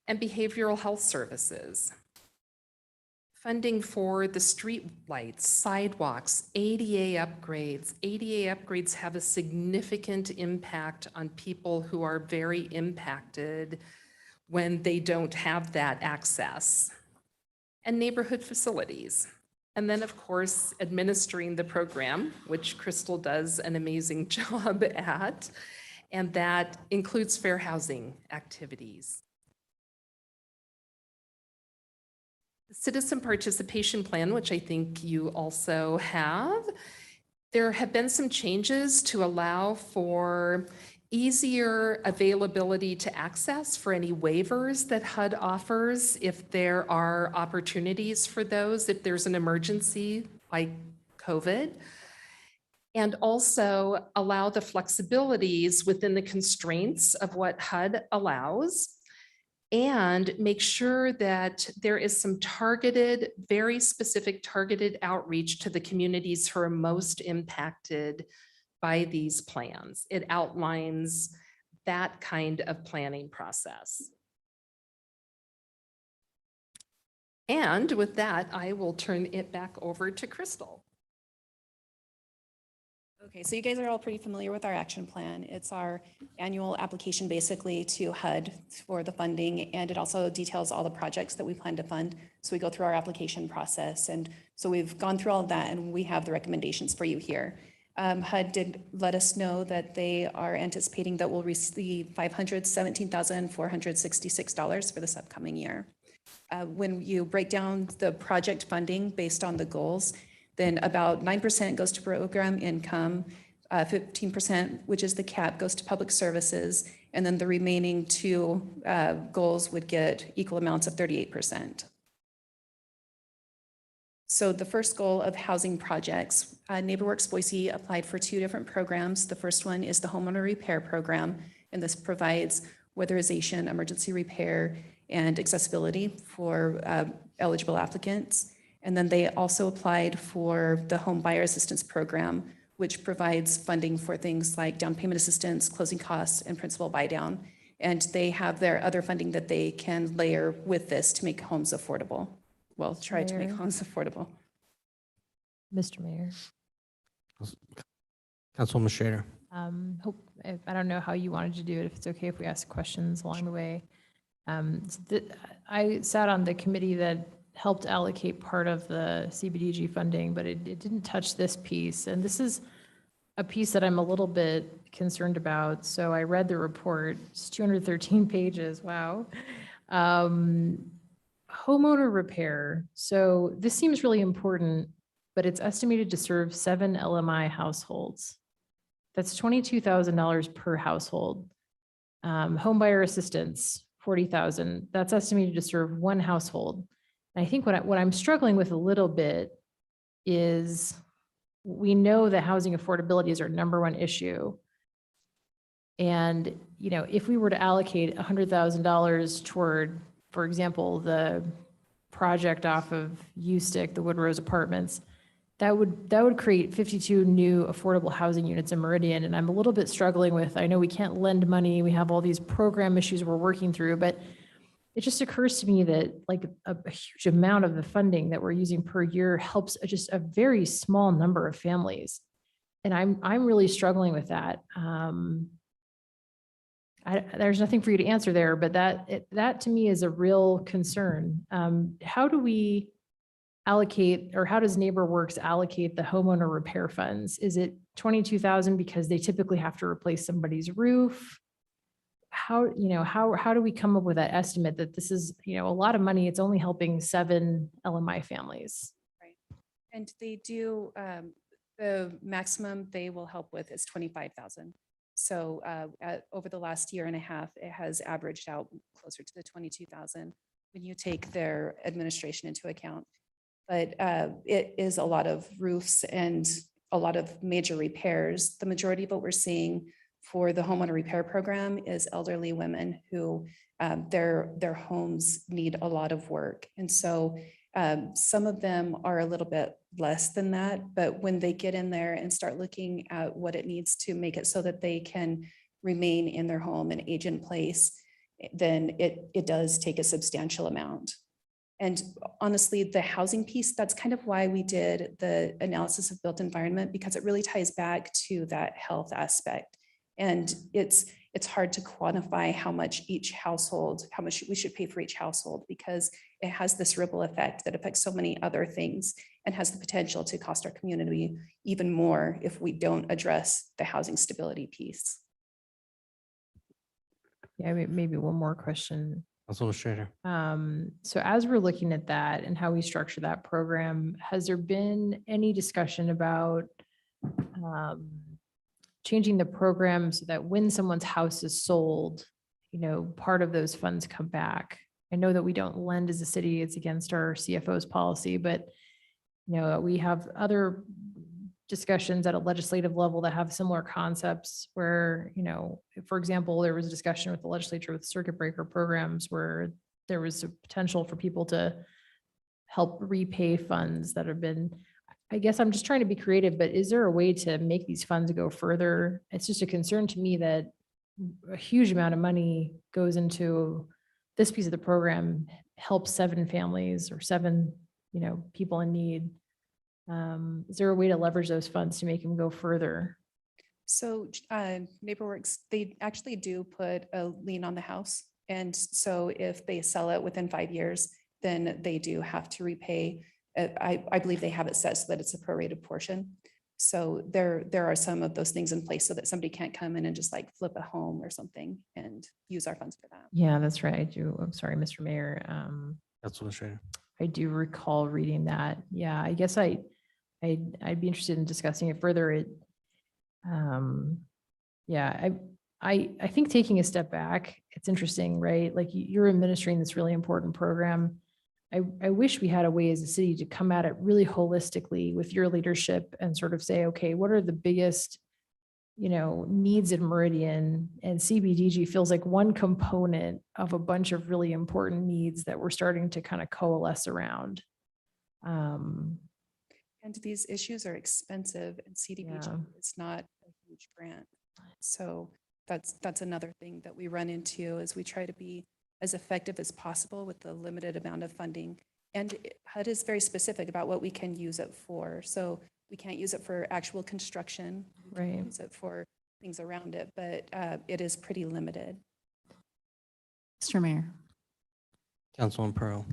and behavioral health services. Funding for the street lights, sidewalks, ADA upgrades. ADA upgrades have a significant impact on people who are very impacted when they don't have that access. And neighborhood facilities. And then, of course, administering the program, which Crystal does an amazing job at, and that includes fair housing activities. The Citizen Participation Plan, which I think you also have, there have been some changes to allow for easier availability to access for any waivers that HUD offers if there are opportunities for those, if there's an emergency like COVID, and also allow the flexibilities within the constraints of what HUD allows, and make sure that there is some targeted, very specific targeted outreach to the communities who are most impacted by these plans. It outlines that kind of planning process. And with that, I will turn it back over to Crystal. Okay, so you guys are all pretty familiar with our action plan. It's our annual application basically to HUD for the funding, and it also details all the projects that we plan to fund. So we go through our application process, and so we've gone through all of that, and we have the recommendations for you here. HUD did let us know that they are anticipating that we'll receive $517,466 for this upcoming year. When you break down the project funding based on the goals, then about 9% goes to program income, 15%, which is the cap, goes to public services, and then the remaining 2 goals would get equal amounts of 38%. So the first goal of housing projects, NeighborWorks Boise applied for 2 different programs. The first one is the homeowner repair program, and this provides weatherization, emergency repair, and accessibility for eligible applicants. And then they also applied for the home buyer assistance program, which provides funding for things like down payment assistance, closing costs, and principal buy down. And they have their other funding that they can layer with this to make homes affordable. Well, try to make homes affordable. Mr. Mayor. Councilwoman Schrader. I don't know how you wanted to do it, if it's okay if we ask questions along the way. I sat on the committee that helped allocate part of the CBDG funding, but it didn't touch this piece. And this is a piece that I'm a little bit concerned about. So I read the report, it's 213 pages, wow. Homeowner repair. So this seems really important, but it's estimated to serve 7 LMI households. That's $22,000 per household. Home buyer assistance, $40,000. That's estimated to serve 1 household. And I think what I'm struggling with a little bit is we know that housing affordability is our #1 issue. And, if we were to allocate $100,000 toward, for example, the project off of Ustick, the Woodrose Apartments, that would create 52 new affordable housing units in Meridian. And I'm a little bit struggling with, I know we can't lend money, we have all these program issues we're working through, but it just occurs to me that like a huge amount of the funding that we're using per year helps just a very small number of families. And I'm really struggling with that. There's nothing for you to answer there, but that to me is a real concern. How do we allocate, or how does NeighborWorks allocate the homeowner repair funds? Is it 22,000 because they typically have to replace somebody's roof? How do we come up with that estimate that this is, a lot of money, it's only helping 7 LMI families? Right. And they do, the maximum they will help with is 25,000. So over the last year and a half, it has averaged out closer to the 22,000 when you take their administration into account. But it is a lot of roofs and a lot of major repairs. The majority of what we're seeing for the homeowner repair program is elderly women who their homes need a lot of work. And so some of them are a little bit less than that, but when they get in there and start looking at what it needs to make it so that they can remain in their home and age in place, then it does take a substantial amount. And honestly, the housing piece, that's kind of why we did the analysis of built environment, because it really ties back to that health aspect. And it's hard to quantify how much we should pay for each household, because it has this ripple effect that affects so many other things and has the potential to cost our community even more if we don't address the housing stability piece. Yeah, maybe one more question. Council Administrator. So as we're looking at that and how we structure that program, has there been any discussion about changing the program so that when someone's house is sold, part of those funds come back? I know that we don't lend as a city, it's against our CFO's policy, but we have other discussions at a legislative level that have similar concepts where, for example, there was a discussion with the legislature with circuit breaker programs where there was a potential for people to help repay funds that have been, I guess I'm just trying to be creative, but is there a way to make these funds go further? It's just a concern to me that a huge amount of money goes into this piece of the program, helps 7 families or 7, people in need. Is there a way to leverage those funds to make them go further? So NeighborWorks, they actually do put a lien on the house. And so if they sell it within 5 years, then they do have to repay. I believe they have it set so that it's a prorated portion. So there are some of those things in place so that somebody can't come in and just like flip a home or something and use our funds for that. Yeah, that's right. I do. I'm sorry, Mr. Mayor. Council Administrator. I do recall reading that. Yeah, I guess I'd be interested in discussing it further. Yeah, I think taking a step back, it's interesting, right? Like you're administering this really important program. I wish we had a way as a city to come at it really holistically with your leadership and sort of say, okay, what are the biggest, needs in Meridian? And CBDG feels like one component of a bunch of really important needs that we're starting to kind of coalesce around. And these issues are expensive, and CDBG is not a huge grant. So that's another thing that we run into as we try to be as effective as possible with the limited amount of funding. And HUD is very specific about what we can use it for. So we can't use it for actual construction. Right. We can use it for things around it, but it is pretty limited. Mr. Mayor. Councilman Pearl.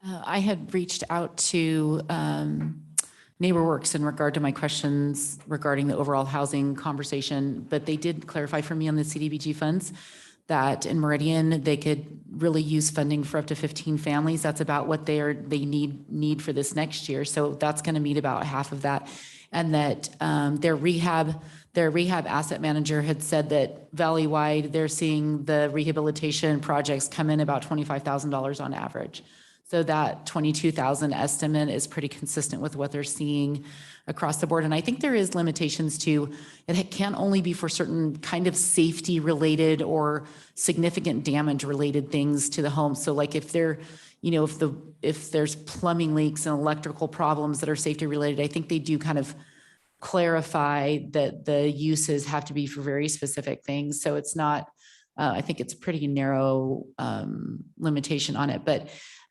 I had reached out to NeighborWorks in regard to my questions regarding the overall housing conversation, but they did clarify for me on the CDBG funds that in Meridian, they could really use funding for up to 15 families. That's about what they need for this next year. So that's going to meet about half of that. And that their rehab asset manager had said that Valley-wide, they're seeing the rehabilitation projects come in about $25,000 on average. So that 22,000 estimate is pretty consistent with what they're seeing across the board. And I think there is limitations to, it can't only be for certain kind of safety related or significant damage related things to the home. So like if they're, if there's plumbing leaks and electrical problems that are safety related, I think they do kind of clarify that the uses have to be for very specific things. So it's not I think it's a pretty narrow limitation on it, but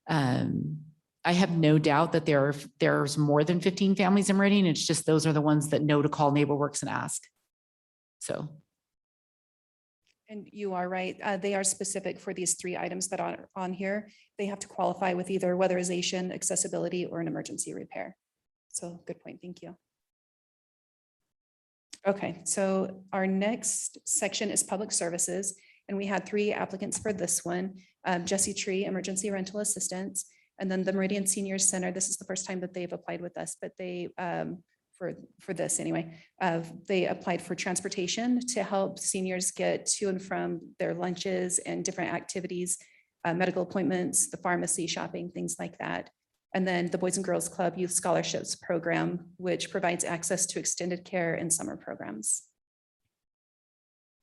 I have no doubt that there's more than 15 families in Meridian. It's just those are the ones that know to call NeighborWorks and ask. So. And you are right. They are specific for these 3 items that are on here. They have to qualify with either weatherization, accessibility, or an emergency repair. So good point. Thank you. Okay, so our next section is public services. And we had 3 applicants for this one. Jesse Tree, emergency rental assistance, and then the Meridian Senior Center. This is the first time that they've applied with us, but they, for this anyway, they applied for transportation to help seniors get to and from their lunches and different activities, medical appointments, the pharmacy, shopping, things like that. And then the Boys and Girls Club Youth Scholarships Program, which provides access to extended care and summer programs.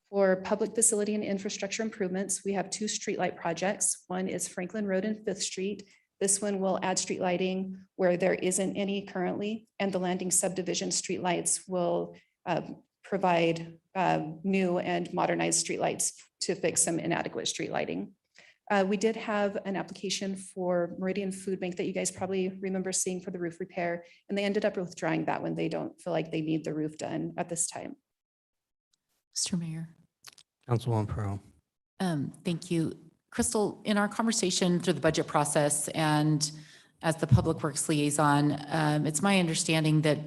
For public facility and infrastructure improvements, we have 2 streetlight projects. One is Franklin Road and 5th Street. This one will add street lighting where there isn't any currently, and the Landing subdivision streetlights will provide new and modernized streetlights to fix some inadequate street lighting. We did have an application for Meridian Food Bank that you guys probably remember seeing for the roof repair, and they ended up withdrawing that one. They don't feel like they need the roof done at this time. Mr. Mayor. Councilwoman Pearl. Thank you. Crystal, in our conversation through the budget process and as the Public Works liaison, it's my understanding that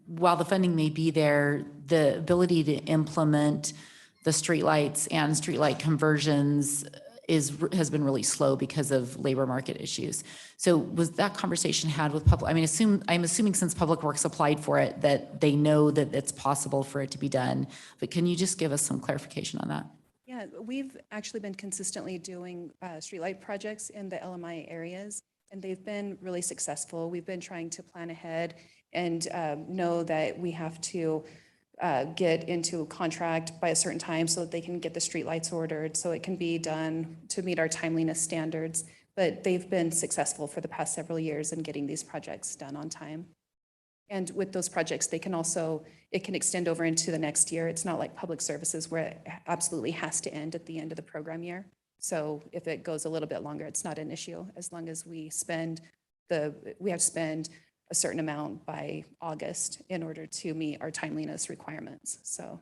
while the funding may be there, the ability to implement the streetlights and streetlight conversions has been really slow because of labor market issues. So was that conversation had with public? I mean, I'm assuming since Public Works applied for it that they know that it's possible for it to be done. But can you just give us some clarification on that? Yeah, we've actually been consistently doing streetlight projects in the LMI areas, and they've been really successful. We've been trying to plan ahead and know that we have to get into a contract by a certain time so that they can get the streetlights ordered, so it can be done to meet our timeliness standards. But they've been successful for the past several years in getting these projects done on time. And with those projects, they can also, it can extend over into the next year. It's not like public services where it absolutely has to end at the end of the program year. So if it goes a little bit longer, it's not an issue as long as we have to spend a certain amount by August in order to meet our timeliness requirements. So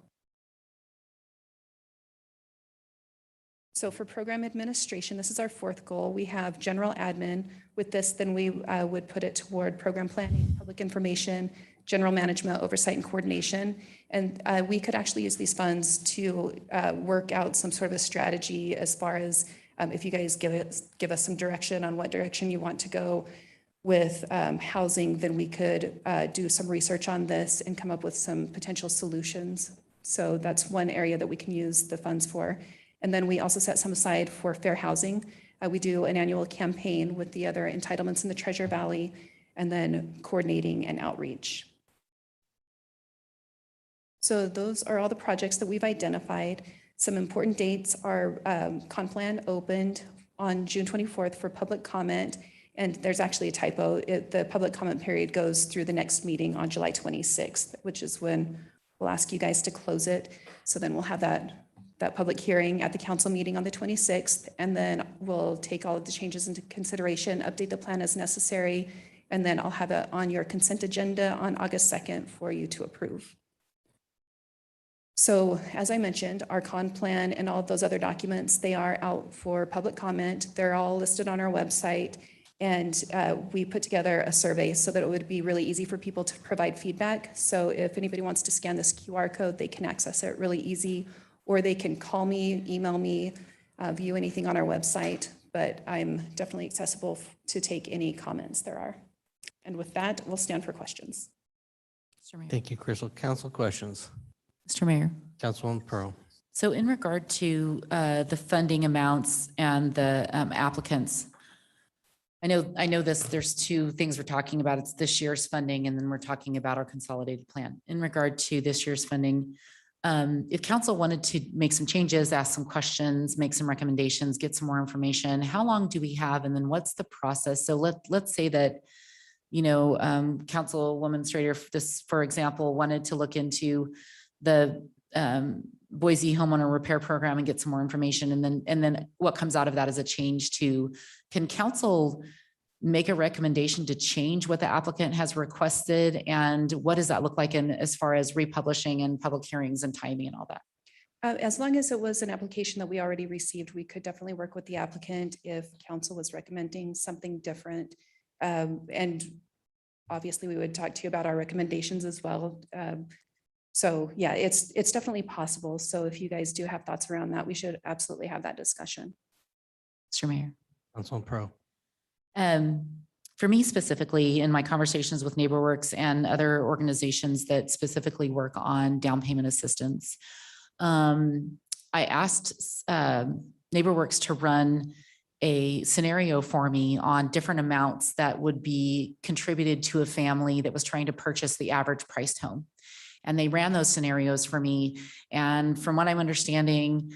for program administration, this is our 4th goal. We have general admin. With this, then we would put it toward program planning, public information, general management, oversight, and coordination. And we could actually use these funds to work out some sort of a strategy as far as if you guys give us some direction on what direction you want to go with housing, then we could do some research on this and come up with some potential solutions. So that's one area that we can use the funds for. And then we also set some aside for fair housing. We do an annual campaign with the other entitlements in the Treasure Valley, and then coordinating and outreach. So those are all the projects that we've identified. Some important dates are Complan opened on June 24th for public comment. And there's actually a typo. The public comment period goes through the next meeting on July 26th, which is when we'll ask you guys to close it. So then we'll have that public hearing at the council meeting on the 26th, and then we'll take all of the changes into consideration, update the plan as necessary, and then I'll have it on your consent agenda on August 2nd for you to approve. So as I mentioned, our con plan and all of those other documents, they are out for public comment. They're all listed on our website. And we put together a survey so that it would be really easy for people to provide feedback. So if anybody wants to scan this QR code, they can access it really easy, or they can call me, email me, view anything on our website. But I'm definitely accessible to take any comments there are. And with that, we'll stand for questions. Thank you, Crystal. Council questions. Mr. Mayor. Councilwoman Pearl. So in regard to the funding amounts and the applicants, I know there's 2 things we're talking about. It's this year's funding, and then we're talking about our consolidated plan. In regard to this year's funding, if council wanted to make some changes, ask some questions, make some recommendations, get some more information, how long do we have? And then what's the process? So let's say that, Councilwoman Strader, this, for example, wanted to look into the Boise homeowner repair program and get some more information. And then what comes out of that is a change to, can council make a recommendation to change what the applicant has requested? And what does that look like in as far as republishing and public hearings and timing and all that? As long as it was an application that we already received, we could definitely work with the applicant if council was recommending something different. And obviously, we would talk to you about our recommendations as well. So yeah, it's definitely possible. So if you guys do have thoughts around that, we should absolutely have that discussion. Mr. Mayor. Councilman Pro. For me specifically, in my conversations with NeighborWorks and other organizations that specifically work on down payment assistance, I asked NeighborWorks to run a scenario for me on different amounts that would be contributed to a family that was trying to purchase the average priced home. And they ran those scenarios for me. And from what I'm understanding,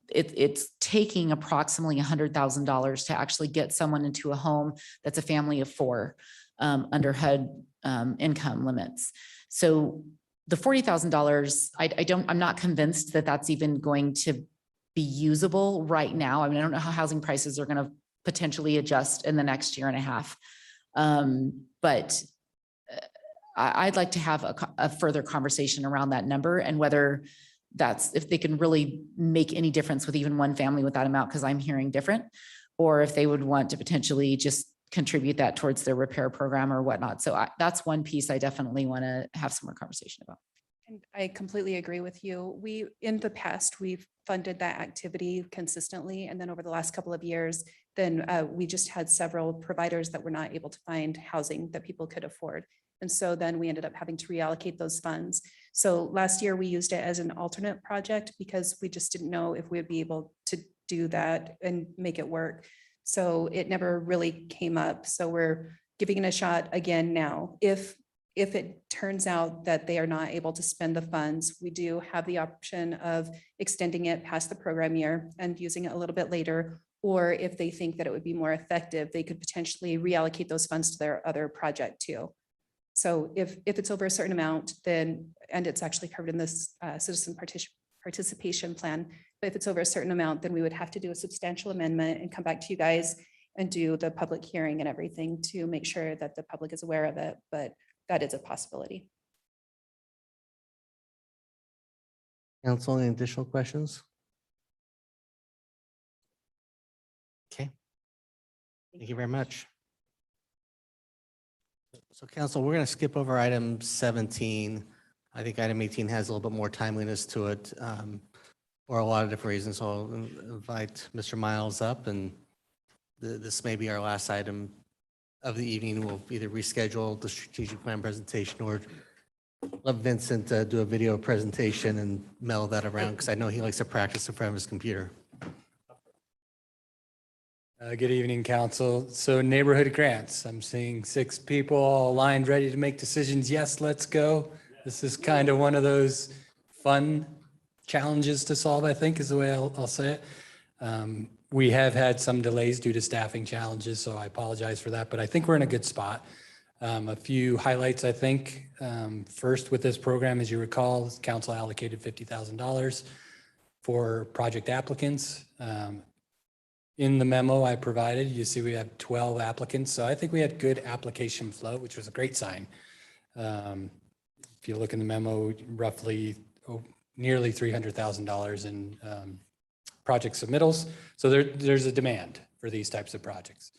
it's taking approximately $100,000 to actually get someone into a home that's a family of four under HUD income limits. So the $40,000, I'm not convinced that that's even going to be usable right now. I mean, I don't know how housing prices are going to potentially adjust in the next year and a half. But I'd like to have a further conversation around that number and whether that's, if they can really make any difference with even one family with that amount, because I'm hearing different, or if they would want to potentially just contribute that towards their repair program or whatnot. So that's one piece I definitely want to have some more conversation about. And I completely agree with you. In the past, we've funded that activity consistently. And then over the last couple of years, then we just had several providers that were not able to find housing that people could afford. And so then we ended up having to reallocate those funds. So last year we used it as an alternate project because we just didn't know if we would be able to do that and make it work. So it never really came up. So we're giving it a shot again now. If it turns out that they are not able to spend the funds, we do have the option of extending it past the program year and using it a little bit later. Or if they think that it would be more effective, they could potentially reallocate those funds to their other project too. So if it's over a certain amount, then, and it's actually covered in this citizen participation plan, but if it's over a certain amount, then we would have to do a substantial amendment and come back to you guys and do the public hearing and everything to make sure that the public is aware of it, but that is a possibility. Council, any additional questions? Okay. Thank you very much. So council, we're going to skip over item 17. I think item 18 has a little bit more timeliness to it for a lot of different reasons. So I'll invite Mr. Miles up, and this may be our last item of the evening. We'll either reschedule the strategic plan presentation or let Vincent do a video presentation and mail that around because I know he likes to practice in front of his computer. Good evening, council. So neighborhood grants, I'm seeing 6 people all aligned, ready to make decisions. Yes, let's go. This is kind of one of those fun challenges to solve, I think is the way I'll say it. We have had some delays due to staffing challenges, so I apologize for that, but I think we're in a good spot. A few highlights, I think. First, with this program, as you recall, council allocated $50,000 for project applicants. In the memo I provided, you see we have 12 applicants. So I think we had good application flow, which was a great sign. If you look in the memo, roughly nearly $300,000 in project submittals. So there's a demand for these types of projects.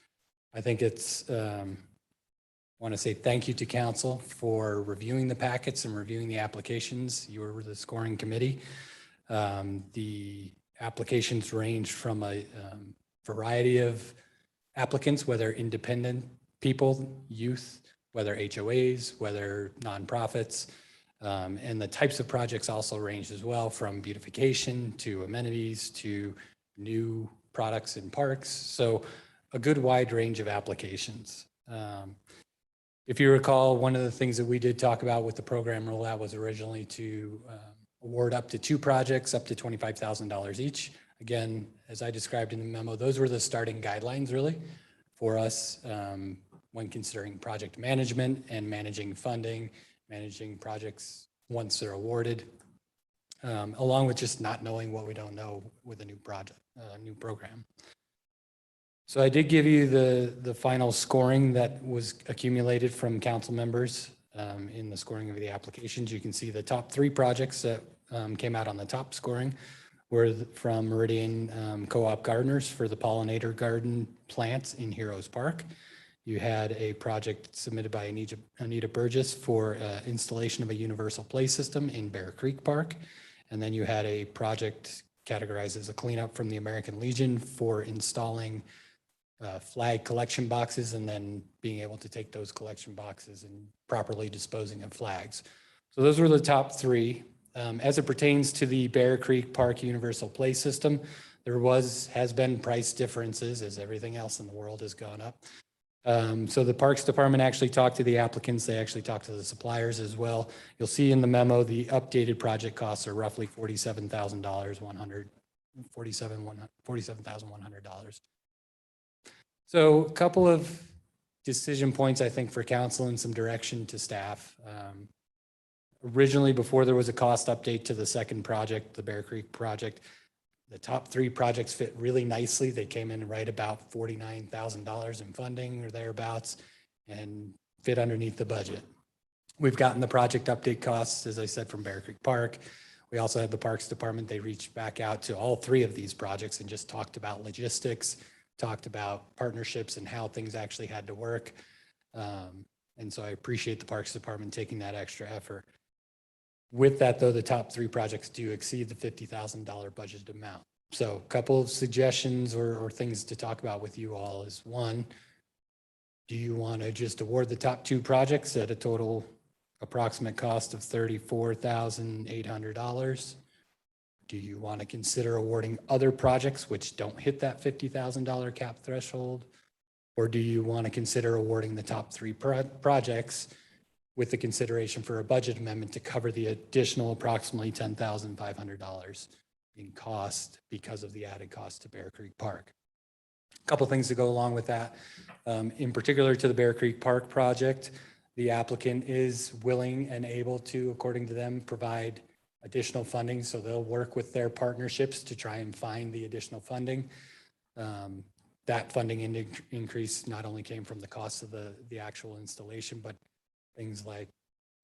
I think it's, want to say thank you to council for reviewing the packets and reviewing the applications. You were the scoring committee. The applications ranged from a variety of applicants, whether independent people, youth, whether HOAs, whether nonprofits, and the types of projects also ranged as well, from beautification to amenities to new products in parks. So a good wide range of applications. If you recall, one of the things that we did talk about with the program rollout was originally to award up to 2 projects, up to $25,000 each. Again, as I described in the memo, those were the starting guidelines really for us when considering project management and managing funding, managing projects once they're awarded. along with just not knowing what we don't know with a new project, new program. So I did give you the final scoring that was accumulated from council members in the scoring of the applications. You can see the top 3 projects that came out on the top scoring were from Meridian Co-op Gardeners for the pollinator garden plants in Heroes Park. You had a project submitted by Anita Burgess for installation of a universal play system in Bear Creek Park. And then you had a project categorized as a cleanup from the American Legion for installing flag collection boxes and then being able to take those collection boxes and properly disposing of flags. So those were the top 3. As it pertains to the Bear Creek Park Universal Play System, there has been price differences as everything else in the world has gone up. So the Parks Department actually talked to the applicants. They actually talked to the suppliers as well. You'll see in the memo, the updated project costs are roughly $47,100. So a couple of decision points, I think, for council and some direction to staff. Originally, before there was a cost update to the second project, the Bear Creek project, the top 3 projects fit really nicely. They came in right about $49,000 in funding or thereabouts and fit underneath the budget. We've gotten the project update costs, as I said, from Bear Creek Park. We also had the Parks Department. They reached back out to all 3 of these projects and just talked about logistics, talked about partnerships and how things actually had to work. And so I appreciate the Parks Department taking that extra effort. With that, though, the top 3 projects do exceed the $50,000 budget amount. So a couple of suggestions or things to talk about with you all is, 1, do you want to just award the top 2 projects at a total approximate cost of $34,800? Do you want to consider awarding other projects which don't hit that $50,000 cap threshold? Or do you want to consider awarding the top 3 projects with the consideration for a budget amendment to cover the additional approximately $10,500 in cost because of the added cost to Bear Creek Park? A couple things to go along with that. In particular to the Bear Creek Park project, the applicant is willing and able to, according to them, provide additional funding. So they'll work with their partnerships to try and find the additional funding. That funding increase not only came from the cost of the actual installation, but things like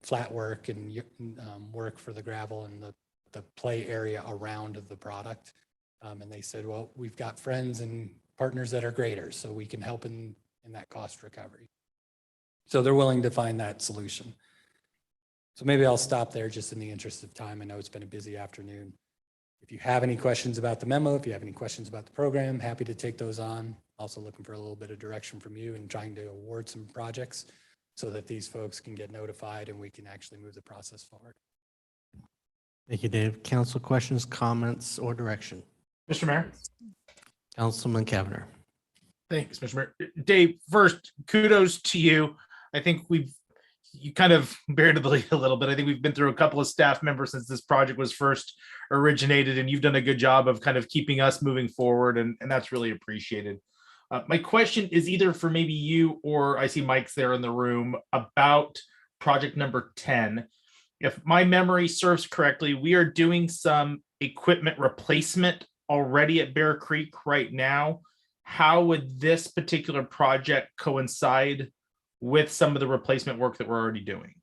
flat work and work for the gravel and the play area around the product. And they said, well, we've got friends and partners that are graders, so we can help in that cost recovery. So they're willing to find that solution. So maybe I'll stop there just in the interest of time. I know it's been a busy afternoon. If you have any questions about the memo, if you have any questions about the program, happy to take those on. Also looking for a little bit of direction from you and trying to award some projects so that these folks can get notified and we can actually move the process forward. Thank you, Dave. Council questions, comments, or direction? Mr. Mayor. Councilman Cavanagh. Thanks, Mr. Mayor. Dave, first, kudos to you. I think you kind of buried the lead a little bit. I think we've been through a couple of staff members since this project was first originated, and you've done a good job of kind of keeping us moving forward, and that's really appreciated. My question is either for maybe you or I see Mike's there in the room about project number 10. If my memory serves correctly, we are doing some equipment replacement already at Bear Creek right now. How would this particular project coincide with some of the replacement work that we're already doing?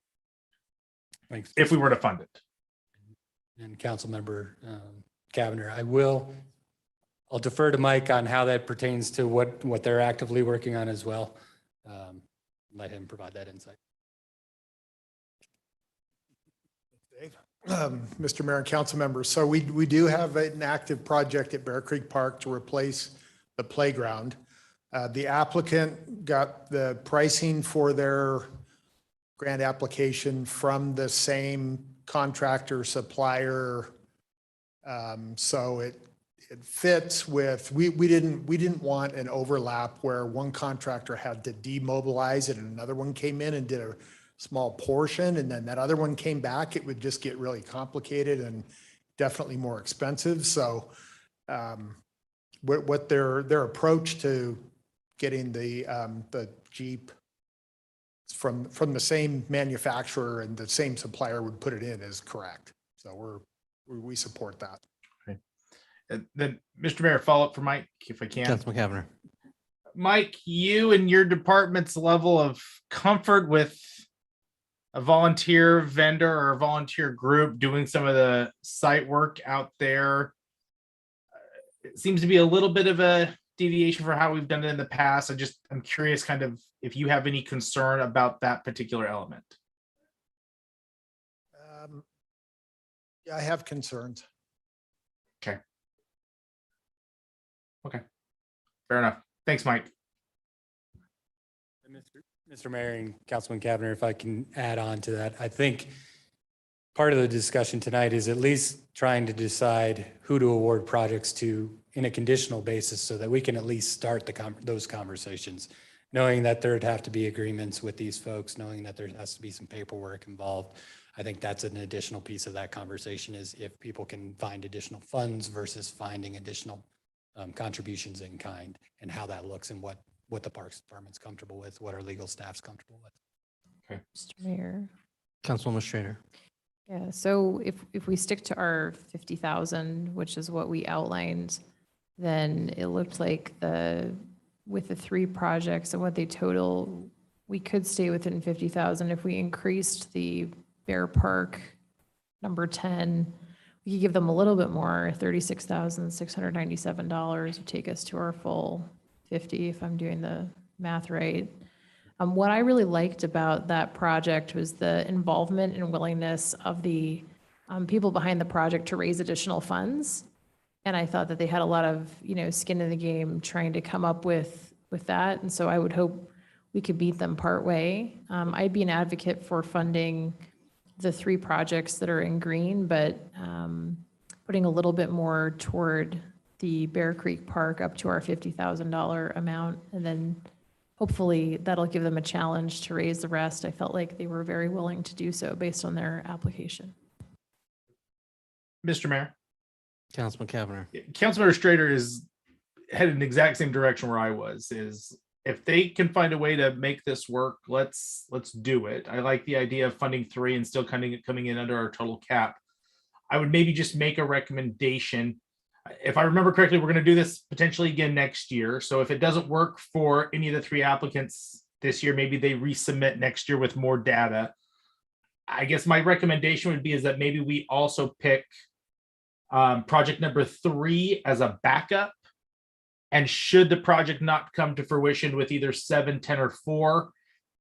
Thanks. If we were to fund it. And Councilmember Cavanagh, I'll defer to Mike on how that pertains to what they're actively working on as well. Let him provide that insight. Mr. Mayor and council members, so we do have an active project at Bear Creek Park to replace the playground. The applicant got the pricing for their grant application from the same contractor supplier. So it fits with, we didn't want an overlap where one contractor had to demobilize it and another one came in and did a small portion and then that other one came back. It would just get really complicated and definitely more expensive. So what their approach to getting the Jeep from the same manufacturer and the same supplier would put it in is correct. So we support that. Okay. And then, Mr. Mayor, follow up for Mike, if I can. Councilman Cavanagh. Mike, you and your department's level of comfort with a volunteer vendor or a volunteer group doing some of the site work out there, it seems to be a little bit of a deviation for how we've done it in the past. I'm curious kind of if you have any concern about that particular element. Yeah, I have concerns. Okay. Okay. Fair enough. Thanks, Mike. Mr. Mayor and Councilman Cavanagh, if I can add on to that, I think part of the discussion tonight is at least trying to decide who to award projects to in a conditional basis so that we can at least start those conversations, knowing that there'd have to be agreements with these folks, knowing that there has to be some paperwork involved. I think that's an additional piece of that conversation is if people can find additional funds versus finding additional contributions in kind and how that looks and what the Parks Department's comfortable with, what our legal staff's comfortable with. Okay. Mr. Mayor. Councilwoman Strader. Yeah, so if we stick to our 50,000, which is what we outlined, then it looked like with the 3 projects and what they total, we could stay within 50,000. If we increased the Bear Park number 10, we could give them a little bit more, $36,697 would take us to our full 50, if I'm doing the math right. What I really liked about that project was the involvement and willingness of the people behind the project to raise additional funds. And I thought that they had a lot of, skin in the game trying to come up with that. And so I would hope we could beat them part way. I'd be an advocate for funding the 3 projects that are in green, but putting a little bit more toward the Bear Creek Park up to our $50,000 amount. And then hopefully that'll give them a challenge to raise the rest. I felt like they were very willing to do so based on their application. Mr. Mayor. Councilman Cavanagh. Councilmember Strader is headed in the exact same direction where I was, is if they can find a way to make this work, let's do it. I like the idea of funding 3 and still coming in under our total cap. I would maybe just make a recommendation. If I remember correctly, we're going to do this potentially again next year. So if it doesn't work for any of the 3 applicants this year, maybe they resubmit next year with more data. I guess my recommendation would be is that maybe we also pick project number 3 as a backup. And should the project not come to fruition with either 7, 10, or 4,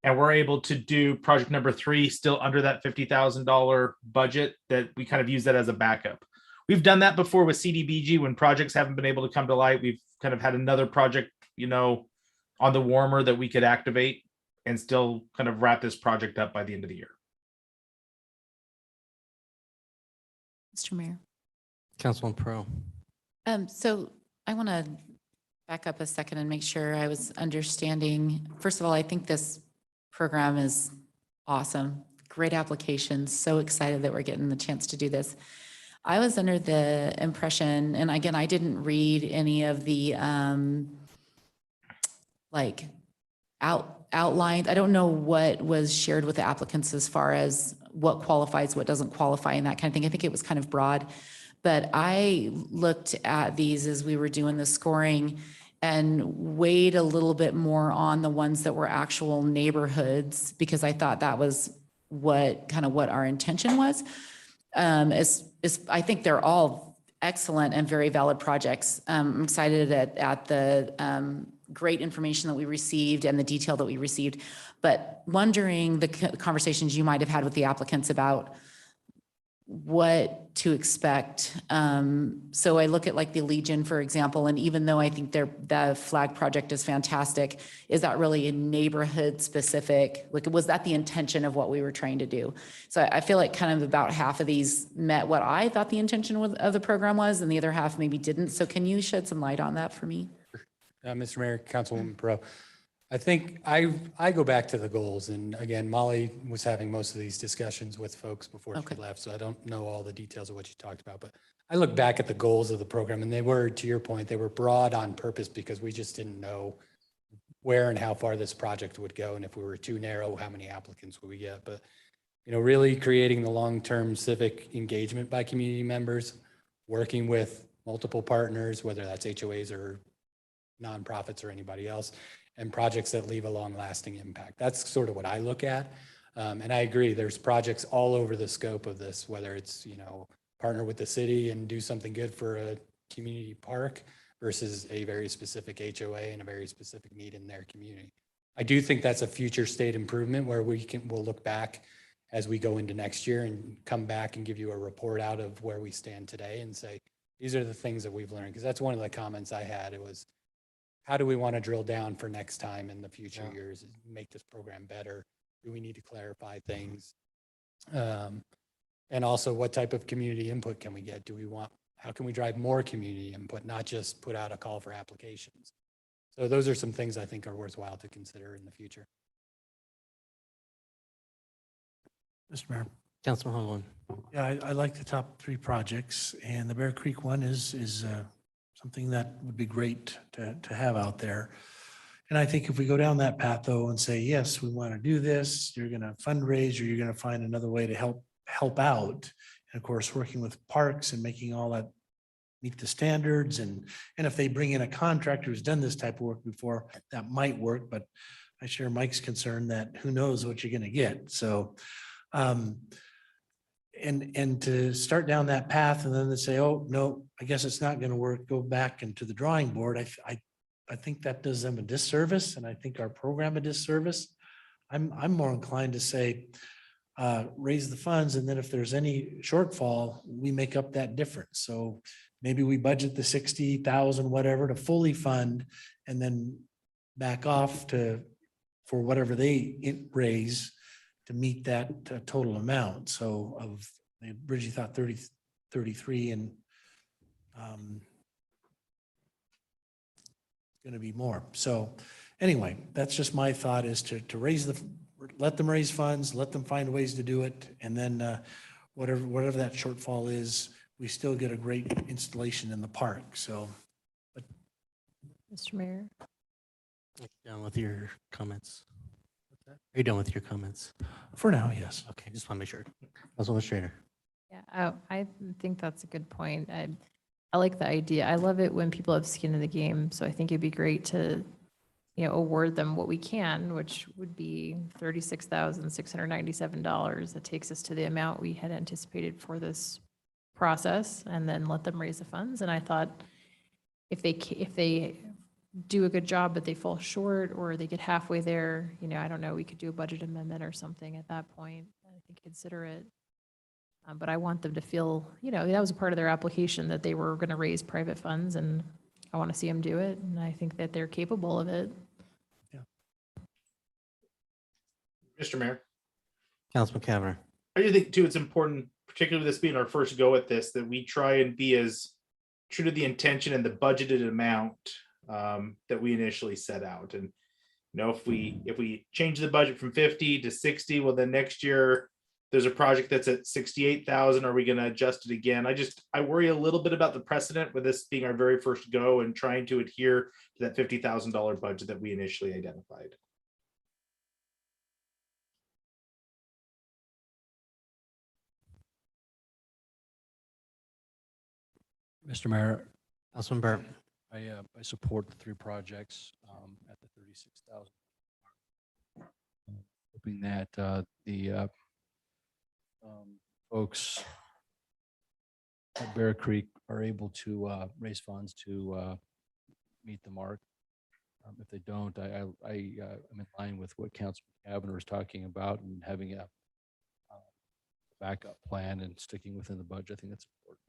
and we're able to do project number 3 still under that $50,000 budget, that we kind of use that as a backup. We've done that before with CDBG when projects haven't been able to come to light. We've kind of had another project, on the warmer that we could activate and still kind of wrap this project up by the end of the year. Mr. Mayor. Councilman Pro. So I want to back up a second and make sure I was understanding. First of all, I think this program is awesome. Great applications. So excited that we're getting the chance to do this. I was under the impression, and again, I didn't read any of the outlined. I don't know what was shared with the applicants as far as what qualifies, what doesn't qualify, and that kind of thing. I think it was kind of broad. But I looked at these as we were doing the scoring and weighed a little bit more on the ones that were actual neighborhoods, because I thought that was what our intention was. I think they're all excellent and very valid projects. I'm excited at the great information that we received and the detail that we received, but wondering the conversations you might have had with the applicants about what to expect. So I look at like the Legion, for example, and even though I think the flag project is fantastic, is that really a neighborhood specific? Like, was that the intention of what we were trying to do? So I feel like kind of about half of these met what I thought the intention of the program was, and the other half maybe didn't. So can you shed some light on that for me? Mr. Mayor, Councilwoman Pro, I think I go back to the goals. And again, Molly was having most of these discussions with folks before she left, so I don't know all the details of what you talked about. But I look back at the goals of the program, and they were, to your point, they were broad on purpose because we just didn't know where and how far this project would go. And if we were too narrow, how many applicants would we get? But really creating the long-term civic engagement by community members, working with multiple partners, whether that's HOAs or nonprofits or anybody else, and projects that leave a long-lasting impact. That's sort of what I look at. And I agree, there's projects all over the scope of this, whether it's, partner with the city and do something good for a community park versus a very specific HOA and a very specific need in their community. I do think that's a future state improvement where we'll look back as we go into next year and come back and give you a report out of where we stand today and say, these are the things that we've learned. Because that's one of the comments I had. It was, how do we want to drill down for next time in the future years, make this program better? Do we need to clarify things? And also, what type of community input can we get? How can we drive more community input, not just put out a call for applications? So those are some things I think are worthwhile to consider in the future. Mr. Mayor. Councilman Hoagland. Yeah, I like the top 3 projects, and the Bear Creek one is something that would be great to have out there. And I think if we go down that path though and say, yes, we want to do this, you're going to fundraise or you're going to find another way to help out. And of course, working with parks and making all that meet the standards. And if they bring in a contractor who's done this type of work before, that might work. But I share Mike's concern that who knows what you're going to get. So, and to start down that path and then to say, oh, no, I guess it's not going to work, go back into the drawing board. I think that does them a disservice, and I think our program a disservice. I'm more inclined to say, raise the funds, and then if there's any shortfall, we make up that difference. So maybe we budget the 60,000, whatever, to fully fund, and then back off for whatever they raise to meet that total amount. So Bridgie thought 33 and going to be more. So anyway, that's just my thought, is to let them raise funds, let them find ways to do it. And then whatever that shortfall is, we still get a great installation in the park. So. Mr. Mayor. Done with your comments? Are you done with your comments? For now, yes. Okay, just want to make sure. Councilwoman Schrader. Yeah, I think that's a good point. I like the idea. I love it when people have skin in the game. So I think it'd be great to, award them what we can, which would be $36,697. That takes us to the amount we had anticipated for this process, and then let them raise the funds. And I thought if they do a good job, but they fall short or they get halfway there, I don't know, we could do a budget amendment or something at that point. I think consider it. But I want them to feel, that was a part of their application, that they were going to raise private funds, and I want to see them do it. And I think that they're capable of it. Yeah. Mr. Mayor, Councilman Cavanagh. I do think too, it's important, particularly this being our first go at this, that we try and be as true to the intention and the budgeted amount that we initially set out. And if we change the budget from 50 to 60, well, then next year there's a project that's at 68,000. Are we going to adjust it again? I worry a little bit about the precedent with this being our very first go and trying to adhere to that $50,000 budget that we initially identified. Mr. Mayor, Councilman Burr. I support the 3 projects at the 36,000. Hoping that the folks at Bear Creek are able to raise funds to meet the mark. If they don't, I'm in line with what Councilman Cavanagh was talking about, and having a backup plan and sticking within the budget. I think that's important.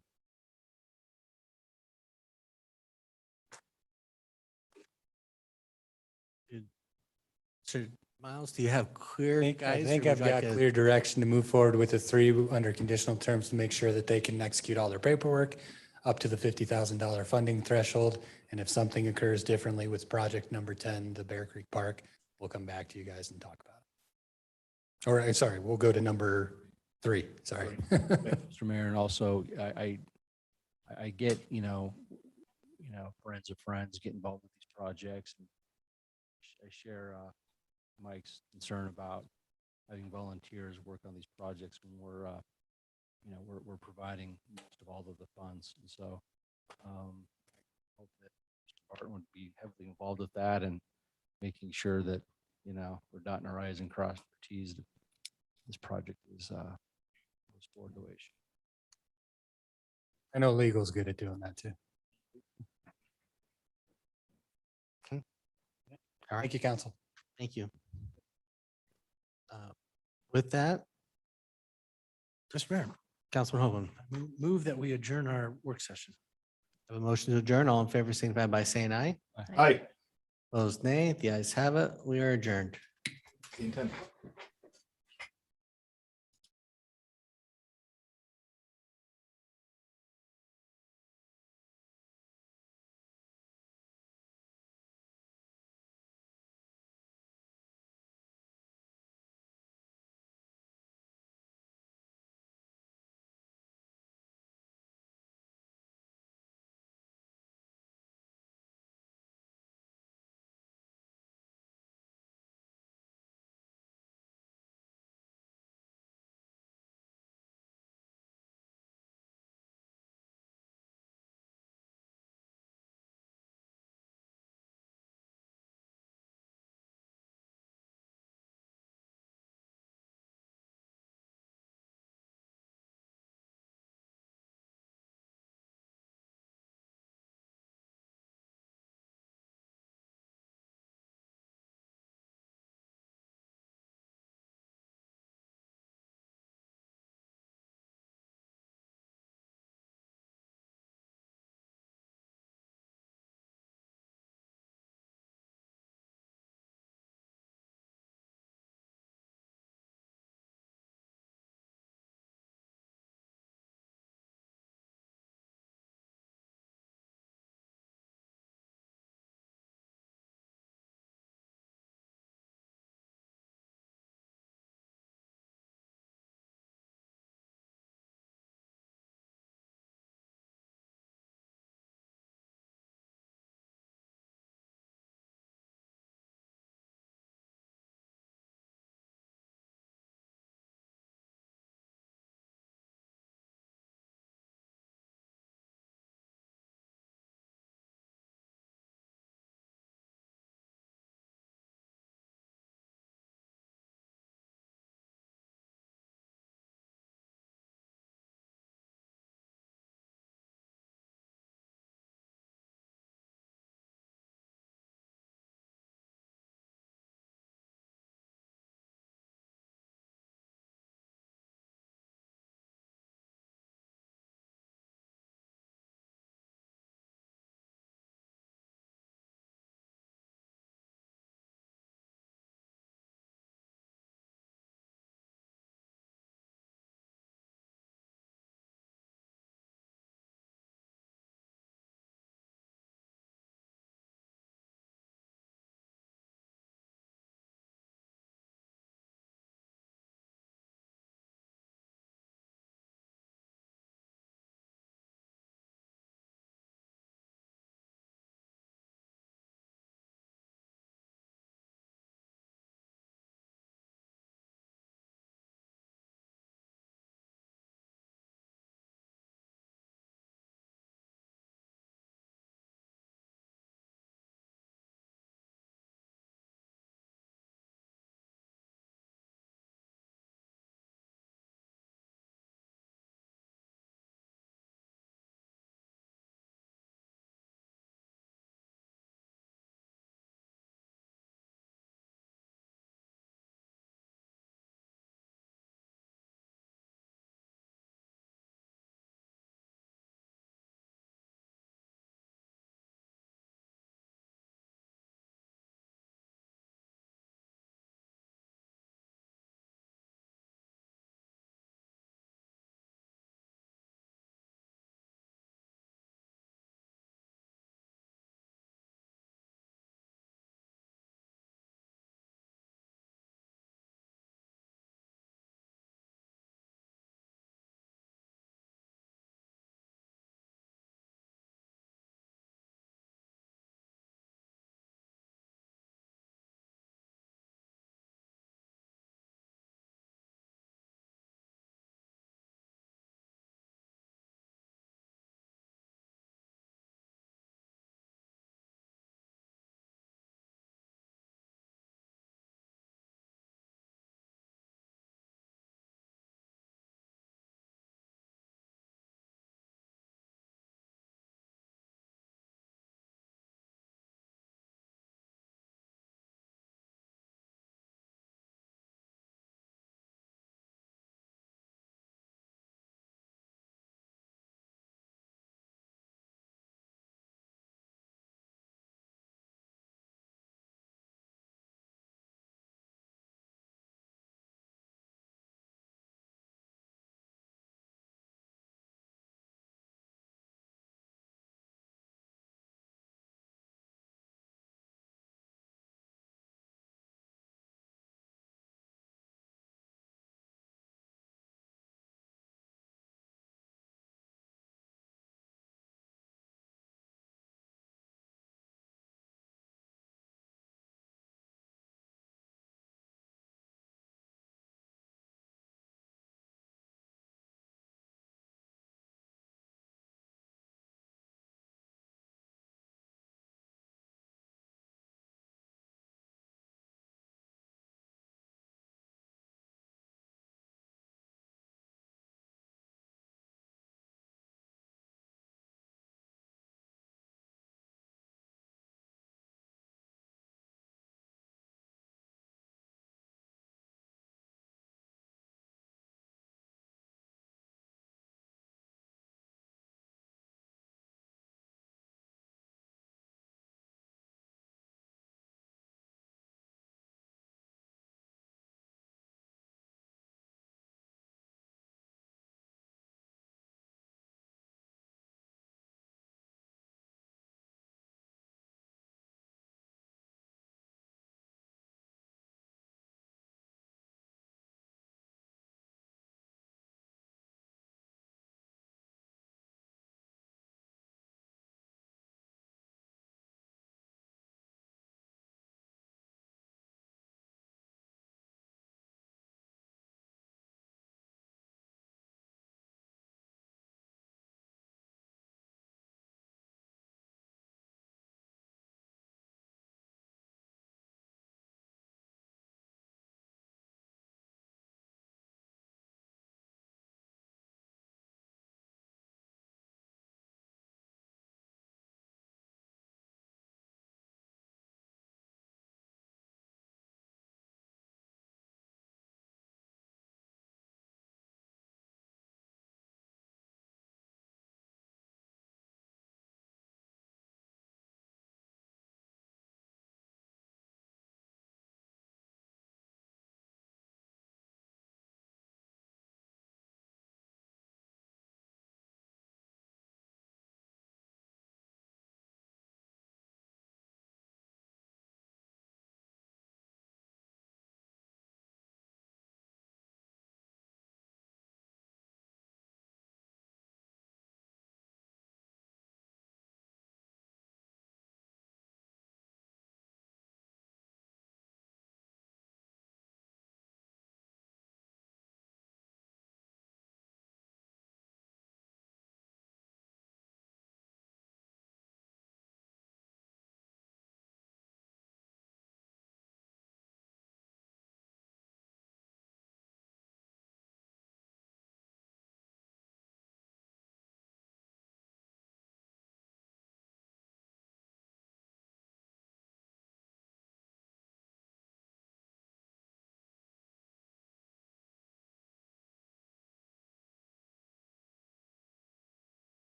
So Miles, do you have clear I guys? think or I've would you got like clear direction to move forward with the 3 under conditional terms to make sure that they can execute all their paperwork up to the $50,000 funding threshold. And if something occurs differently with project number 10, the Bear Creek Park, we'll come back to you guys and talk about it. Or sorry, we'll go to number 3. Sorry. Mr. Mayor, and also I get, friends of friends get involved with these projects. And I share Mike's concern about having volunteers work on these projects when we're, we're providing most of all of the funds. And so I hope that Mr. Barton would be heavily involved with that and making sure that, we're dotting our i's and crossing our t's. This project is goes forward the way it should. I know legal's good at doing that too. Okay. All right. Thank you, council. Thank you. With that, Mr. Mayor, Councilman Hoagland, move that we adjourn our work session. I have a motion to adjourn. All in favor, signify by saying aye. Aye. Opposed, nay. The ayes have it. We are adjourned.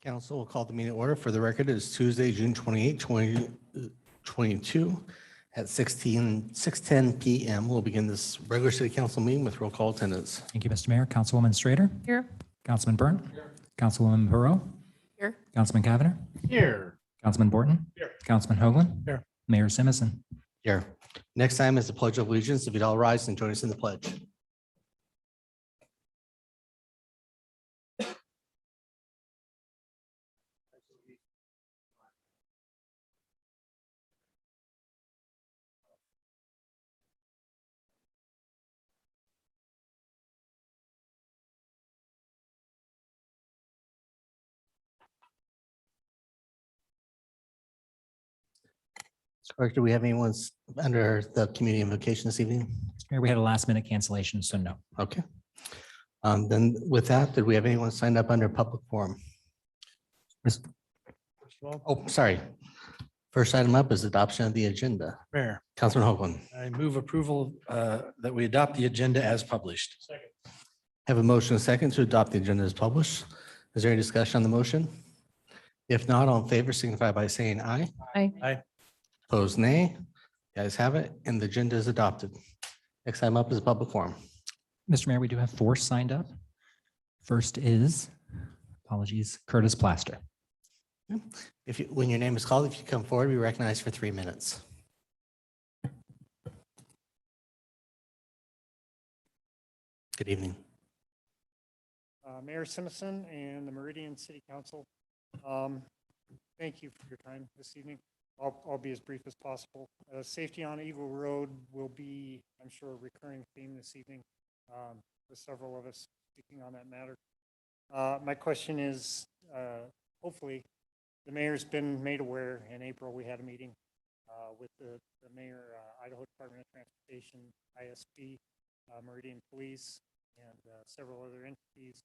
Council will call the meeting to order. For the record, it is Tuesday, June 28, 2022 at 6:10 PM. We'll begin this regular city council meeting with roll call attendance. Thank you, Mr. Mayor. Councilwoman Strader. Here. Councilman Byrne. Councilwoman Perot. Here. Councilman Cavanagh. Here. Councilman Borton. Here. Councilman Hoagland. Here. Mayor Simison. Here. Next item is the Pledge of Allegiance. If you'd all rise and join us in the pledge. Clerk, do we have anyone under the community invocation this evening? Mr. Mayor, we had a last minute cancellation, so no. Okay. Then with that, did we have anyone signed up under public forum? Oh, sorry. First item up is adoption of the agenda. Mayor, Councilman Hoagland. I move approval that we adopt the agenda as published. Have a motion and a second to adopt the agenda as published. Is there any discussion on the motion? If not, all in favor signify by saying aye. Aye. Aye. Opposed, nay. The ayes have it, and the agenda is adopted. Next item up is a public forum. Mr. Mayor, we do have 4 signed up. First is, apologies, Curtis Plaster. If you, when your name is called, if you come forward, be recognized for 3 minutes. Good evening. Mayor Simison and the Meridian City Council. Thank you for your time this evening. I'll be as brief as possible. Safety on Eagle Road will be, I'm sure, a recurring theme this evening with several of us speaking on that matter. My question is, hopefully, the mayor's been made aware. In April, we had a meeting with the mayor, Idaho Department of Transportation, ISP, Meridian Police, and several other entities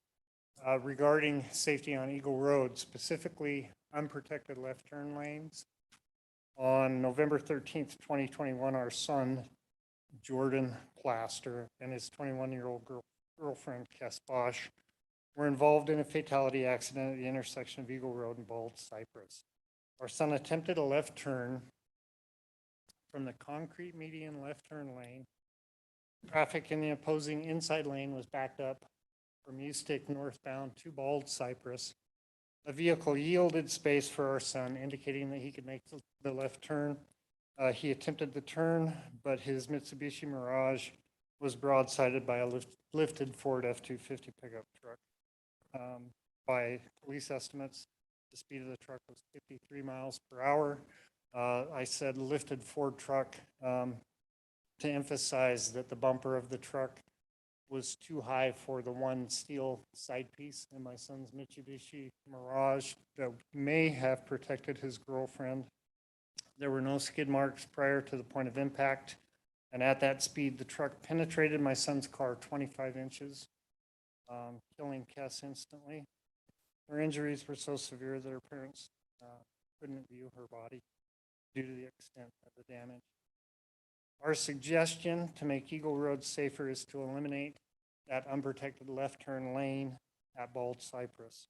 regarding safety on Eagle Road, specifically unprotected left turn lanes. On November 13th, 2021, our son, Jordan Plaster, and his 21-year-old girlfriend, Kes Bosch, were involved in a fatality accident at the intersection of Eagle Road and Bald Cypress. Our son attempted a left turn from the concrete median left turn lane. Traffic in the opposing inside lane was backed up from Ustick northbound to Bald Cypress. A vehicle yielded space for our son, indicating that he could make the left turn. He attempted the turn, but his Mitsubishi Mirage was broadsided by a lifted Ford F-250 pickup truck. By police estimates, the speed of the truck was 53 miles per hour. I said lifted Ford truck to emphasize that the bumper of the truck was too high for the one steel side piece in my son's Mitsubishi Mirage that may have protected his girlfriend. There were no skid marks prior to the point of impact, and at that speed, the truck penetrated my son's car 25 inches, killing Kes instantly. Her injuries were so severe that her parents couldn't view her body due to the extent of the damage. Our suggestion to make Eagle Road safer is to eliminate that unprotected left turn lane at Bald Cypress.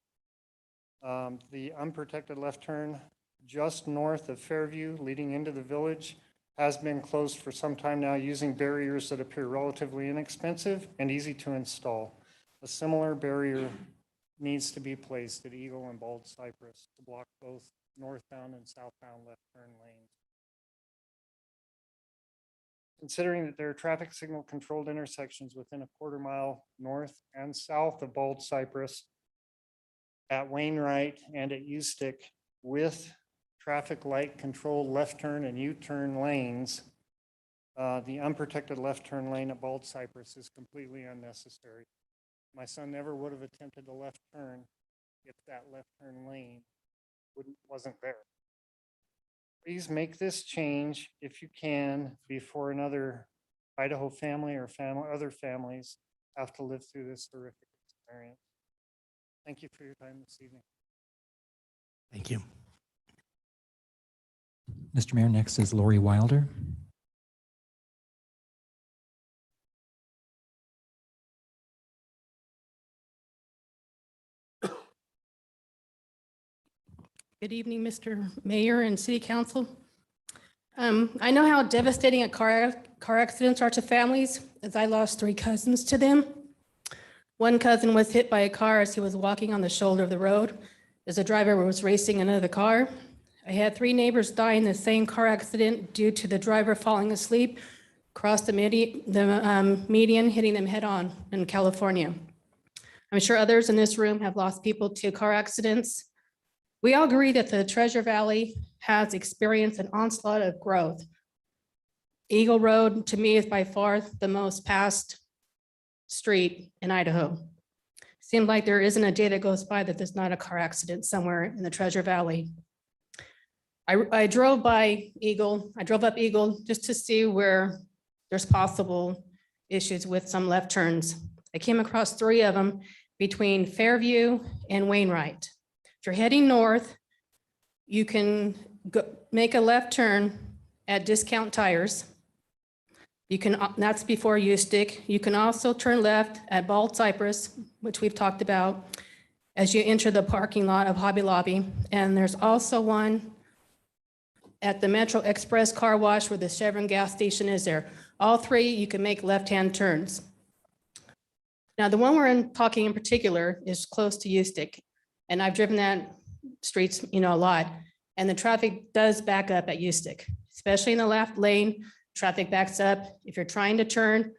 The unprotected left turn just north of Fairview leading into the village has been closed for some time now using barriers that appear relatively inexpensive and easy to install. A similar barrier needs to be placed at Eagle and Bald Cypress to block both northbound and southbound left turn lanes. Considering that there are traffic signal controlled intersections within a quarter-mile north and south of Bald Cypress, at Wainwright and at Ustick with traffic light controlled left turn and U-turn lanes, the unprotected left turn lane at Bald Cypress is completely unnecessary. My son never would have attempted a left turn if that left turn lane wasn't there. Please make this change if you can before another Idaho family or other families have to live through this horrific experience. Thank you for your time this evening. Thank you. Mr. Mayor, next is Lori Wilder. Good evening, Mr. Mayor and City Council. I know how devastating car accidents are to families, as I lost 3 cousins to them. One cousin was hit by a car as he was walking on the shoulder of the road as a driver was racing another car. I had 3 neighbors die in the same car accident due to the driver falling asleep across the median, hitting them head on in California. I'm sure others in this room have lost people to car accidents. We all agree that the Treasure Valley has experienced an onslaught of growth. Eagle Road, to me, is by far the most passed street in Idaho. Seems like there isn't a day that goes by that there's not a car accident somewhere in the Treasure Valley. I drove by Eagle. I drove up Eagle just to see where there's possible issues with some left turns. I came across 3 of them between Fairview and Wainwright. If you're heading north, you can make a left turn at Discount Tires. You can, that's before Ustick. You can also turn left at Bald Cypress, which we've talked about, as you enter the parking lot of Hobby Lobby. And there's also one at the Metro Express car wash where the Chevron gas station is there. All 3, you can make left-hand turns. Now, the one we're talking in particular is close to Ustick. And I've driven that streets, a lot. And the traffic does back up at Ustick, especially in the left lane. Traffic backs up. If you're trying to turn,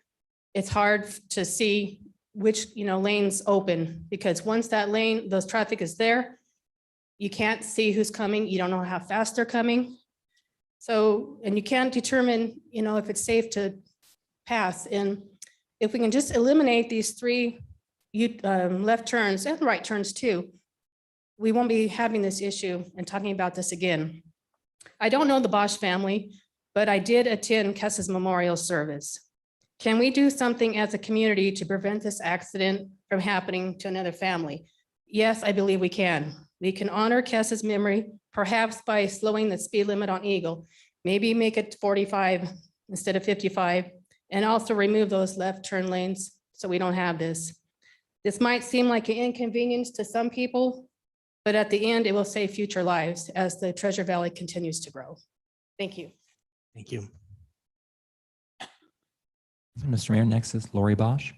it's hard to see which, lanes open, because once that lane, those traffic is there, you can't see who's coming. You don't know how fast they're coming. So, and you can't determine, if it's safe to pass. And if we can just eliminate these 3 left turns and right turns too, we won't be having this issue and talking about this again. I don't know the Bosch family, but I did attend Kessa's memorial service. Can we do something as a community to prevent this accident from happening to another family? Yes, I believe we can. We can honor Kessa's memory, perhaps by slowing the speed limit on Eagle, maybe make it 45 instead of 55, and also remove those left turn lanes so we don't have this. This might seem like an inconvenience to some people, but at the end, it will save future lives as the Treasure Valley continues to grow. Thank you. Thank you. Mr. Mayor, next is Lori Bosch.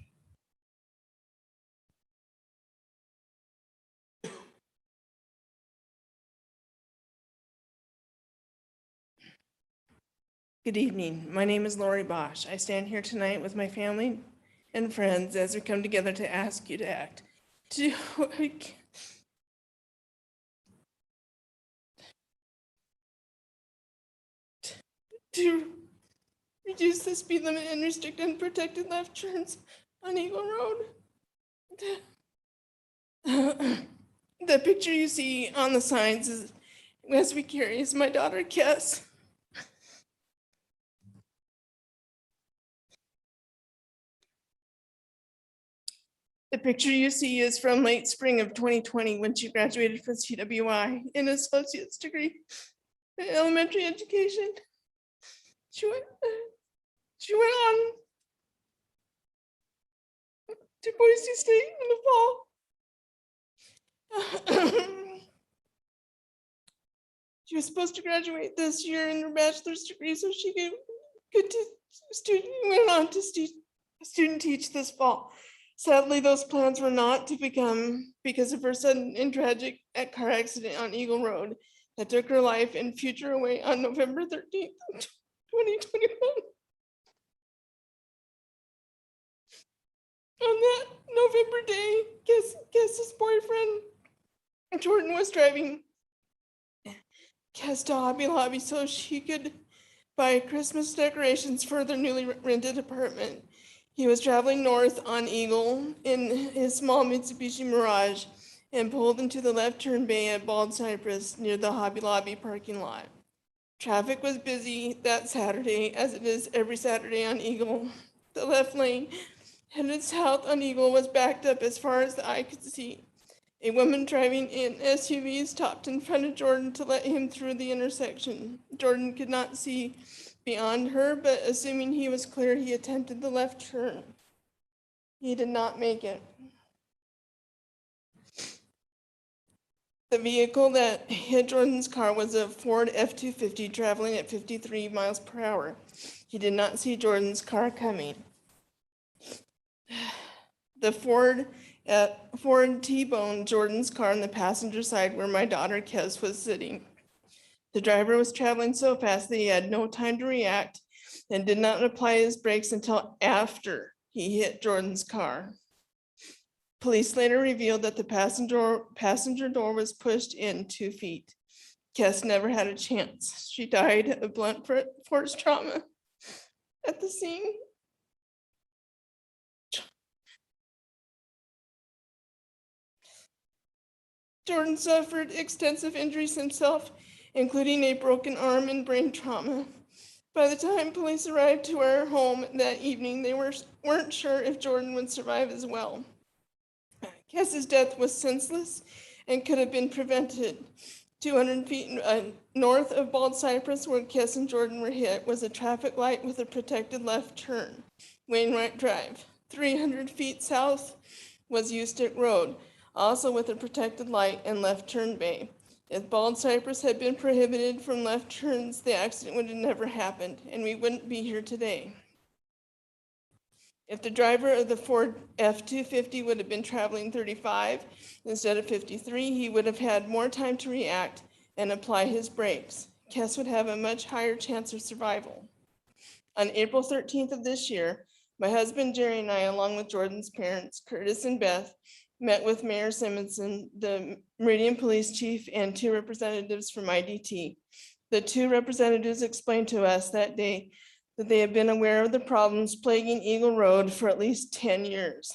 Good evening. My name is Lori Bosch. I stand here tonight with my family and friends as we come together to ask you to act. To reduce the speed limit and restrict unprotected left turns on Eagle Road. The picture you see on the signs is, as we carry, is my daughter, Kess. The picture you see is from late spring of 2020 when she graduated from CWI in an associate's degree in elementary education. She went on to Boise State in the fall. She was supposed to graduate this year in her bachelor's degree, so she went on to student teach this fall. Sadly, those plans were not to become because of her sudden and tragic car accident on Eagle Road that took her life and future away on November 13th, 2021. On that November day, Kess's boyfriend, Jordan, was driving Kess to Hobby Lobby so she could buy Christmas decorations for their newly rented apartment. He was traveling north on Eagle in his small Mitsubishi Mirage and pulled into the left turn bay at Bald Cypress near the Hobby Lobby parking lot. Traffic was busy that Saturday, as it is every Saturday on Eagle. The left lane headed south on Eagle was backed up as far as the eye could see. A woman driving an SUV stopped in front of Jordan to let him through the intersection. Jordan could not see beyond her, but assuming he was clear, he attempted the left turn. He did not make it. The vehicle that hit Jordan's car was a Ford F-250 traveling at 53 miles per hour. He did not see Jordan's car coming. The Ford T-boned Jordan's car on the passenger side where my daughter Kes was sitting. The driver was traveling so fast that he had no time to react and did not apply his brakes until after he hit Jordan's car. Police later revealed that the passenger door was pushed in 2 feet. Kes never had a chance. She died of blunt force trauma at the scene. Jordan suffered extensive injuries himself, including a broken arm and brain trauma. By the time police arrived to our home that evening, they weren't sure if Jordan would survive as well. Kes's death was senseless and could have been prevented. 200 feet north of Bald Cypress, where Kes and Jordan were hit, was a traffic light with a protected left turn, Wainwright Drive. 300 feet south was Eustick Road, also with a protected light and left turn bay. If Bald Cypress had been prohibited from left turns, the accident would have never happened, and we wouldn't be here today. If the driver of the Ford F-250 would have been traveling 35 instead of 53, he would have had more time to react and apply his brakes. Kes would have a much higher chance of survival. On April 13th of this year, my husband Jerry and I, along with Jordan's parents, Curtis and Beth, met with Mayor Simonson, the Meridian Police Chief, and 2 representatives from IDT. The 2 representatives explained to us that day that they have been aware of the problems plaguing Eagle Road for at least 10 years.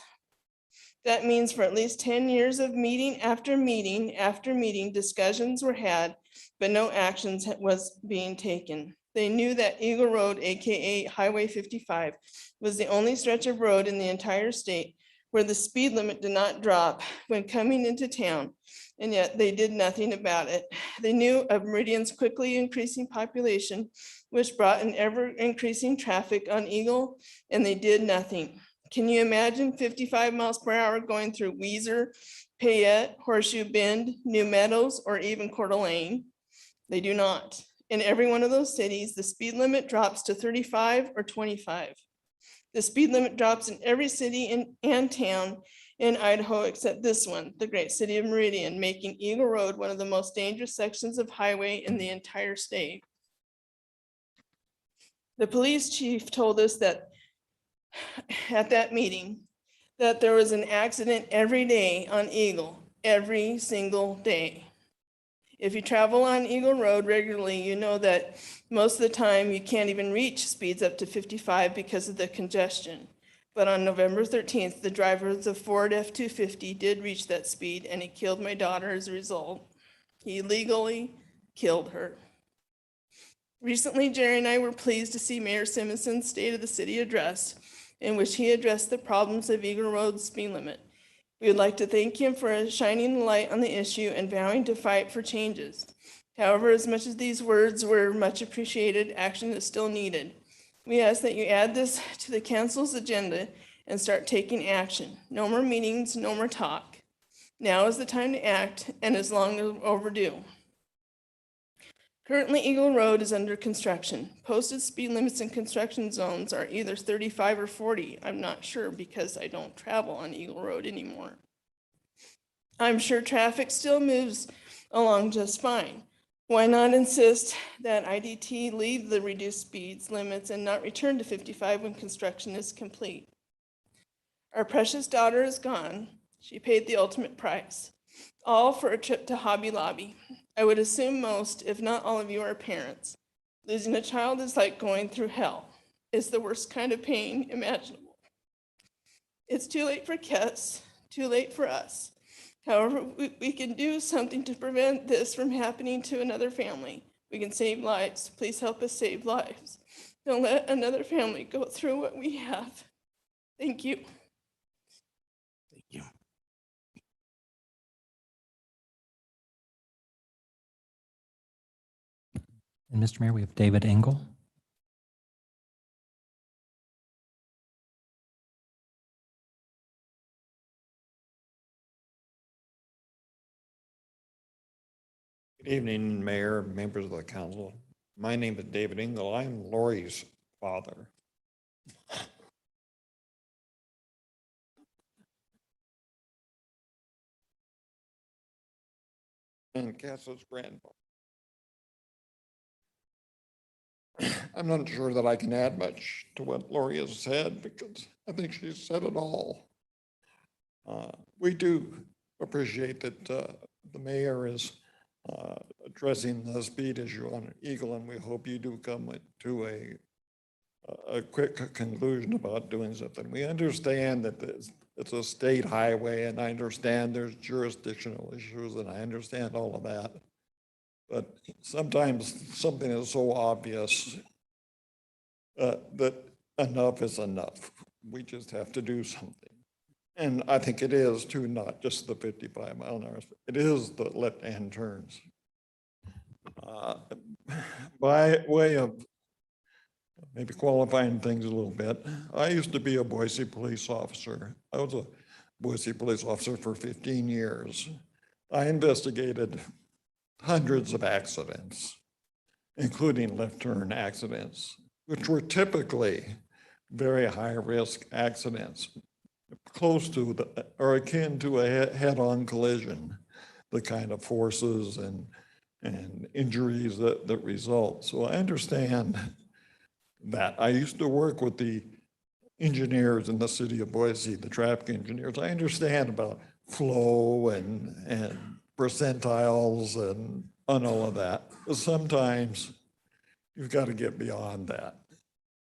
That means for at least 10 years of meeting after meeting after meeting, discussions were had, but no actions was being taken. They knew that Eagle Road, AKA Highway 55, was the only stretch of road in the entire state where the speed limit did not drop when coming into town, and yet they did nothing about it. They knew of Meridian's quickly increasing population, which brought an ever-increasing traffic on Eagle, and they did nothing. Can you imagine 55 miles per hour going through Weiser, Payette, Horseshoe Bend, New Meadows, or even Coeur d'Alene? They do not. In every one of those cities, the speed limit drops to 35 or 25. The speed limit drops in every city and town in Idaho except this one, the great city of Meridian, making Eagle Road one of the most dangerous sections of highway in the entire state. The police chief told us that at that meeting that there was an accident every day on Eagle, every single day. If you travel on Eagle Road regularly, you know that most of the time you can't even reach speeds up to 55 because of the congestion. But on November 13th, the driver of the Ford F-250 did reach that speed, and he killed my daughter as a result. He legally killed her. Recently, Jerry and I were pleased to see Mayor Simonson's State of the City address, in which he addressed the problems of Eagle Road's speed limit. We would like to thank him for shining the light on the issue and vowing to fight for changes. However, as much as these words were much appreciated, action is still needed. We ask that you add this to the council's agenda and start taking action. No more meetings, no more talk. Now is the time to act, and is long overdue. Currently, Eagle Road is under construction. Posted speed limits in construction zones are either 35 or 40. I'm not sure because I don't travel on Eagle Road anymore. I'm sure traffic still moves along just fine. Why not insist that IDT leave the reduced speeds limits and not return to 55 when construction is complete? Our precious daughter is gone. She paid the ultimate price, all for a trip to Hobby Lobby. I would assume most, if not all of you, are parents. Losing a child is like going through hell. It's the worst kind of pain imaginable. It's too late for Kes, too late for us. However, we can do something to prevent this from happening to another family. We can save lives. Please help us save lives. Don't let another family go through what we have. Thank you. Thank you. And Mr. Mayor, we have David Engel. Evening, Mayor, members of the council. My name is David Engel. I'm Lori's father. And Cass's grandpa. I'm not sure that I can add much to what Lori has said because I think she's said it all. We do appreciate that the mayor is addressing the speed issue on Eagle, and we hope you do come to a quick conclusion about doing something. We understand that it's a state highway, and I understand there's jurisdictional issues, and I understand all of that. But sometimes something is so obvious that enough is enough. We just have to do something. And I think it is too, not just the 55-mile-an-hour, it is the left-hand turns. By way of maybe qualifying things a little bit, I used to be a Boise police officer. I was a Boise police officer for 15 years. I investigated hundreds of accidents, including left turn accidents, which were typically very high-risk accidents, close to or akin to a head-on collision, the kind of forces and injuries that result. So I understand that. I used to work with the engineers in the city of Boise, the traffic engineers. I understand about flow and percentiles and all of that. But sometimes you've got to get beyond that.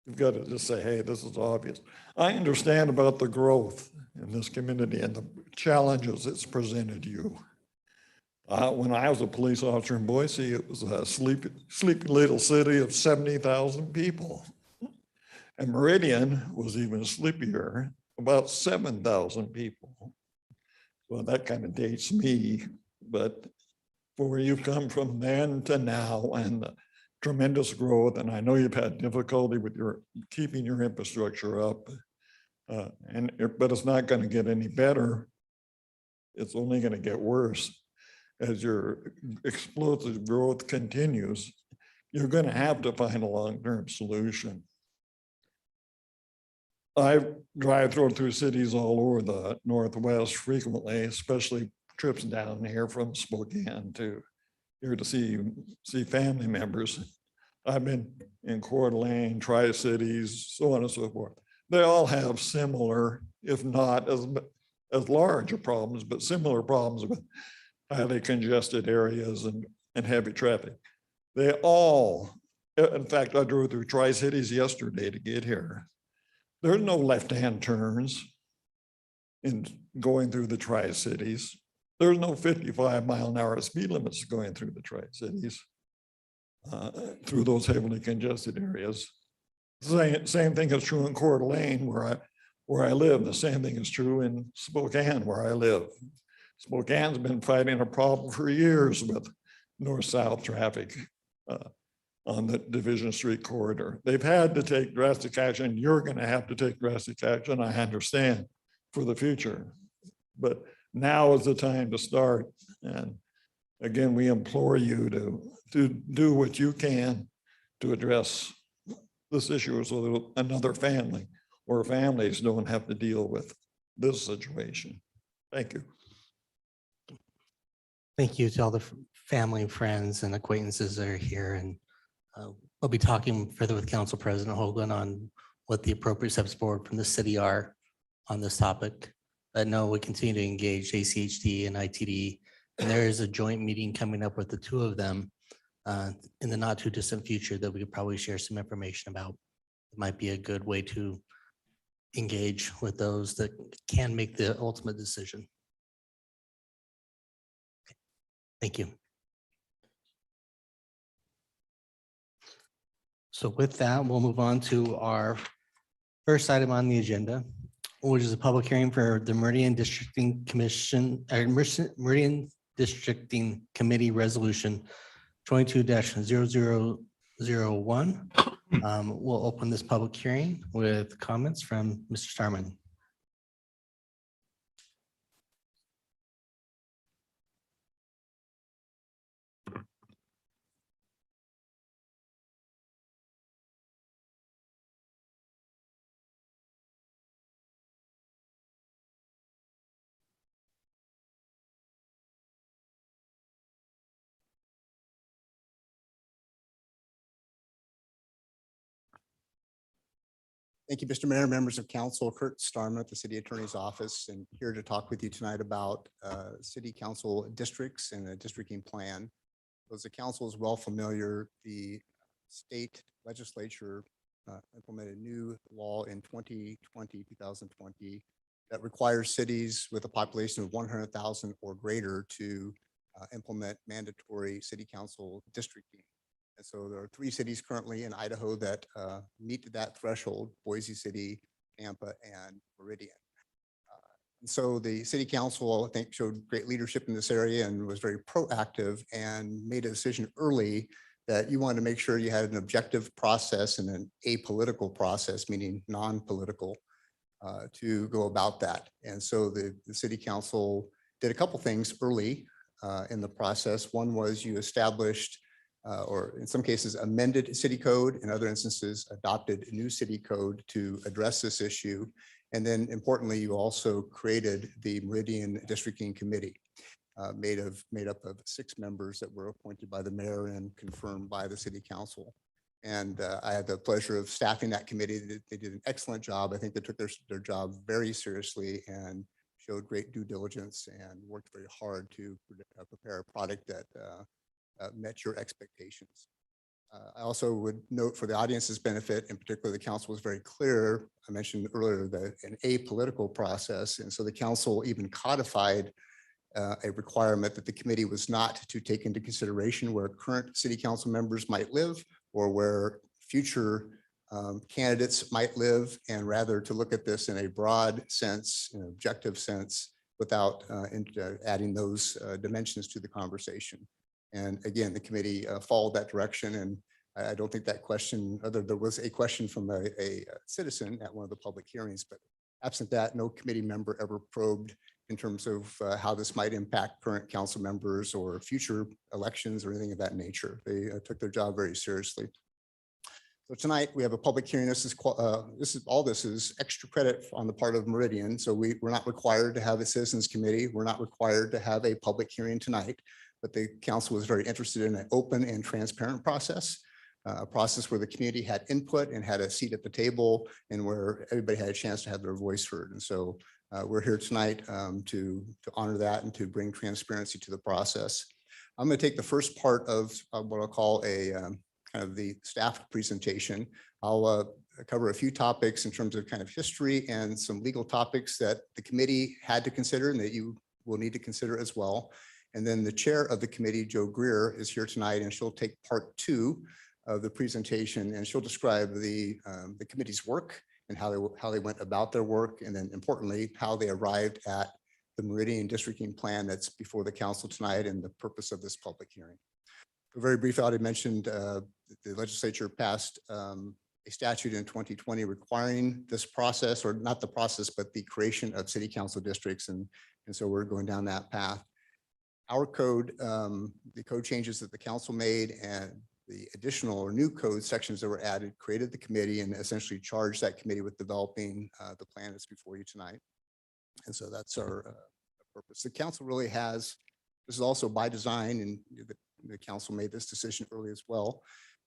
You've got to just say, hey, this is obvious. I understand about the growth in this community and the challenges it's presented you. When I was a police officer in Boise, it was a sleepy little city of 70,000 people. And Meridian was even sleepier, about 7,000 people. Well, that kind of dates me, but for where you've come from then to now and the tremendous growth, and I know you've had difficulty with keeping your infrastructure up, but it's not going to get any better. It's only going to get worse. As your explosive growth continues, you're going to have to find a long-term solution. I drive through cities all over the Northwest frequently, especially trips down here from Spokane to here to see family members. I've been in Coeur d'Alene, Tri-Cities, so on and so forth. They all have similar, if not as large of problems, but similar problems with highly congested areas and heavy traffic. They all, in fact, I drove through Tri-Cities yesterday to get here. There's no left-hand turns in going through the Tri-Cities. There's no 55-mile-an-hour speed limits going through the Tri-Cities, through those heavily congested areas. Same thing is true in Coeur d'Alene, where I live. The same thing is true in Spokane, where I live. Spokane's been fighting a problem for years with north-south traffic on the Division Street corridor. They've had to take drastic action. You're going to have to take drastic action, I understand, for the future. But now is the time to start. And again, we implore you to do what you can to address this issue so that another family or families don't have to deal with this situation. Thank you. Thank you to all the family, friends, and acquaintances that are here. And I'll be talking further with Council President Hoagland on what the appropriate steps forward from the city are on this topic. But no, we continue to engage ACHD and ITD. And there is a joint meeting coming up with the two of them in the not too distant future that we could probably share some information about. It might be a good way to engage with those that can make the ultimate decision. Thank you. So with that, we'll move on to our first item on the agenda, which is a public hearing for the Meridian Districting Commission, Meridian Districting Committee Resolution 22-0001. We'll open this public hearing with comments from Mr. Starman. Thank you, Mr. Mayor, members of council. Kurt Starman at the City Attorney's Office, and here to talk with you tonight about city council districts and a districting plan. As the council is well familiar, the state legislature implemented a new law in 2020 that requires cities with a population of 100,000 or greater to implement mandatory city council districting. And so there are 3 cities currently in Idaho that meet that threshold: Boise City, Tampa, and Meridian. And so the city council, I think, showed great leadership in this area and was very proactive and made a decision early that you wanted to make sure you had an objective process and an apolitical process, meaning non-political, to go about that. And so the city council did a couple things early in the process. One was you established or in some cases amended city code, in other instances adopted a new city code to address this issue. And then importantly, you also created the Meridian Districting Committee, made up of 6 members that were appointed by the mayor and confirmed by the city council. And I had the pleasure of staffing that committee. They did an excellent job. I think they took their job very seriously and showed great due diligence and worked very hard to prepare a product that met your expectations. I also would note, for the audience's benefit, in particular, the council was very clear. I mentioned earlier that an apolitical process, and so the council even codified a requirement that the committee was not to take into consideration where current city council members might live or where future candidates might live, and rather to look at this in a broad sense, an objective sense, without adding those dimensions to the conversation. And again, the committee followed that direction. And I don't think that question, there was a question from a citizen at one of the public hearings, but absent that, no committee member ever probed in terms of how this might impact current council members or future elections or anything of that nature. They took their job very seriously. So tonight we have a public hearing. This is extra credit on the part of Meridian. So we're not required to have a citizens committee. We're not required to have a public hearing tonight, but the council was very interested in an open and transparent process, a process where the community had input and had a seat at the table and where everybody had a chance to have their voice heard. And so we're here tonight to honor that and to bring transparency to the process. I'm going to take the first part of what I'll call a kind of the staff presentation. I'll cover a few topics in terms of kind of history and some legal topics that the committee had to consider and that you will need to consider as well. And then the chair of the committee, Jo Greer, is here tonight, and she'll take part 2 of the presentation, and she'll describe the committee's work and how they went about their work, and then importantly, how they arrived at the Meridian Districting Plan that's before the council tonight and the purpose of this public hearing. Very briefly, I already mentioned the legislature passed a statute in 2020 requiring this process, or not the process, but the creation of city council districts, and so we're going down that path. Our code, the code changes that the council made and the additional or new code sections that were added created the committee and essentially charged that committee with developing the plan that's before you tonight. And so that's our purpose. The council really has, this is also by design, and the council made this decision early as well,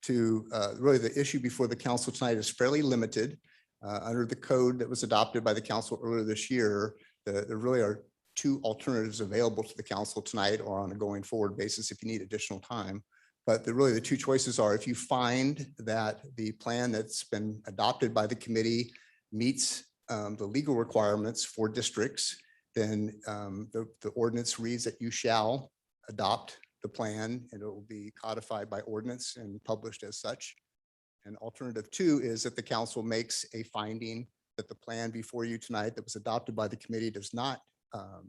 to really the issue before the council tonight is fairly limited. Under the code that was adopted by the council earlier this year, there really are 2 alternatives available to the council tonight or on a going forward basis if you need additional time. But really the 2 choices are, if you find that the plan that's been adopted by the committee meets the legal requirements for districts, then the ordinance reads that you shall adopt the plan and it will be codified by ordinance and published as such. And alternative 2 is that the council makes a finding that the plan before you tonight that was adopted by the committee does not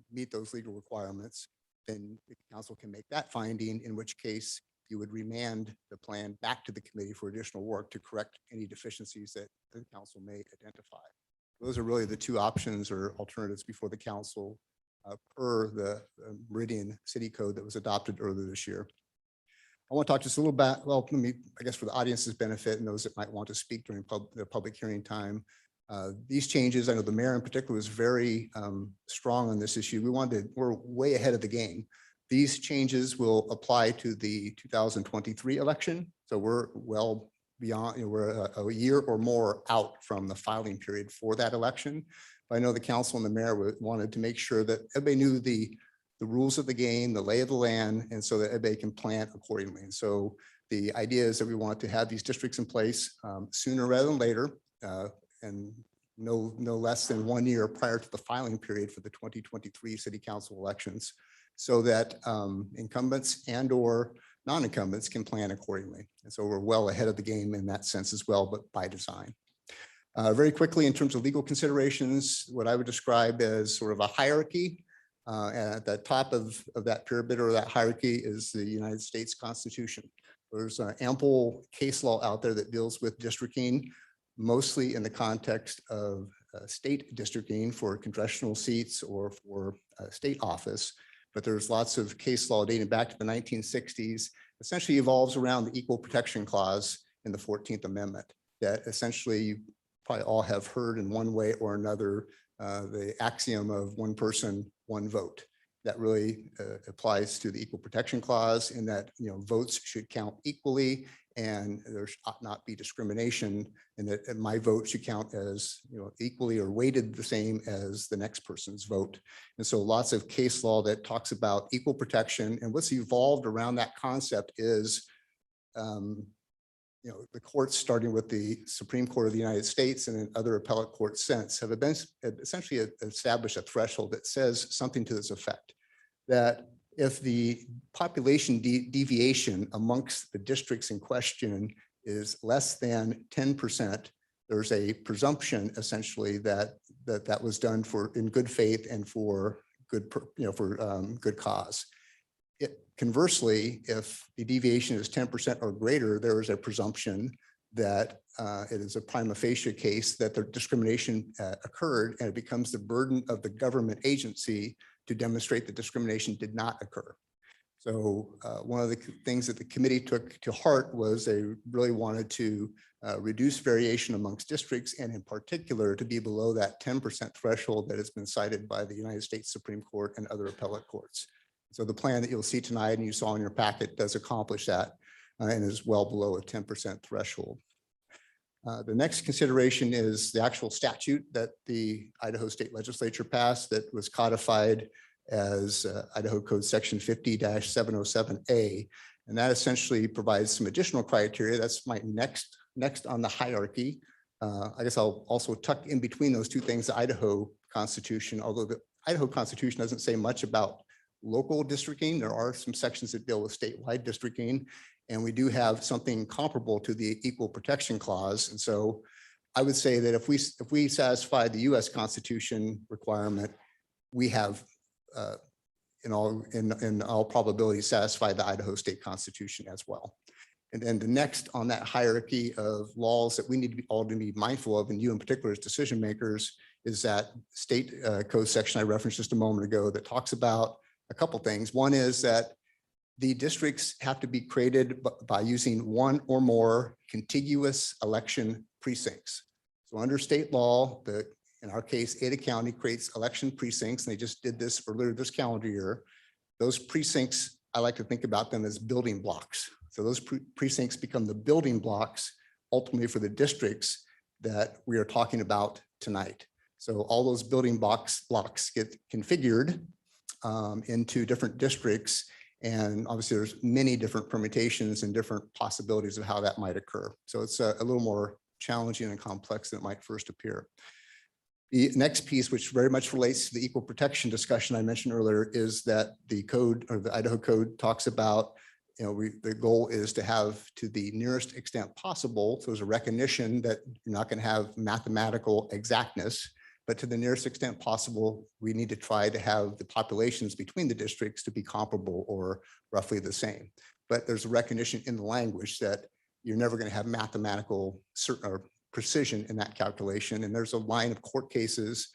meet those legal requirements, then the council can make that finding, in which case you would remand the plan back to the committee for additional work to correct any deficiencies that the council may identify. Those are really the 2 options or alternatives before the council per the Meridian City Code that was adopted earlier this year. I want to talk just a little bit, well, let me, I guess for the audience's benefit and those that might want to speak during the public hearing time, these changes, I know the mayor in particular was very strong on this issue. We're way ahead of the game. These changes will apply to the 2023 election. So we're well beyond, we're a year or more out from the filing period for that election. But I know the council and the mayor wanted to make sure that everybody knew the rules of the game, the lay of the land, and so that everybody can plan accordingly. And so the idea is that we want to have these districts in place sooner rather than later, and no less than 1 year prior to the filing period for the 2023 city council elections, so that incumbents and or non-incumbents can plan accordingly. And so we're well ahead of the game in that sense as well, but by design. Very quickly, in terms of legal considerations, what I would describe as sort of a hierarchy. At the top of that pyramid or that hierarchy is the United States Constitution. There's ample case law out there that deals with districting, mostly in the context of state districting for congressional seats or for state office. But there's lots of case law dating back to the 1960s, essentially evolves around the Equal Protection Clause in the 14th Amendment, that essentially you probably all have heard in one way or another the axiom of one person, one vote. That really applies to the Equal Protection Clause, in that votes should count equally and there ought not be discrimination, and that my vote should count as equally or weighted the same as the next person's vote. And so lots of case law that talks about equal protection, and what's evolved around that concept is the courts, starting with the Supreme Court of the United States and then other appellate courts since, have essentially established a threshold that says something to this effect, that if the population deviation amongst the districts in question is less than 10%, there's a presumption essentially that was done in good faith and for good, good cause. Conversely, if the deviation is 10% or greater, there is a presumption that it is a prima facie case that the discrimination occurred, and it becomes the burden of the government agency to demonstrate that discrimination did not occur. So one of the things that the committee took to heart was they really wanted to reduce variation amongst districts, and in particular to be below that 10% threshold that has been cited by the United States Supreme Court and other appellate courts. So the plan that you'll see tonight and you saw in your packet does accomplish that and is well below a 10% threshold. The next consideration is the actual statute that the Idaho State Legislature passed that was codified as Idaho Code Section 50-707A. And that essentially provides some additional criteria. That's my next on the hierarchy. I guess I'll also tuck in between those two things, the Idaho Constitution, although the Idaho Constitution doesn't say much about local districting. There are some sections that deal with statewide districting, and we do have something comparable to the Equal Protection Clause. And so I would say that if we satisfy the US Constitution requirement, we have in all probability satisfied the Idaho State Constitution as well. And then the next on that hierarchy of laws that we need to be all to be mindful of, and you in particular as decision makers, is that state code section I referenced just a moment ago that talks about a couple things. One is that the districts have to be created by using one or more contiguous election precincts. So under state law, in our case, Ada County creates election precincts, and they just did this earlier this calendar year. Those precincts, I like to think about them as building blocks. So those precincts become the building blocks ultimately for the districts that we are talking about tonight. So all those building blocks get configured into different districts. And obviously there's many different permutations and different possibilities of how that might occur. So it's a little more challenging and complex than it might first appear. The next piece, which very much relates to the equal protection discussion I mentioned earlier, is that the code, or the Idaho code, talks about, the goal is to have, to the nearest extent possible, so there's a recognition that you're not going to have mathematical exactness, but to the nearest extent possible, we need to try to have the populations between the districts to be comparable or roughly the same. But there's a recognition in the language that you're never going to have mathematical precision in that calculation. And there's a line of court cases,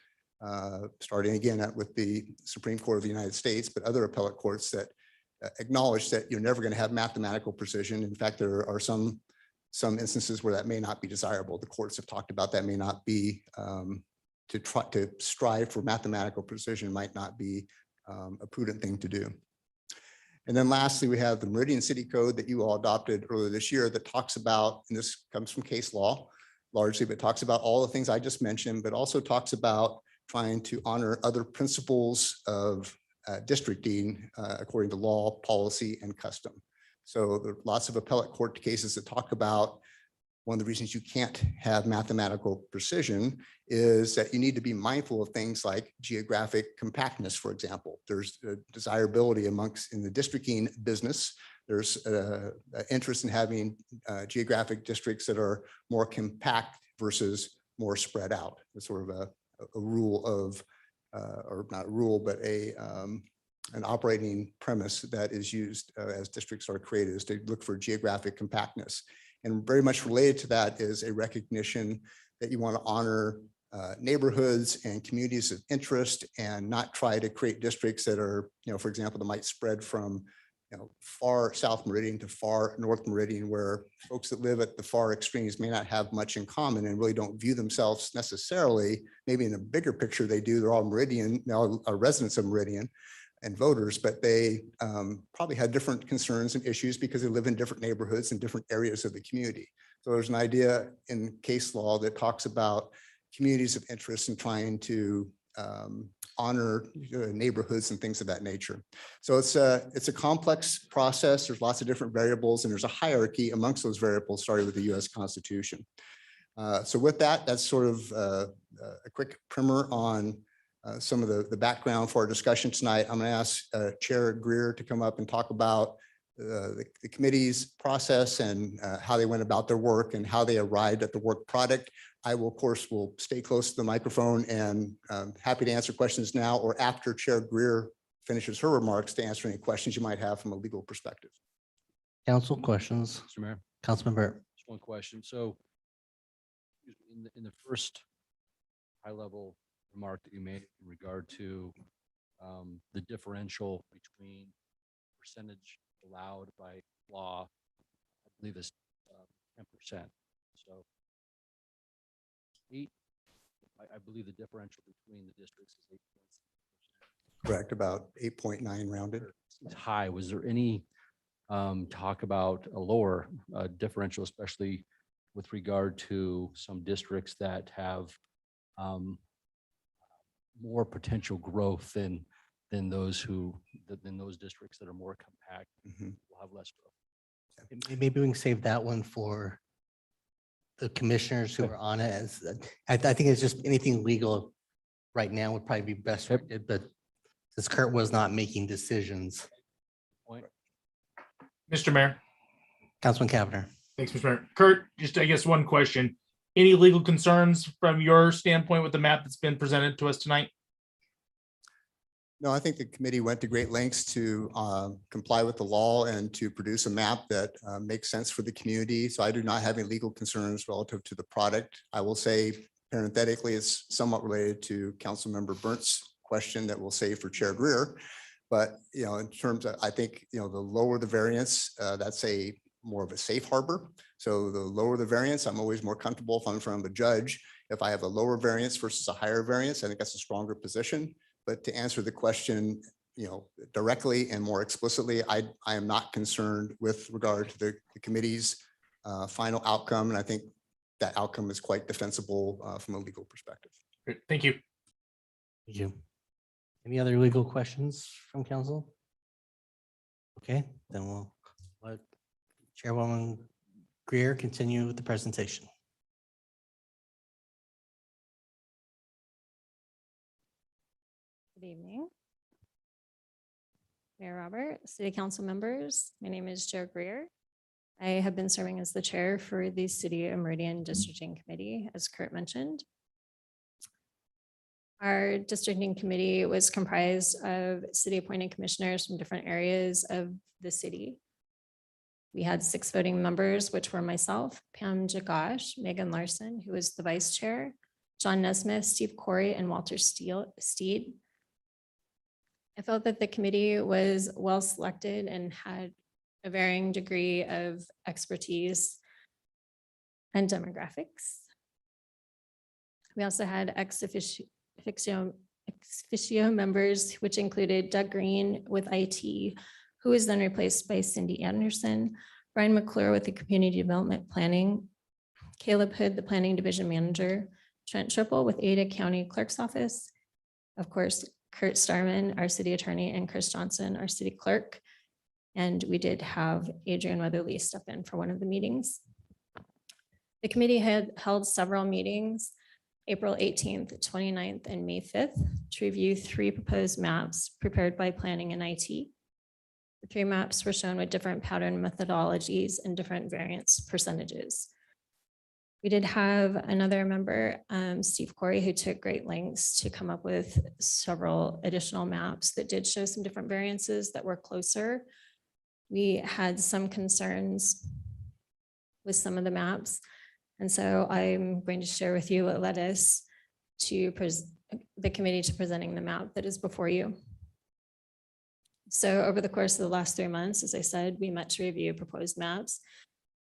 starting again with the Supreme Court of the United States, but other appellate courts that acknowledge that you're never going to have mathematical precision. In fact, there are some instances where that may not be desirable. The courts have talked about that may not be, to try to strive for mathematical precision might not be a prudent thing to do. And then lastly, we have the Meridian City Code that you all adopted earlier this year that talks about, and this comes from case law largely, but talks about all the things I just mentioned, but also talks about trying to honor other principles of districting according to law, policy, and custom. So there are lots of appellate court cases that talk about one of the reasons you can't have mathematical precision is that you need to be mindful of things like geographic compactness, for example. There's a desirability in the districting business. There's an interest in having geographic districts that are more compact versus more spread out. It's sort of a rule of, or not a rule, but an operating premise that is used as districts are created, is to look for geographic compactness. And very much related to that is a recognition that you want to honor neighborhoods and communities of interest and not try to create districts that are, for example, that might spread from far South Meridian to far North Meridian, where folks that live at the far extremes may not have much in common and really don't view themselves necessarily, maybe in a bigger picture they do, they're all Meridian, now are residents of Meridian and voters, but they probably had different concerns and issues because they live in different neighborhoods and different areas of the community. So there's an idea in case law that talks about communities of interest and trying to honor neighborhoods and things of that nature. So it's a complex process. There's lots of different variables and there's a hierarchy amongst those variables starting with the US Constitution. So with that, that's sort of a quick primer on some of the background for our discussion tonight. I'm going to ask Chair Greer to come up and talk about the committee's process and how they went about their work and how they arrived at the work product. I will, of course, will stay close to the microphone and happy to answer questions now or after Chair Greer finishes her remarks to answer any questions you might have from a legal perspective. Council questions? Mr. Mayor, Councilman Burt. just one question. So in the first high level remark that you made in regard to the differential between percentage allowed by law, I believe is 10%. So I believe the differential between the districts is 8.6%. Correct, about 8.9 rounded. It's high. Was there any talk about a lower differential, especially with regard to some districts that have more potential growth than those districts that are more compact will have less growth? Maybe we can save that one for the commissioners who are on it. I think it's just anything legal right now would probably be best, but since Kurt was not making decisions. Mr. Mayor. Councilman Cavanagh. Thanks, Mr. Mayor. Kurt, just I guess one question. Any legal concerns from your standpoint with the map that's been presented to us tonight? No, I think the committee went to great lengths to comply with the law and to produce a map that makes sense for the community. So I do not have any legal concerns relative to the product. I will say parenthetically, it's somewhat related to Councilmember Burntt's question that we'll save for Chair Greer. But, in terms of, I think, the lower the variance, that's more of a safe harbor. So the lower the variance, I'm always more comfortable if I'm in front of a judge. If I have a lower variance versus a higher variance, I think that's a stronger position. But to answer the question, directly and more explicitly, I am not concerned with regard to the committee's final outcome. And I think that outcome is quite defensible from a legal perspective. Great. Thank you. Thank you. Any other legal questions from council? Okay, then we'll let Chairwoman Greer continue with the presentation. Good evening. Mayor Robert, City Council members, my name is Chair Greer. I have been serving as the chair for the City of Meridian Districting Committee, as Kurt mentioned. Our districting committee was comprised of city appointed commissioners from different areas of the city. We had 6 voting members, which were myself, Pam Jagosh, Megan Larson, who was the vice chair, John Nesmith, Steve Corey, and Walter Steed. I felt that the committee was well selected and had a varying degree of expertise and demographics. We also had ex officio members, which included Doug Green with IT, who was then replaced by Cindy Anderson, Brian McClure with the Community Development Planning, Caleb Hood, the Planning Division Manager, Trent Triple with Ada County Clerk's Office, of course, Kurt Starman, our city attorney, and Chris Johnson, our city clerk. And we did have Adrian Weatherly step in for one of the meetings. The committee had held several meetings, April 18th, 29th, and May 5th, to review 3 proposed maps prepared by planning and IT. The 3 maps were shown with different pattern methodologies and different variance percentages. We did have another member, Steve Corey, who took great lengths to come up with several additional maps that did show some different variances that were closer. We had some concerns with some of the maps. And so I'm going to share with you what led us to the committee to presenting the map that is before you. So over the course of the last 3 months, as I said, we met to review proposed maps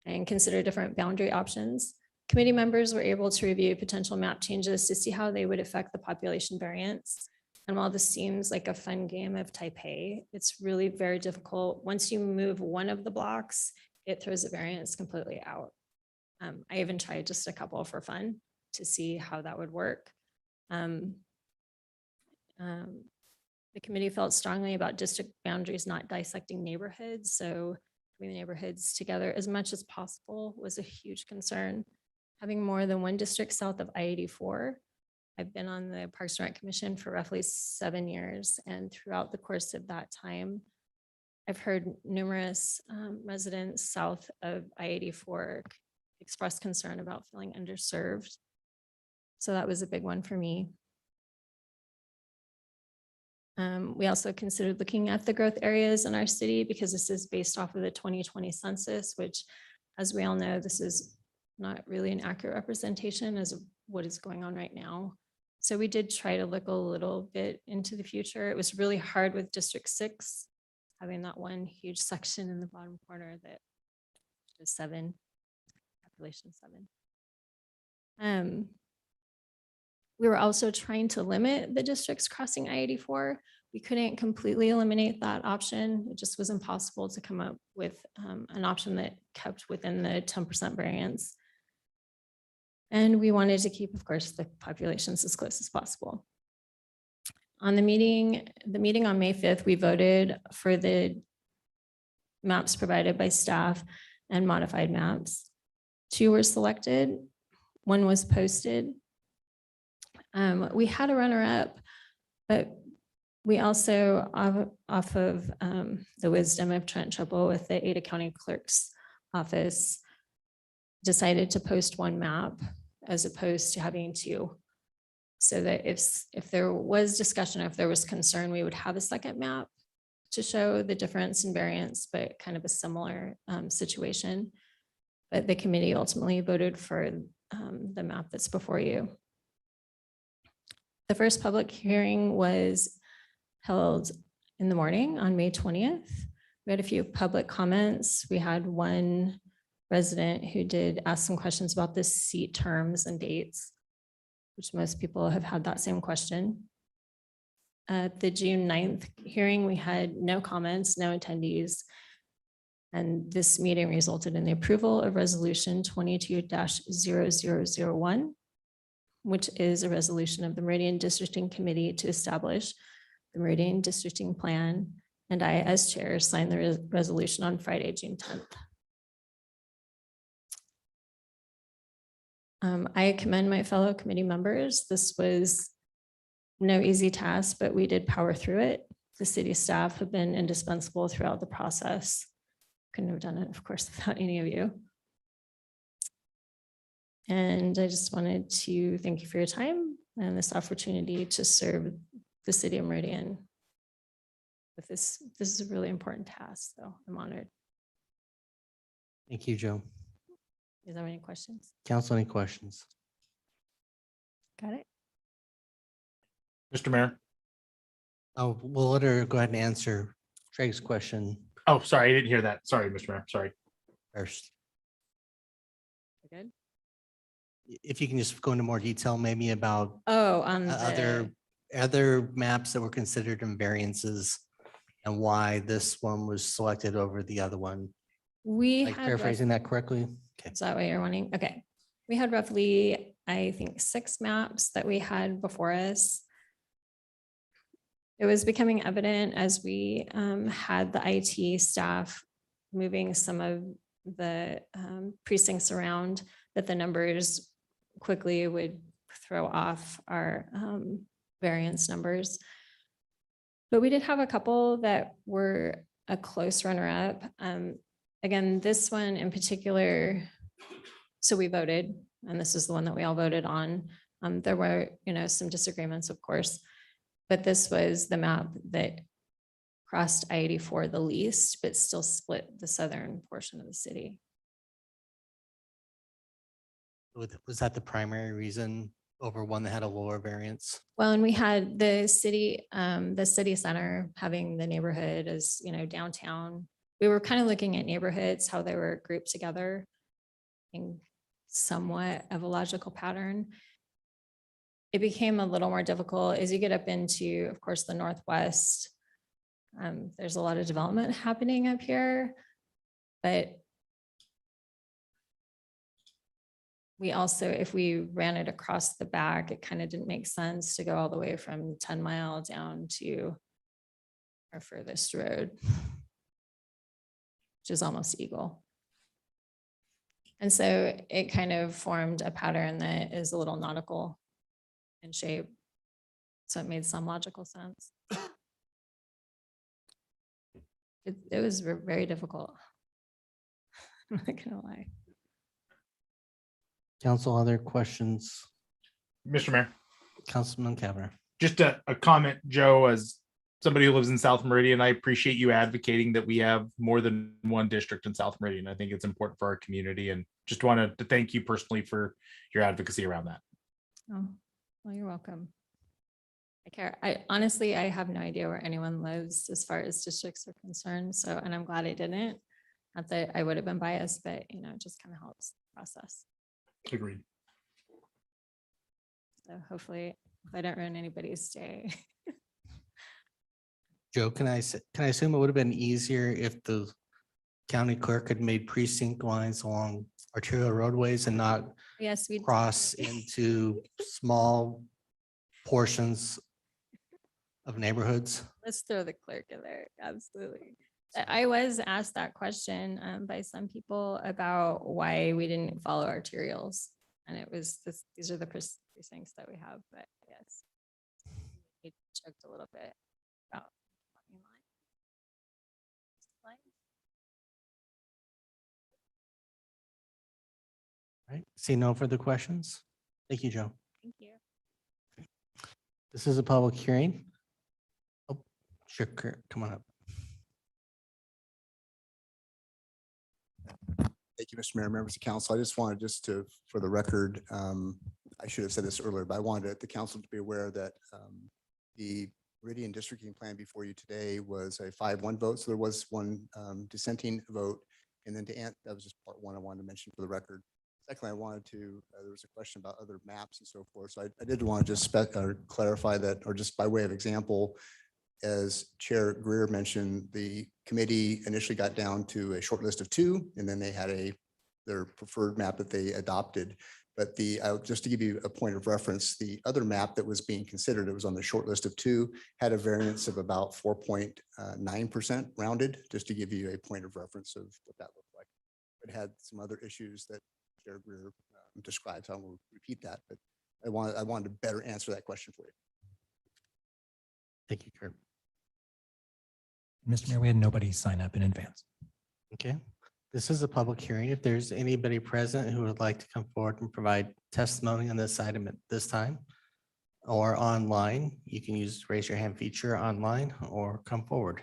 and consider different boundary options. Committee members were able to review potential map changes to see how they would affect the population variance. And while this seems like a fun game of type A, it's really very difficult. Once you move one of the blocks, it throws the variance completely out. I even tried just a couple for fun to see how that would work. The committee felt strongly about district boundaries not dissecting neighborhoods. So bringing the neighborhoods together as much as possible was a huge concern. Having more than one district south of I-84. I've been on the Parks and Rec Commission for roughly 7 years. And throughout the course of that time, I've heard numerous residents south of I-84 express concern about feeling underserved. So that was a big one for me. We also considered looking at the growth areas in our city because this is based off of the 2020 census, which, as we all know, this is not really an accurate representation as of what is going on right now. So we did try to look a little bit into the future. It was really hard with District 6, having that one huge section in the bottom corner that is 7, population 7. We were also trying to limit the districts crossing I-84. We couldn't completely eliminate that option. It just was impossible to come up with an option that kept within the 10% variance. And we wanted to keep, of course, the populations as close as possible. On the meeting on May 5th, we voted for the maps provided by staff and modified maps. 2 were selected, 1 was posted. We had a runner-up, but we also, off of the wisdom of Trent Triple with the Ada County Clerk's Office, decided to post 1 map as opposed to having 2. So that if there was discussion, if there was concern, we would have a second map to show the difference in variance, but kind of a similar situation. But the committee ultimately voted for the map that's before you. The first public hearing was held in the morning on May 20th. We had a few public comments. We had 1 resident who did ask some questions about the seat terms and dates, which most people have had that same question. At the June 9th hearing, we had no comments, no attendees. And this meeting resulted in the approval of resolution 22-0001, which is a resolution of the Meridian Districting Committee to establish the Meridian Districting Plan. And I, as chair, signed the resolution on Friday, June 10th. I commend my fellow committee members. This was no easy task, but we did power through it. The city staff have been indispensable throughout the process. Couldn't have done it, of course, without any of you. And I just wanted to thank you for your time and this opportunity to serve the city of Meridian with this. This is a really important task, so I'm honored. Thank you, Joe. Is there any questions? Council, any questions? Got it. Mr. Mayor. Oh, we'll let her go ahead and answer Craig's question Oh, sorry, I didn't hear that. Sorry, Mr. Mayor. Sorry. first. Good. If you can just go into more detail, maybe about Oh, on other maps that were considered in variances and why this one was selected over the other one. We Like had paraphrasing that correctly? Okay. Is that what you're wanting? Okay. We had roughly, I think, 6 maps that we had before us. It was becoming evident as we had the IT staff moving some of the precincts around that the numbers quickly would throw off our variance numbers. But we did have a couple that were a close runner-up. Again, this one in particular, so we voted, and this is the one that we all voted on. There were, some disagreements, of course, but this was the map that crossed I-84 the least, but still split the southern portion of the city. Was that the primary reason over one that had a lower variance? Well, and we had the city center having the neighborhood as, downtown. We were kind of looking at neighborhoods, how they were grouped together in somewhat of a logical pattern. It became a little more difficult as you get up into, of course, the Northwest. There's a lot of development happening up here, but we also, if we ran it across the back, it kind of didn't make sense to go all the way from 10 Mile down to our furthest road, which is almost Eagle. And so it kind of formed a pattern that is a little nautical in shape. So it made some logical sense. It was very difficult. I'm not gonna lie. Council, other questions? Mr. Mayor, Councilman Cavanagh. just a comment, Joe, as somebody who lives in South Meridian, I appreciate you advocating that we have more than one district in South Meridian. I think it's important for our community, and just wanted to thank you personally for your advocacy around that. Oh, well, you're welcome. I honestly, I have no idea where anyone lives as far as districts are concerned. So, and I'm glad I didn't. Not that I would have been biased, but it just kind of helps the process. Agreed. So hopefully if I don't ruin anybody's day. Joe, can I assume it would have been easier if the county clerk had made precinct lines along arterial roadways and not Yes, we cross into small portions of neighborhoods? Let's throw the clerk in there. Absolutely. I was asked that question by some people about why we didn't follow arterials. And it was this, these are the precincts that we have, but yes. We checked a little bit about. Right. See no further questions. Thank you, Joe. Thank you. This is a public hearing. Oh, sure, Kurt, come on up. Thank you, Mr. Mayor, members of council. I just wanted for the record, I should have said this earlier, but I wanted the council to be aware that the Meridian districting plan before you today was a 5-1 vote. So there was one dissenting vote. And then that was just part one I wanted to mention for the record. Secondly, I wanted to, there was a question about other maps and so forth. So I did want to just clarify that, or just by way of example, as Chair Greer mentioned, the committee initially got down to a short list of 2, and then they had their preferred map that they adopted. But just to give you a point of reference, the other map that was being considered, it was on the short list of 2, had a variance of about 4.9% rounded, just to give you a point of reference of what that looked like. It had some other issues that Chair Greer described, so I won't repeat that, but I wanted to better answer that question for you. Thank you, Kurt. Mr. Mayor, we had nobody sign up in advance. Okay, this is a public hearing. If there's anybody present who would like to come forward and provide testimony on this item at this time or online, you can use raise your hand feature online or come forward.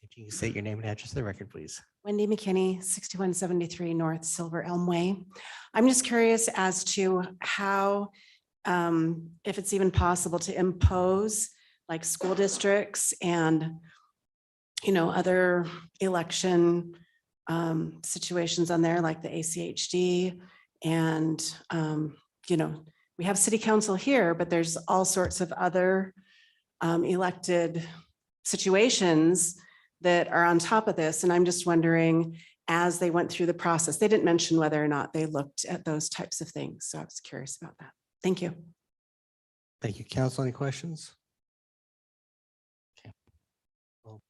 If you can state your name and address to the record, please. Wendy McKinney, 6173 North Silver Elm Way. I'm just curious as to how, if it's even possible to impose like school districts and, other election situations on there, like the ACHD and, we have city council here, but there's all sorts of other elected situations that are on top of this. And I'm just wondering, as they went through the process, they didn't mention whether or not they looked at those types of things. So I was curious about that. Thank you. Thank you. Council, any questions? Okay. We'll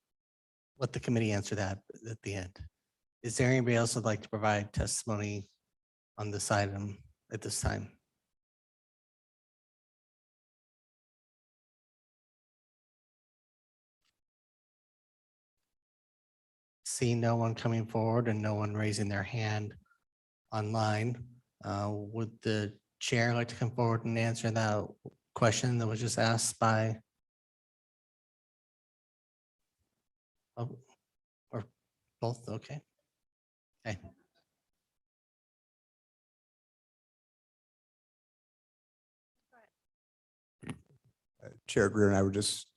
let the committee answer that at the end. Is there anybody else who'd like to provide testimony on this item at this time? Seeing no one coming forward and no one raising their hand online, would the chair like to come forward and answer that question that was just asked by? Oh, or both, okay. Okay. Chair Greer and I were just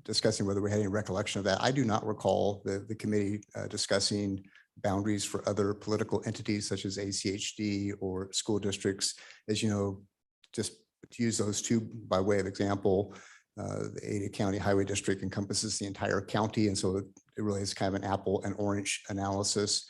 discussing whether we had any recollection of that. I do not recall the committee discussing boundaries for other political entities such as ACHD or school districts. As you know, just to use those two by way of example, the Ada County Highway District encompasses the entire county. And so it really is kind of an apple and orange analysis.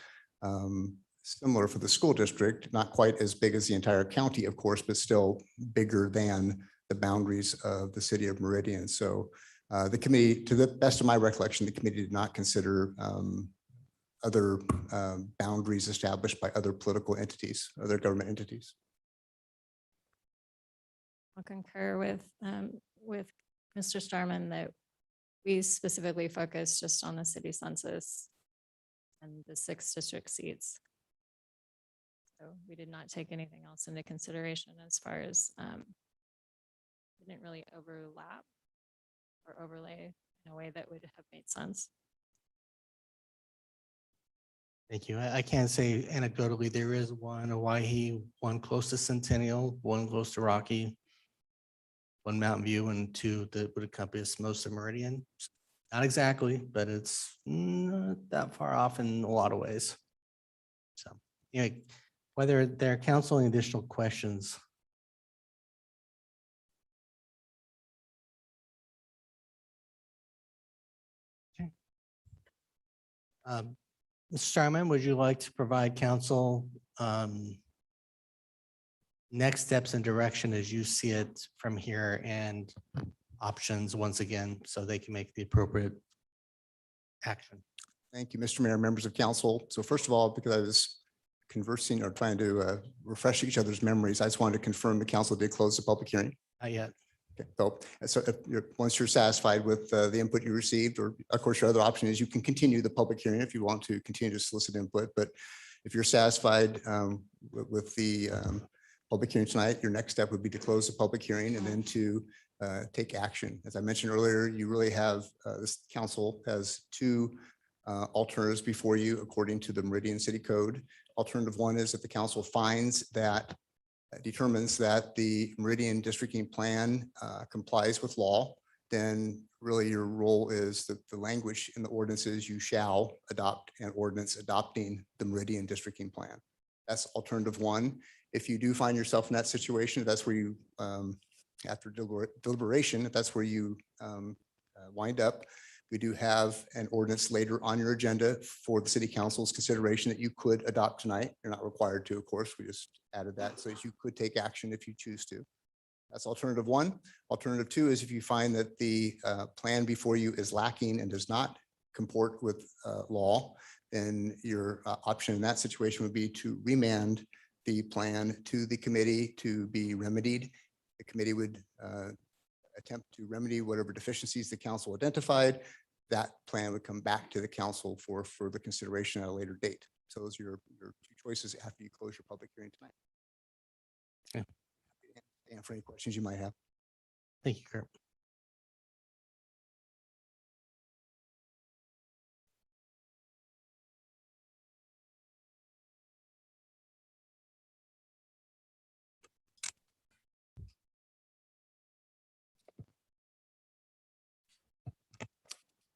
Similar for the school district, not quite as big as the entire county, of course, but still bigger than the boundaries of the city of Meridian. So the committee, to the best of my recollection, the committee did not consider other boundaries established by other political entities, other government entities. I'll concur with Mr. Starman that we specifically focus just on the city census and the 6 district seats. So we did not take anything else into consideration as far as didn't really overlap or overlay in a way that would have made sense. Thank you. I can say anecdotally, there is one Owyhee, one close to Centennial, one close to Rocky, one Mountain View, and 2 that would encompass most of Meridian. Not exactly, but it's not that far off in a lot of ways. So, anyway, whether there are council any additional questions. Okay. Mr. Starman, would you like to provide council next steps and direction as you see it from here and options once again, so they can make the appropriate action? Thank you, Mr. Mayor, members of council. So first of all, because I was conversing or trying to refresh each other's memories, I just wanted to confirm the council did close the public hearing. Not yet. Okay, so if once you're satisfied with the input you received, or of course, your other option is you can continue the public hearing if you want to continue to solicit input. But if you're satisfied with the public hearing tonight, your next step would be to close the public hearing and then to take action. As I mentioned earlier, you really have, this council has 2 alternatives before you according to the Meridian City Code. Alternative 1 is that the council finds that determines that the Meridian districting plan complies with law, then really your role is that the language in the ordinances, you shall adopt an ordinance adopting the Meridian districting plan. That's alternative 1. If you do find yourself in that situation, that's where you, after deliberation, that's where you wind up. We do have an ordinance later on your agenda for the city council's consideration that you could adopt tonight. You're not required to, of course. We just added that so that you could take action if you choose to. That's alternative 1. Alternative 2 is if you find that the plan before you is lacking and does not comport with law, then your option in that situation would be to remand the plan to the committee to be remedied. The committee would attempt to remedy whatever deficiencies the council identified. That plan would come back to the council for further consideration at a later date. So those are your 2 choices after you close your public hearing tonight. Okay. And for any questions you might have. Thank you, Kurt.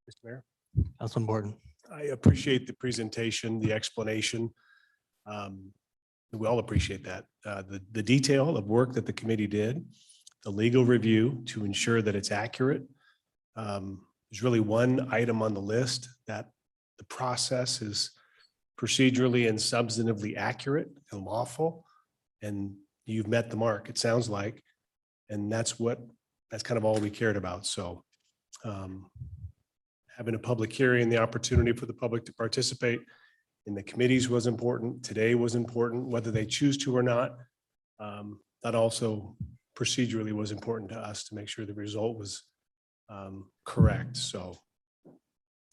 Mr. Mayor. Councilman Borton. I appreciate the presentation, the explanation. We all appreciate that. The detail of work that the committee did, the legal review to ensure that it's accurate. There's really one item on the list that the process is procedurally and substantively accurate and lawful. And you've met the mark, it sounds like. And that's kind of all we cared about. So having a public hearing, the opportunity for the public to participate in the committees was important. Today was important, whether they choose to or not. That also procedurally was important to us to make sure the result was correct. So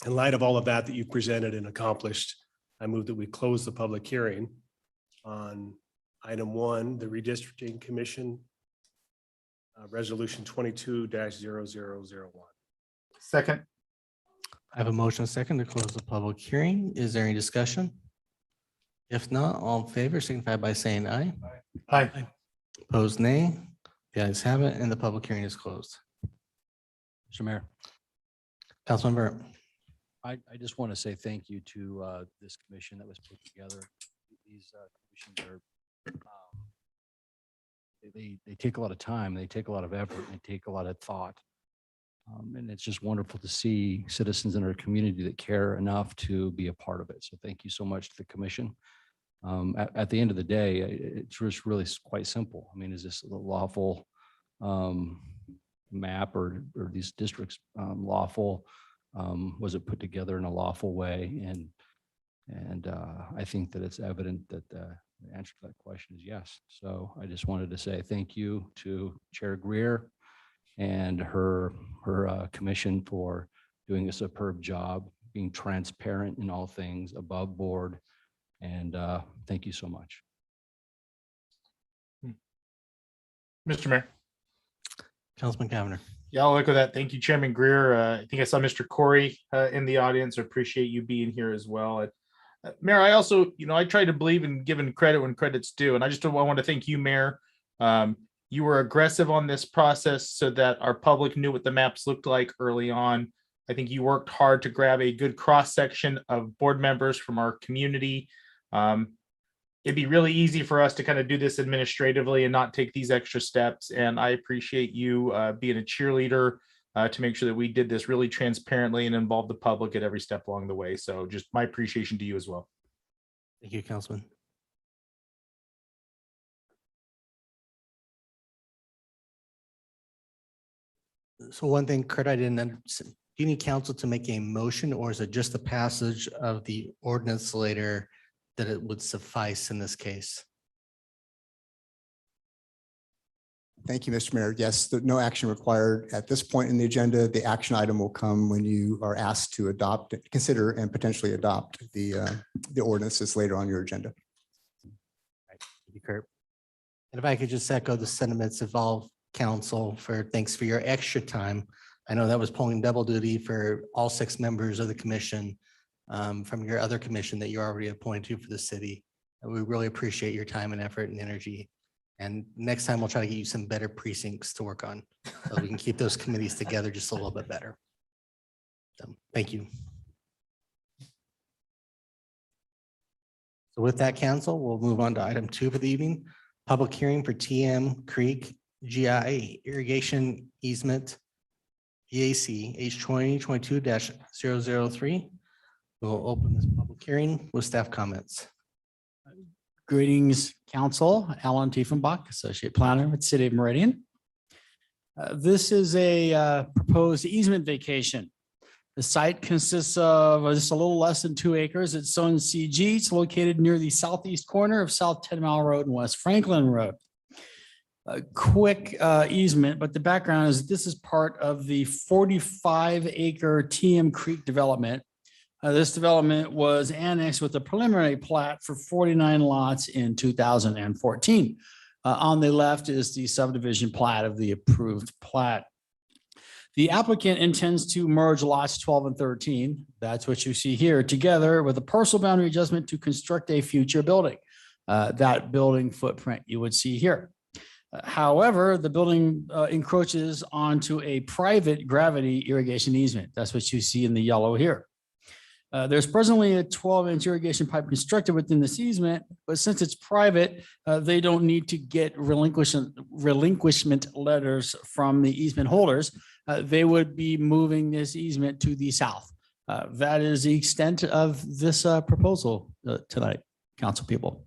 in light of all of that you've presented and accomplished, I move that we close the public hearing on item 1, the redistricting commission, resolution 22-0001. Second. I have a motion second to close the public hearing. Is there any discussion? If not, all in favor signify by saying aye. Aye. Opposed, nay. The ayes have it, and the public hearing is closed. Mr. Mayor, Councilman Burnt. I just want to say thank you to this commission that was put together. These commissions are, they take a lot of time, they take a lot of effort, and they take a lot of thought. And it's just wonderful to see citizens in our community that care enough to be a part of it. So thank you so much to the commission. At the end of the day, it's just really quite simple. I mean, is this a lawful map or these districts lawful? Was it put together in a lawful way? And I think that it's evident that the answer to that question is yes. So I just wanted to say thank you to Chair Greer and her commission for doing a superb job, being transparent in all things, above board. And thank you so much. Mr. Mayor. Councilman Cavanagh. Yeah, I'll echo that. Thank you, Chairman Greer. I think I saw Mr. Corey in the audience. I appreciate you being here as well. Mayor, I also, I try to believe in giving credit when credit's due. And I want to thank you, Mayor. You were aggressive on this process so that our public knew what the maps looked like early on. I think you worked hard to grab a good cross-section of board members from our community. It'd be really easy for us to kind of do this administratively and not take these extra steps. And I appreciate you being a cheerleader to make sure that we did this really transparently and involve the public at every step along the way. So just my appreciation to you as well. Thank you, Councilman. So one thing, Kurt, I didn't understand. Do you need council to make a motion, or is it just the passage of the ordinance later that it would suffice in this case? Thank you, Mr. Mayor. Yes, no action required at this point in the agenda. The action item will come when you are asked to adopt, consider, and potentially adopt the ordinances later on your agenda. Thank you, Kurt. And if I could just echo the sentiments of all council thanks for your extra time. I know that was pulling double duty for all 6 members of the commission from your other commission that you're already appointed to for the city. And we really appreciate your time and effort and energy. And next time we'll try to get you some better precincts to work on, so we can keep those committees together just a little bit better. So, thank you. So with that, council, we'll move on to item 2 for the evening. Public hearing for TM Creek GI irrigation easement EAC H 2022-003. We'll open this public hearing with staff comments. Greetings, Council. Alan Tiefenbach, Associate Planner with City of Meridian. This is a proposed easement vacation. The site consists of just a little less than 2 acres. It's zoned CG. It's located near the southeast corner of South 10 Mile Road and West Franklin Road. A quick easement, but the background is this is part of the 45-acre TM Creek development. This development was annexed with a preliminary plat for 49 lots in 2014. On the left is the subdivision plat of the approved plat. The applicant intends to merge lots 12 and 13. That's what you see here, together with a parcel boundary adjustment to construct a future building. That building footprint you would see here. However, the building encroaches onto a private gravity irrigation easement. That's what you see in the yellow here. There's presently a 12-inch irrigation pipe constructed within this easement, but since it's private, they don't need to get relinquishment letters from the easement holders. They would be moving this easement to the south. That is the extent of this proposal tonight, council people.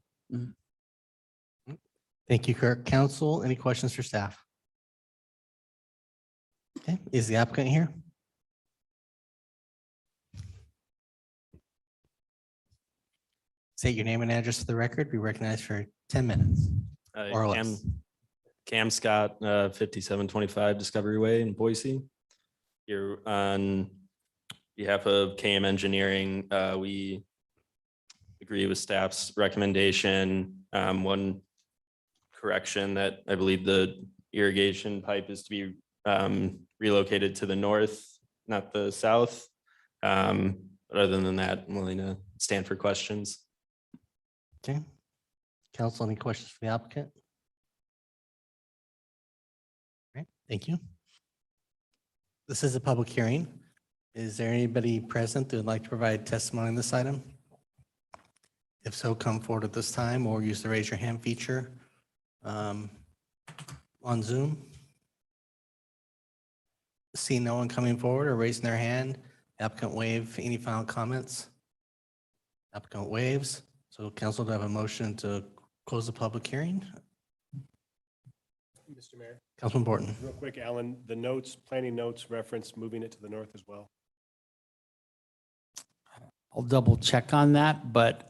Thank you, Kirk. Council, any questions for staff? Okay, is the applicant here? State your name and address for the record. Be recognized for 10 minutes or less. Cam Scott, 5725 Discovery Way in Boise. Here on behalf of KM Engineering, we agree with staff's recommendation. One correction that I believe the irrigation pipe is to be relocated to the north, not the south. But other than that, I'm willing to stand for questions. Okay. Council, any questions for the applicant? All right, thank you. This is a public hearing. Is there anybody present that would like to provide testimony on this item? If so, come forward at this time or use the raise your hand feature on Zoom. See no one coming forward or raising their hand. Applicant waive any final comments? Applicant waives. So council, do I have a motion to close the public hearing? Mr. Mayor. Councilman Borton. Real quick, Alan, the notes, planning notes reference moving it to the north as well. I'll double check on that, but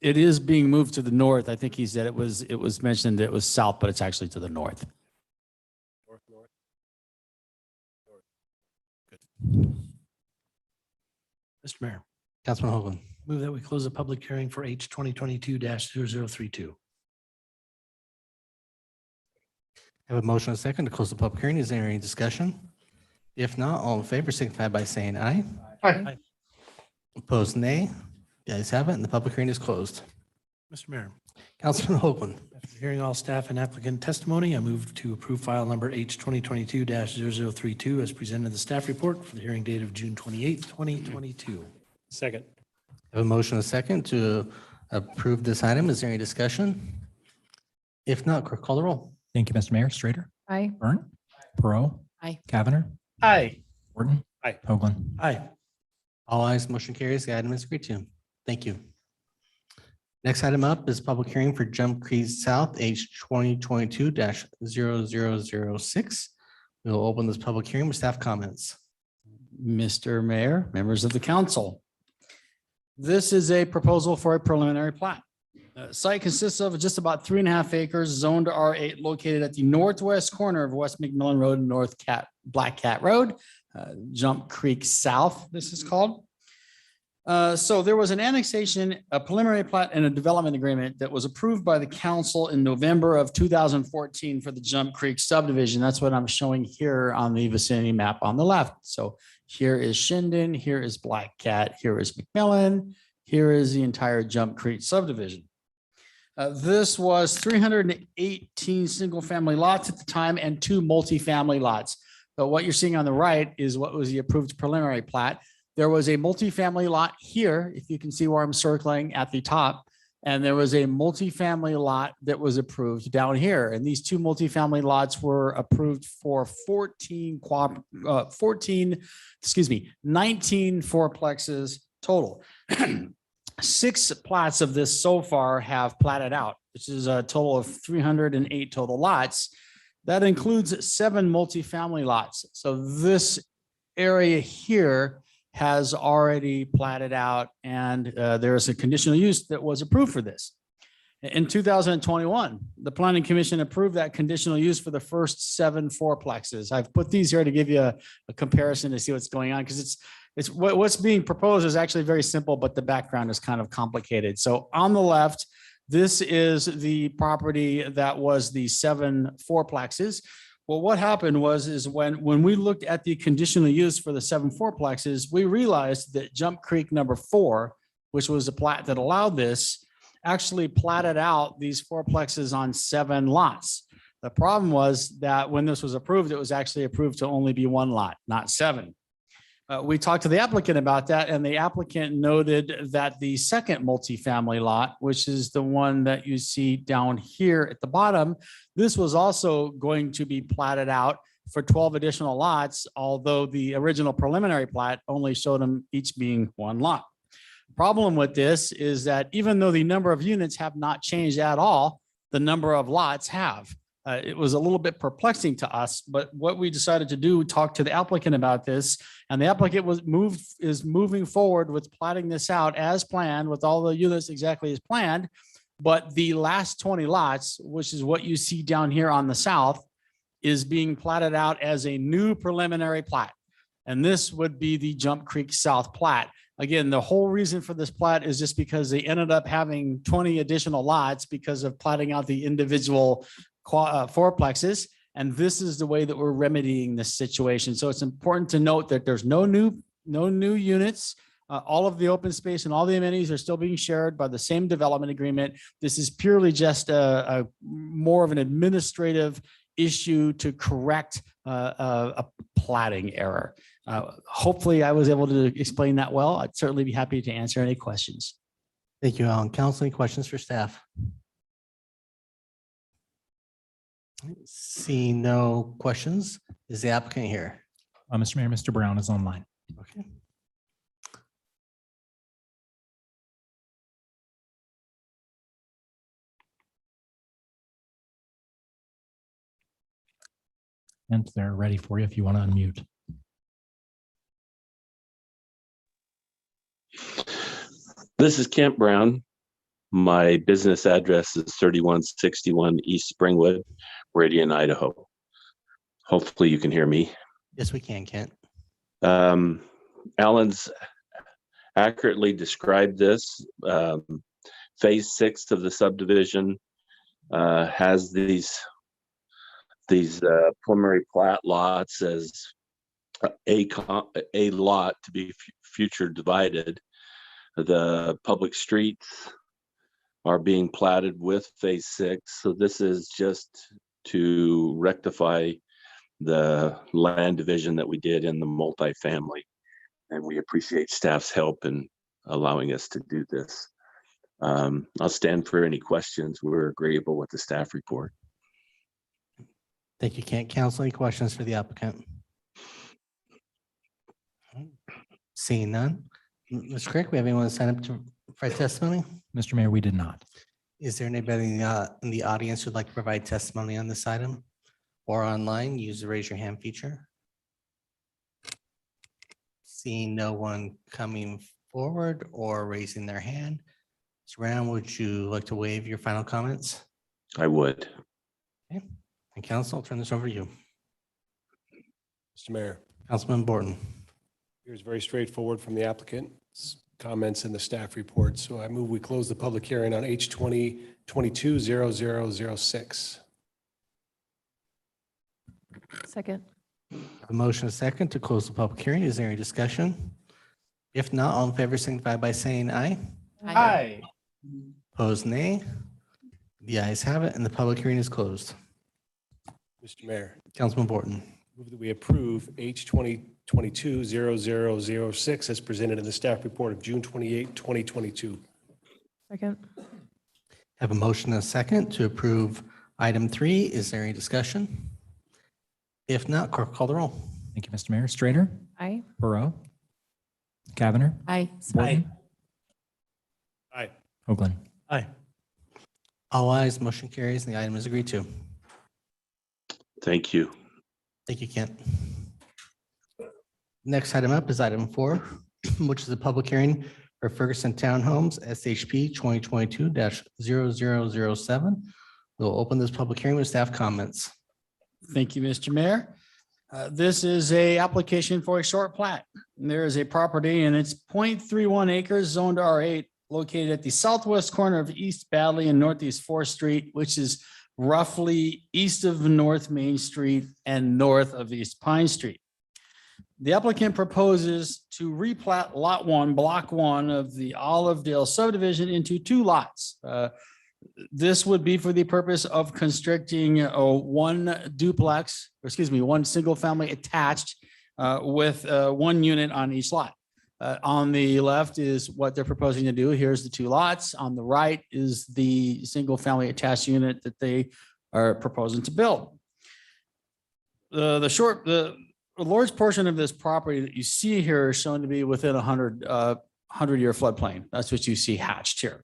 it is being moved to the north. I think he said it was mentioned that it was south, but it's actually to the north. North. Mr. Mayor, Councilman Hoagland. move that we close the public hearing for H 2022-0032. I have a motion and a second to close the public hearing. Is there any discussion? If not, all in favor signify by saying aye. Aye. Opposed, nay. The ayes have it, and the public hearing is closed. Mr. Mayor, Councilman Hoagland. after hearing all staff and applicant testimony, I move to approve file number H 2022-0032 as presented in the staff report for the hearing date of June 28th, 2022. Second. I have a motion and a second to approve this item. Is there any discussion? If not, clerk, call the roll. Thank you, Mr. Mayor. Strader, Aye. Byrne, Perot, Aye. Cavanagh, Aye. Borton. Aye. Hoagland. Aye. All ayes, motion carries. The item is agreed to. Thank you. Next item up is public hearing for Jump Creek South, H 2022-0006. We will open this public hearing with staff comments. Mr. Mayor, members of the council. This is a proposal for a preliminary plat. Site consists of just about 3.5 acres zoned R8 located at the northwest corner of West McMillan Road and Black Cat Road, Jump Creek South, this is called. So there was an annexation, a preliminary plat and a development agreement that was approved by the council in November of 2014 for the Jump Creek subdivision. That's what I'm showing here on the vicinity map on the left. So here is Shinden, here is Black Cat, here is McMillan, here is the entire Jump Creek subdivision. This was 318 single-family lots at the time and 2 multifamily lots. But what you're seeing on the right is what was the approved preliminary plat. There was a multifamily lot here, if you can see where I'm circling at the top, and there was a multifamily lot that was approved down here. And these 2 multifamily lots were approved for 19 fourplexes total. 6 plats of this so far have platted out, which is a total of 308 total lots. That includes 7 multifamily lots. So this area here has already platted out, and there is a conditional use that was approved for this. In 2021, the Planning Commission approved that conditional use for the first 7 fourplexes. I've put these here to give you a comparison to see what's going on, because it's what's being proposed is actually very simple, but the background is kind of complicated. So on the left, this is the property that was the 7 fourplexes. Well, what happened is when we looked at the conditional use for the 7 fourplexes, we realized that Jump Creek number 4, which was the plat that allowed this, actually platted out these fourplexes on 7 lots. The problem was that when this was approved, it was actually approved to only be 1 lot, not 7. We talked to the applicant about that, and the applicant noted that the second multifamily lot, which is the one that you see down here at the bottom, this was also going to be platted out for 12 additional lots, although the original preliminary plat only showed them each being one lot. Problem with this is that even though the number of units have not changed at all, the number of lots have. It was a little bit perplexing to us, but what we decided to do, talk to the applicant about this, and the applicant is moving forward with platting this out as planned with all the units exactly as planned. But the last 20 lots, which is what you see down here on the south, is being platted out as a new preliminary plat. And this would be the Jump Creek South plat. Again, the whole reason for this plat is just because they ended up having 20 additional lots because of platting out the individual fourplexes. And this is the way that we're remedying this situation. So it's important to note that there's no new units. All of the open space and all the amenities are still being shared by the same development agreement. This is purely just a more of an administrative issue to correct a platting error. Hopefully I was able to explain that well. I'd certainly be happy to answer any questions. Thank you, Alan. Council, any questions for staff? See no questions. Is the applicant here? Mr. Mayor, Mr. Brown is online. Okay. And they're ready for you if you want to unmute. This is Kent Brown. My business address is 3161 East Springwood, Meridian, Idaho. Hopefully you can hear me. Yes, we can, Kent. Alan's accurately described this. Phase 6 of the subdivision has these preliminary plat lots as a lot to be future divided. The public streets are being platted with phase 6. So this is just to rectify the land division that we did in the multifamily. And we appreciate staff's help in allowing us to do this. I'll stand for any questions. We're agreeable with the staff report. Thank you, Kent. Council, any questions for the applicant? Seeing none. Ms. Crick, we have anyone sign up to provide testimony? Mr. Mayor, we did not. Is there anybody in the audience who'd like to provide testimony on this item or online? Use the raise your hand feature. Seeing no one coming forward or raising their hand. Mr. Brown, would you like to waive your final comments? I would. Okay. And council, I'll turn this over to you. Mr. Mayor. Councilman Borton. Here's very straightforward from the applicant's comments in the staff report. So I move we close the public hearing on H 2022-0006. Second. A motion, a second to close the public hearing. Is there any discussion? If not, all in favor signify by saying aye. Aye. Opposed, nay. The ayes have it, and the public hearing is closed. Mr. Mayor. Councilman Borton. Move that we approve H 2022-0006 as presented in the staff report of June 28, 2022. Second. Have a motion and a second to approve item 3. Is there any discussion? If not, clerk call the roll. Thank you, Mr. Mayor. Strader, Aye. Burrow, Cavanagh, Aye. Borton, Aye. Hoagland. Aye. All ayes, motion carries, and the item is agreed to. Thank you. Thank you, Kent. Next item up is item 4, which is a public hearing for Ferguson Townhomes, SHP 2022-0007. We'll open this public hearing with staff comments. Thank you, Mr. Mayor. This is a application for a short plat. There is a property and it's 0.31 acres zoned R8 located at the southwest corner of East Badley and Northeast 4th Street, which is roughly east of North Main Street and north of East Pine Street. The applicant proposes to replat Lot 1, Block 1 of the Olivedale subdivision into 2 lots. This would be for the purpose of constructing one single family attached with one unit on each lot. On the left is what they're proposing to do. Here's the two lots. On the right is the single-family attached unit that they are proposing to build. The large portion of this property that you see here is shown to be within 100-year floodplain. That's what you see hatched here.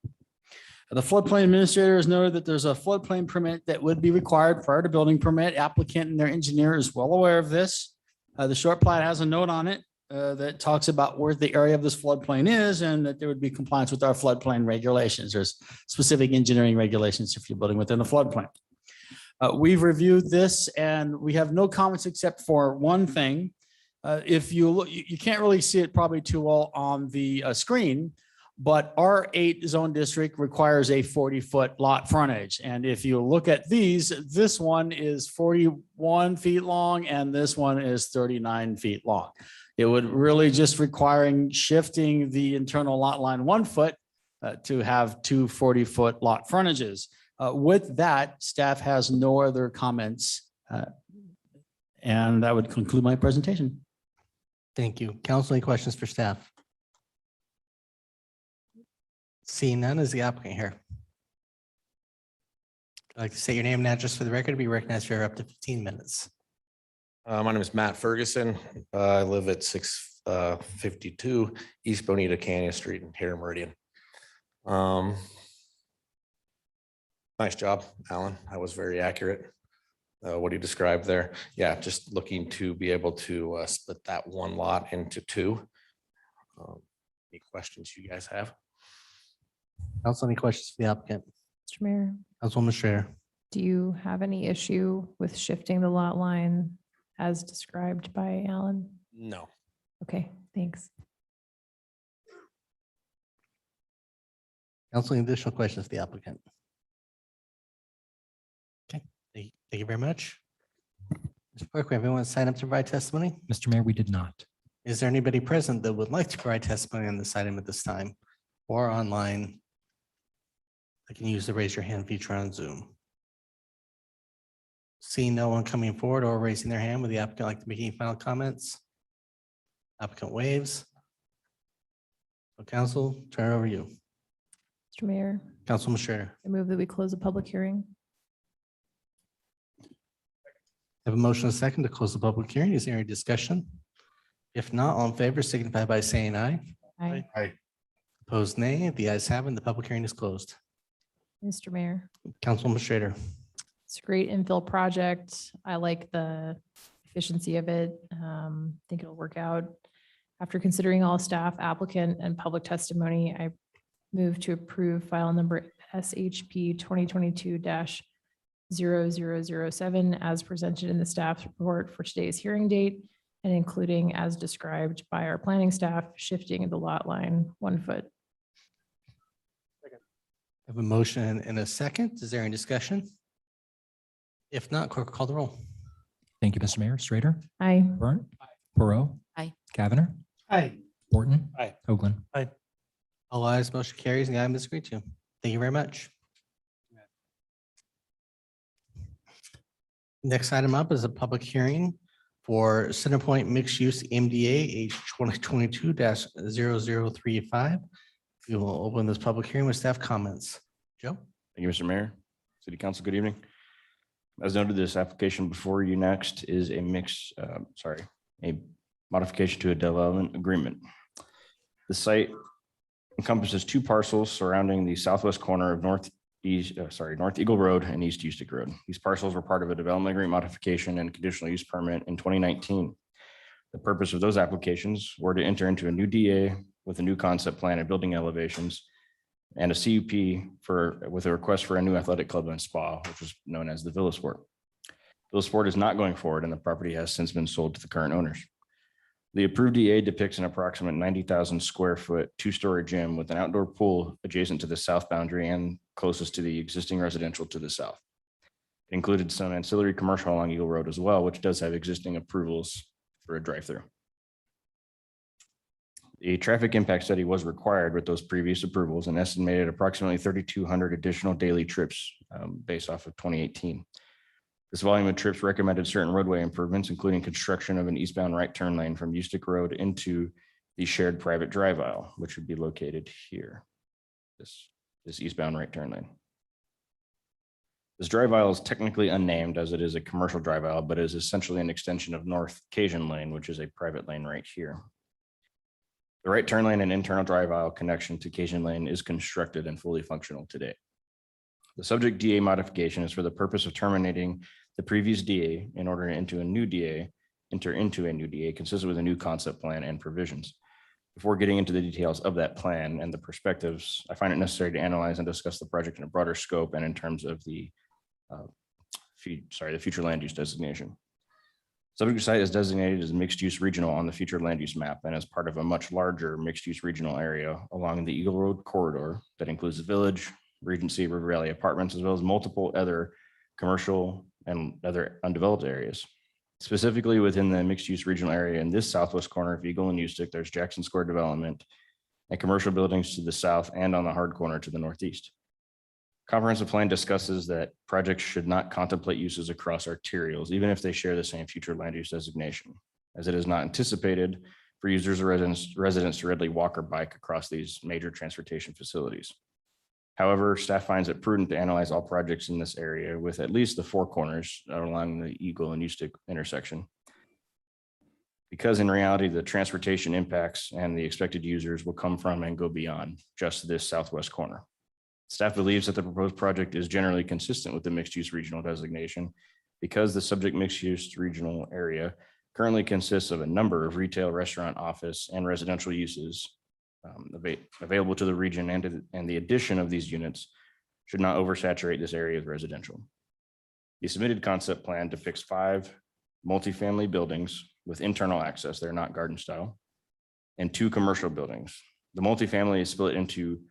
The floodplain administrator has noted that there's a floodplain permit that would be required prior to building permit. Applicant and their engineer is well aware of this. The short plat has a note on it that talks about where the area of this floodplain is and that there would be compliance with our floodplain regulations. There's specific engineering regulations if you're building within a floodplain. We've reviewed this and we have no comments except for one thing. If you look, you can't really see it probably too well on the screen, but our 8 zone district requires a 40-foot lot frontage. And if you look at these, this one is 41 feet long and this one is 39 feet long. It would really just requiring shifting the internal lot line 1 foot to have 2 40-foot lot frontages. With that, staff has no other comments. And that would conclude my presentation. Thank you. Council, any questions for staff? Seeing none, is the applicant here? I'd like to say your name and address for the record to be recognized for up to 15 minutes. My name is Matt Ferguson. I live at 652 East Bonita Canyon Street here in Meridian. Nice job, Alan. That was very accurate. What he described there. Yeah, just looking to be able to split that one lot into 2. Any questions you guys have? Council, any questions for the applicant? Mr. Mayor, Councilwoman Schrader. do you have any issue with shifting the lot line as described by Alan? No. Okay, thanks. Council, any additional questions for the applicant? Okay, thank you very much. Mr. Clerk, we have anyone sign up to provide testimony? Mr. Mayor, we did not. Is there anybody present that would like to provide testimony on this item at this time or online? I can use the raise your hand feature on Zoom. Seeing no one coming forward or raising their hand, would the applicant like to make any final comments? Applicant waves. So council, turn it over to you. Mr. Mayor, Councilwoman Schrader. I move that we close the public hearing. I have a motion and a second to close the public hearing. Is there any discussion? If not, all in favor signify by saying aye. Aye. Aye. Opposed, nay. The ayes have it. The public hearing is closed. Mr. Mayor, Councilwoman Schrader. it's a great infill project. I like the efficiency of it. Think it'll work out. After considering all staff, applicant, and public testimony, I move to approve file number SHP 2022-0007 as presented in the staff report for today's hearing date and including as described by our planning staff, shifting the lot line 1 foot. I have a motion and a second. Is there any discussion? If not, clerk will call the roll. Thank you, Mr. Mayor. Schrader. Aye. Burnt. Perot. Aye. Cavanagh. Aye. Borton. Aye. Hoagland. All ayes, motion carries, and the item is agreed to. Thank you very much. Next item up is a public hearing for Centerpoint Mixed Use MDA H 2022-0035. If you will open this public hearing with staff comments. Joe? Thank you, Mr. Mayor. City Council, good evening. As noted, this application before you next is a a modification to a development agreement. The site encompasses 2 parcels surrounding the southwest corner of North Eagle Road and East Ustick Road. These parcels were part of a development agreement modification and conditional use permit in 2019. The purpose of those applications were to enter into a new DA with a new concept plan and building elevations and a CUP with a request for a new athletic club and spa, which was known as the Villa Sport. Villa Sport is not going forward and the property has since been sold to the current owners. The approved DA depicts an approximate 90,000 square foot 2-story gym with an outdoor pool adjacent to the south boundary and closest to the existing residential to the south. It included some ancillary commercial along Eagle Road as well, which does have existing approvals for a drive-through. A traffic impact study was required with those previous approvals and estimated approximately 3,200 additional daily trips based off of 2018. This volume of trips recommended certain roadway improvements, including construction of an eastbound right turn lane from Ustick Road into the shared private drive aisle, which would be located here. This eastbound right turn lane. This drive aisle is technically unnamed as it is a commercial drive aisle, but is essentially an extension of North Cajun Lane, which is a private lane right here. The right turn lane and internal drive aisle connection to Cajun Lane is constructed and fully functional today. The subject DA modification is for the purpose of terminating the previous DA in order to enter into a new DA consistent with a new concept plan and provisions. Before getting into the details of that plan and the perspectives, I find it necessary to analyze and discuss the project in a broader scope and in terms of the future land use designation. Subject site is designated as mixed use regional on the future land use map and as part of a much larger mixed use regional area along the Eagle Road corridor that includes the Village, Regency, River Valley Apartments, as well as multiple other commercial and other undeveloped areas. Specifically within the mixed use regional area in this southwest corner of Eagle and Ustick, there's Jackson Square development and commercial buildings to the south and on the hard corner to the northeast. Comprehensive plan discusses that projects should not contemplate uses across arterials, even if they share the same future land use designation, as it is not anticipated for users or residents to readily walk or bike across these major transportation facilities. However, staff finds it prudent to analyze all projects in this area with at least the four corners along the Eagle and Ustick intersection, because in reality, the transportation impacts and the expected users will come from and go beyond just this southwest corner. Staff believes that the proposed project is generally consistent with the mixed-use regional designation because the subject mixed-use regional area currently consists of a number of retail, restaurant, office, and residential uses available to the region, and the addition of these units should not oversaturate this area of residential. The submitted concept plan depicts 5 multifamily buildings with internal access, they're not garden style, and 2 commercial buildings. The multifamily is split into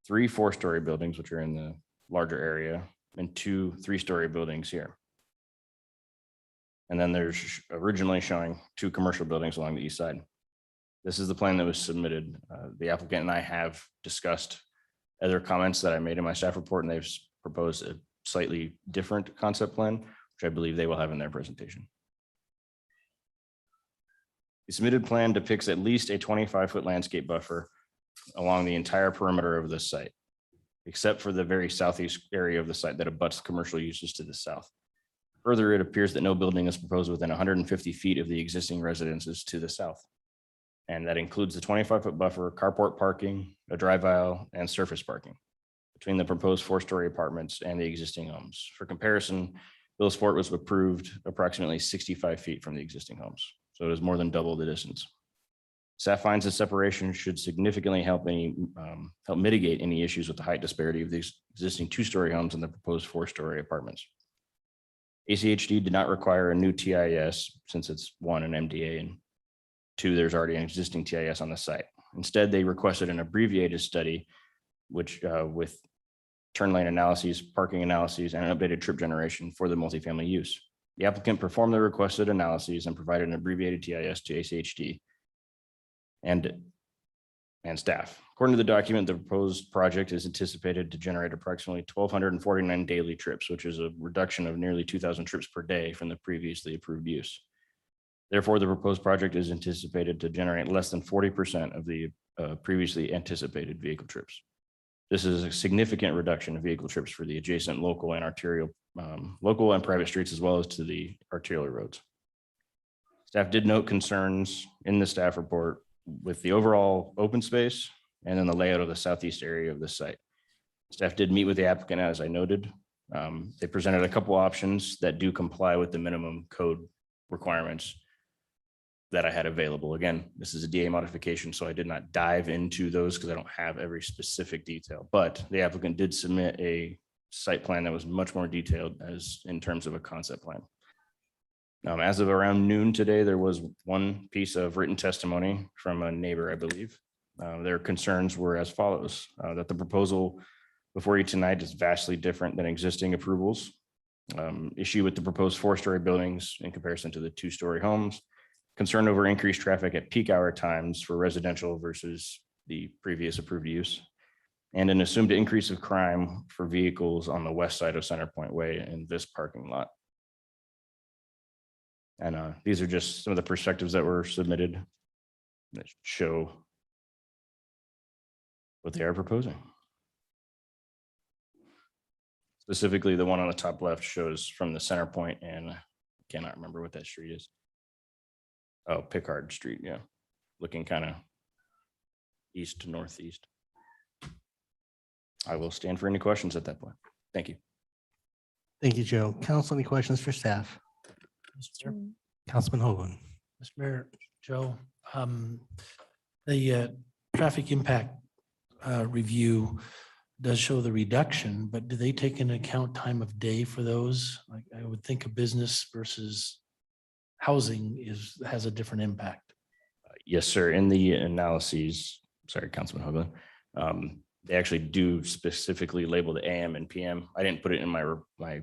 3 4-story buildings, which are in the larger area, and 2 3-story buildings here. And then there's originally showing 2 commercial buildings along the east side. This is the plan that was submitted. The applicant and I have discussed other comments that I made in my staff report, and they've proposed a slightly different concept plan, which I believe they will have in their presentation. The submitted plan depicts at least a 25-foot landscape buffer along the entire perimeter of this site, except for the very southeast area of the site that abuts commercial uses to the south. Further, it appears that no building is proposed within 150 feet of the existing residences to the south. And that includes the 25-foot buffer, carport parking, a drive aisle, and surface parking between the proposed 4-story apartments and the existing homes. For comparison, Willisport was approved approximately 65 feet from the existing homes. So it is more than double the distance. Staff finds the separation should significantly help mitigate any issues with the height disparity of these existing 2-story homes and the proposed 4-story apartments. ACHD did not require a new TIS since it's 1, an MDA, and 2, there's already an existing TIS on the site. Instead, they requested an abbreviated study, which with turn lane analyses, parking analyses, and an updated trip generation for the multifamily use. The applicant performed the requested analyses and provided an abbreviated TIS to ACHD and staff. According to the document, the proposed project is anticipated to generate approximately 1,249 daily trips, which is a reduction of nearly 2,000 trips per day from the previously approved use. Therefore, the proposed project is anticipated to generate less than 40% of the previously anticipated vehicle trips. This is a significant reduction of vehicle trips for the adjacent local and arterial, local and private streets, as well as to the arterial roads. Staff did note concerns in the staff report with the overall open space and then the layout of the southeast area of the site. Staff did meet with the applicant, as I noted. They presented a couple options that do comply with the minimum code requirements that I had available. Again, this is a DA modification, so I did not dive into those because I don't have every specific detail, but the applicant did submit a site plan that was much more detailed as in terms of a concept plan. As of around noon today, there was one piece of written testimony from a neighbor, I believe. Their concerns were as follows, that the proposal before you tonight is vastly different than existing approvals. Issue with the proposed 4-story buildings in comparison to the 2-story homes. Concern over increased traffic at peak hour times for residential versus the previous approved use. And an assumed increase of crime for vehicles on the west side of Center Point Way in this parking lot. And these are just some of the perspectives that were submitted that show what they are proposing. Specifically, the one on the top left shows from the center point, and I cannot remember what that street is. Oh, Pickard Street, yeah. Looking kind of east to northeast. I will stand for any questions at that point. Thank you. Thank you, Joe. Council, any questions for staff? Councilman Hoagland. Mr. Mayor, Joe, the traffic impact review does show the reduction, but do they take into account time of day for those? Like I would think a business versus housing has a different impact. Yes, sir. In the analyses, sorry, Councilman Hoagland, they actually do specifically label the AM and PM. I didn't put it in my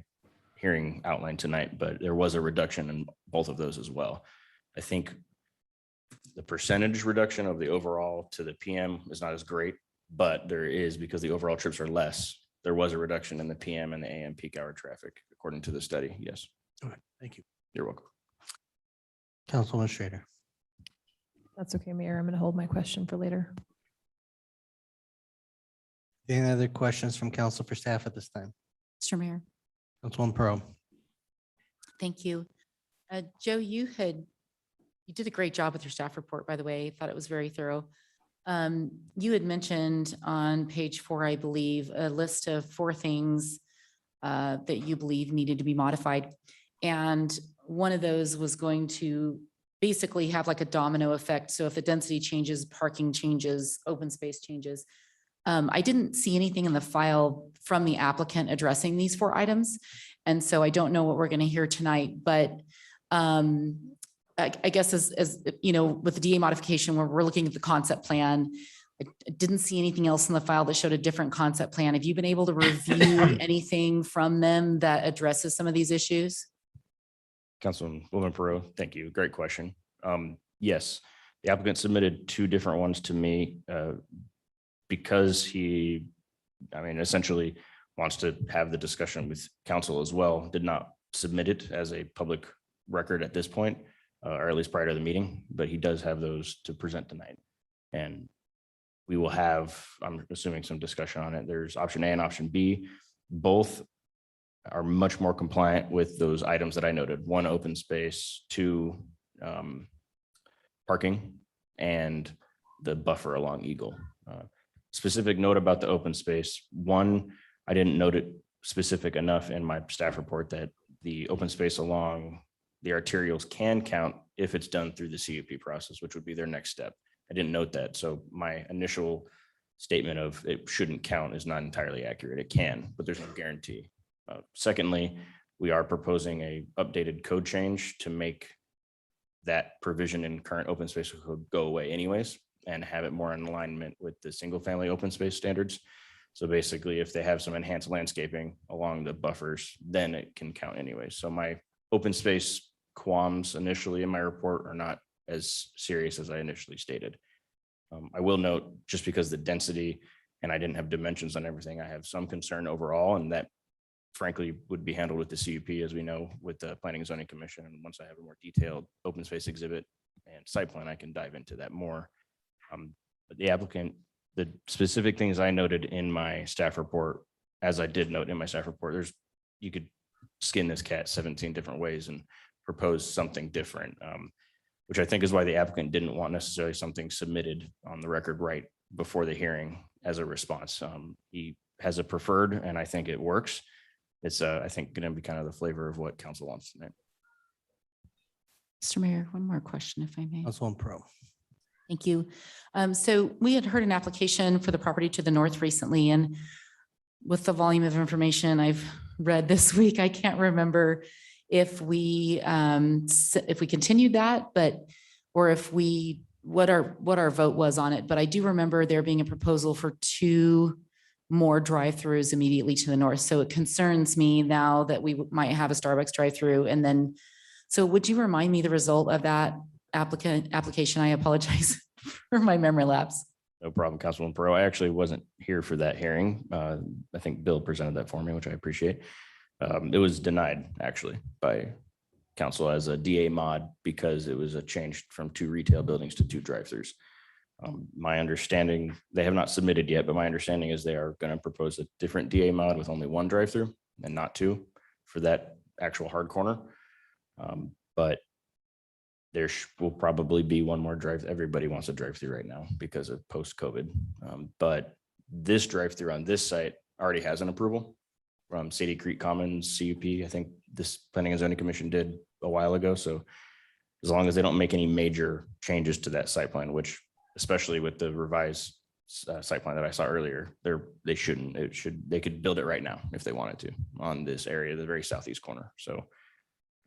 hearing outline tonight, but there was a reduction in both of those as well. I think the percentage reduction of the overall to the PM is not as great, but there is, because the overall trips are less, there was a reduction in the PM and the AM peak hour traffic, according to the study. Yes. All right, thank you. You're welcome. Councilman Schrader. That's okay, Mayor. I'm going to hold my question for later. Any other questions from council for staff at this time? Mr. Mayor. Councilwoman Pro. Thank you. Joe, you did a great job with your staff report, by the way. Thought it was very thorough. You had mentioned on page 4, I believe, a list of 4 things that you believe needed to be modified. And one of those was going to basically have like a domino effect. So if the density changes, parking changes, open space changes. I didn't see anything in the file from the applicant addressing these 4 items. And so I don't know what we're going to hear tonight, but I guess as you know, with the DA modification, where we're looking at the concept plan, I didn't see anything else in the file that showed a different concept plan. Have you been able to review anything from them that addresses some of these issues? Councilwoman Perot, thank you. Great question. Yes, the applicant submitted 2 different ones to me because he, essentially wants to have the discussion with council as well, did not submit it as a public record at this point, or at least prior to the meeting, but he does have those to present tonight. And we will have, I'm assuming, some discussion on it. There's option A and option B. Both are much more compliant with those items that I noted. 1, open space, 2, parking, and the buffer along Eagle. Specific note about the open space. 1, I didn't note it specific enough in my staff report that the open space along the arterials can count if it's done through the CUP process, which would be their next step. I didn't note that. So my initial statement of it shouldn't count is not entirely accurate. It can, but there's no guarantee. Secondly, we are proposing a updated code change to make that provision in current open space code go away anyways, and have it more in alignment with the single family open space standards. So basically, if they have some enhanced landscaping along the buffers, then it can count anyways. So my open space qualms initially in my report are not as serious as I initially stated. I will note, just because the density and I didn't have dimensions on everything, I have some concern overall, and that frankly would be handled with the CUP, as we know, with the Planning and Zoning Commission. And once I have a more detailed open space exhibit and site plan, I can dive into that more. But the applicant, the specific things I noted in my staff report, as I did note in my staff report, you could skin this cat 17 different ways and propose something different, which I think is why the applicant didn't want necessarily something submitted on the record right before the hearing as a response. He has a preferred, and I think it works. It's, I think, going to be kind of the flavor of what council wants tonight. Mr. Mayor, one more question, if I may. Councilwoman Pro. Thank you. So we had heard an application for the property to the north recently, and with the volume of information I've read this week, I can't remember if we continued that, or if what our vote was on it. But I do remember there being a proposal for 2 more drive-throughs immediately to the north. So it concerns me now that we might have a Starbucks drive-through. And then, so would you remind me the result of that application? I apologize for my memory lapse. No problem, Councilwoman Perot. I actually wasn't here for that hearing. I think Bill presented that for me, which I appreciate. It was denied actually by council as a DA mod because it was a change from 2 retail buildings to 2 drive-throughs. My understanding, they have not submitted yet, but my understanding is they are going to propose a different DA mod with only 1 drive-through and not 2 for that actual hard corner. But there will probably be 1 more drive. Everybody wants a drive-through right now because of post-COVID. But this drive-through on this site already has an approval from Sadie Creek Commons CUP. I think this Planning and Zoning Commission did a while ago. So as long as they don't make any major changes to that site plan, which especially with the revised site plan that I saw earlier, they shouldn't. They could build it right now if they wanted to on this area, the very southeast corner. So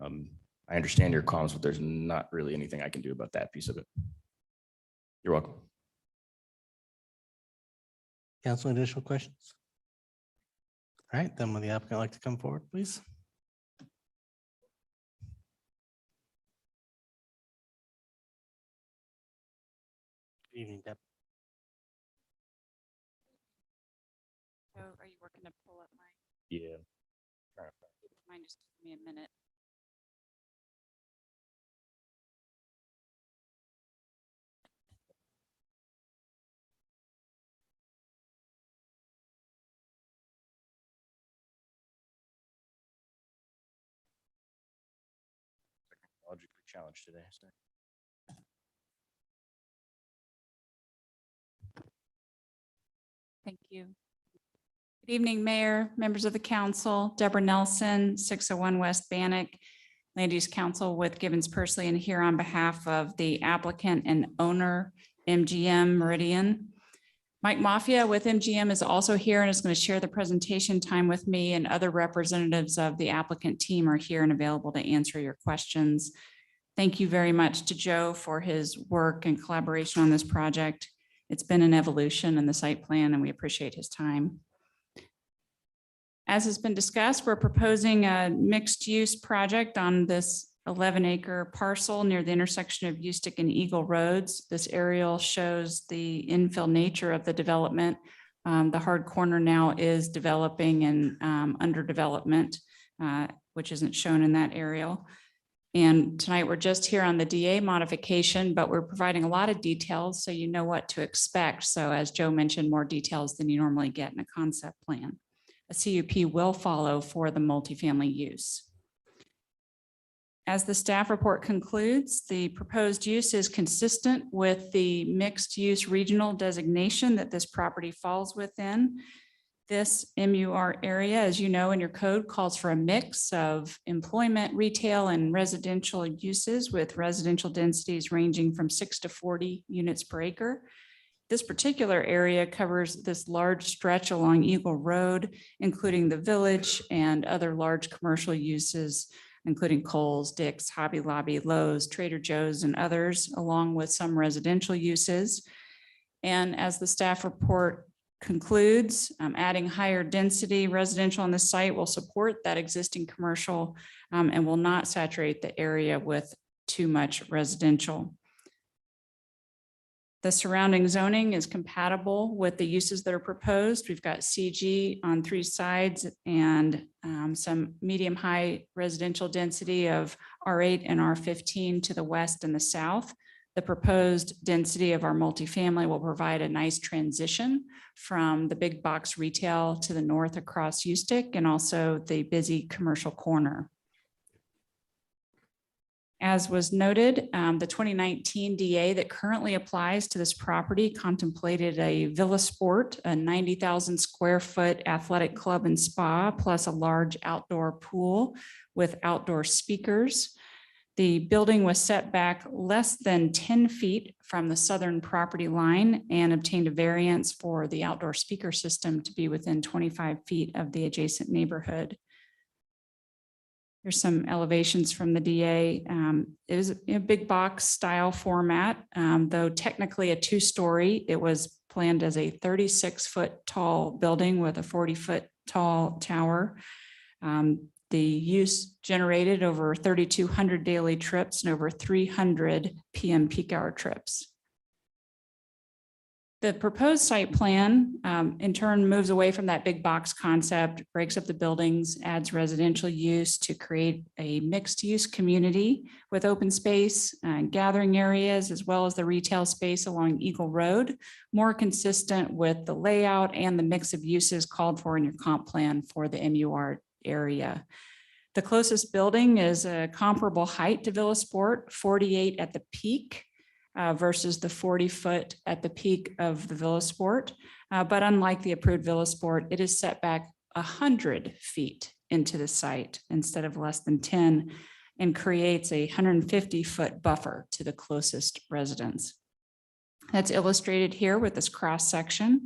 I understand your comments, but there's not really anything I can do about that piece of it. You're welcome. Council, additional questions? All right, then would the applicant like to come forward, please? Good evening, Deb. So are you working to pull up my? Yeah. Mine just took me a minute. Technologically challenged today. So. Thank you. Good evening, Mayor, members of the council, Deborah Nelson, 601 West Bannock, Land Use Council with Gibbons Pursley, and here on behalf of the applicant and owner, MGM Meridian. Mike Mafia with MGM is also here and is going to share the presentation time with me, and other representatives of the applicant team are here and available to answer your questions. Thank you very much to Joe for his work and collaboration on this project. It's been an evolution in the site plan and we appreciate his time. As has been discussed, we're proposing a mixed use project on this 11-acre parcel near the intersection of Ustick and Eagle Roads. This aerial shows the infill nature of the development. The hard corner now is developing and under development, which isn't shown in that aerial. And tonight we're just here on the DA modification, but we're providing a lot of details so you know what to expect. So as Joe mentioned, more details than you normally get in a concept plan. A CUP will follow for the multifamily use. As the staff report concludes, the proposed use is consistent with the mixed use regional designation that this property falls within. This MUR area, as you know in your code, calls for a mix of employment, retail, and residential uses, with residential densities ranging from 6 to 40 units per acre. This particular area covers this large stretch along Eagle Road, including the village and other large commercial uses, including Kohl's, Dick's, Hobby Lobby, Lowe's, Trader Joe's, and others, along with some residential uses. And as the staff report concludes, adding higher density residential on the site will support that existing commercial and will not saturate the area with too much residential. The surrounding zoning is compatible with the uses that are proposed. We've got CG on 3 sides and some medium high residential density of R8 and R15 to the west and the south. The proposed density of our multifamily will provide a nice transition from the big box retail to the north across Ustick and also the busy commercial corner. As was noted, the 2019 DA that currently applies to this property contemplated a Villa Sport, a 90,000 square foot athletic club and spa, plus a large outdoor pool with outdoor speakers. The building was set back less than 10 feet from the southern property line and obtained a variance for the outdoor speaker system to be within 25 feet of the adjacent neighborhood. Here's some elevations from the DA. It is a big box style format, though technically a 2-story. It was planned as a 36-foot tall building with a 40-foot tall tower. The use generated over 3,200 daily trips and over 300 PM peak hour trips. The proposed site plan in turn moves away from that big box concept, breaks up the buildings, adds residential use to create a mixed use community with open space, gathering areas, as well as the retail space along Eagle Road, more consistent with the layout and the mix of uses called for in your comp plan for the MUR area. The closest building is a comparable height to Villa Sport, 48 at the peak. Versus the 40-foot at the peak of the Villa Sport. But unlike the approved Villa Sport, it is set back 100 feet into the site instead of less than 10 and creates a 150-foot buffer to the closest residence. That's illustrated here with this cross section,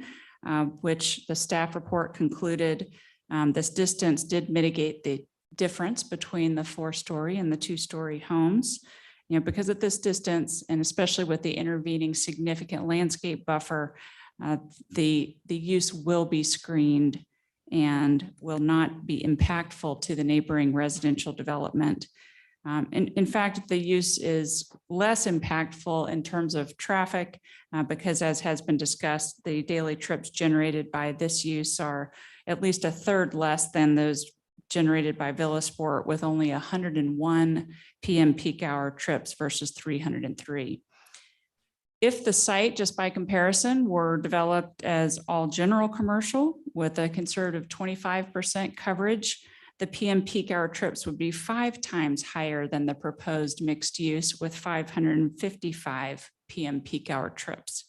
which the staff report concluded this distance did mitigate the difference between the 4-story and the 2-story homes. Because at this distance, and especially with the intervening significant landscape buffer, the use will be screened and will not be impactful to the neighboring residential development. In fact, the use is less impactful in terms of traffic because, as has been discussed, the daily trips generated by this use are at least a third less than those generated by Villa Sport, with only 101 PM peak hour trips versus 303. If the site, just by comparison, were developed as all general commercial with a conservative 25% coverage, the PM peak hour trips would be 5 times higher than the proposed mixed use with 555 PM peak hour trips.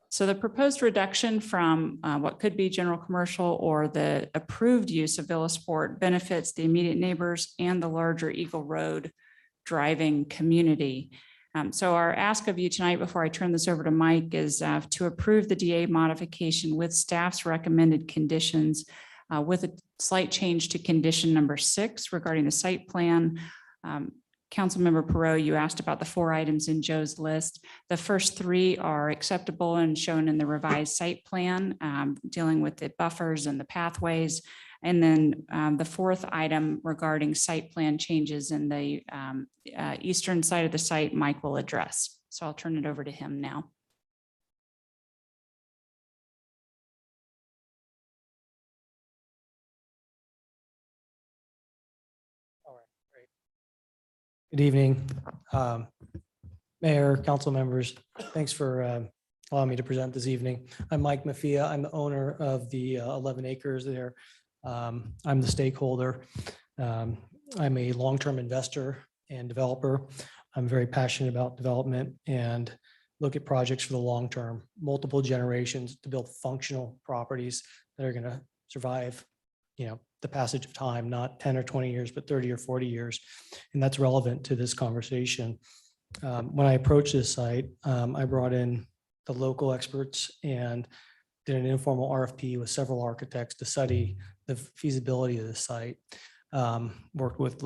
So the proposed reduction from what could be general commercial or the approved use of Villa Sport benefits the immediate neighbors and the larger Eagle Road driving community. So our ask of you tonight, before I turn this over to Mike, is to approve the DA modification with staff's recommended conditions with a slight change to condition number 6 regarding the site plan. Councilmember Perot, you asked about the 4 items in Joe's list. The first 3 are acceptable and shown in the revised site plan, dealing with the buffers and the pathways. And then the 4th item regarding site plan changes in the eastern side of the site, Mike will address. So I'll turn it over to him now. Good evening, Mayor, council members. Thanks for allowing me to present this evening. I'm Mike Mafia. I'm the owner of the 11 acres there. I'm the stakeholder. I'm a long-term investor and developer. I'm very passionate about development and look at projects for the long term, multiple generations to build functional properties that are going to survive, the passage of time, not 10 or 20 years, but 30 or 40 years. And that's relevant to this conversation. When I approached this site, I brought in the local experts and did an informal RFP with several architects to study the feasibility of the site. Worked with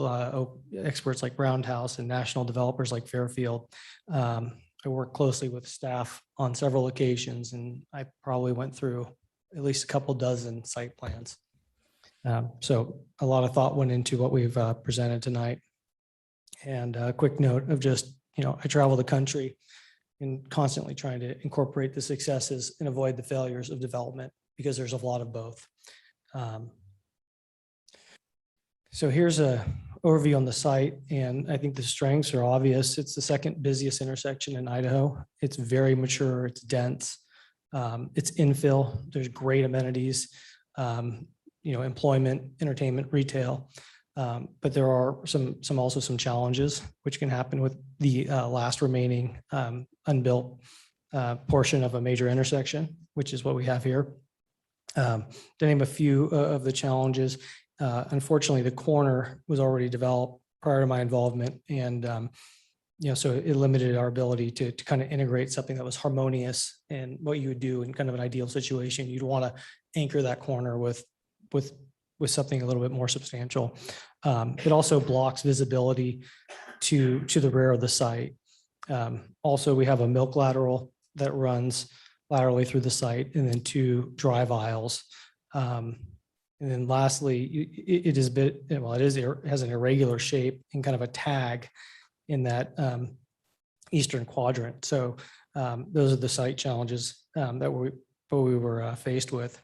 experts like Roundhouse and national developers like Fairfield. I worked closely with staff on several occasions, and I probably went through at least a couple dozen site plans. So a lot of thought went into what we've presented tonight. And a quick note of just, I travel the country and constantly trying to incorporate the successes and avoid the failures of development, because there's a lot of both. So here's a overview on the site, and I think the strengths are obvious. It's the second busiest intersection in Idaho. It's very mature, it's dense, it's infill, there's great amenities, employment, entertainment, retail. But there are also some challenges which can happen with the last remaining unbuilt portion of a major intersection, which is what we have here. To name a few of the challenges, unfortunately, the corner was already developed prior to my involvement, and so it limited our ability to kind of integrate something that was harmonious and what you would do in kind of an ideal situation. You'd want to anchor that corner with something a little bit more substantial. It also blocks visibility to the rear of the site. Also, we have a milk lateral that runs laterally through the site, and then 2 drive aisles. And then lastly, it has an irregular shape and kind of a tag in that eastern quadrant. So those are the site challenges. that we were faced with.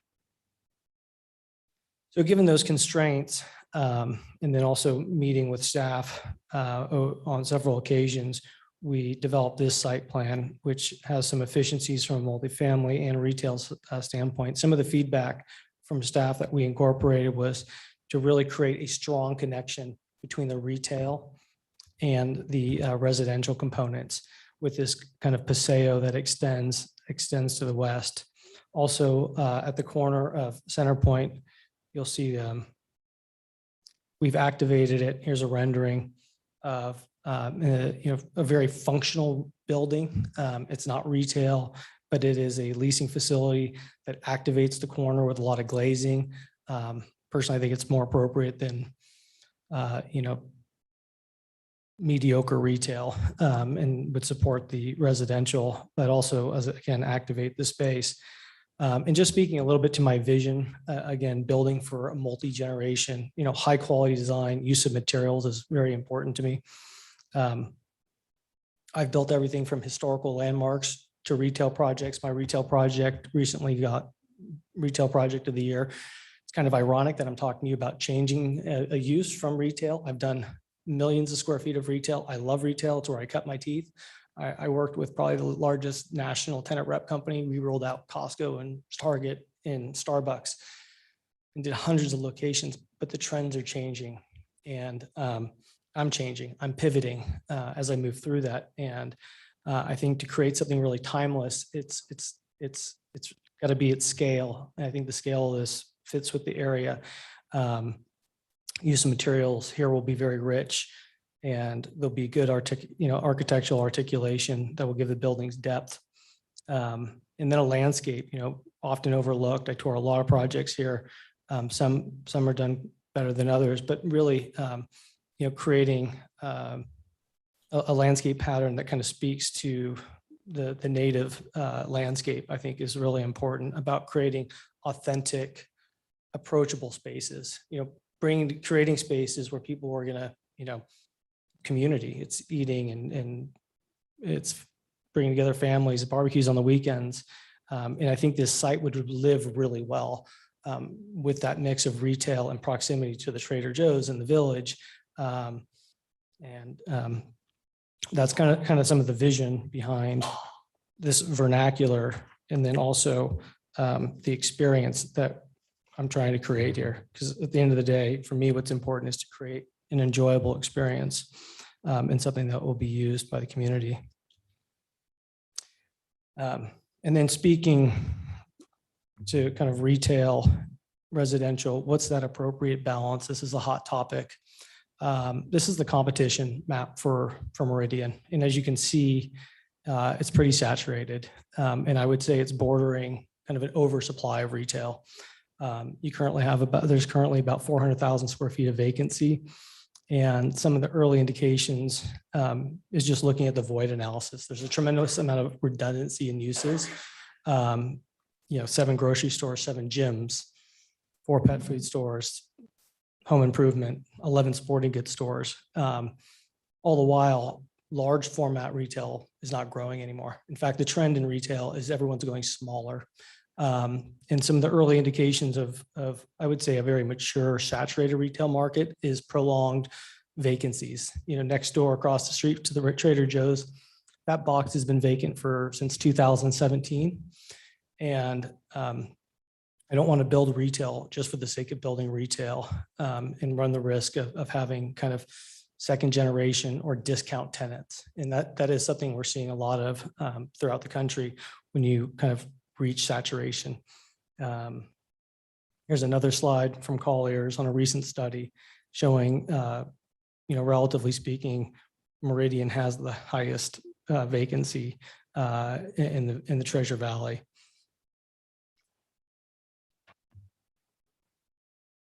So given those constraints, and then also meeting with staff on several occasions, we developed this site plan, which has some efficiencies from a multifamily and retail standpoint. Some of the feedback from staff that we incorporated was to really create a strong connection between the retail and the residential components with this kind of paseo that extends to the west. Also, at the corner of Center Point, you'll see we've activated it. Here's a rendering of a very functional building. It's not retail, but it is a leasing facility that activates the corner with a lot of glazing. Personally, I think it's more appropriate than mediocre retail, and would support the residential, but also again activate the space. And just speaking a little bit to my vision, again, building for a multi-generation, high quality design, use of materials is very important to me. I've built everything from historical landmarks to retail projects. My retail project recently got Retail Project of the Year. It's kind of ironic that I'm talking to you about changing a use from retail. I've done millions of square feet of retail. I love retail. It's where I cut my teeth. I worked with probably the largest national tenant rep company. We rolled out Costco and Target and Starbucks and did hundreds of locations, but the trends are changing. And I'm changing, I'm pivoting as I move through that. And I think to create something really timeless, it's got to be at scale. And I think the scale of this fits with the area. Use of materials here will be very rich, and there'll be good architectural articulation that will give the buildings depth. And then a landscape, often overlooked. I tour a lot of projects here. Some are done better than others, but really, creating a landscape pattern that kind of speaks to the native landscape, I think is really important about creating authentic, approachable spaces, creating spaces where people are going to, community, it's eating and it's bringing together families, barbecues on the weekends. And I think this site would live really well with that mix of retail and proximity to the Trader Joe's in the village. That's kind of some of the vision behind this vernacular, and then also the experience that I'm trying to create here. Because at the end of the day, for me, what's important is to create an enjoyable experience and something that will be used by the community. And then speaking to kind of retail, residential, what's that appropriate balance? This is a hot topic. This is the competition map for Meridian. And as you can see, it's pretty saturated. And I would say it's bordering kind of an oversupply of retail. There's currently about 400,000 square feet of vacancy. And some of the early indications is just looking at the void analysis. There's a tremendous amount of redundancy in uses. 7 grocery stores, 7 gyms, 4 pet food stores, home improvement, 11 sporting goods stores. All the while, large format retail is not growing anymore. In fact, the trend in retail is everyone's going smaller. And some of the early indications of, I would say, a very mature, saturated retail market is prolonged vacancies. Next door across the street to the Trader Joe's, that box has been vacant since 2017. And I don't want to build retail just for the sake of building retail and run the risk of having kind of second generation or discount tenants. And that is something we're seeing a lot of throughout the country when you kind of reach saturation. Here's another slide from Colliers on a recent study showing, relatively speaking, Meridian has the highest vacancy in the Treasure Valley.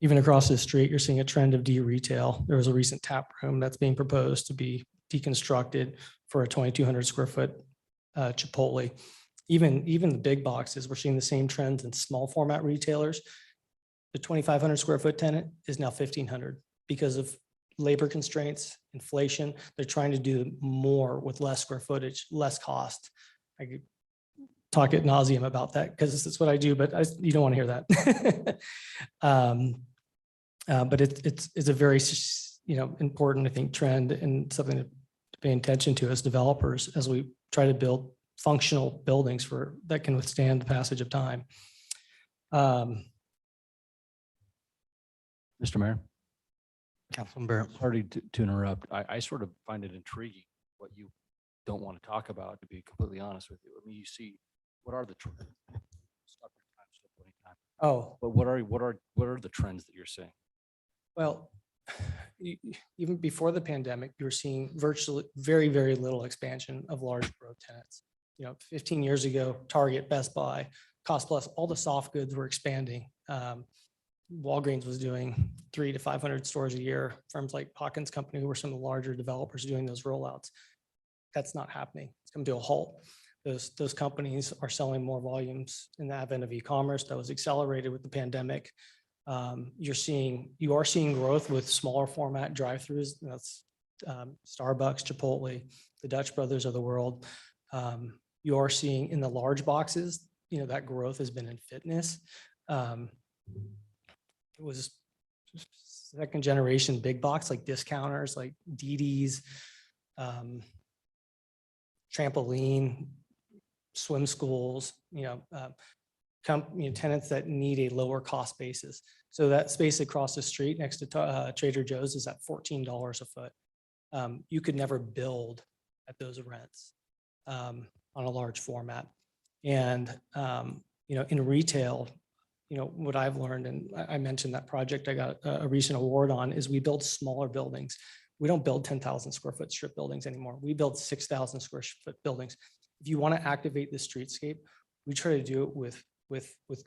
Even across the street, you're seeing a trend of de-retail. There was a recent tap room that's being proposed to be deconstructed for a 2,200 square foot Chipotle. Even the big boxes, we're seeing the same trends in small format retailers. The 2,500 square foot tenant is now 1,500 because of labor constraints, inflation. They're trying to do more with less square footage, less cost. talk ad nauseum about that because it's what I do, but you don't want to hear that. But it's a very, important, I think, trend and something to pay attention to as developers as we try to build functional buildings that can withstand the passage of time. Mr. Mayor. Councilman Burr. Sorry to interrupt. I sort of find it intriguing what you don't want to talk about, to be completely honest with you. I mean, you see, what are the trends? Stop your time, stop wasting time. Oh, But what are the trends that you're seeing? well, even before the pandemic, you were seeing virtually very, very little expansion of large growth tenants. 15 years ago, Target, Best Buy, Cost Plus, all the soft goods were expanding. Walgreens was doing 300 to 500 stores a year. Firms like Hawkins Company, who were some of the larger developers doing those rollouts. That's not happening. It's come to a halt. Those companies are selling more volumes in the advent of e-commerce that was accelerated with the pandemic. You are seeing growth with smaller format drive-throughs. That's Starbucks, Chipotle, the Dutch Brothers of the world. You are seeing in the large boxes, that growth has been in fitness. It was second generation big box, like discounters, like DD's, trampoline, swim schools, tenants that need a lower cost basis. So that space across the street next to Trader Joe's is at $14 a foot. You could never build at those rents on a large format. And, in retail, what I've learned, and I mentioned that project I got a recent award on, is we build smaller buildings. We don't build 10,000 square foot strip buildings anymore. We build 6,000 square foot buildings. If you want to activate the streetscape, we try to do it with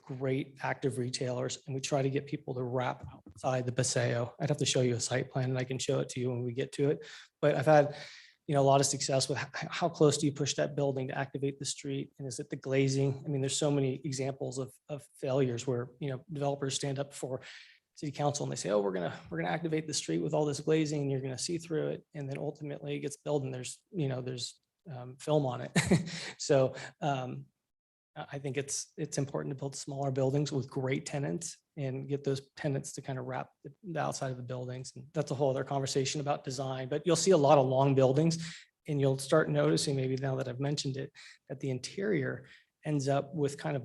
great active retailers, and we try to get people to wrap outside the Paseo. I'd have to show you a site plan, and I can show it to you when we get to it. But I've had a lot of success with how close do you push that building to activate the street, and is it the glazing? I mean, there's so many examples of failures where developers stand up before city council and they say, oh, we're gonna activate the street with all this glazing, and you're gonna see through it, and then ultimately it gets built and there's film on it. So I think it's important to build smaller buildings with great tenants and get those tenants to kind of wrap the outside of the buildings. And that's a whole other conversation about design, but you'll see a lot of long buildings, and you'll start noticing, maybe now that I've mentioned it, that the interior ends up with kind of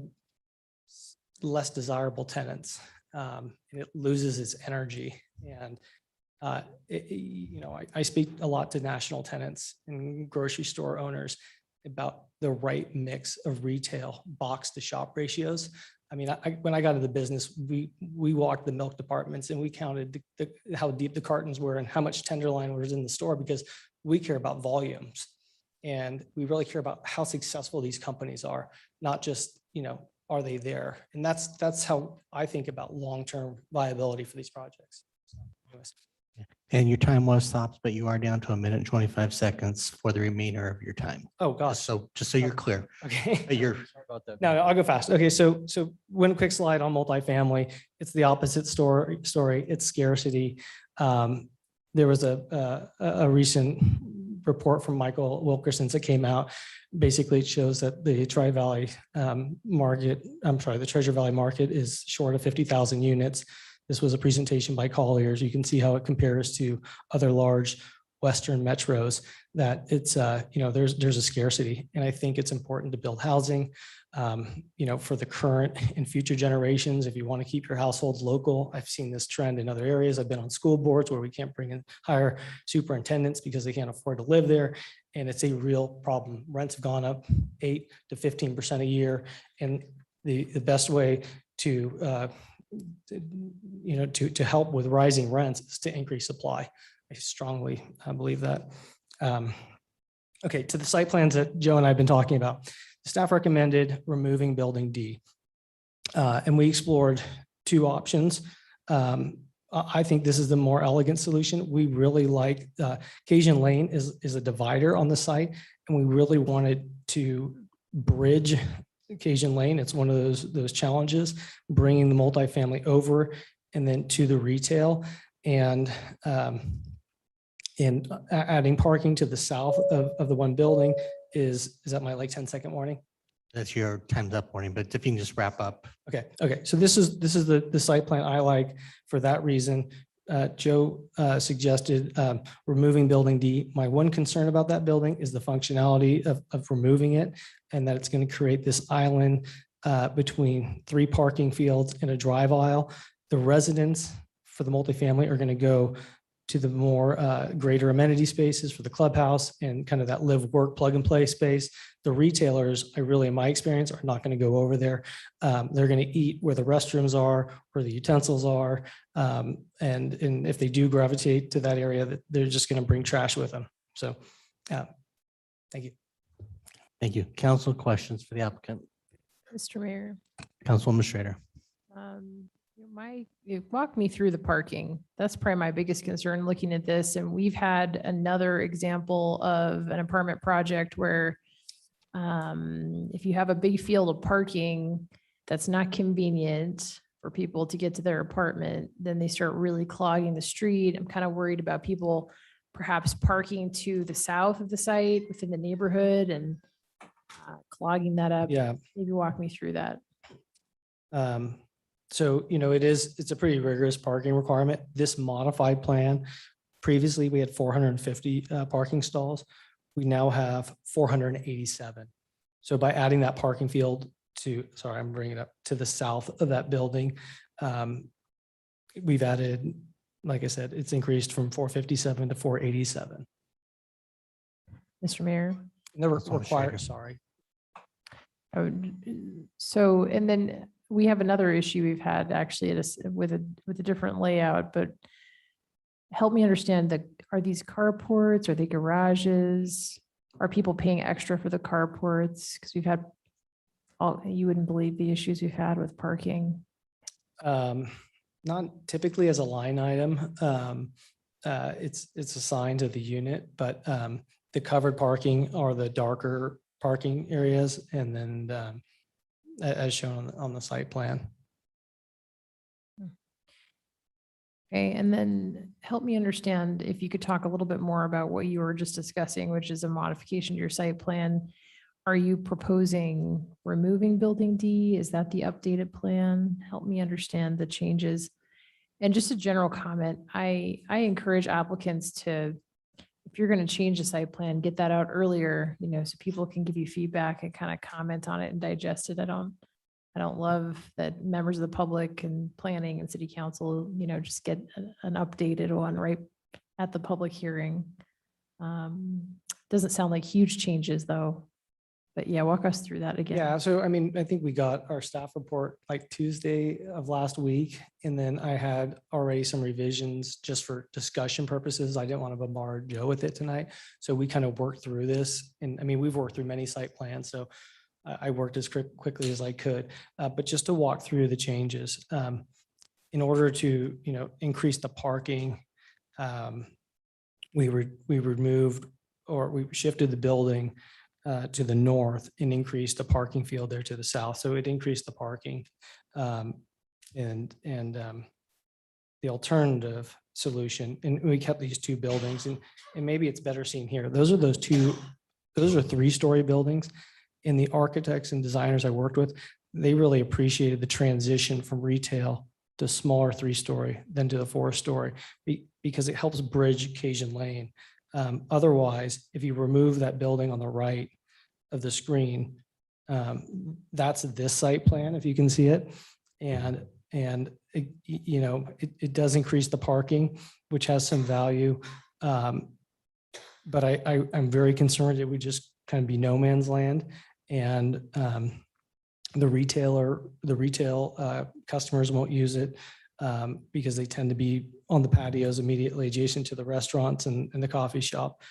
less desirable tenants, and it loses its energy. And I speak a lot to national tenants and grocery store owners about the right mix of retail box to shop ratios. I mean, when I got into the business, we walked the milk departments and we counted how deep the cartons were and how much tenderloin was in the store, because we care about volumes, and we really care about how successful these companies are, not just, are they there? And that's how I think about long-term viability for these projects. So, anyways. And your time was stopped, but you are down to 1 minute and 25 seconds for the remainder of your time. Oh, gosh. Just so you're clear. Okay. But you're Sorry about that. No, I'll go fast. Okay, so one quick slide on multifamily. It's the opposite story. It's scarcity. There was a recent report from Michael Wilkerson's that came out. Basically, it shows that the Tri-Valley the Treasure Valley market is short of 50,000 units. This was a presentation by Colliers. You can see how it compares to other large Western metros, that it's, there's a scarcity. And I think it's important to build housing, for the current and future generations. If you want to keep your households local, I've seen this trend in other areas. I've been on school boards where we can't hire superintendents because they can't afford to live there. And it's a real problem. Rents have gone up 8 to 15% a year. And the best way to help with rising rents is to increase supply. I strongly believe that. Okay, to the site plans that Joe and I have been talking about. The staff recommended removing building D. And we explored 2 options. I think this is the more elegant solution. We really like Cajun Lane is a divider on the site, and we really wanted to bridge Cajun Lane. It's one of those challenges, bringing the multifamily over and then to the retail, and adding parking to the south of the one building is that my 10-second warning? That's your time's up, warning, but if you can just wrap up. Okay. So this is the site plan I like for that reason. Joe suggested removing building D. My one concern about that building is the functionality of removing it, and that it's going to create this island between 3 parking fields and a drive aisle. The residents for the multifamily are going to go to the more greater amenity spaces for the clubhouse and kind of that live work plug and play space. The retailers, in my experience, are not going to go over there. They're going to eat where the restrooms are, where the utensils are. And if they do gravitate to that area, they're just going to bring trash with them. So thank you. Thank you. Council questions for the applicant? Mr. Mayor. Councilwoman Schrader. You walked me through the parking. That's probably my biggest concern looking at this. And we've had another example of an apartment project where if you have a big field of parking that's not convenient for people to get to their apartment, then they start really clogging the street. I'm kind of worried about people perhaps parking to the south of the site within the neighborhood and clogging that up. Yeah. Maybe walk me through that. So, it's a pretty rigorous parking requirement. This modified plan, previously we had 450 parking stalls. We now have 487. So by adding that parking field I'm bringing it up to the south of that building, we've added, like I said, it's increased from 457 to 487. Mr. Mayor. Never required, sorry. So, and then we have another issue we've had actually with a different layout, but help me understand are these carports, are they garages? Are people paying extra for the carports? Because we've had you wouldn't believe the issues we've had with parking. Not typically as a line item. It's assigned to the unit, but the covered parking are the darker parking areas, and then as shown on the site plan. Okay, and then help me understand if you could talk a little bit more about what you were just discussing, which is a modification to your site plan. Are you proposing removing building D? Is that the updated plan? Help me understand the changes. And just a general comment, I encourage applicants to, if you're going to change the site plan, get that out earlier, so people can give you feedback and kind of comment on it and digest it. I don't love that members of the public and planning and city council, just get an updated one right at the public hearing. Doesn't sound like huge changes though, but yeah, walk us through that again. Yeah, so I think we got our staff report like Tuesday of last week, and then I had already some revisions just for discussion purposes. I didn't want to bombard Joe with it tonight. So we kind of worked through this, and we've worked through many site plans. So I worked as quickly as I could, but just to walk through the changes. In order to, increase the parking, we removed, or we shifted the building to the north and increased the parking field there to the south. So it increased the parking. And the alternative solution, and we kept these 2 buildings, and maybe it's better seen here. Those are 3-story buildings. And the architects and designers I worked with, they really appreciated the transition from retail to smaller 3-story than to the 4-story because it helps bridge Cajun Lane. Otherwise, if you remove that building on the right of the screen, that's this site plan, if you can see it. And it does increase the parking, which has some value. But I'm very concerned it would just kind of be no man's land. And the retail customers won't use it because they tend to be on the patios immediately adjacent to the restaurants and the coffee shop.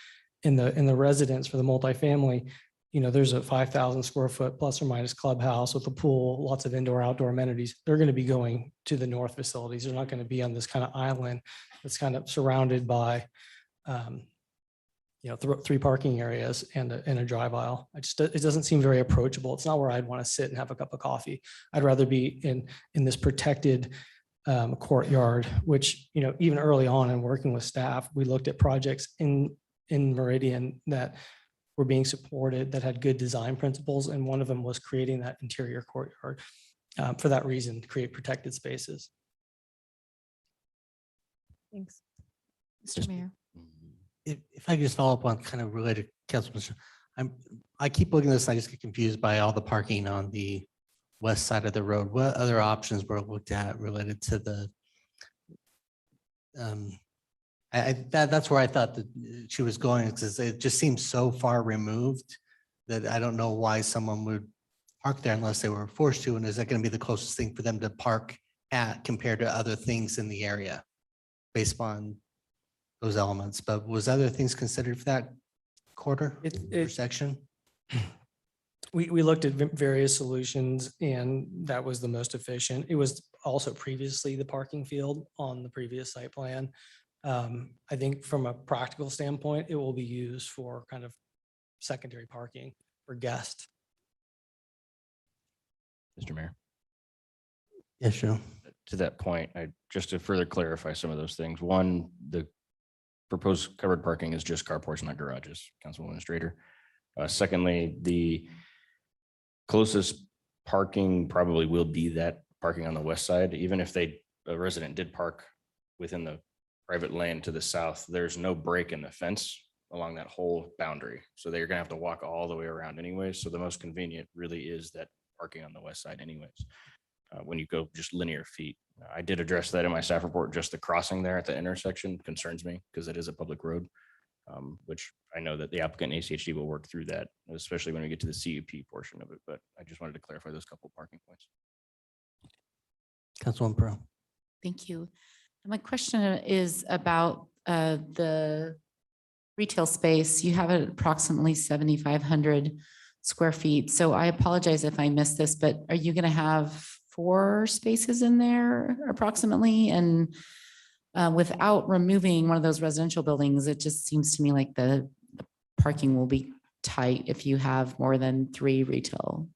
In the residence for the multifamily, there's a 5,000 square foot plus or minus clubhouse with a pool, lots of indoor, outdoor amenities. They're going to be going to the north facilities. They're not going to be on this kind of island that's kind of surrounded by 3 parking areas and a drive aisle. It doesn't seem very approachable. It's not where I'd want to sit and have a cup of coffee. I'd rather be in this protected courtyard, which, even early on in working with staff, we looked at projects in Meridian that were being supported that had good design principles. And one of them was creating that interior courtyard for that reason, to create protected spaces. Thanks. Mr. Mayor. If I could just follow up on kind of related, Councilman, I keep looking at this, I just get confused by all the parking on the west side of the road. What other options were looked at related to the that's where I thought that she was going, because it just seems so far removed that I don't know why someone would park there unless they were forced to. And is that going to be the closest thing for them to park at compared to other things in the area based upon those elements? But was other things considered for that quarter or section? We looked at various solutions and that was the most efficient. It was also previously the parking field on the previous site plan. I think from a practical standpoint, it will be used for kind of secondary parking for guests. Mr. Mayor. Yeah, sure. To that point, just to further clarify some of those things. One, the proposed covered parking is just carports, not garages, Council Administrator. Secondly, the closest parking probably will be that parking on the west side. Even if a resident did park within the private lane to the south, there's no break in the fence along that whole boundary. So they're gonna have to walk all the way around anyway. So the most convenient really is that parking on the west side anyways. When you go just linear feet. I did address that in my staff report, just the crossing there at the intersection concerns me because it is a public road, which I know that the applicant and ACHD will work through that, especially when we get to the CUP portion of it. But I just wanted to clarify those couple of parking points. Councilwoman Pro. Thank you. My question is about the retail space. You have approximately 7,500 square feet. So I apologize if I missed this, but are you going to have 4 spaces in there approximately? And without removing one of those residential buildings, it just seems to me like the parking will be tight if you have more than 3 retail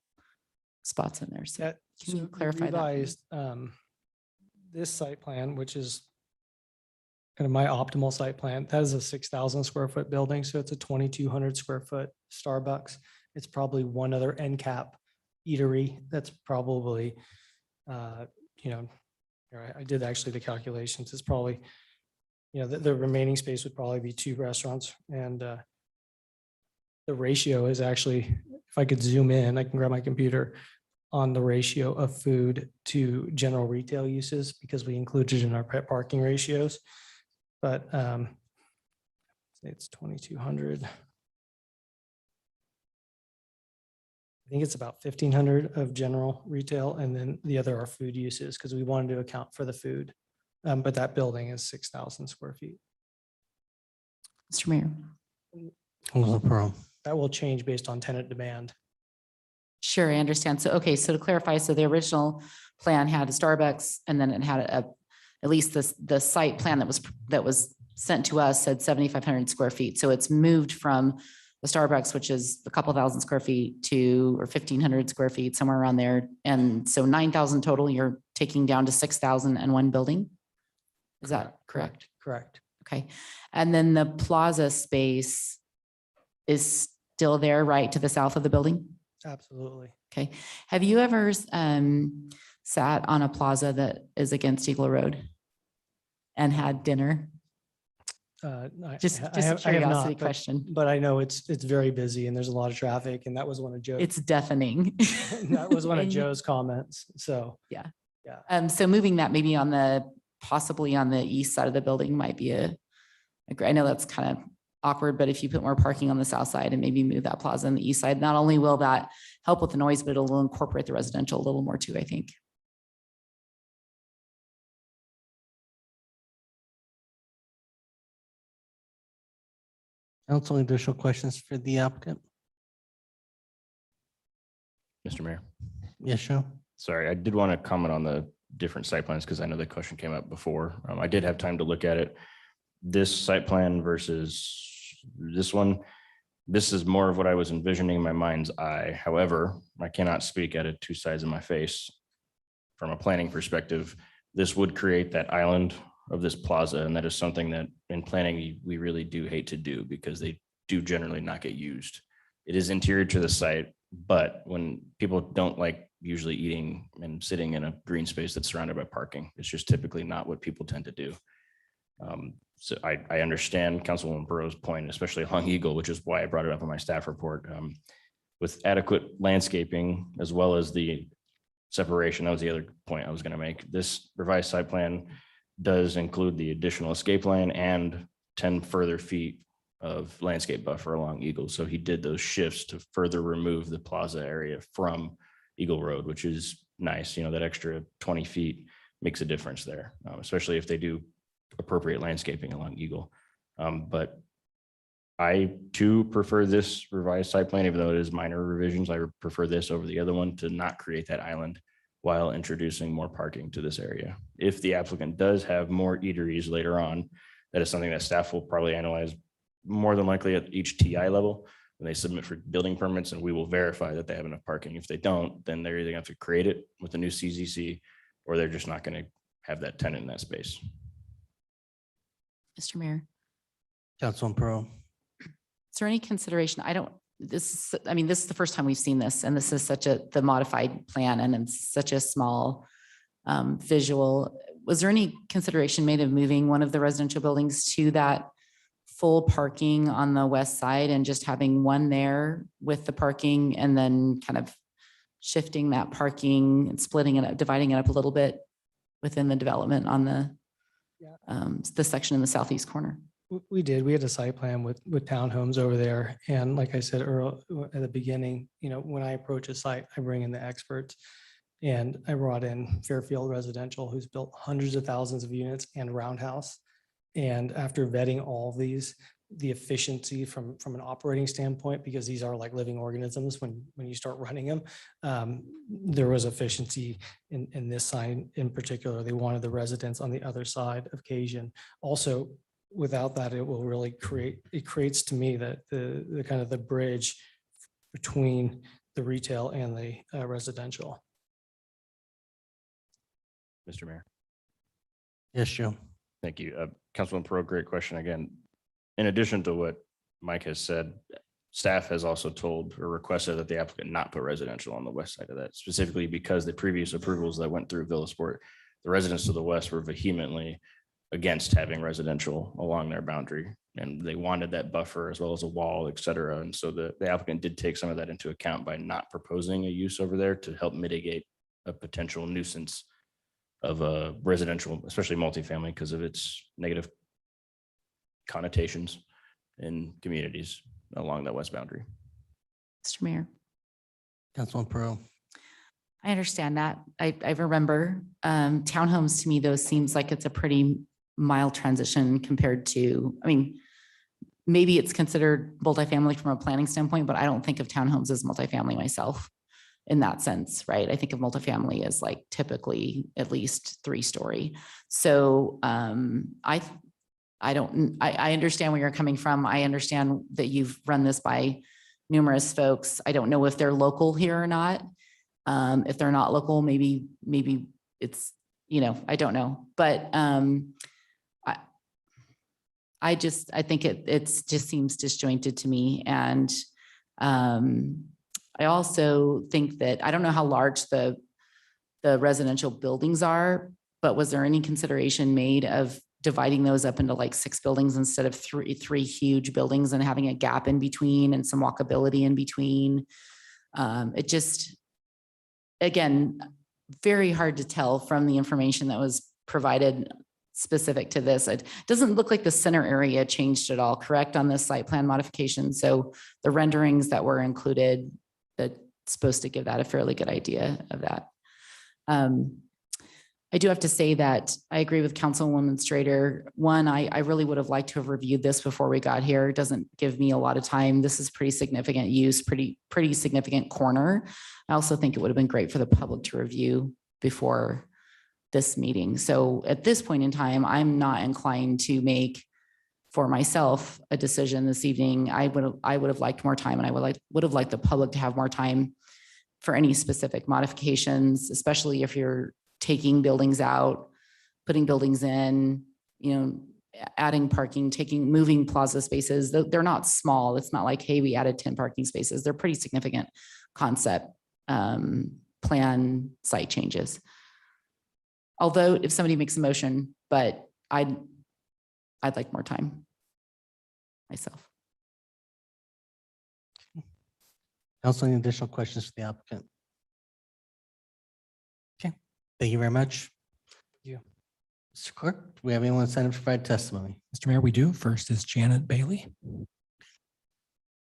spots in there. So can you clarify that? Revised, this site plan, which is kind of my optimal site plan, that is a 6,000 square foot building. So it's a 2,200 square foot Starbucks. It's probably one other end cap eatery. That's probably, I did actually the calculations. It's probably, the remaining space would probably be 2 restaurants. And the ratio is actually, if I could zoom in, I can grab my computer, on the ratio of food to general retail uses, because we included in our parking ratios. But it's 2,200. I think it's about 1,500 of general retail, and then the other are food uses because we wanted to account for the food. But that building is 6,000 square feet. Mr. Mayor. That will change based on tenant demand. Sure, I understand. So, okay, so to clarify, so the original plan had a Starbucks and then it had at least the site plan that was sent to us said 7,500 square feet. So it's moved from the Starbucks, which is a couple thousand square feet, to, or 1,500 square feet, somewhere around there. And so 9,000 total, you're taking down to 6,000 and one building. Is that correct? Correct. Okay. And then the plaza space is still there, right to the south of the building? Absolutely. Okay. Have you ever sat on a plaza that is against Eagle Road and had dinner? Just a curiosity question. But I know it's very busy and there's a lot of traffic, and that was one of Joe's. It's deafening. That was one of Joe's comments. So yeah. Yeah. So moving that maybe possibly on the east side of the building might be I know that's kind of awkward, but if you put more parking on the south side and maybe move that plaza on the east side, not only will that help with the noise, but it'll incorporate the residential a little more too, I think. Council, additional questions for the applicant? Mr. Mayor. Yes, sure. Sorry, I did want to comment on the different site plans because I know the question came up before. I did have time to look at it. This site plan versus this one, this is more of what I was envisioning in my mind's eye. However, I cannot speak at it 2 sides of my face. From a planning perspective, this would create that island of this plaza, and that is something that in planning we really do hate to do because they do generally not get used. It is interior to the site, but when people don't like usually eating and sitting in a green space that's surrounded by parking, it's just typically not what people tend to do. So I understand Councilwoman Burrow's point, especially along Eagle, which is why I brought it up in my staff report. With adequate landscaping, as well as the separation, that was the other point I was going to make. This revised site plan does include the additional escape lane and 10 further feet of landscape buffer along Eagle. So he did those shifts to further remove the plaza area from Eagle Road, which is nice. You know, that extra 20 feet makes a difference there, especially if they do appropriate landscaping along Eagle. But I too prefer this revised site plan, even though it is minor revisions. I prefer this over the other one to not create that island while introducing more parking to this area. If the applicant does have more eateries later on, that is something that staff will probably analyze more than likely at each TI level when they submit for building permits, and we will verify that they have enough parking. If they don't, then they're either going to have to create it with a new CZC, or they're just not going to have that tenant in that space. Mr. Mayor, Councilman Pro. is there any consideration? This is the first time we've seen this, and this is the modified plan, and it's such a small visual. Was there any consideration made of moving one of the residential buildings to that full parking on the west side and just having one there with the parking, and then kind of shifting that parking and splitting it up, dividing it up a little bit within the development on the section in the southeast corner? We did. We had a site plan with townhomes over there. And like I said earlier at the beginning, when I approach a site, I bring in the experts. And I brought in Fairfield Residential, who's built hundreds of thousands of units, and Roundhouse. And after vetting all of these, the efficiency from an operating standpoint, because these are like living organisms when you start running them, there was efficiency in this sign in particular. They wanted the residents on the other side of Cajun. Also, without that, it will really creates to me that the kind of the bridge between the retail and the residential. Mr. Mayor. Yes, Joe. Thank you. Councilman Pro, great question again. In addition to what Mike has said, staff has also told or requested that the applicant not put residential on the west side of that, specifically because the previous approvals that went through Villa Sport, the residents to the west were vehemently against having residential along their boundary. And they wanted that buffer as well as a wall, et cetera. And so the applicant did take some of that into account by not proposing a use over there to help mitigate a potential nuisance of a residential, especially multifamily, because of its negative connotations in communities along that west boundary. Mr. Mayor. Councilman Pro. I understand that. I remember townhomes to me, though, seems like it's a pretty mild transition compared to, maybe it's considered multifamily from a planning standpoint, but I don't think of townhomes as multifamily myself in that sense, right? I think of multifamily as like typically at least 3-story. So I understand where you're coming from. I understand that you've run this by numerous folks. I don't know if they're local here or not. If they're not local, maybe it's, I don't know. But I think it just seems disjointed to me. And I also think that, I don't know how large the residential buildings are, but was there any consideration made of dividing those up into like 6 buildings instead of three huge buildings and having a gap in between and some walkability in between? It just, again, very hard to tell from the information that was provided specific to this. It doesn't look like the center area changed at all, correct, on this site plan modification. So the renderings that were included, that's supposed to give that a fairly good idea of that. I do have to say that I agree with Councilwoman Strader. One, I really would have liked to have reviewed this before we got here. It doesn't give me a lot of time. This is pretty significant use, pretty significant corner. I also think it would have been great for the public to review before this meeting. So at this point in time, I'm not inclined to make for myself a decision this evening. I would have liked more time, and I would have liked the public to have more time for any specific modifications, especially if you're taking buildings out, putting buildings in, adding parking, moving plaza spaces. They're not small. It's not like, hey, we added 10 parking spaces. They're pretty significant concept plan site changes. Although if somebody makes a motion, but I'd like more time myself. Council, any additional questions for the applicant? Okay, thank you very much. Yeah. Mr. Clerk, do we have anyone signed up to provide testimony? Mr. Mayor, we do. First is Janet Bailey.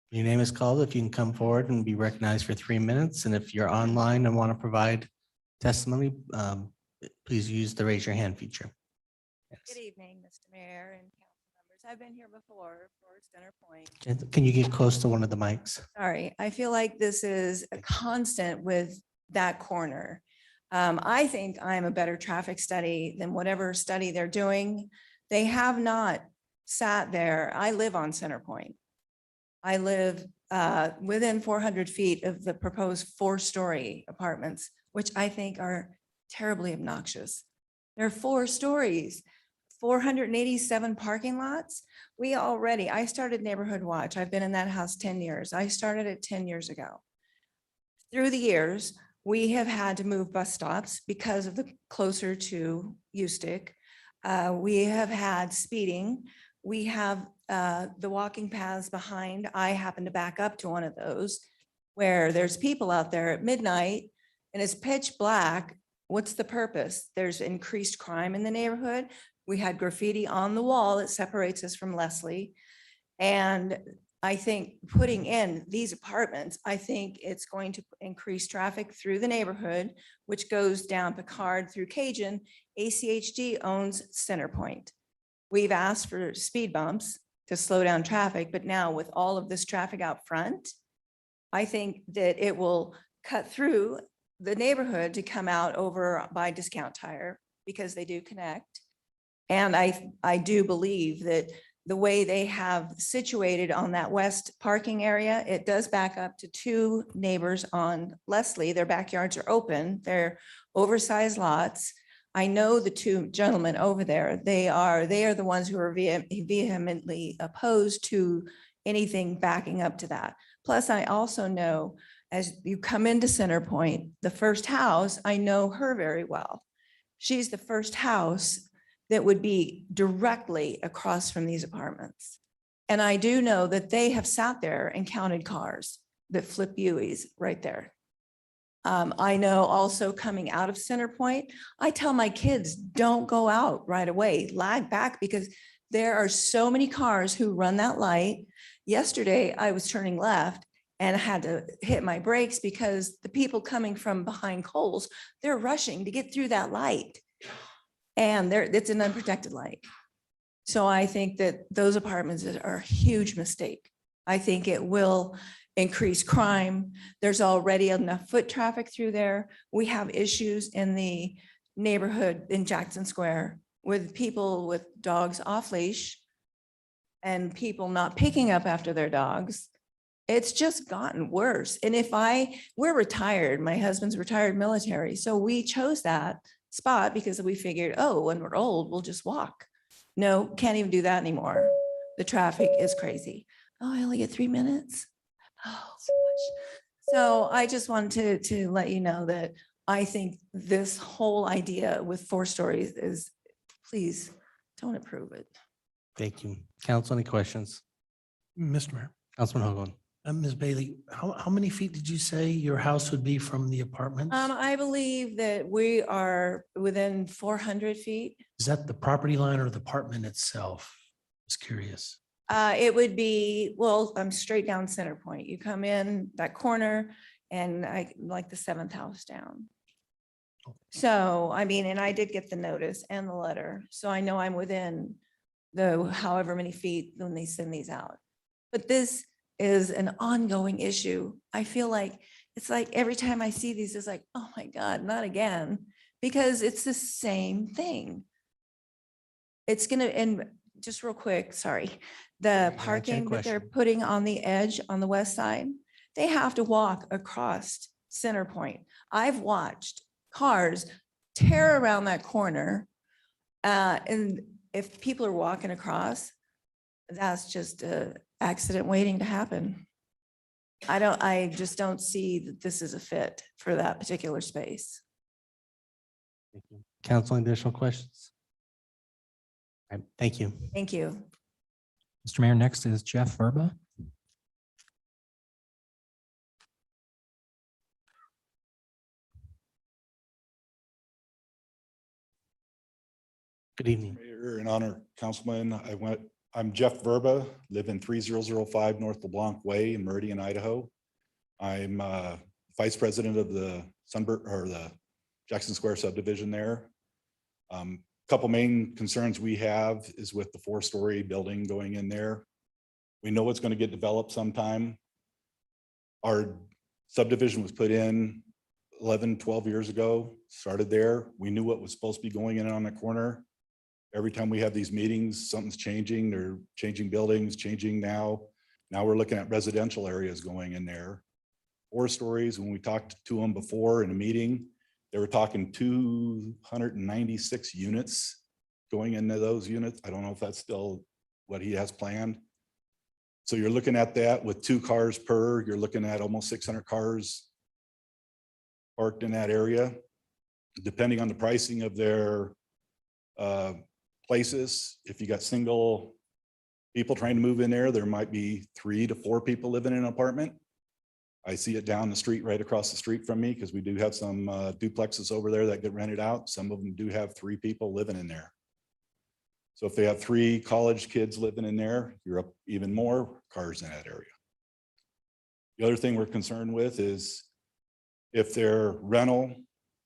Your name is called. If you can come forward and be recognized for 3 minutes. And if you're online and want to provide testimony, please use the raise your hand feature. Good evening, Mr. Mayor and council members. I've been here before for Center Point. Can you get close to one of the mics? Sorry, I feel like this is a constant with that corner. I think I'm a better traffic study than whatever study they're doing. They have not sat there. I live on Center Point. I live within 400 feet of the proposed 4-story apartments, which I think are terribly obnoxious. They're 4 stories, 487 parking lots. I started Neighborhood Watch. I've been in that house 10 years. I started it 10 years ago. Through the years, we have had to move bus stops because of the closer to Ustick. We have had speeding. We have the walking paths behind. I happen to back up to one of those where there's people out there at midnight and it's pitch black. What's the purpose? There's increased crime in the neighborhood. We had graffiti on the wall that separates us from Leslie. And I think putting in these apartments, I think it's going to increase traffic through the neighborhood, which goes down Picard through Cajun. ACHD owns Center Point. We've asked for speed bumps to slow down traffic, but now with all of this traffic out front, I think that it will cut through the neighborhood to come out over by Discount Tire because they do connect. And I do believe that the way they have situated on that west parking area, it does back up to 2 neighbors on Leslie. Their backyards are open. They're oversized lots. I know the 2 gentlemen over there. They are the ones who are vehemently opposed to anything backing up to that. Plus, I also know as you come into Center Point, the first house, I know her very well. She's the first house that would be directly across from these apartments. And I do know that they have sat there and counted cars that flip U's right there. I know also coming out of Center Point, I tell my kids, don't go out right away, lag back because there are so many cars who run that light. Yesterday, I was turning left and I had to hit my brakes because the people coming from behind Kohl's, they're rushing to get through that light. And it's an unprotected light. So I think that those apartments are a huge mistake. I think it will increase crime. There's already enough foot traffic through there. We have issues in the neighborhood in Jackson Square with people with dogs off leash and people not picking up after their dogs. It's just gotten worse. And we're retired, my husband's retired military. So we chose that spot because we figured, oh, when we're old, we'll just walk. No, can't even do that anymore. The traffic is crazy. Oh, I only get 3 minutes. Oh, so much. So I just wanted to let you know that I think this whole idea with 4 stories is, please don't approve it. Thank you. Council, any questions? Mr. Mayor. Councilman Hoagland. Ms. Bailey, how many feet did you say your house would be from the apartments? I believe that we are within 400 feet. Is that the property line or the apartment itself? Just curious. It would be, well, I'm straight down Center Point. You come in that corner and I like the 7th house down. So, I mean, and I did get the notice and the letter. So I know I'm within the however many feet when they send these out. But this is an ongoing issue. I feel like it's like every time I see these, it's like, oh my God, not again, because it's the same thing. It's gonna, and just real quick, sorry, the parking that they're putting on the edge on the west side, they have to walk across Center Point. I've watched cars tear around that corner and if people are walking across, that's just a accident waiting to happen. I just don't see that this is a fit for that particular space. Thank you. Council, any additional questions? All right, thank you. Thank you. Mr. Mayor, next is Jeff Verba. Good evening. Mayor and honor councilman, I'm Jeff Verba, live in 3005 North LeBlanc Way in Meridian, Idaho. I'm vice president of the Sunbird or the Jackson Square subdivision there. Couple main concerns we have is with the 4-story building going in there. We know it's going to get developed sometime. Our subdivision was put in 11, 12 years ago, started there. We knew what was supposed to be going in on the corner. Every time we have these meetings, something's changing. They're changing buildings, changing now. Now we're looking at residential areas going in there. 4 stories, when we talked to them before in a meeting, they were talking 296 units going into those units. I don't know if that's still what he has planned. So you're looking at that with 2 cars per, you're looking at almost 600 cars parked in that area. Depending on the pricing of their places, if you got single people trying to move in there, there might be 3 to 4 people living in an apartment. I see it down the street, right across the street from me, because we do have some duplexes over there that get rented out. Some of them do have 3 people living in there. So if they have 3 college kids living in there, you're up even more cars in that area. The other thing we're concerned with is if they're rental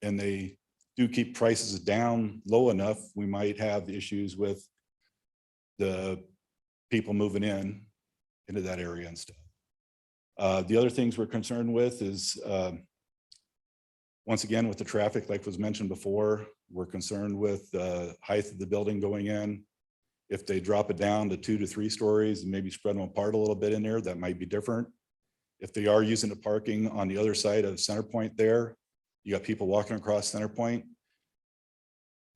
and they do keep prices down low enough, we might have issues with the people moving into that area and stuff. The other things we're concerned with is, once again, with the traffic, like was mentioned before, we're concerned with the height of the building going in. If they drop it down to 2 to 3 stories and maybe spread them apart a little bit in there, that might be different. If they are using the parking on the other side of Center Point there, you got people walking across Center Point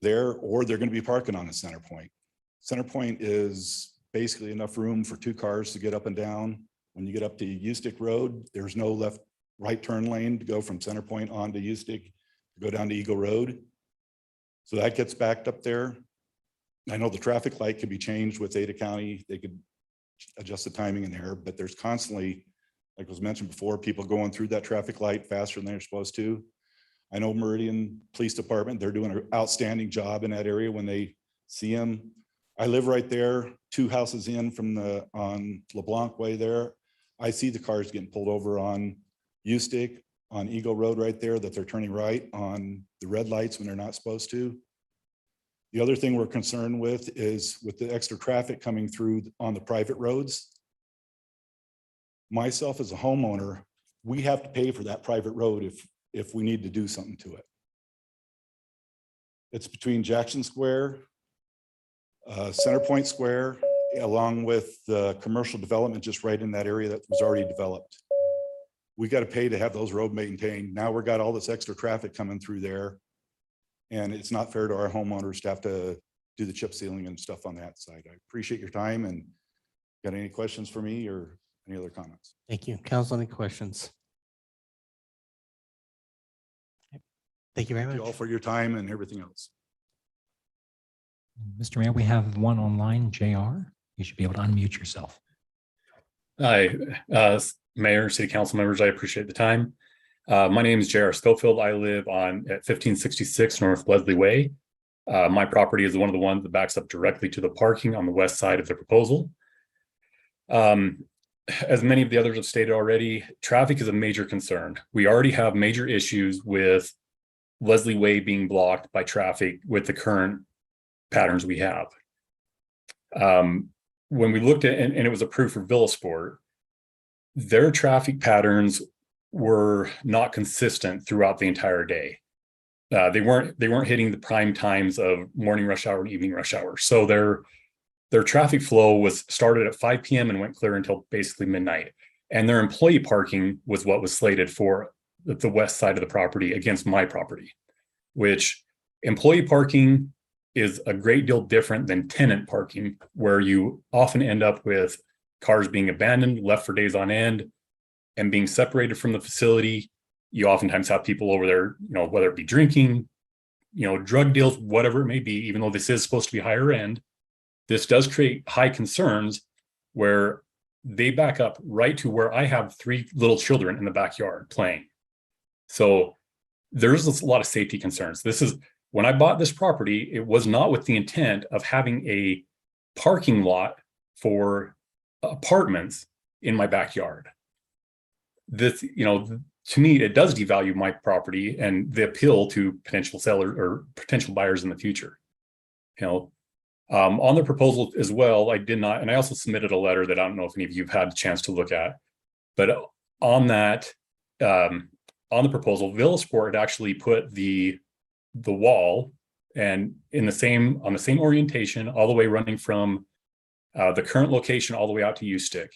there, or they're going to be parking on the Center Point. Center Point is basically enough room for 2 cars to get up and down. When you get up to Ustick Road, there's no right turn lane to go from Center Point onto Ustick to go down to Eagle Road. So that gets backed up there. I know the traffic light could be changed with Ada County. They could adjust the timing in there, but there's constantly, like was mentioned before, people going through that traffic light faster than they're supposed to. I know Meridian Police Department, they're doing an outstanding job in that area when they see them. I live right there, 2 houses in from on LeBlanc Way there. I see the cars getting pulled over on Ustick, on Eagle Road right there, that they're turning right on the red lights when they're not supposed to. The other thing we're concerned with is with the extra traffic coming through on the private roads. Myself as a homeowner, we have to pay for that private road if we need to do something to it. It's between Jackson Square, Center Point Square, along with the commercial development just right in that area that was already developed. We got to pay to have those roads maintained. Now we've got all this extra traffic coming through there. And it's not fair to our homeowners to have to do the chip sealing and stuff on that side. I appreciate your time, and got any questions for me or any other comments? Thank you. Council, any questions? Thank you very Thank you all much. for your time and everything else. Mr. Mayor, we have one online, JR. You should be able to unmute yourself. Hi, Mayor, City Council members, I appreciate the time. My name is J.R. Schofield. I live at 1566 North Leslie Way. My property is one of the ones that backs up directly to the parking on the west side of the proposal. As many of the others have stated already, traffic is a major concern. We already have major issues with Leslie Way being blocked by traffic with the current patterns we have. When we looked at, and it was approved for Villasport, their traffic patterns were not consistent throughout the entire day. They weren't hitting the prime times of morning rush hour and evening rush hour. So their traffic flow was started at 5 p.m. and went clear until basically midnight. And their employee parking was what was slated for the west side of the property against my property, which employee parking is a great deal different than tenant parking, where you often end up with cars being abandoned, left for days on end, and being separated from the facility. You oftentimes have people over there, whether it be drinking, drug deals, whatever it may be, even though this is supposed to be higher end. This does create high concerns where they back up right to where I have 3 little children in the backyard playing. So there's a lot of safety concerns. When I bought this property, it was not with the intent of having a parking lot for apartments in my backyard. This, to me, it does devalue my property and the appeal to potential sellers or potential buyers in the future. On the proposal as well, I did not, and I also submitted a letter that I don't know if any of you have had a chance to look at, but on that, on the proposal, Villasport actually put the wall and on the same orientation, all the way running from the current location all the way out to U-Stick.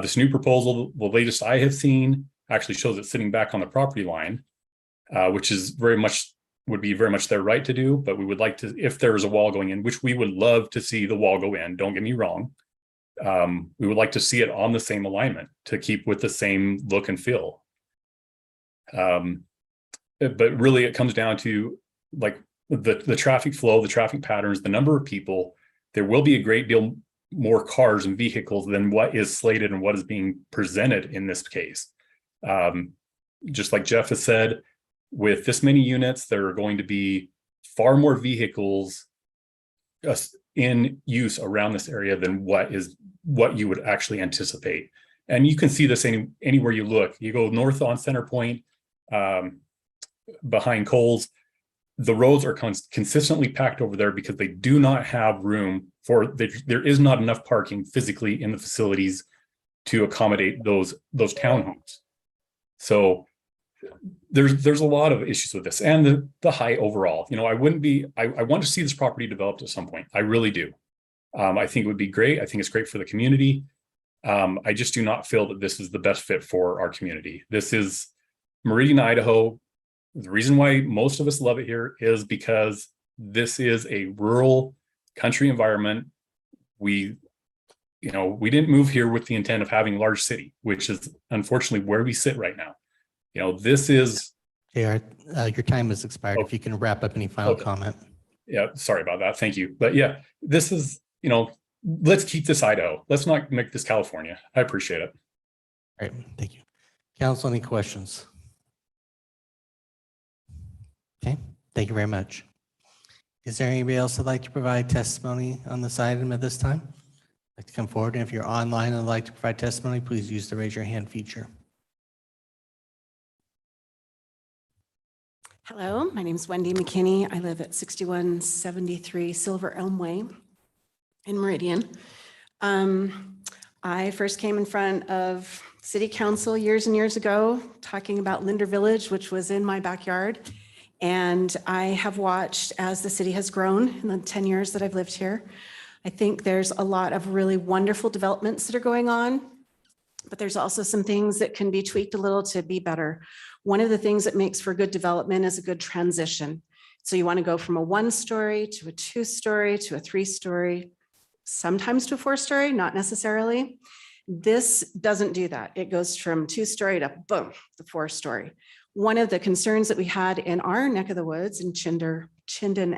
This new proposal, the latest I have seen, actually shows it sitting back on the property line, which is would be very much their right to do, but we would like to, if there is a wall going in, which we would love to see the wall go in, don't get me wrong. We would like to see it on the same alignment to keep with the same look and feel. But really it comes down to like the traffic flow, the traffic patterns, the number of people. There will be a great deal more cars and vehicles than what is slated and what is being presented in this case. Just like Jeff has said, with this many units, there are going to be far more vehicles in use around this area than what you would actually anticipate. And you can see this anywhere you look. You go north on Center Point, behind Coles, the roads are consistently packed over there because they do not have room there is not enough parking physically in the facilities to accommodate those townhomes. So there's a lot of issues with this and the height overall. I want to see this property developed at some point. I really do. I think it would be great. I think it's great for the community. I just do not feel that this is the best fit for our community. This is Meridian, Idaho. The reason why most of us love it here is because this is a rural country environment. We didn't move here with the intent of having a large city, which is unfortunately where we sit right now. This is. JR, your time has expired. If you can wrap up any final comment. Yeah, sorry about that. Thank you. But yeah, this is, let's keep this Idaho. Let's not make this California. I appreciate it. All right, thank you. Council, any questions? Okay, thank you very much. Is there anybody else that'd like to provide testimony on this item at this time? Like to come forward, and if you're online and would like to provide testimony, please use the raise your hand feature. Hello, my name is Wendy McKinney. I live at 6173 Silver Elm Way in Meridian. I first came in front of City Council years and years ago talking about Linder Village, which was in my backyard. And I have watched as the city has grown in the 10 years that I've lived here. I think there's a lot of really wonderful developments that are going on, but there's also some things that can be tweaked a little to be better. One of the things that makes for good development is a good transition. So you want to go from a 1-story to a 2-story to a 3-story, sometimes to a 4-story, not necessarily. This doesn't do that. It goes from 2-story to boom, the 4-story. One of the concerns that we had in our neck of the woods in Chinden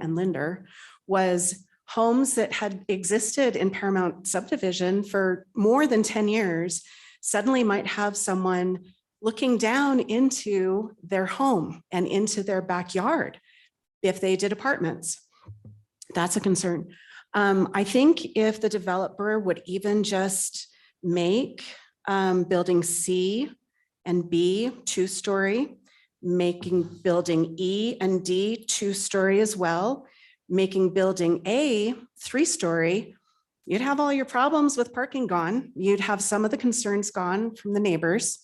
and Linder was homes that had existed in Paramount subdivision for more than 10 years suddenly might have someone looking down into their home and into their backyard if they did apartments. That's a concern. I think if the developer would even just make building C and B 2-story, making building E and D 2-story as well, making building A 3-story, you'd have all your problems with parking gone. You'd have some of the concerns gone from the neighbors.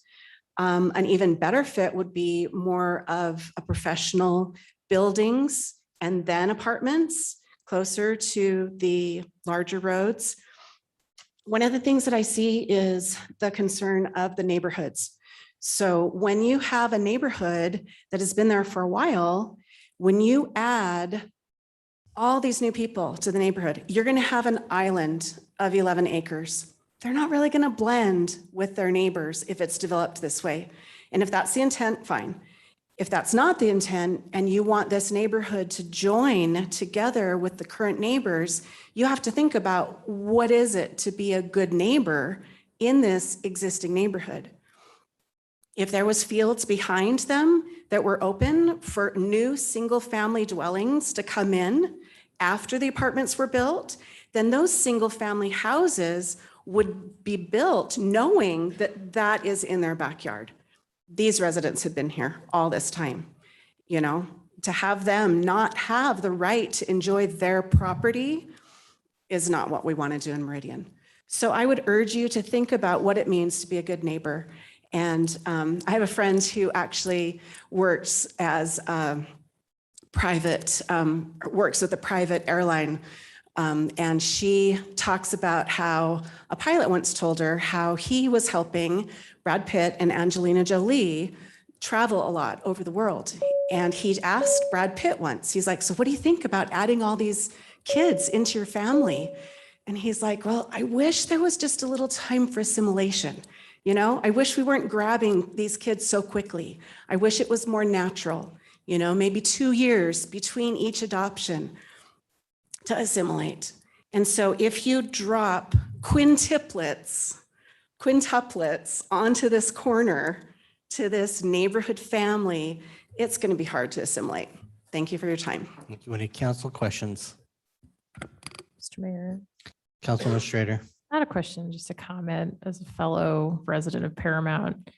An even better fit would be more of a professional buildings and then apartments closer to the larger roads. One of the things that I see is the concern of the neighborhoods. So when you have a neighborhood that has been there for a while, when you add all these new people to the neighborhood, you're going to have an island of 11 acres. They're not really going to blend with their neighbors if it's developed this way. And if that's the intent, fine. If that's not the intent and you want this neighborhood to join together with the current neighbors, you have to think about what is it to be a good neighbor in this existing neighborhood. If there was fields behind them that were open for new single-family dwellings to come in after the apartments were built, then those single-family houses would be built knowing that that is in their backyard. These residents have been here all this time, you know, to have them not have the right to enjoy their property is not what we want to do in Meridian. So I would urge you to think about what it means to be a good neighbor. And I have a friend who actually works as a private, works with a private airline. And she talks about how a pilot once told her how he was helping Brad Pitt and Angelina Jolie travel a lot over the world. And he asked Brad Pitt once, he's like, so what do you think about adding all these kids into your family? And he's like, well, I wish there was just a little time for assimilation. You know, I wish we weren't grabbing these kids so quickly. I wish it was more natural, you know, maybe 2 years between each adoption to assimilate. And so if you drop quintuplets onto this corner to this neighborhood family, it's going to be hard to assimilate. Thank you for your time. Thank you. Any council questions? Mr. Mayor. Council Administrator. Not a question, just a comment as a fellow resident of Paramount.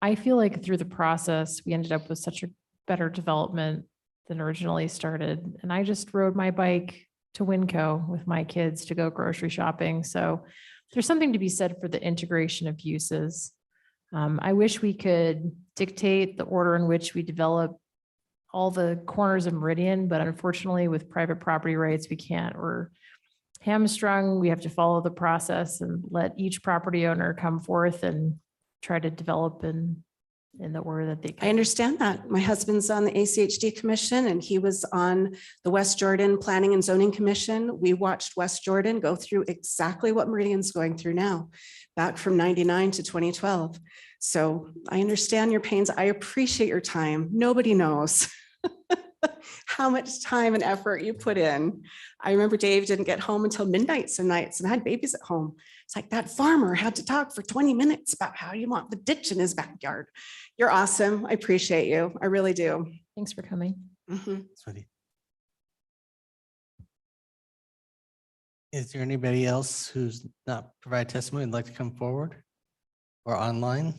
I feel like through the process, we ended up with such a better development than originally started. And I just rode my bike to Winco with my kids to go grocery shopping. So there's something to be said for the integration of uses. I wish we could dictate the order in which we develop all the corners of Meridian, but unfortunately with private property rights, we can't. We're hamstrung. We have to follow the process and let each property owner come forth and try to develop in the order that they can. I understand that. My husband's on the ACHD Commission and he was on the West Jordan Planning and Zoning Commission. We watched West Jordan go through exactly what Meridian's going through now, back from 99 to 2012. So I understand your pains. I appreciate your time. Nobody knows how much time and effort you put in. I remember Dave didn't get home until midnight some nights and I had babies at home. It's like that farmer had to talk for 20 minutes about how you want the ditch in his backyard. You're awesome. I appreciate you. I really do. Thanks for coming. Is there anybody else who's not provided testimony and like to come forward or online?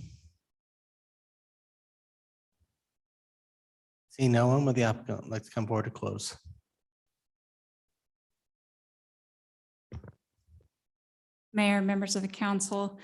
See no one, with the applicant would like to come forward to close. Mayor, members of the council,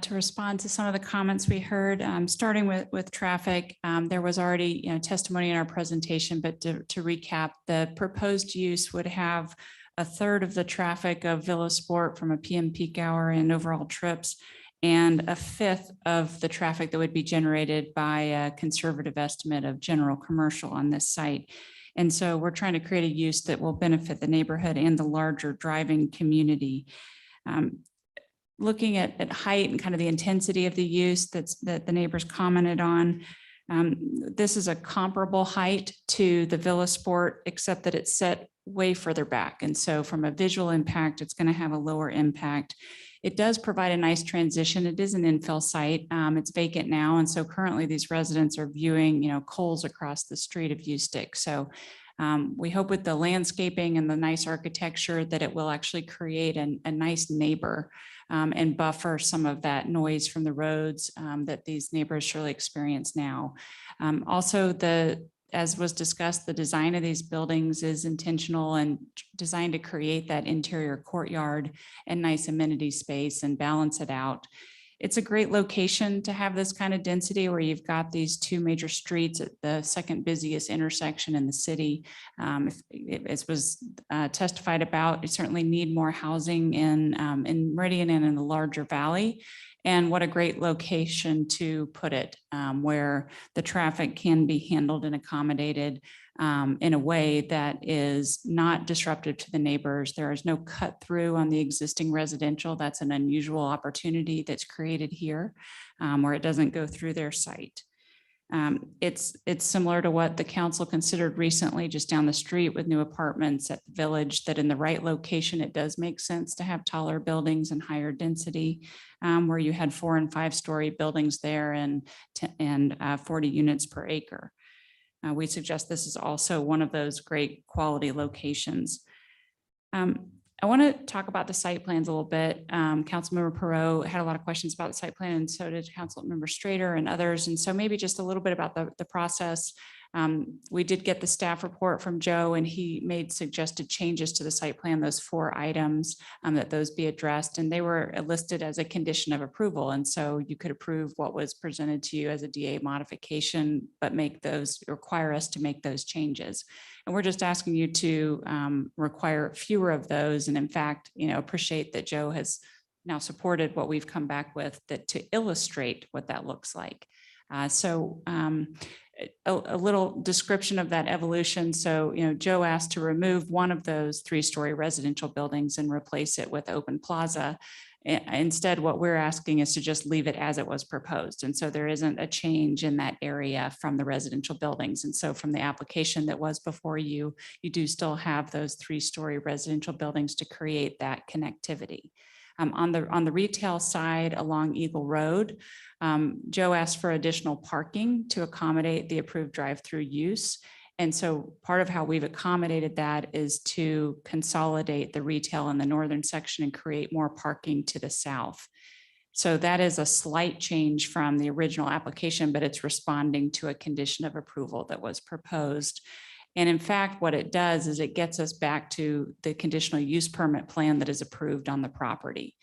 to respond to some of the comments we heard, starting with traffic, there was already testimony in our presentation, but to recap, the proposed use would have 1/3 of the traffic of Villa Sport from a PM peak hour and overall trips, and 1/5 of the traffic that would be generated by a conservative estimate of general commercial on this site. And so we're trying to create a use that will benefit the neighborhood and the larger driving community. Looking at height and kind of the intensity of the use that the neighbors commented on, this is a comparable height to the Villa Sport, except that it's set way further back. And so from a visual impact, it's going to have a lower impact. It does provide a nice transition. It is an infill site. It's vacant now. And so currently these residents are viewing, Kohl's across the street of Ustick. So we hope with the landscaping and the nice architecture that it will actually create a nice neighbor and buffer some of that noise from the roads that these neighbors surely experience now. Also, as was discussed, the design of these buildings is intentional and designed to create that interior courtyard and nice amenity space and balance it out. It's a great location to have this kind of density where you've got these two major streets at the second busiest intersection in the city. As was testified about, you certainly need more housing in Meridian and in the larger valley. And what a great location to put it, where the traffic can be handled and accommodated in a way that is not disruptive to the neighbors. There is no cut through on the existing residential. That's an unusual opportunity that's created here, where it doesn't go through their site. It's similar to what the council considered recently just down the street with new apartments at the Village, that in the right location, it does make sense to have taller buildings and higher density, where you had 4 and 5 story buildings there and 40 units per acre. We suggest this is also one of those great quality locations. I want to talk about the site plans a little bit. Councilmember Perot had a lot of questions about the site plan, and so did Councilmember Strader and others. And so maybe just a little bit about the process. We did get the staff report from Joe, and he made suggested changes to the site plan, those 4 items, that those be addressed, and they were listed as a condition of approval. And so you could approve what was presented to you as a DA modification, but require us to make those changes. And we're just asking you to require fewer of those. And in fact, appreciate that Joe has now supported what we've come back with, that to illustrate what that looks like. A little description of that evolution. So, Joe asked to remove one of those 3-story residential buildings and replace it with open plaza. Instead, what we're asking is to just leave it as it was proposed. And so there isn't a change in that area from the residential buildings. And so from the application that was before you, you do still have those 3-story residential buildings to create that connectivity. On the retail side along Eagle Road, Joe asked for additional parking to accommodate the approved drive-through use. And so part of how we've accommodated that is to consolidate the retail in the northern section and create more parking to the south. So that is a slight change from the original application, but it's responding to a condition of approval that was proposed. And in fact, what it does is it gets us back to the conditional use permit plan that is approved on the property,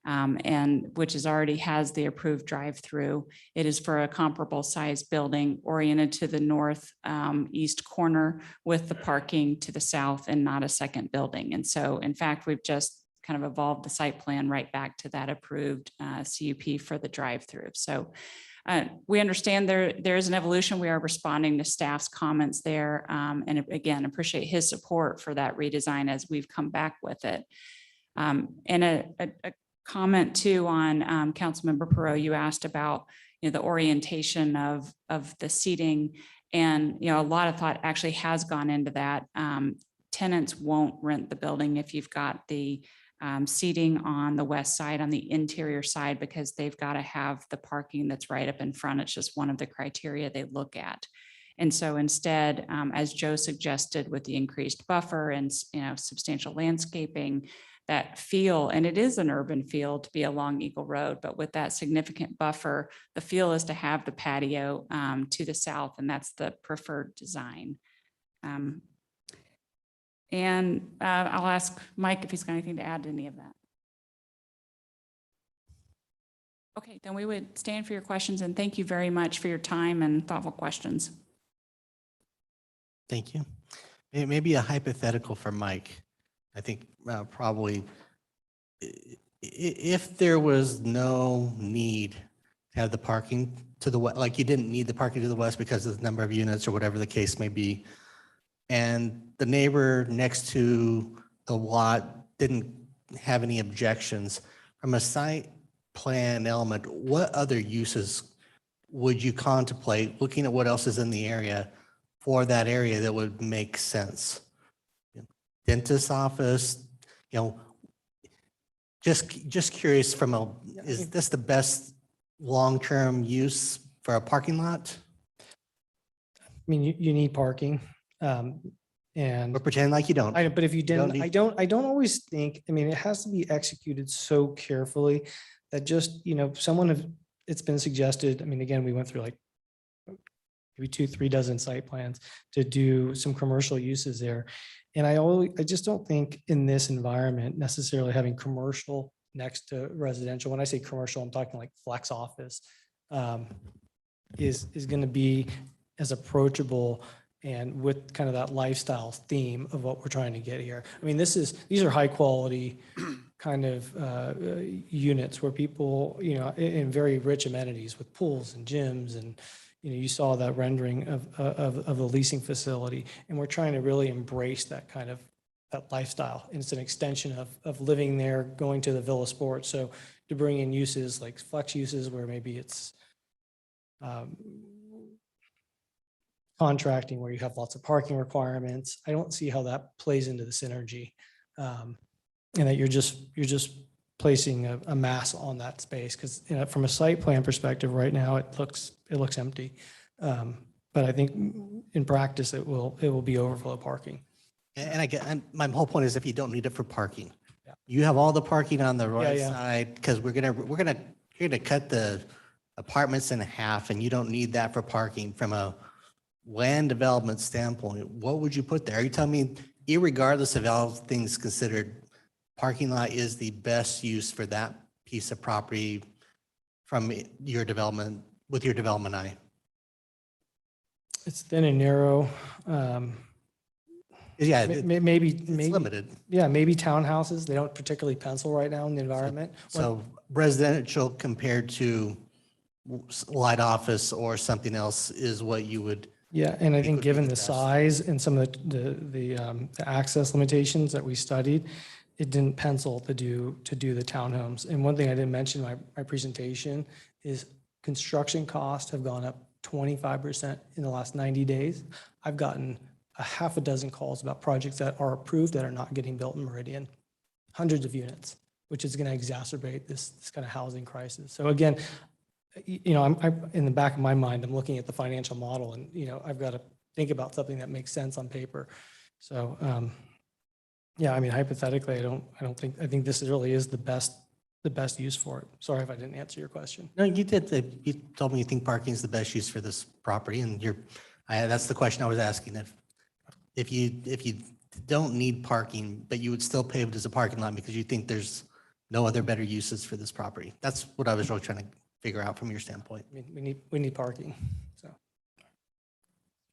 and which already has the approved drive-through. It is for a comparable size building oriented to the north east corner with the parking to the south and not a second building. And so in fact, we've just kind of evolved the site plan right back to that approved CUP for the drive-through. So we understand there is an evolution. We are responding to staff's comments there. And again, appreciate his support for that redesign as we've come back with it. And a comment too on Councilmember Perot, you asked about the orientation of the seating, and a lot of thought actually has gone into that. Tenants won't rent the building if you've got the seating on the west side, on the interior side, because they've got to have the parking that's right up in front. It's just one of the criteria they look at. And so instead, as Joe suggested, with the increased buffer and substantial landscaping, that feel, and it is an urban feel to be along Eagle Road, but with that significant buffer, the feel is to have the patio to the south, and that's the preferred design. And I'll ask Mike if he's got anything to add to any of that. Okay, then we would stand for your questions, and thank you very much for your time and thoughtful questions. Thank you. Maybe a hypothetical for Mike. I think probably if there was no need to have the parking to the west, like you didn't need the parking to the west because of the number of units or whatever the case may be, and the neighbor next to the lot didn't have any objections, from a site plan element, what other uses would you contemplate, looking at what else is in the area, for that area that would make sense? Dentist's office, just curious is this the best long-term use for a parking lot? I mean, you need parking. And but pretend like you don't. But if you didn't, I don't always think, I mean, it has to be executed so carefully that just, it's been suggested. I mean, again, we went through like maybe 2-3 dozen site plans to do some commercial uses there. And I just don't think in this environment necessarily having commercial next to residential. When I say commercial, I'm talking like flex office, is going to be as approachable and with kind of that lifestyle theme of what we're trying to get here. I mean, these are high quality kind of units where people, you know, in very rich amenities with pools and gyms, and you know, you saw that rendering of the leasing facility, and we're trying to really embrace that kind of that lifestyle. And it's an extension of living there, going to the Villa Sports. So to bring in uses like flex uses where maybe it's contracting where you have lots of parking requirements. I don't see how that plays into the synergy. And that you're just placing a mass on that space, because you know, from a site plan perspective right now, it looks empty. But I think in practice, it will be overflow parking. And my whole point is if you don't need it for parking, you have all the parking on the right yeah. side, because you're gonna cut the apartments in half, and you don't need that for parking. From a land development standpoint, what would you put there? Are you telling me, irregardless of all things considered, parking lot is the best use for that piece of property from your development, with your development eye? It's thin and narrow. Yeah, maybe limited. Yeah, maybe townhouses. They don't particularly pencil right now in the environment. So residential compared to light office or something else is what you would. Yeah, and I think would be given the the best. size and some of the access limitations that we studied, it didn't pencil to do the townhomes. And one thing I didn't mention in my presentation is construction costs have gone up 25% in the last 90 days. I've gotten a half a dozen calls about projects that are approved that are not getting built in Meridian, hundreds of units, which is going to exacerbate this kind of housing crisis. So again, you know, I'm in the back of my mind, I'm looking at the financial model, and you know, I've got to think about something that makes sense on paper. So yeah, I mean, hypothetically, I think this really is the best use for it. Sorry if I didn't answer your question. No, you did. You told me you think parking is the best use for this property, and that's the question I was asking. If you don't need parking, but you would still pave it as a parking lot because you think there's no other better uses for this property. That's what I was really trying to figure out from your standpoint. I mean, we need parking, so.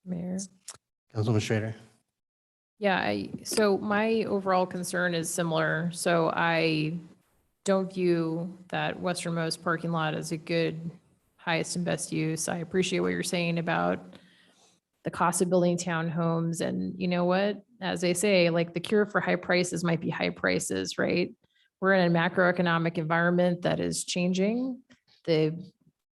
Mayor. Councilwoman Schrader. Yeah, so my overall concern is similar. So I don't view that westernmost parking lot as a good highest and best use. I appreciate what you're saying about the cost of building townhomes. And you know what, as they say, like the cure for high prices might be high prices, right? We're in a macroeconomic environment that is changing. The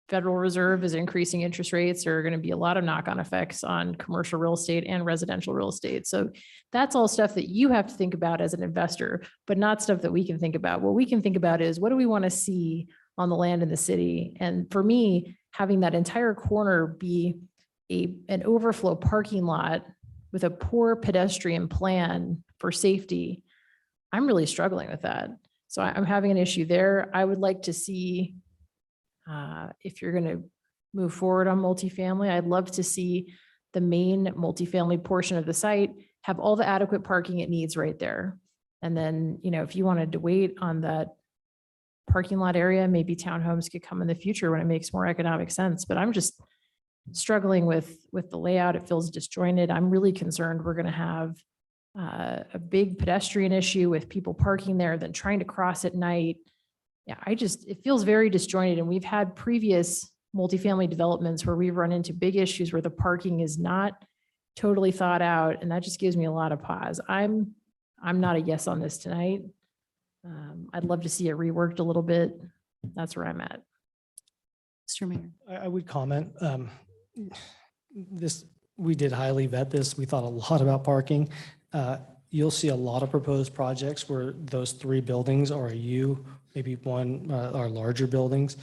Federal Reserve is increasing interest rates. There are going to be a lot of knock-on effects on commercial real estate and residential real estate. So that's all stuff that you have to think about as an investor, but not stuff that we can think about. What we can think about is, what do we want to see on the land in the city? And for me, having that entire corner be an overflow parking lot with a poor pedestrian plan for safety, I'm really struggling with that. So I'm having an issue there. I would like to see, if you're going to move forward on multifamily, I'd love to see the main multifamily portion of the site have all the adequate parking it needs right there. And then, you know, if you wanted to wait on that parking lot area, maybe townhomes could come in the future when it makes more economic sense. But I'm just struggling with the layout. It feels disjointed. I'm really concerned we're going to have a big pedestrian issue with people parking there, then trying to cross at night. Yeah, it feels very disjointed. And we've had previous multifamily developments where we've run into big issues where the parking is not totally thought out. And that just gives me a lot of pause. I'm not a yes on this tonight. I'd love to see it reworked a little bit. That's where I'm at. Mr. Mayor. I would comment, we did highly vet this. We thought a lot about parking. You'll see a lot of proposed projects where those three buildings are a U, maybe one are larger buildings,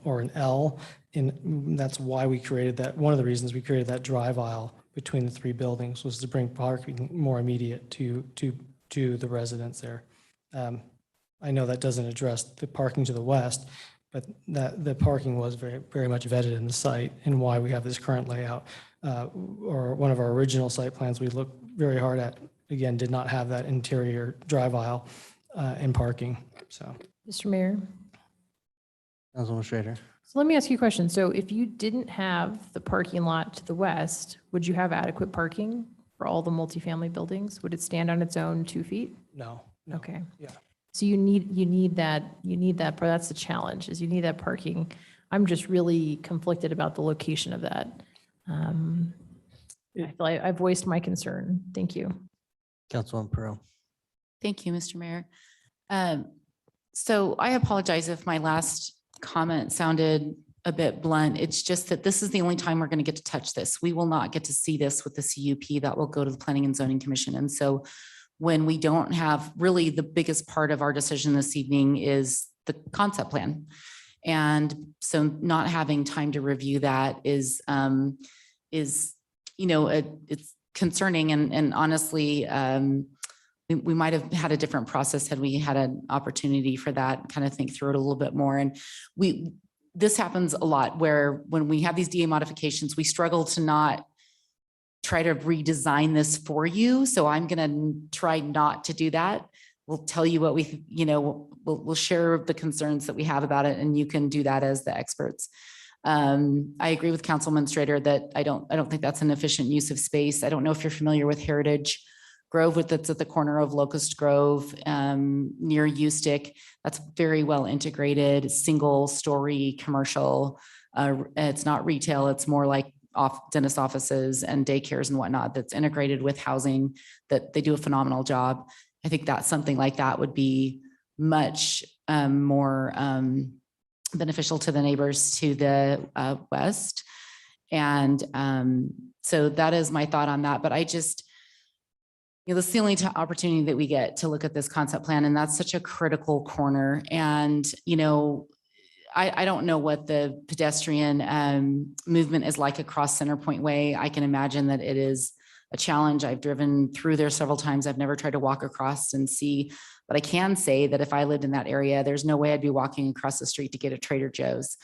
or an L. And that's why we created that. One of the reasons we created that drive aisle between the three buildings was to bring parking more immediate to the residents there. I know that doesn't address the parking to the west, but that the parking was very, very much vetted in the site, and why we have this current layout. Or one of our original site plans we looked very hard at, again, did not have that interior drive aisle and parking, so. Mr. Mayor. Councilwoman Schrader. So let me ask you a question. So if you didn't have the parking lot to the west, would you have adequate parking for all the multifamily buildings? Would it stand on its own 2 feet? No. Okay. Yeah. So you need that, but that's the challenge, is you need that parking. I'm just really conflicted about the location of that. I feel like I've voiced my concern. Thank you. Councilwoman Pearl. Thank you, Mr. Mayor. So I apologize if my last comment sounded a bit blunt. It's just that this is the only time we're going to get to touch this. We will not get to see this with the CUP. That will go to the Planning and Zoning Commission. And so when we don't have, really the biggest part of our decision this evening is the concept plan. And so not having time to review that is it's concerning, and honestly, we might have had a different process had we had an opportunity for that, kind of think through it a little bit more. And this happens a lot where when we have these DA modifications, we struggle to not try to redesign this for you. So I'm going to try not to do that. We'll tell you what we'll share the concerns that we have about it, and you can do that as the experts. I agree with Councilman Strader that I don't think that's an efficient use of space. I don't know if you're familiar with Heritage Grove, that's at the corner of Locust Grove, near Ustick. That's very well integrated, single story commercial. It's not retail. It's more like dentist offices and daycares and whatnot that's integrated with housing, that they do a phenomenal job. I think that something like that would be much more beneficial to the neighbors to the west. And so that is my thought on that. But I just, this is the only opportunity that we get to look at this concept plan, and that's such a critical corner. And, I don't know what the pedestrian movement is like across Centerpoint Way. I can imagine that it is a challenge. I've driven through there several times. I've never tried to walk across and see, but I can say that if I lived in that area, there's no way I'd be walking across the street to get a Trader Joe's,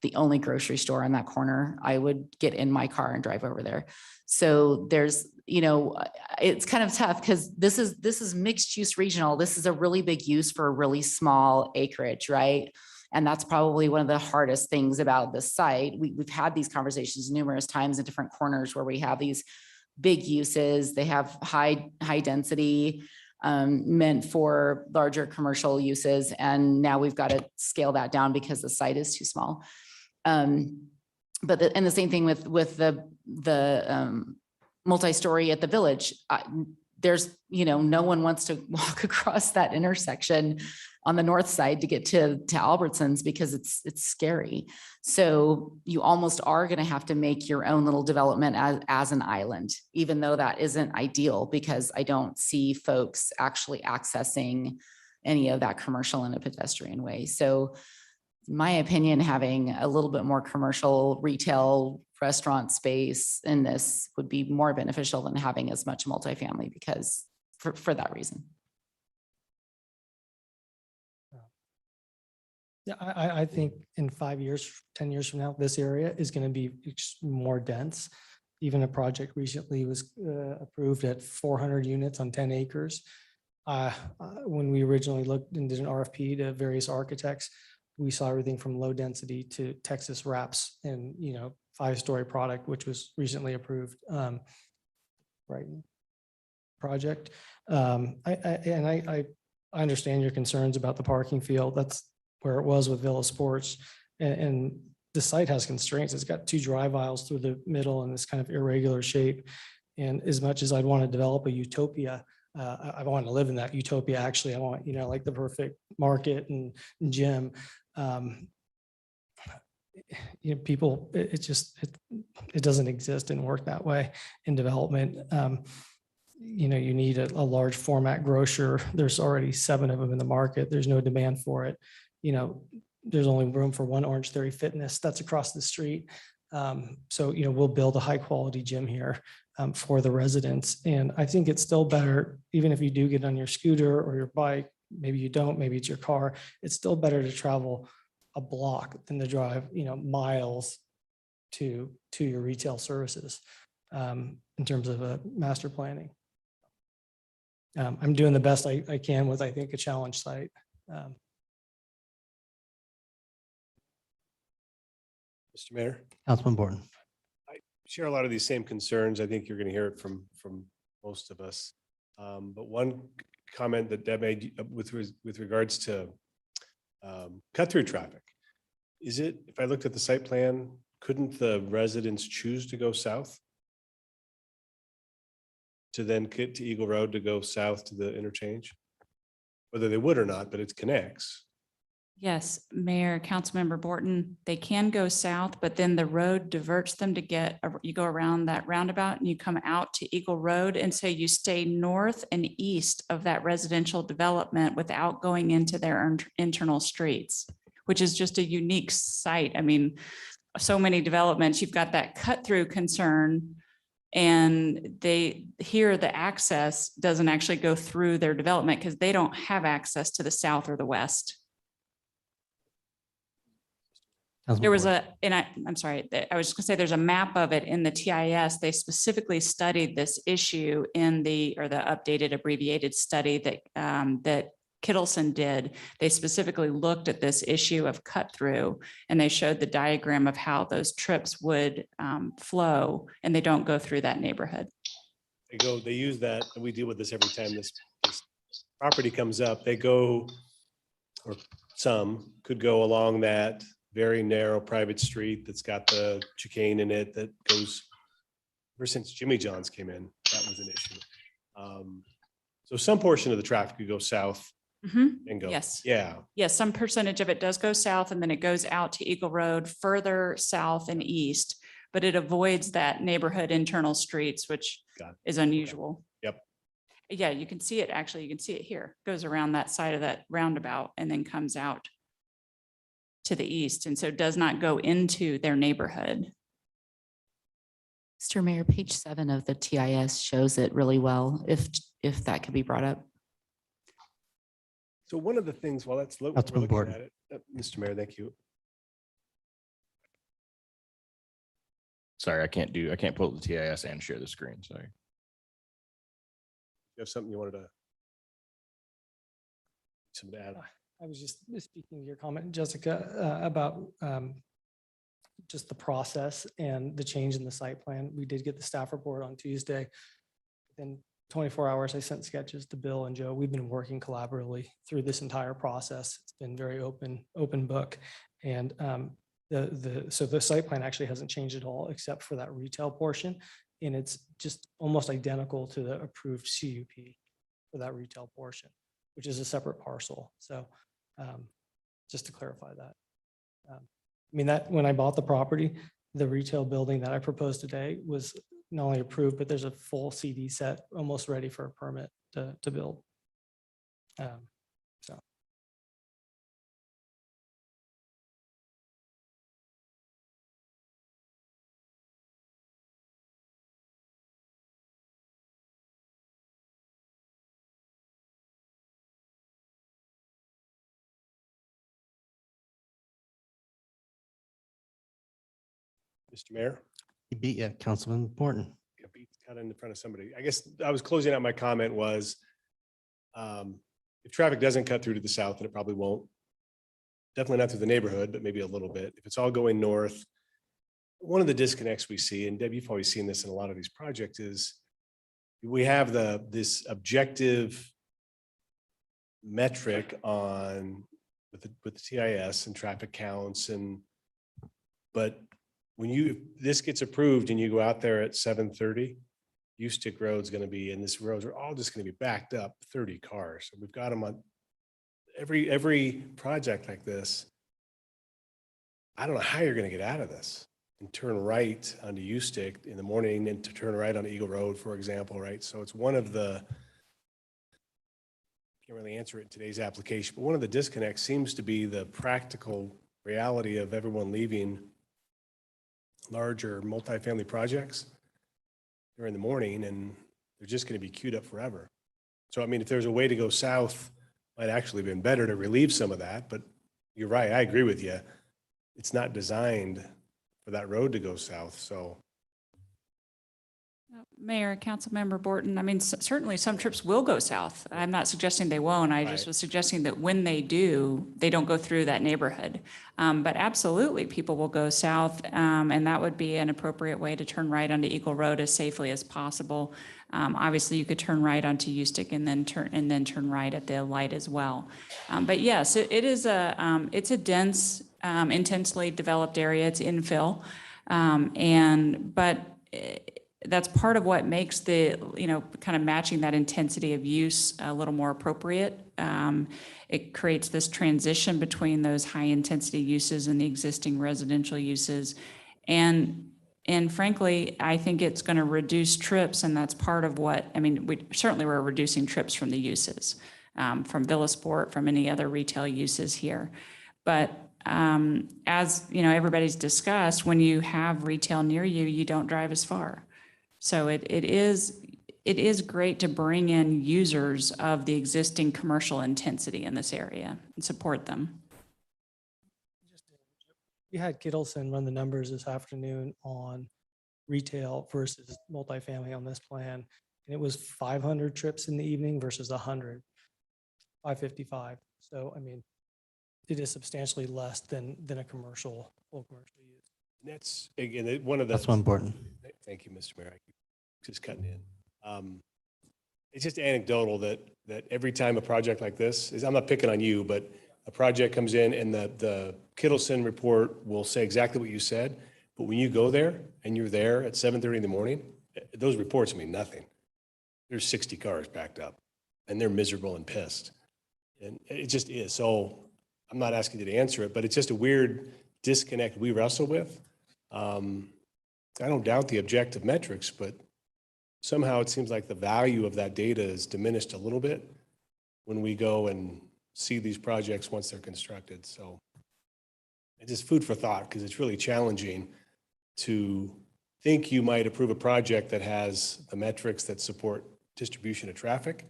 the only grocery store on that corner. I would get in my car and drive over there. So there's, it's kind of tough because this is mixed use regional. This is a really big use for a really small acreage, right? And that's probably one of the hardest things about this site. We've had these conversations numerous times in different corners where we have these big uses. They have high density meant for larger commercial uses. And now we've got to scale that down because the site is too small. And the same thing with the multi-story at the Village. There's, no one wants to walk across that intersection on the north side to get to Albertsons because it's scary. So you almost are going to have to make your own little development as an island, even though that isn't ideal, because I don't see folks actually accessing any of that commercial in a pedestrian way. So in my opinion, having a little bit more commercial retail restaurant space in this would be more beneficial than having as much multifamily, because for that reason. Yeah, I think in 5 years, 10 years from now, this area is going to be more dense. Even a project recently was approved at 400 units on 10 acres. When we originally looked and did an RFP to various architects, we saw everything from low density to Texas wraps and, 5-story product, which was recently approved. Right. Project. I understand your concerns about the parking field. That's where it was with Villa Sports, and the site has constraints. It's got 2 drive aisles through the middle in this kind of irregular shape. And as much as I'd want to develop a utopia, I want to live in that utopia. Actually, I want, like the perfect market and gym. People, it doesn't exist and work that way in development. You need a large format grocer. There's already 7 of them in the market. There's no demand for it. There's only room for one Orange Theory Fitness that's across the street. So, we'll build a high quality gym here for the residents. And I think it's still better, even if you do get on your scooter or your bike, maybe you don't, maybe it's your car, it's still better to travel a block than to drive, miles to your retail services in terms of master planning. I'm doing the best I can with, I think, a challenge site. Mr. Mayor, Councilman Borton. share a lot of these same concerns. I think you're going to hear it from most of us. But one comment that Deb made with regards to cut-through traffic, is it, if I looked at the site plan, couldn't the residents choose to go south? To then get to Eagle Road to go south to the interchange? Whether they would or not, but it connects. Yes, Mayor, Councilmember Borton, they can go south, but then the road diverts them to get, you go around that roundabout and you come out to Eagle Road. And so you stay north and east of that residential development without going into their internal streets, which is just a unique site. I mean, so many developments, you've got that cut through concern. And here the access doesn't actually go through their development because they don't have access to the south or the west. There was I'm sorry, I was just gonna say there's a map of it in the TIS. They specifically studied this issue in the updated abbreviated study that Kittleson did. They specifically looked at this issue of cut through and they showed the diagram of how those trips would flow, and they don't go through that neighborhood. They use that, and we deal with this every time this property comes up. They go, or some could go along that very narrow private street that's got the chicane in it that goes, ever since Jimmy John's came in, that was an issue. So some portion of the traffic could go south and go. Yes. Yeah. Yes, some percentage of it does go south and then it goes out to Eagle Road further south and east, but it avoids that neighborhood internal streets, which is unusual. Yep. Yeah, you can see it, actually, you can see it here. Goes around that side of that roundabout and then comes out to the east, and so does not go into their neighborhood. Mr. Mayor, page 7 of the TIS shows it really well, if that could be brought up. So one of the things, while that's we're Councilman looking Borton. at it, Mr. Mayor, thank you. Sorry, I can't pull up the TIS and share the screen. Sorry. You have something you wanted to add? I was just speaking to your comment, Jessica, about just the process and the change in the site plan. We did get the staff report on Tuesday. Within 24 hours, I sent sketches to Bill and Joe. We've been working collaboratively through this entire process. It's been very open book. And so the site plan actually hasn't changed at all, except for that retail portion. And it's just almost identical to the approved CUP for that retail portion, which is a separate parcel. So just to clarify that. I mean, that when I bought the property, the retail building that I proposed today was not only approved, but there's a full CD set almost ready for a permit to build. So. Mr. Mayor? You beat you, Councilman Borton. Got in front of somebody. I guess I was closing out my comment was, if traffic doesn't cut through to the south, and it probably won't, definitely not through the neighborhood, but maybe a little bit. If it's all going north, one of the disconnects we see, and Deb, you've always seen this in a lot of these projects, is we have this objective metric on with the TIS and traffic counts, but when this gets approved and you go out there at 7:30, Ustick Road's going to be, and this roads are all just going to be backed up 30 cars. So we've got them on every project like this. I don't know how you're going to get out of this and turn right onto Ustick in the morning and to turn right on Eagle Road, for example, right? So it's one of the, can't really answer it in today's application, but one of the disconnects seems to be the practical reality of everyone leaving larger multifamily projects during the morning, and they're just going to be queued up forever. So, I mean, if there's a way to go south, might actually been better to relieve some of that, but you're right. I agree with you. It's not designed for that road to go south. So Mayor, Councilmember Borton, I mean, certainly some trips will go south. I'm not suggesting they won't. I just Right. was suggesting that when they do, they don't go through that neighborhood. But absolutely, people will go south, and that would be an appropriate way to turn right onto Eagle Road as safely as possible. Obviously, you could turn right onto Ustick and then turn right at the light as well. But yes, it's a dense, intensely developed area. It's infill, that's part of what makes the, kind of matching that intensity of use a little more appropriate. It creates this transition between those high intensity uses and the existing residential uses. And frankly, I think it's going to reduce trips, and that's part of what, we're reducing trips from the uses, from Villa Sport, from any other retail uses here. But as everybody's discussed, when you have retail near you, you don't drive as far. So it is great to bring in users of the existing commercial intensity in this area and support them. We had Kittleson run the numbers this afternoon on retail versus multifamily on this plan. And it was 500 trips in the evening versus 100, 555. So, it is substantially less than a commercial, full commercial use. And that's, again, one of the. That's important. Thank you, Mr. Mayor. I keep just cutting in. It's just anecdotal that every time a project like this is, I'm not picking on you, but a project comes in and the Kittleson report will say exactly what you said. But when you go there and you're there at 7:30 in the morning, those reports mean nothing. There's 60 cars backed up and they're miserable and pissed. And it just is. So I'm not asking you to answer it, but it's just a weird disconnect we wrestle with. I don't doubt the objective metrics, but somehow it seems like the value of that data is diminished a little bit when we go and see these projects once they're constructed. So it's just food for thought, because it's really challenging to think you might approve a project that has the metrics that support distribution of traffic,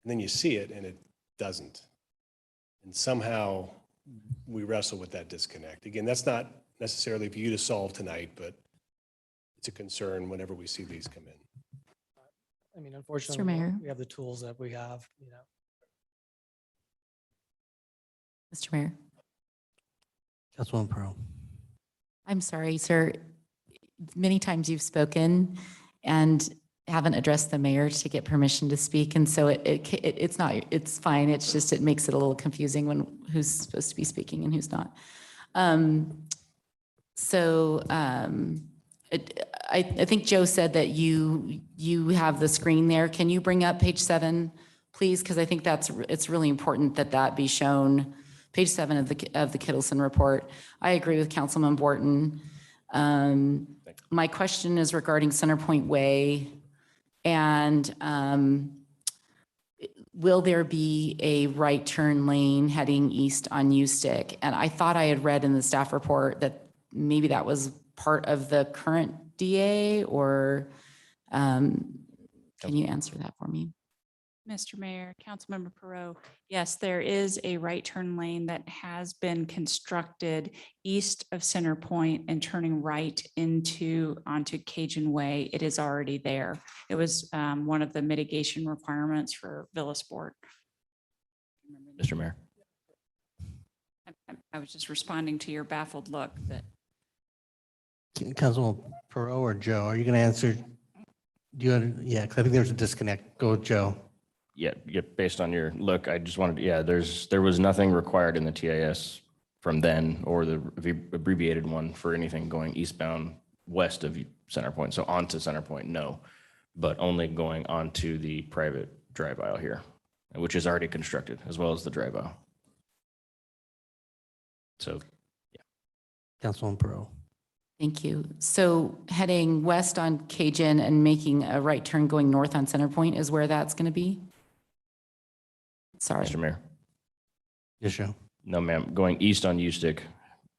and then you see it and it doesn't. And somehow we wrestle with that disconnect. Again, that's not necessarily for you to solve tonight, but it's a concern whenever we see these come in. Unfortunately, Mayor. we have the tools that we have, Mr. Mayor. Councilwoman Pearl. I'm sorry, sir. Many times you've spoken and haven't addressed the mayor to get permission to speak. And so it's fine. It's just, it makes it a little confusing when who's supposed to be speaking and who's not. I think Joe said that you have the screen there. Can you bring up page 7, please? Because I think it's really important that be shown. Page 7 of the Kittleson report. I agree with Councilman Borton. My question is regarding Centerpoint Way, and will there be a right turn lane heading east on Ustick? And I thought I had read in the staff report that maybe that was part of the current DA, or can you answer that for me? Mr. Mayor, Councilmember Perot, yes, there is a right turn lane that has been constructed east of Center Point and turning right onto Cajun Way. It is already there. It was one of the mitigation requirements for Villa Sport. Mr. Mayor. I was just responding to your baffled look that. Councilwoman Perot or Joe, are you going to answer? Yeah, because I think there's a disconnect. Go with Joe. Yeah, based on your look, I just wanted, there was nothing required in the TIS from then, or the abbreviated one for anything going eastbound west of Center Point. So onto Center Point, no, but only going onto the private drive aisle here, which is already constructed, as well as the drive aisle. So, yeah. Councilwoman Perot. Thank you. So heading west on Cajun and making a right turn going north on Center Point is where that's going to be? Sorry. Mr. Mayor. Yes, Joe. No, ma'am. Going east on Ustick,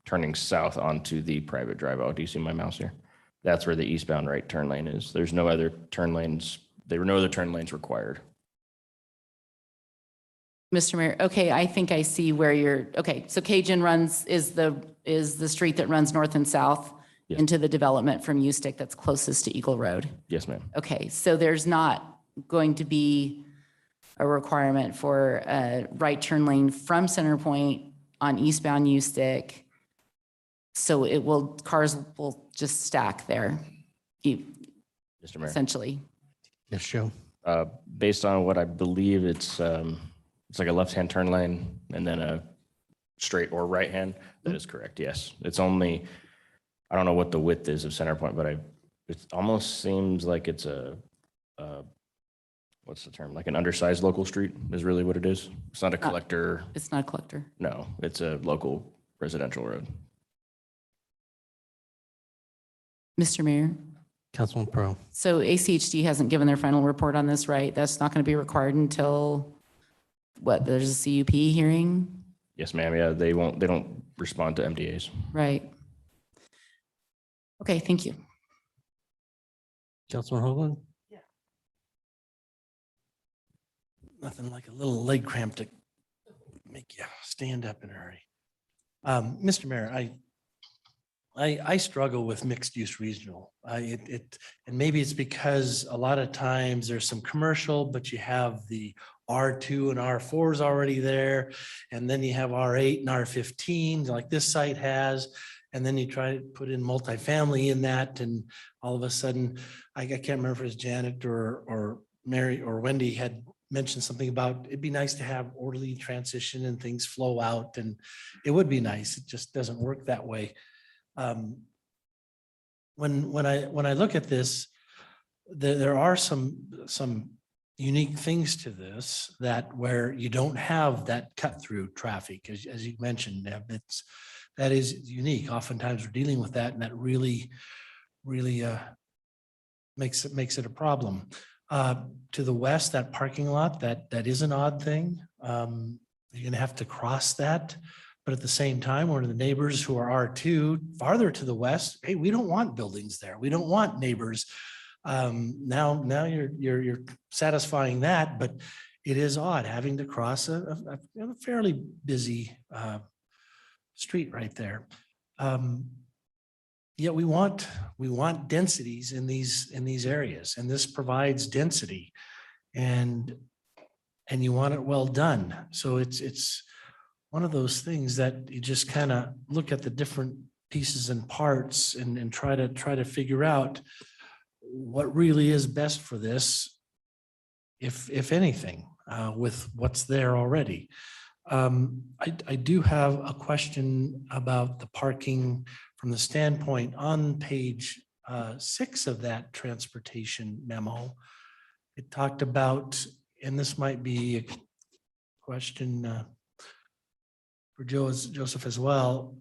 turning south onto the private drive out. Do you see my mouse here? That's where the eastbound right turn lane is. There's no other turn lanes. There were no other turn lanes required. Mr. Mayor, okay, I think I see where you're, okay, so Cajun is the street that runs north and south, Yes. into the development from Ustick that's closest to Eagle Road? Yes, ma'am. Okay, so there's not going to be a requirement for a right turn lane from Center Point on eastbound Ustick. So cars will just stack there, Mr. Mayor. essentially. Yes, Joe. Based on what I believe it's like a left-hand turn lane and then a straight or right-hand. That is correct. Yes. It's only, I don't know what the width is of Center Point, but it almost seems like it's what's the term? Like an undersized local street is really what it is. It's not a collector. It's not a collector. No, it's a local residential road. Mr. Mayor, Councilman Pro. so ACHD hasn't given their final report on this, right? That's not going to be required until, what, there's a CUP hearing? Yes, ma'am. Yeah, they don't respond to MDAs. Right. Okay, thank you. Councilman Hoagland? Nothing like a little leg cramp to make you stand up in a hurry. Mr. Mayor, I struggle with mixed use regional. And maybe it's because a lot of times there's some commercial, but you have the R2 and R4s already there. And then you have R8 and R15 like this site has. And then you try to put in multifamily in that. And all of a sudden, I can't remember if it was Janet or Mary or Wendy had mentioned something about it'd be nice to have orderly transition and things flow out. And it would be nice. It just doesn't work that way. When I look at this, there are some unique things to this that where you don't have that cut through traffic, as you mentioned, that is unique. Oftentimes we're dealing with that, and that really makes it a problem. To the west, that parking lot, that is an odd thing. You're gonna have to cross that. But at the same time, one of the neighbors who are R2 farther to the west, hey, we don't want buildings there. We don't want neighbors. Now you're satisfying that, but it is odd having to cross a fairly busy street right there. Yet we want densities in these areas, and this provides density, and you want it well done. So it's one of those things that you just kind of look at the different pieces and parts and try to figure out what really is best for this, if anything, with what's there already. I do have a question about the parking from the standpoint on page 6 of that transportation memo. It talked about, and this might be a question for Joseph as well.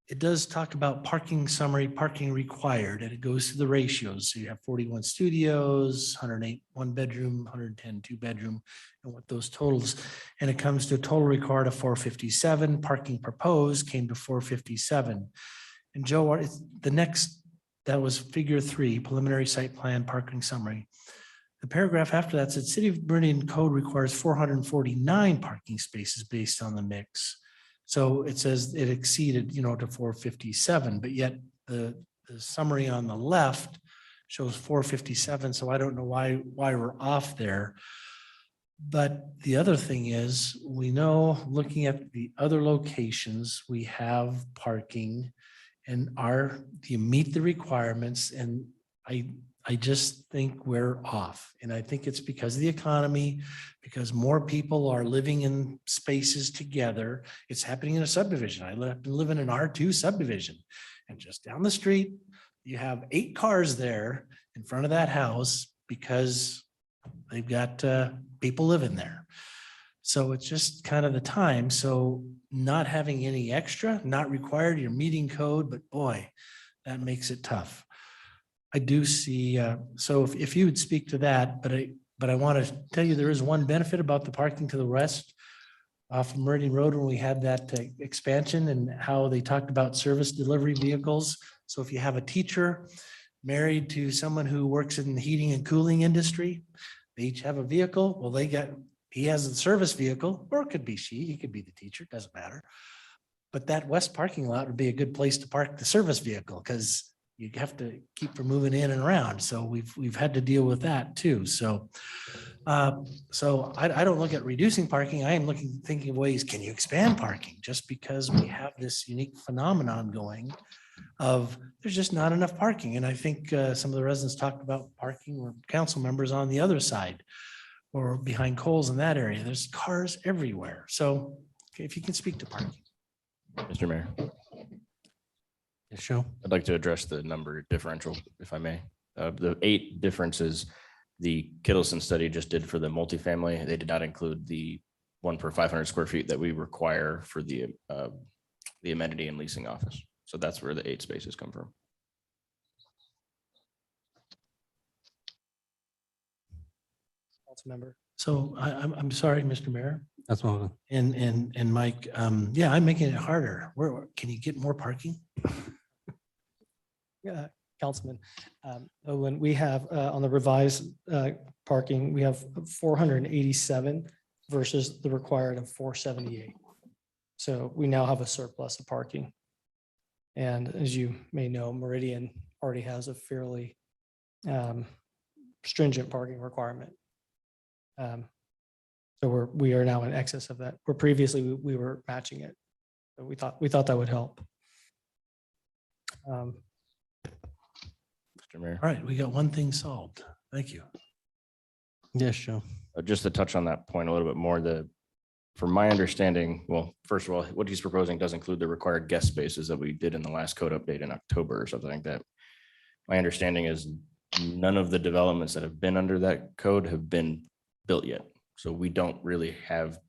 It does talk about parking summary, parking required, and it goes to the ratios. So you have 41 studios, 108 one bedroom, 110 two bedroom, and what those totals. And it comes to a total required of 457. Parking proposed came to 457. And Joe, the next, that was figure 3, preliminary site plan parking summary. The paragraph after that said City of Meridian code requires 449 parking spaces based on the mix. So it says it exceeded, to 457, but yet the summary on the left shows 457. So I don't know why we're off there. But the other thing is, we know looking at the other locations, we have parking, and do you meet the requirements? And I just think we're off. And I think it's because of the economy, because more people are living in spaces together. It's happening in a subdivision. I live in an R2 subdivision, and just down the street, you have 8 cars there in front of that house because they've got people living there. So it's just kind of the time. So not having any extra, not required, you're meeting code, but boy, that makes it tough. I do see, so if you would speak to that, but I want to tell you there is one benefit about the parking to the west off Meridian Road when we had that expansion and how they talked about service delivery vehicles. So if you have a teacher married to someone who works in the heating and cooling industry, they each have a vehicle. Well, he has a service vehicle, or it could be he could be the teacher, doesn't matter. But that west parking lot would be a good place to park the service vehicle because you have to keep from moving in and around. So we've had to deal with that too. So I don't look at reducing parking. I am thinking of ways, can you expand parking? Just because we have this unique phenomenon going of there's just not enough parking. And I think some of the residents talked about parking or council members on the other side or behind Coles in that area. There's cars everywhere. So if you can speak to parking. Mr. Mayor, Show. I'd like to address the number differential, if I may. The 8 differences the Kittleson study just did for the multifamily, they did not include the 1 per 500 square feet that we require for the amenity and leasing office. So that's where the 8 spaces come from. Councilmember. So I'm sorry, Mr. Mayor. That's one. And Mike, yeah, I'm making it harder. Where can you get more parking? Yeah, Councilman, when we have on the revised parking, we have 487 versus the required of 478. So we now have a surplus of parking. And as you may know, Meridian already has a fairly stringent parking requirement. So we are now in excess of that, where previously we were matching it. So we thought that would help. Mr. Mayor. All right, we got one thing solved. Thank you. Yes, Joe. Just to touch on that point a little bit more, from my understanding, well, first of all, what he's proposing does include the required guest spaces that we did in the last code update in October or something like that. My understanding is none of the developments that have been under that code have been built yet. So we don't really have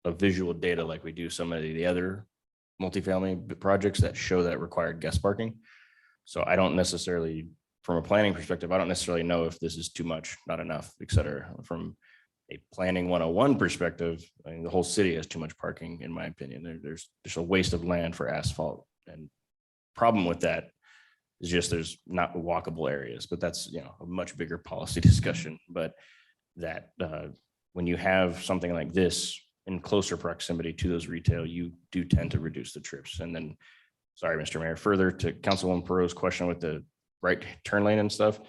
a visual data like we do some of the other multifamily projects that show that required guest parking. So I don't necessarily, from a planning perspective, I don't necessarily know if this is too much, not enough, et cetera. From a planning 101 perspective, I mean, the whole city has too much parking, in my opinion. There's a waste of land for asphalt, and problem with that is just there's not walkable areas, but that's, a much bigger policy discussion. But that when you have something like this in closer proximity to those retail, you do tend to reduce the trips. And then, sorry, Mr. Mayor, further to Councilwoman Perot's question with the right turn lane and stuff,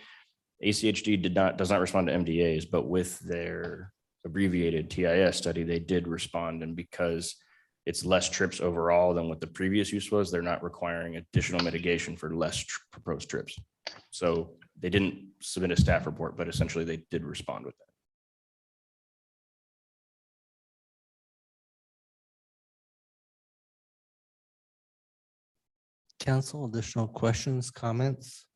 ACHD does not respond to MDAs, but with their abbreviated TIS study, they did respond. And because it's less trips overall than what the previous use was, they're not requiring additional mitigation for less proposed trips. So they didn't submit a staff report, but essentially they did respond with that. Council, additional questions, comments?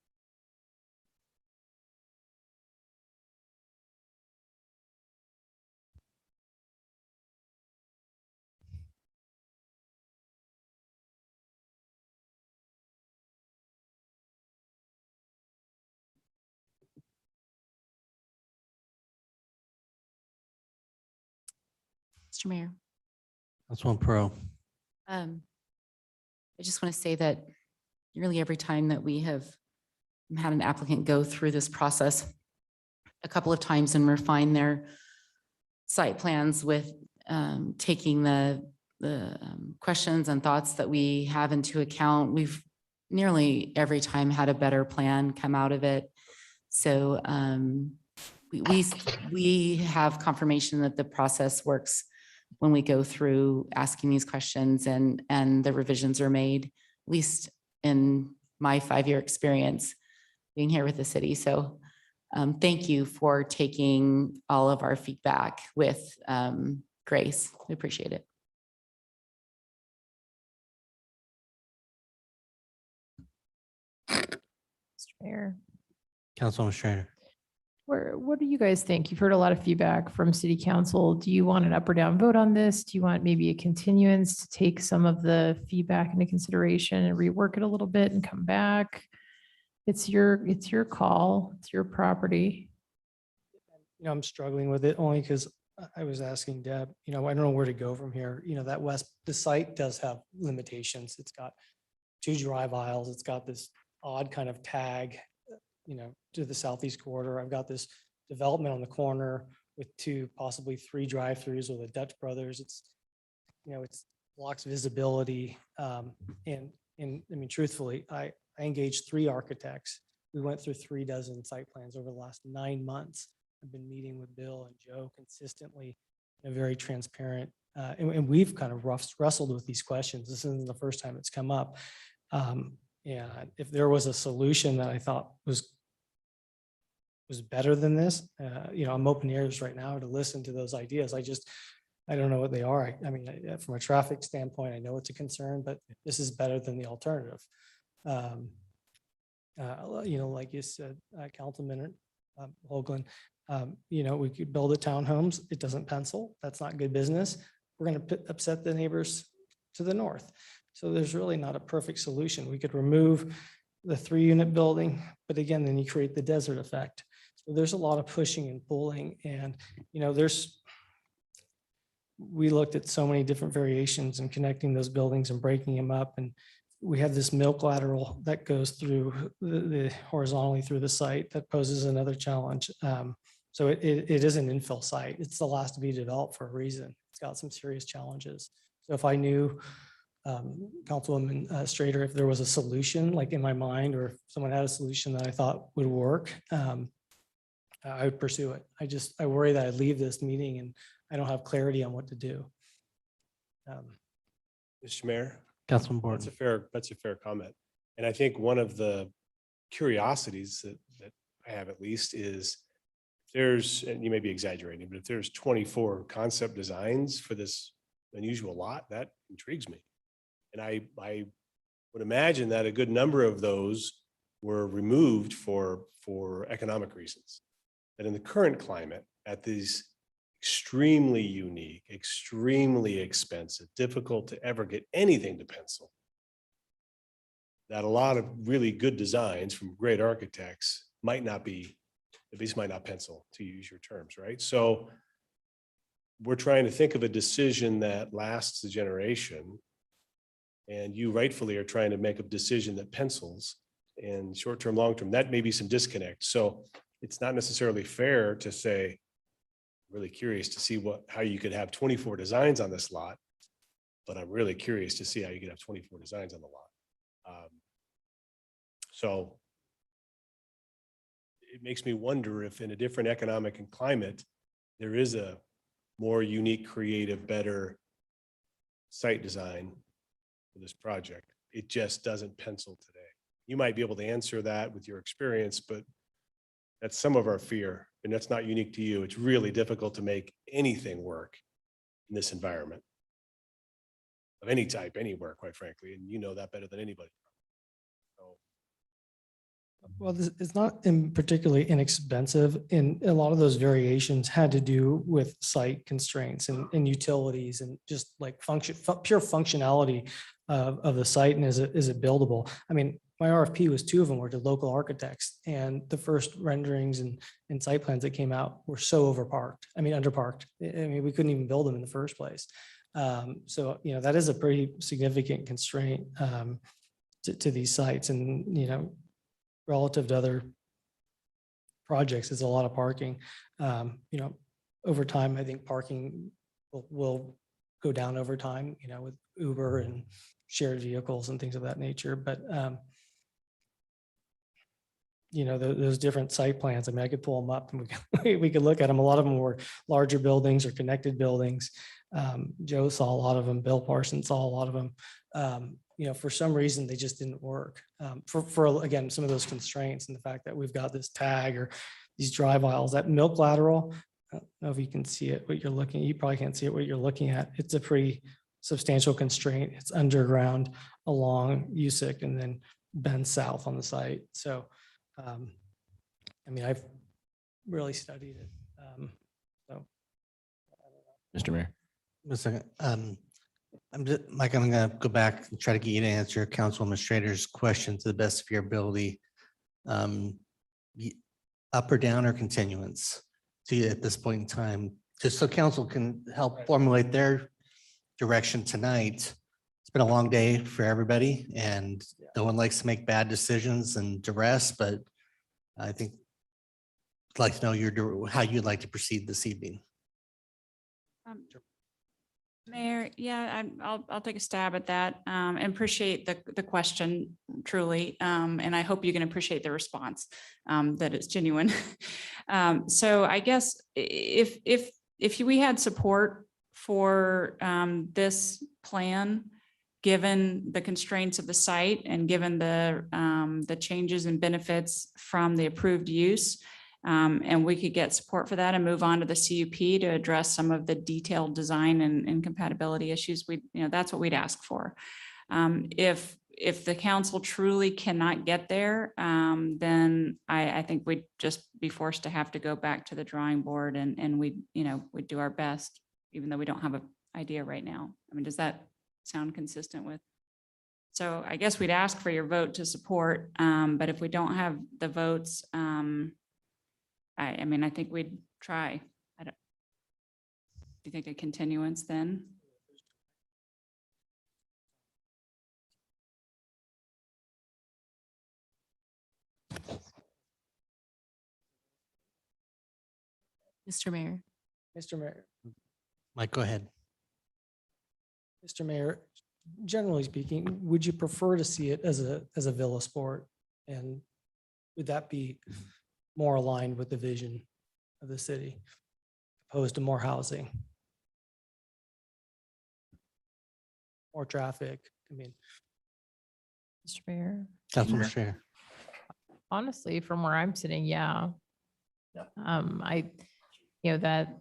Mr. Mayor. Councilwoman Pro. I just want to say that nearly every time that we have had an applicant go through this process a couple of times and refine their site plans with taking the questions and thoughts that we have into account, we've nearly every time had a better plan come out of it. So we have confirmation that the process works when we go through asking these questions and the revisions are made, at least in my 5-year experience being here with the city. So thank you for taking all of our feedback with grace. We appreciate it. Mr. Mayor. Councilwoman Schrader. What do you guys think? You've heard a lot of feedback from city council. Do you want an up or down vote on this? Do you want maybe a continuance to take some of the feedback into consideration and rework it a little bit and come back? It's your call. It's your property. I'm struggling with it only because I was asking Deb, I don't know where to go from here. The site does have limitations. It's got 2 drive aisles. It's got this odd kind of tag, to the southeast corridor. I've got this development on the corner with 2, possibly 3 drive-throughs with the Dutch Brothers. It's blocks visibility. And I mean, truthfully, I engaged 3 architects. We went through 36 site plans over the last 9 months. I've been meeting with Bill and Joe consistently, and very transparent. And we've kind of wrestled with these questions. This isn't the first time it's come up. And if there was a solution that I thought was better than this, I'm open ears right now to listen to those ideas. I don't know what they are. I mean, from a traffic standpoint, I know it's a concern, but this is better than the alternative. Like you said, Councilman Hoagland, we could build the townhomes. It doesn't pencil. That's not good business. We're going to upset the neighbors to the north. So there's really not a perfect solution. We could remove the 3-unit building, but again, then you create the desert effect. So there's a lot of pushing and pulling, and we looked at so many different variations and connecting those buildings and breaking them up. And we have this milk lateral that goes through the horizontally through the site that poses another challenge. So it is an infill site. It's the last to be developed for a reason. It's got some serious challenges. So if I knew, Councilwoman Strader, if there was a solution like in my mind, or if someone had a solution that I thought would work, I would pursue it. I worry that I'd leave this meeting and I don't have clarity on what to do. Mr. Mayor? Councilman Borton. That's a fair comment. And I think one of the curiosities that I have at least is and you may be exaggerating, but if there's 24 concept designs for this unusual lot, that intrigues me. And I would imagine that a good number of those were removed for economic reasons. That in the current climate, at these extremely unique, extremely expensive, difficult to ever get anything to pencil, that a lot of really good designs from great architects might not pencil, to use your terms, right? So we're trying to think of a decision that lasts a generation, and you rightfully are trying to make a decision that pencils, and short-term, long-term, that may be some disconnect. So it's not necessarily fair to say, I'm really curious to see how you could have 24 designs on this lot, but I'm really curious to see how you could have 24 designs on the lot. So it makes me wonder if in a different economic and climate, there is a more unique, creative, better site design for this project. It just doesn't pencil today. You might be able to answer that with your experience, but that's some of our fear, and that's not unique to you. It's really difficult to make anything work in this environment of any type, anywhere, quite frankly, and you know that better than anybody. Well, this is not particularly inexpensive, and a lot of those variations had to do with site constraints and utilities and just like pure functionality of the site, and is it buildable? I mean, my RFP was 2 of them were to local architects, and the first renderings and site plans that came out were so underparked. I mean, we couldn't even build them in the first place. So, that is a pretty significant constraint to these sites, and, relative to other projects, it's a lot of parking. Over time, I think parking will go down over time, with Uber and shared vehicles and things of that nature. But, those different site plans, I mean, I could pull them up and we could look at them. A lot of them were larger buildings or connected buildings. Joe saw a lot of them. Bill Parsons saw a lot of them. For some reason, they just didn't work for again, some of those constraints and the fact that we've got this tag or these drive aisles, that milk lateral. I don't know if you can see it, what you're looking, you probably can't see it, what you're looking at. It's a pretty substantial constraint. It's underground along USIC and then bends south on the site. So, I mean, I've really studied it. Mr. Mayor. A second. Mike, I'm going to go back and try to get you to answer Council Administrator's question to the best of your ability. Up or down or continuance to you at this point in time, just so council can help formulate their direction tonight. It's been a long day for everybody, and no one likes to make bad decisions and duress, but I think I'd like to know how you'd like to proceed this evening. Mayor, yeah, I'll take a stab at that and appreciate the question truly. And I hope you can appreciate the response, that it's genuine. So I guess if we had support for this plan, given the constraints of the site and given the changes and benefits from the approved use, and we could get support for that and move on to the CUP to address some of the detailed design and compatibility issues, that's what we'd ask for. If the council truly cannot get there, then I think we'd just be forced to have to go back to the drawing board and we'd do our best, even though we don't have an idea right now. I mean, does that sound consistent with? So I guess we'd ask for your vote to support, but if we don't have the votes, I mean, I think we'd try. Do you think a continuance then? Mr. Mayor. Mr. Mayor, Mike, go ahead. Mr. Mayor, generally speaking, would you prefer to see it as a villa sport? And would that be more aligned with the vision of the city opposed to more housing? More traffic? I mean, Mr. Mayor. Councilman Scher. Honestly, from where I'm sitting, yeah. That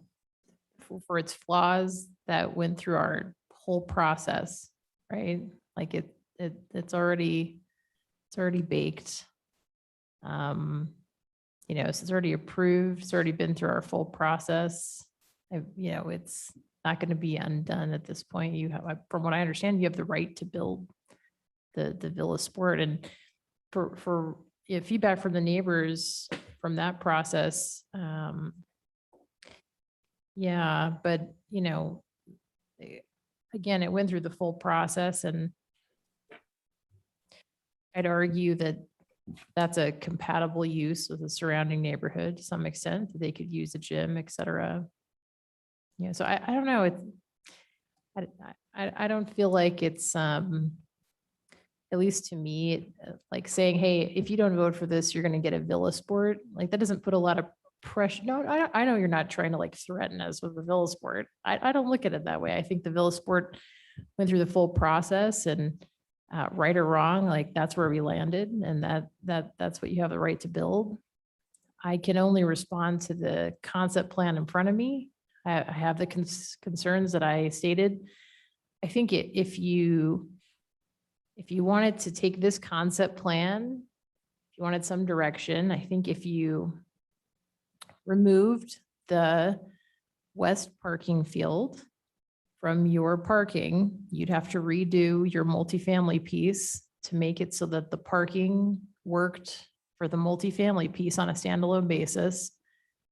for its flaws, that went through our whole process, right? Like it's already baked. So it's already approved, it's already been through our full process. It's not going to be undone at this point. You have, from what I understand, you have the right to build the Villa Sport, and for feedback from the neighbors from that process. Yeah, but again, it went through the full process, and I'd argue that that's a compatible use with the surrounding neighborhood to some extent, that they could use a gym, et cetera. So I don't know. I don't feel like it's, at least to me, like saying, hey, if you don't vote for this, you're going to get a Villa Sport. Like that doesn't put a lot of pressure. No, I know you're not trying to like threaten us with the Villa Sport. I don't look at it that way. I think the Villa Sport went through the full process, and right or wrong, like that's where we landed, and that's what you have the right to build. I can only respond to the concept plan in front of me. I have the concerns that I stated. I think if you wanted to take this concept plan, if you wanted some direction, I think if you removed the west parking field from your parking, you'd have to redo your multifamily piece to make it so that the parking worked for the multifamily piece on a standalone basis,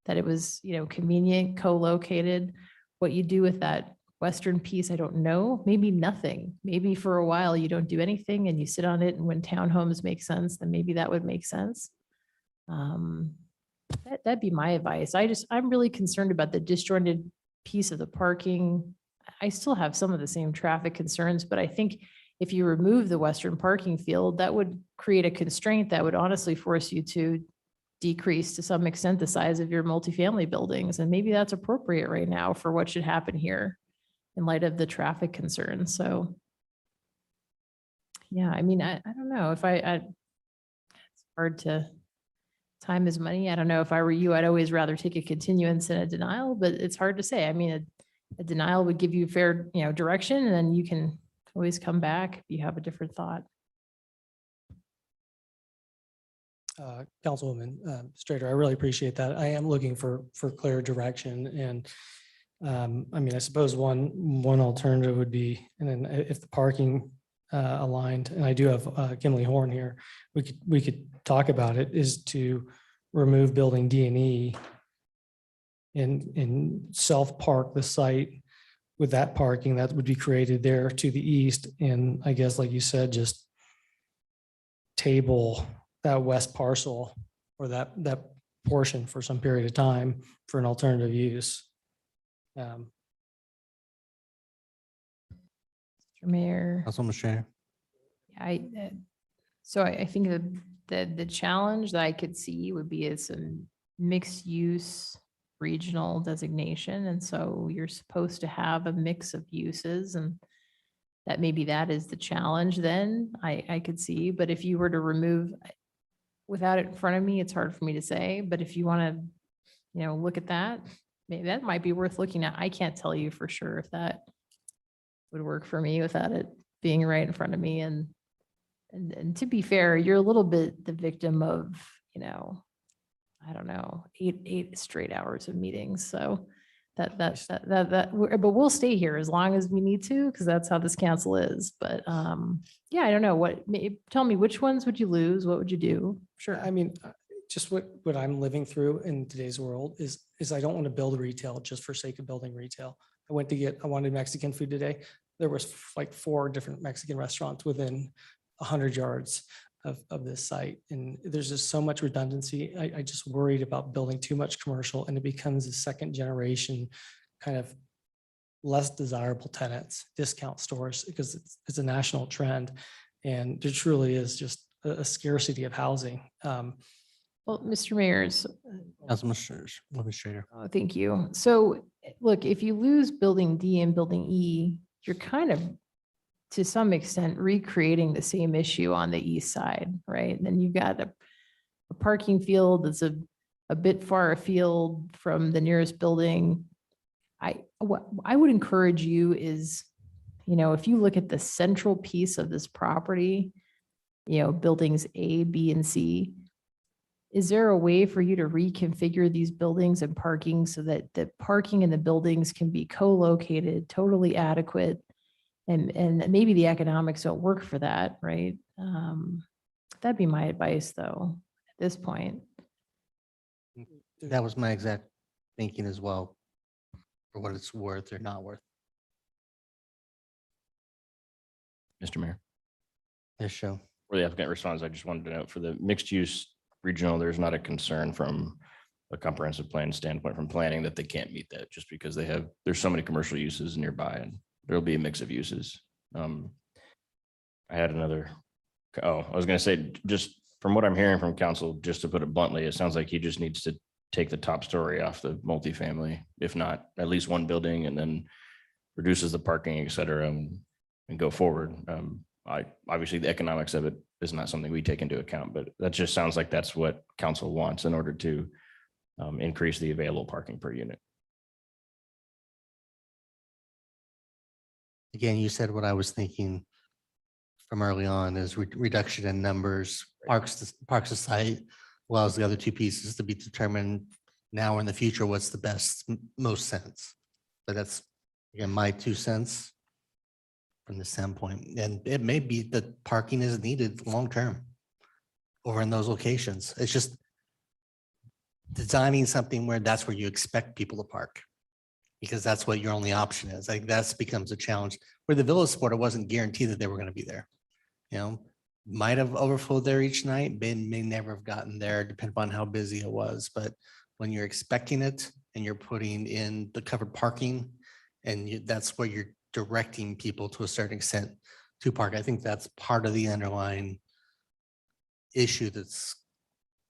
that it was, convenient, co-located. What you do with that western piece, I don't know. Maybe nothing. Maybe for a while you don't do anything and you sit on it, and when townhomes make sense, then maybe that would make sense. That'd be my advice. I'm really concerned about the disjointed piece of the parking. I still have some of the same traffic concerns, but I think if you remove the western parking field, that would create a constraint that would honestly force you to decrease to some extent the size of your multifamily buildings. And maybe that's appropriate right now for what should happen here in light of the traffic concerns. So yeah, I mean, I don't know if it's hard to, time is money. I don't know if I were you, I'd always rather take a continuance than a denial, but it's hard to say. I mean, a denial would give you fair, direction, and then you can always come back if you have a different thought. Councilwoman Strader, I really appreciate that. I am looking for clear direction, and I mean, I suppose one alternative would be, and then if the parking aligned, and I do have Kimberly Horn here, we could talk about it, is to remove building D and E and self-park the site with that parking that would be created there to the east. And I guess, like you said, just table that west parcel or that portion for some period of time for an alternative use. Mr. Mayor. Councilwoman Strayer. So I think the challenge that I could see would be is some mixed use regional designation. And so you're supposed to have a mix of uses, and that maybe that is the challenge then I could see. But if you were to remove, without it in front of me, it's hard for me to say, but if you want to, look at that, maybe that might be worth looking at. I can't tell you for sure if that would work for me without it being right in front of me. And to be fair, you're a little bit the victim of, I don't know, eight straight hours of meetings. So but we'll stay here as long as we need to, because that's how this council is. But yeah, I don't know tell me, which ones would you lose? What would you do? Sure. I mean, just what I'm living through in today's world is I don't want to build retail just for sake of building retail. I wanted Mexican food today. There was like 4 different Mexican restaurants within 100 yards of this site. And there's just so much redundancy. I just worried about building too much commercial, and it becomes a second generation kind of less desirable tenants, discount stores, because it's a national trend. And there truly is just a scarcity of housing. Well, Mr. Mayor's. Councilman Strayer. Oh, thank you. So look, if you lose building D and building E, you're kind of, to some extent, recreating the same issue on the east side, right? And then you've got a parking field that's a bit far afield from the nearest building. What I would encourage you is, if you look at the central piece of this property, buildings A, B, and C, is there a way for you to reconfigure these buildings and parking so that the parking in the buildings can be co-located, totally adequate? And maybe the economics don't work for that, right? That'd be my advice, though, at this point. That was my exact thinking as well, for what it's worth or not worth. Mr. Mayor. Yes, show. Where the applicant responds, I just wanted to note for the mixed use regional, there's not a concern from a comprehensive plan standpoint from planning that they can't meet that just because there's so many commercial uses nearby and there'll be a mix of uses. I had another, I was going to say, just from what I'm hearing from council, just to put it bluntly, it sounds like he just needs to take the top story off the multifamily, if not at least one building, and then reduces the parking, et cetera, and go forward. Obviously the economics of it is not something we take into account, but that just sounds like that's what council wants in order to increase the available parking per unit. Again, you said what I was thinking from early on is reduction in numbers, parks to site, well as the other 2 pieces to be determined now or in the future, what's the best, most sense. But that's, again, my 2 cents from the standpoint. And it may be that parking is needed long-term over in those locations. It's just designing something where that's where you expect people to park, because that's what your only option is. Like that becomes a challenge. Where the Villa Sport, it wasn't guaranteed that they were going to be there. Might have overflowed there each night, may never have gotten there, depending upon how busy it was. But when you're expecting it and you're putting in the covered parking, and that's where you're directing people to a certain extent to park. I think that's part of the underlying issue that's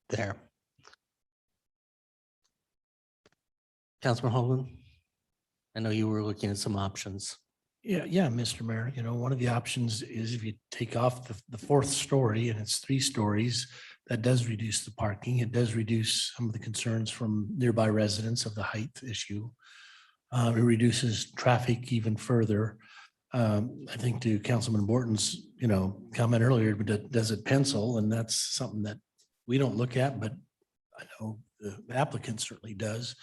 there. Councilman Hoagland, I know you were looking at some options. Yeah, Mr. Mayor, one of the options is if you take off the 4th story and it's 3 stories, that does reduce the parking. It does reduce some of the concerns from nearby residents of the height issue. It reduces traffic even further. I think to Councilman Borton's, comment earlier, but does it pencil? And that's something that we don't look at, but I know the applicant certainly does.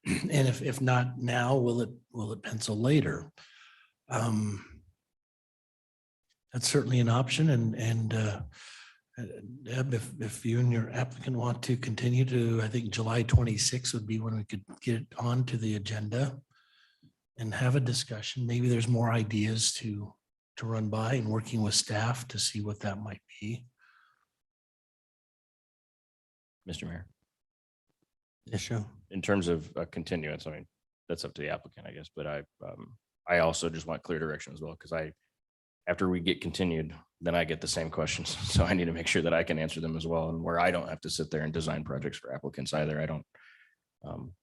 And if not now, will it pencil later? That's certainly an option. And Deb, if you and your applicant want to continue to, I think July 26th would be when we could get it onto the agenda and have a discussion. Maybe there's more ideas to run by and working with staff to see what that might be. Mr. Mayor. Yes, sure. In terms of continuance, I mean, that's up to the applicant, I guess, but I also just want clear direction as well, because after we get continued, then I get the same questions. So I need to make sure that I can answer them as well, and where I don't have to sit there and design projects for applicants either. I'm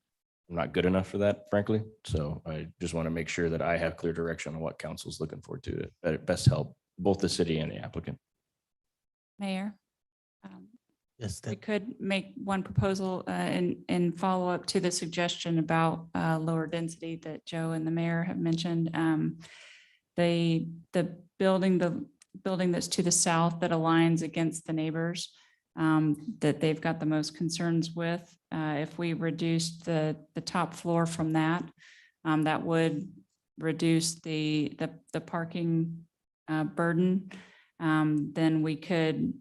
not good enough for that, frankly. So I just want to make sure that I have clear direction on what council's looking for to best help both the city and the applicant. Mayor. Yes, We could make one proposal in follow up to the suggestion about lower density that Joe and the mayor have mentioned. The building that's to the south that aligns against the neighbors that they've got the most concerns with. If we reduced the top floor from that, that would reduce the parking burden. Then we could,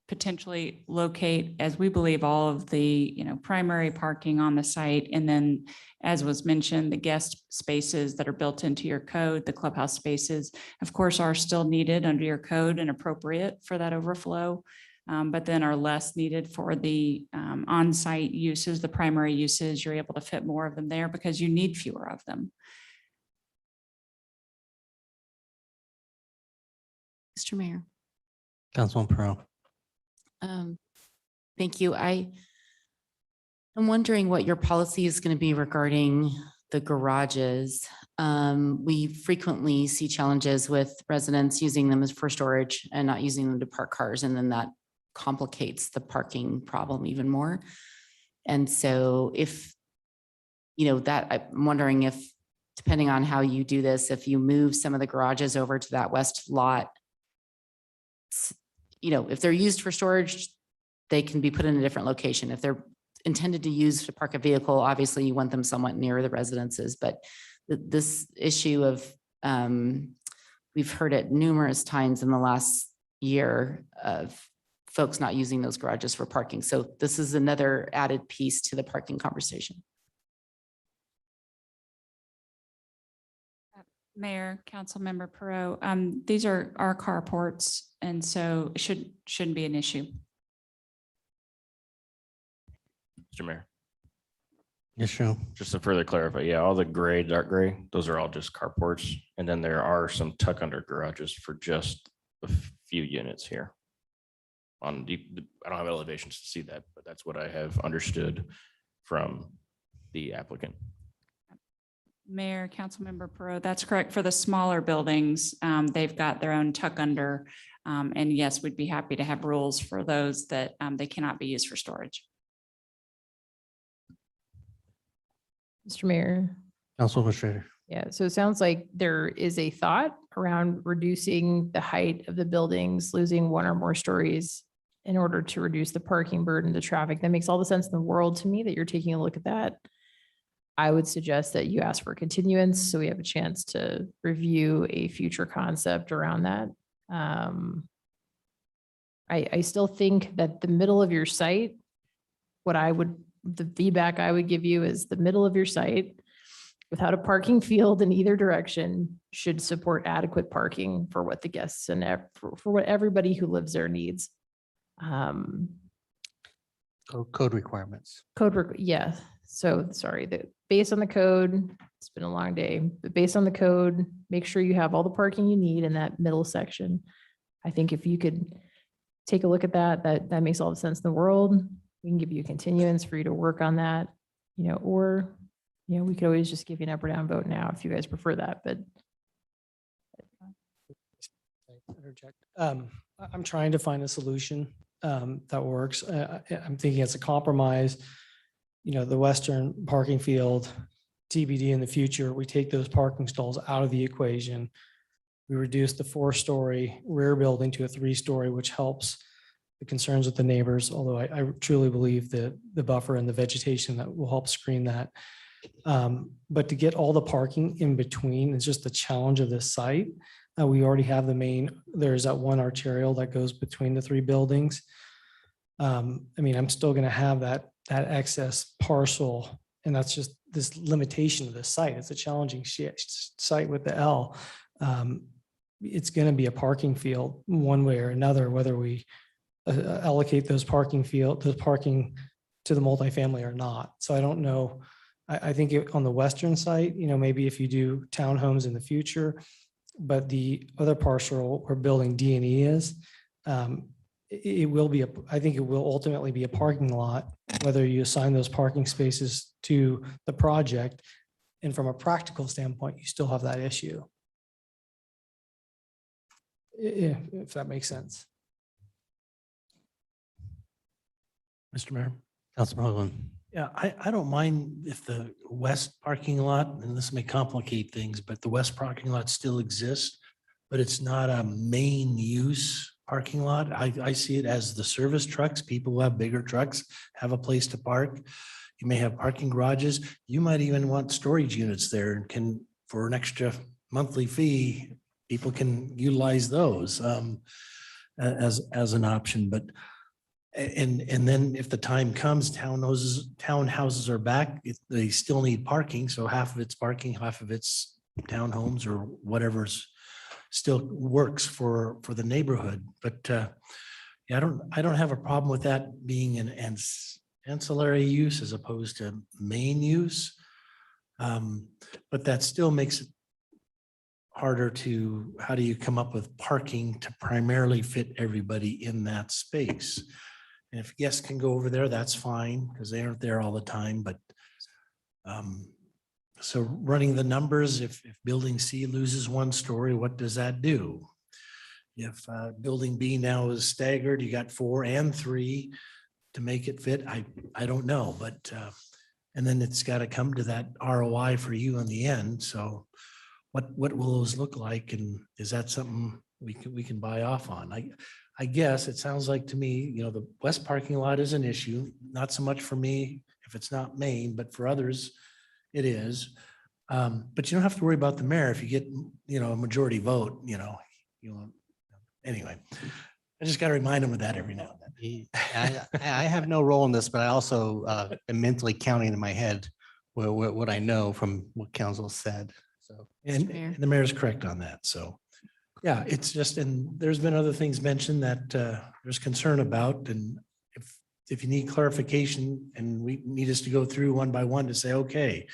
potentially locate, as we believe, all of the, primary parking on the site. And then, as was mentioned, the guest spaces that are built into your code, the clubhouse spaces, of course, are still needed under your code and appropriate for that overflow, but then are less needed for the on-site uses, the primary uses. You're able to fit more of them there because you need fewer of them. Mr. Mayor. Councilman Pro. Thank you. I'm wondering what your policy is going to be regarding the garages. We frequently see challenges with residents using them as for storage and not using them to park cars, and then that complicates the parking problem even more. And so if, I'm wondering if, depending on how you do this, if you move some of the garages over to that west lot, if they're used for storage, they can be put in a different location. If they're intended to use to park a vehicle, obviously you want them somewhat near the residences, but this issue of, we've heard it numerous times in the last year of folks not using those garages for parking. So this is another added piece to the parking conversation. Mayor, Councilmember Perot, these are our carports, and so it shouldn't be an issue. Mr. Mayor. Yes, sure. Just to further clarify, yeah, all the gray, dark gray, those are all just carports. And then there are some tuck under garages for just a few units here. I don't have elevations to see that, but that's what I have understood from the applicant. Mayor, Councilmember Perot, that's correct. For the smaller buildings, they've got their own tuck under. And yes, we'd be happy to have rules for those that they cannot be used for storage. Mr. Mayor. Councilwoman Schrader. Yeah, so it sounds like there is a thought around reducing the height of the buildings, losing one or more stories in order to reduce the parking burden, the traffic. That makes all the sense in the world to me that you're taking a look at that. I would suggest that you ask for continuance so we have a chance to review a future concept around that. I still think that the middle of your site, the feedback I would give you is the middle of your site without a parking field in either direction should support adequate parking for what the guests and for what everybody who lives there needs. Code requirements. Yeah. So sorry, based on the code, it's been a long day, but based on the code, make sure you have all the parking you need in that middle section. I think if you could take a look at that makes all the sense in the world. We can give you a continuance for you to work on that, or, we could always just give you an up or down vote now if you guys prefer that, but. Interject. I'm trying to find a solution that works. I'm thinking it's a compromise. The western parking field, TBD in the future, we take those parking stalls out of the equation. We reduce the 4-story rear building to a 3-story, which helps the concerns with the neighbors, although I truly believe that the buffer and the vegetation that will help screen that. But to get all the parking in between is just the challenge of this site. We already have there's that one arterial that goes between the 3 buildings. I'm still going to have that excess parcel, and that's just this limitation of the site. It's a challenging site with the L. It's going to be a parking field one way or another, whether we allocate those parking to the multifamily or not. So I don't know I think on the western site, maybe if you do townhomes in the future, but the other parcel where building D and E is, it will be, I think it will ultimately be a parking lot, whether you assign those parking spaces to the project. And from a practical standpoint, you still have that issue. If that makes sense. Mr. Mayor? Councilman Hoagland. Yeah, I don't mind if the west parking lot, and this may complicate things, but the west parking lot still exists, but it's not a main use parking lot. I see it as the service trucks. People who have bigger trucks have a place to park. You may have parking garages. You might even want storage units there and can, for an extra monthly fee, people can utilize those as an option. But and then if the time comes, townhouses are back, they still need parking. So half of it's parking, half of it's townhomes or whatever's still works for the neighborhood. But yeah, I don't have a problem with that being an ancillary use as opposed to main use. But that still makes it harder to, how do you come up with parking to primarily fit everybody in that space? And if guests can go over there, that's fine, because they aren't there all the time, but so running the numbers, if building C loses one story, what does that do? If building B now is staggered, you got 4 and 3 to make it fit, I don't know, but and then it's got to come to that ROI for you in the end. So what will those look like, and is that something we can buy off on? I guess it sounds like to me, the west parking lot is an issue, not so much for me if it's not main, but for others it is. But you don't have to worry about the mayor if you get, a majority vote, anyway. I just got to remind them of that every now and then. I have no role in this, but I also am mentally counting in my head what I know from what council said. So, And the mayor's correct on that. So, yeah, it's just, and there's been other things mentioned that there's concern about. And if you need clarification and we need us to go through one by one to say, okay,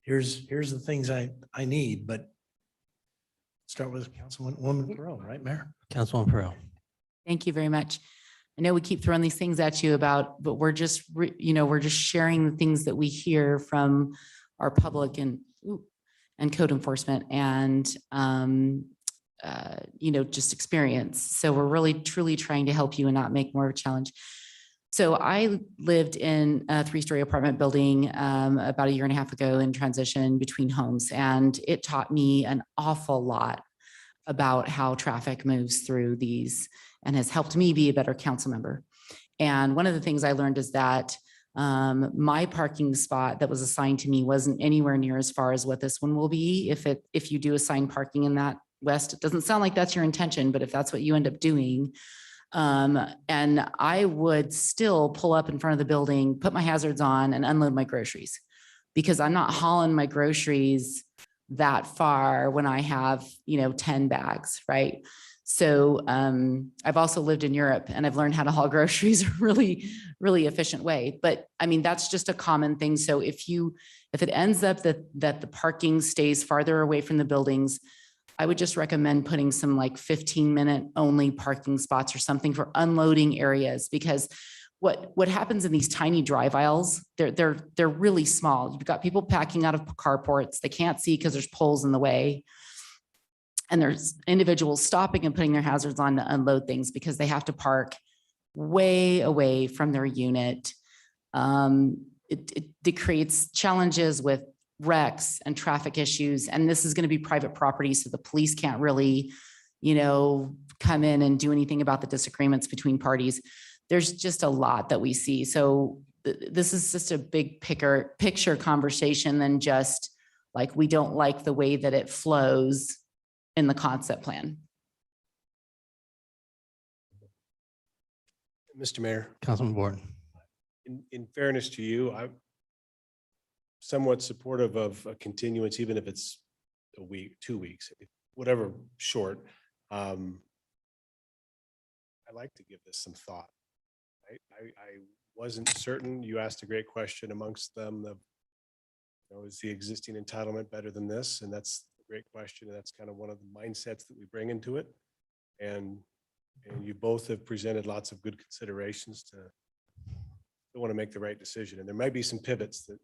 here's the things I need, but start with Councilwoman Pearl, right, Mayor? Councilwoman Pearl. Thank you very much. I know we keep throwing these things at you about, but we're just, we're just sharing the things that we hear from our public and code enforcement and, just experience. So we're really truly trying to help you and not make more of a challenge. So I lived in a 3-story apartment building about 1.5 years ago in transition between homes, and it taught me an awful lot about how traffic moves through these and has helped me be a better council member. And one of the things I learned is that my parking spot that was assigned to me wasn't anywhere near as far as what this one will be. If you do assign parking in that west, it doesn't sound like that's your intention, but if that's what you end up doing, and I would still pull up in front of the building, put my hazards on and unload my groceries, because I'm not hauling my groceries that far when I have, 10 bags, right? So I've also lived in Europe and I've learned how to haul groceries a really, really efficient way. But I mean, that's just a common thing. So if it ends up that the parking stays farther away from the buildings, I would just recommend putting some like 15-minute only parking spots or something for unloading areas, because what happens in these tiny drive aisles, they're really small. You've got people packing out of carports. They can't see because there's poles in the way. And there's individuals stopping and putting their hazards on to unload things because they have to park way away from their unit. It creates challenges with wrecks and traffic issues. And this is going to be private property, so the police can't really, come in and do anything about the disagreements between parties. There's just a lot that we see. So this is just a big picture conversation than just like, we don't like the way that it flows in the concept plan. Mr. Mayor. Councilman Ward. In fairness to you, I'm somewhat supportive of a continuance, even if it's a week, 2 weeks, whatever short. I'd like to give this some thought. I wasn't certain. You asked a great question amongst them, the Is the existing entitlement better than this? And that's a great question. And that's kind of one of the mindsets that we bring into it. And you both have presented lots of good considerations to want to make the right decision. And there might be some pivots that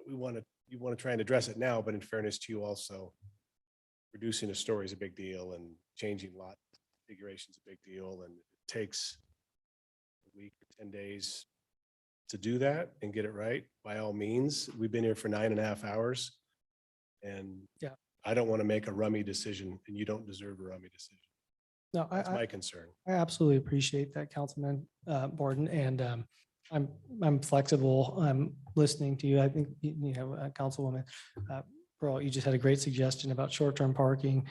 you want to try and address it now, but in fairness to you also, reducing a story is a big deal and changing lot configuration is a big deal. And it takes a week or 10 days to do that and get it right. By all means, we've been here for 9.5 hours. And yeah, I don't want to make a rummy decision and you don't deserve a rummy decision. No, That's my concern. I absolutely appreciate that, Councilman Borden, and I'm flexible. I'm listening to you. I think, Councilwoman Pearl, you just had a great suggestion about short-term parking.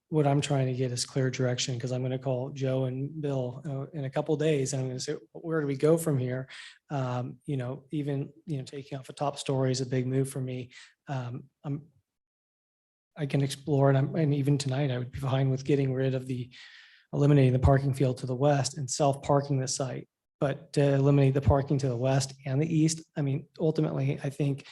What I'm trying to get is clear direction, because I'm going to call Joe and Bill in a couple of days, and I'm going to say, where do we go from here? Even taking off a top story is a big move for me. I can explore, and even tonight, I would be fine with getting rid of eliminating the parking field to the west and self-parking the site. But to eliminate the parking to the west and the east, I mean, ultimately, I think,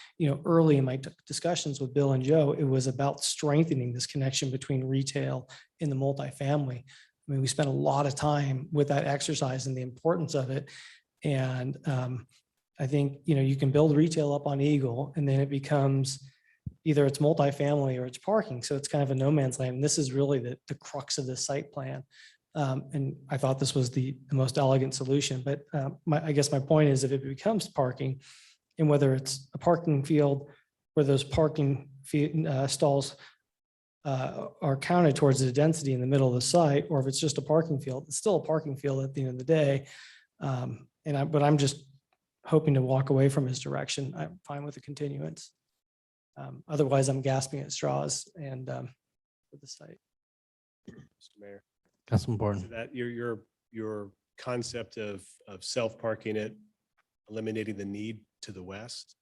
early in my discussions with Bill and Joe, it was about strengthening this connection between retail and the multifamily. I mean, we spent a lot of time with that exercise and the importance of it. And I think, you can build retail up on Eagle, and then it becomes either it's multifamily or it's parking. So it's kind of a no man's land. And this is really the crux of this site plan. And I thought this was the most elegant solution. But I guess my point is, if it becomes parking, and whether it's a parking field where those parking stalls are counted towards the density in the middle of the site, or if it's just a parking field, it's still a parking field at the end of the day. But I'm just hoping to walk away from his direction. I'm fine with the continuance. Otherwise, I'm gasping at straws and for the site. Mr. Mayor. Councilman Borden. So that your concept of self-parking it, eliminating the need to the west,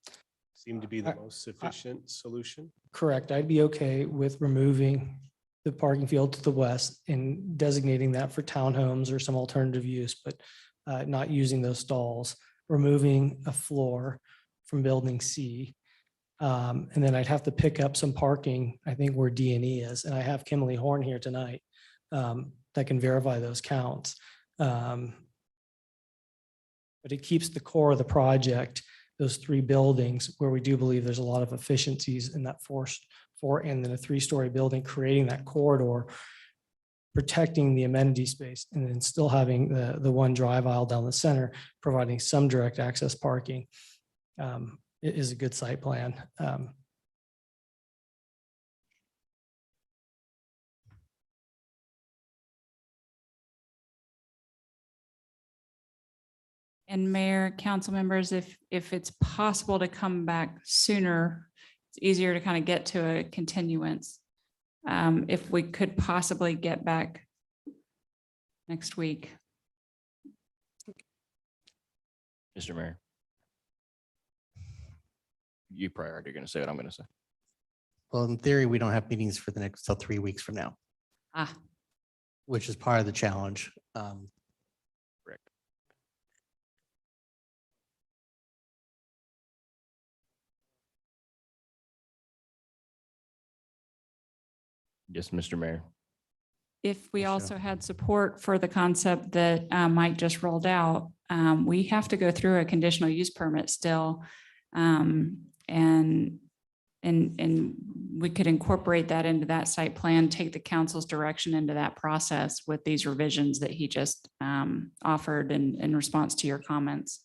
seemed to be the most sufficient solution? Correct. I'd be okay with removing the parking field to the west and designating that for townhomes or some alternative use, but not using those stalls, removing a floor from building C. And then I'd have to pick up some parking, I think, where D&E is. And I have Kimberly Horn here tonight that can verify those counts. But it keeps the core of the project, those 3 buildings, where we do believe there's a lot of efficiencies in that four and then a 3-story building, creating that corridor, protecting the amenity space, and then still having the one drive aisle down the center, providing some direct access parking. It is a good site plan. And Mayor, council members, if it's possible to come back sooner, it's easier to kind of get to a continuance. If we could possibly get back next week. Mr. Mayor. You probably already going to say what I'm going to say. Well, in theory, we don't have meetings for the next till 3 weeks from now, which is part of the challenge. Correct. Yes, Mr. Mayor. If we Yes, also had support for the concept that Mike just rolled out, we have to go through a conditional use permit still. And we could incorporate that into that site plan, take the council's direction into that process with these revisions that he just offered in response to your comments.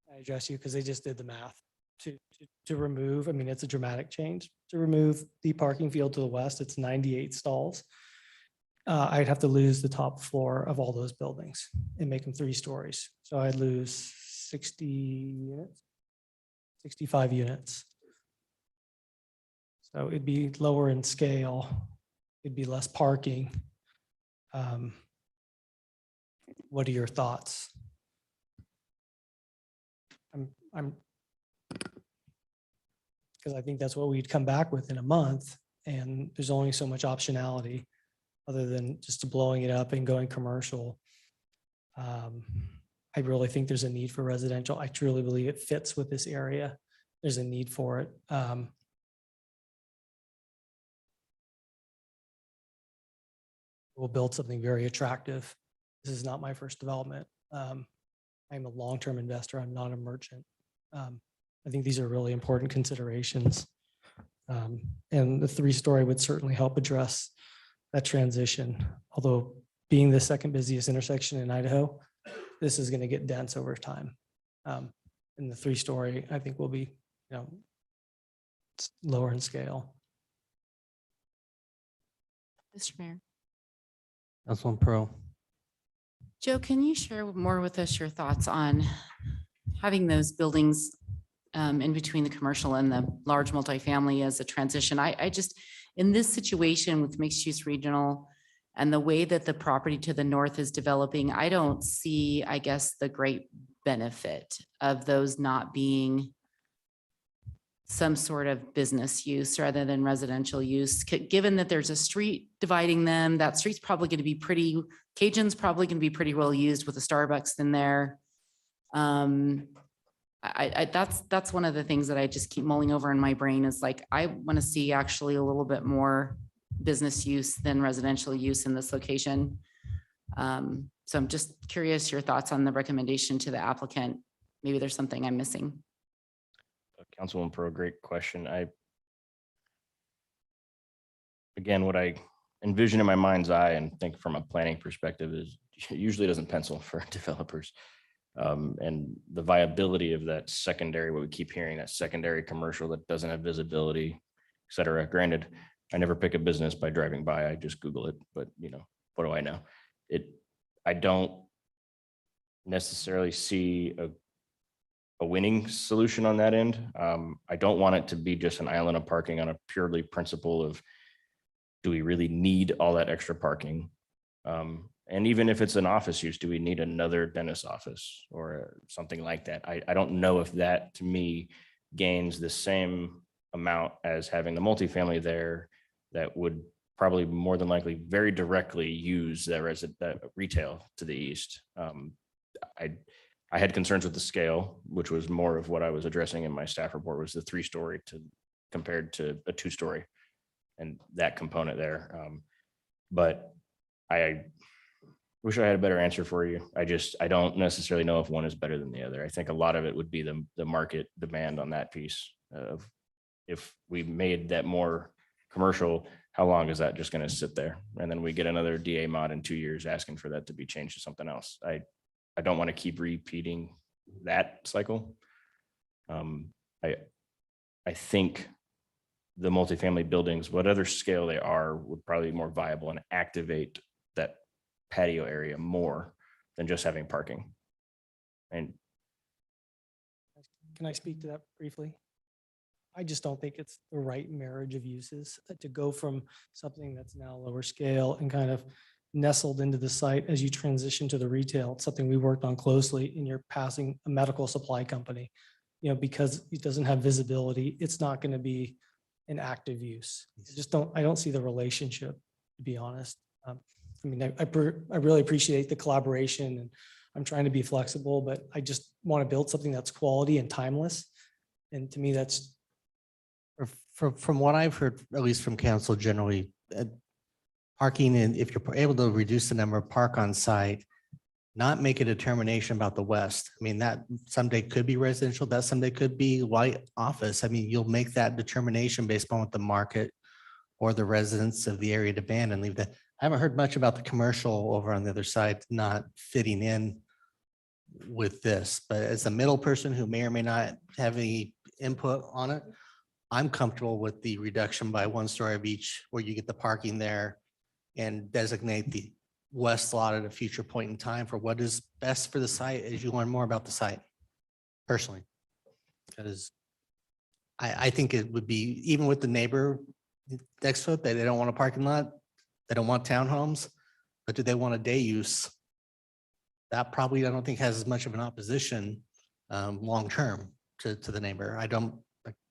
I address you because they just did the math to remove. I mean, it's a dramatic change to remove the parking field to the west. It's 98 stalls. I'd have to lose the top floor of all those buildings and make them 3 stories. So I'd lose 60 units, 65 units. So it'd be lower in scale. It'd be less parking. What are your thoughts? Because I think that's what we'd come back with in a month. And there's only so much optionality other than just blowing it up and going commercial. I really think there's a need for residential. I truly believe it fits with this area. There's a need for it. We'll build something very attractive. This is not my first development. I'm a long-term investor. I'm not a merchant. I think these are really important considerations. And the 3-story would certainly help address that transition. Although being the second busiest intersection in Idaho, this is going to get dense over time. And the 3-story, I think, will be, lower in scale. Mr. Mayor. Councilman Pearl. Joe, can you share more with us your thoughts on having those buildings in between the commercial and the large multifamily as a transition? I just, in this situation with mixed use regional and the way that the property to the north is developing, I don't see, I guess, the great benefit of those not being some sort of business use rather than residential use. Given that there's a street dividing them, that street's probably going to be pretty, Cajun's probably going to be pretty well used with a Starbucks in there. That's one of the things that I just keep mulling over in my brain is like, I want to see actually a little bit more business use than residential use in this location. So I'm just curious your thoughts on the recommendation to the applicant. Maybe there's something I'm missing. Councilwoman Pro, great question. Again, what I envision in my mind's eye and think from a planning perspective is it usually doesn't pencil for developers. And the viability of that secondary, what we keep hearing, that secondary commercial that doesn't have visibility, et cetera. Granted, I never pick a business by driving by, I just Google it, but what do I know? I don't necessarily see a winning solution on that end. I don't want it to be just an island of parking on a purely principle of, do we really need all that extra parking? And even if it's an office use, do we need another dentist office or something like that? I don't know if that to me gains the same amount as having the multifamily there that would probably more than likely very directly use that retail to the east. I had concerns with the scale, which was more of what I was addressing in my staff report, was the 3-story compared to a 2-story and that component there. But I wish I had a better answer for you. I don't necessarily know if one is better than the other. I think a lot of it would be the market demand on that piece of, if we made that more commercial, how long is that just going to sit there? And then we get another DA mod in 2 years asking for that to be changed to something else. I don't want to keep repeating that cycle. I think the multifamily buildings, whatever scale they are, would probably be more viable and activate that patio area more than just having parking. And Can I speak to that briefly? I just don't think it's the right marriage of uses to go from something that's now lower scale and kind of nestled into the site as you transition to the retail. It's something we worked on closely, and you're passing a medical supply company, because it doesn't have visibility, it's not going to be an active use. I don't see the relationship, to be honest. I really appreciate the collaboration, and I'm trying to be flexible, but I just want to build something that's quality and timeless. And to me, that's from what I've heard, at least from council generally, parking, and if you're able to reduce the number of park on site, not make a determination about the west. That someday could be residential, that someday could be light office. You'll make that determination based on what the market or the residents of the area demand and leave that. I haven't heard much about the commercial over on the other side not fitting in with this, but as a middle person who may or may not have any input on it, I'm comfortable with the reduction by 1 story of each, where you get the parking there and designate the west lot at a future point in time for what is best for the site as you learn more about the site, personally. Because I think it would be, even with the neighbor next to it, they don't want a parking lot, they don't want townhomes, but do they want a day use? That probably, I don't think, has as much of an opposition long-term to the neighbor. I'm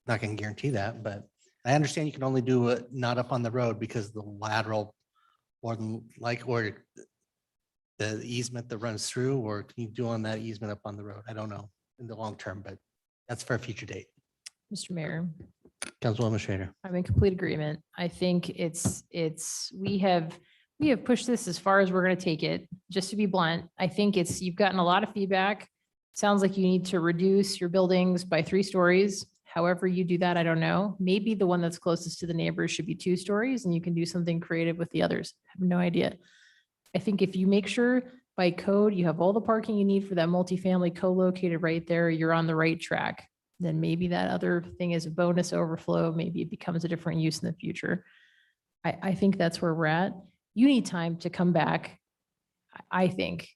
not going to guarantee that, but I understand you can only do it not up on the road because the lateral or the easement that runs through, or can you do on that easement up on the road? I don't know in the long term, but that's for a future date. Mr. Mayor, Councilwoman Schrader. I'm in complete agreement. I think we have pushed this as far as we're going to take it. Just to be blunt, I think you've gotten a lot of feedback. Sounds like you need to reduce your buildings by 3 stories. However you do that, I don't know. Maybe the one that's closest to the neighbors should be 2 stories and you can do something creative with the others. I have no idea. I think if you make sure by code, you have all the parking you need for that multifamily co-located right there, you're on the right track. Then maybe that other thing is a bonus overflow. Maybe it becomes a different use in the future. I think that's where we're at. You need time to come back. I think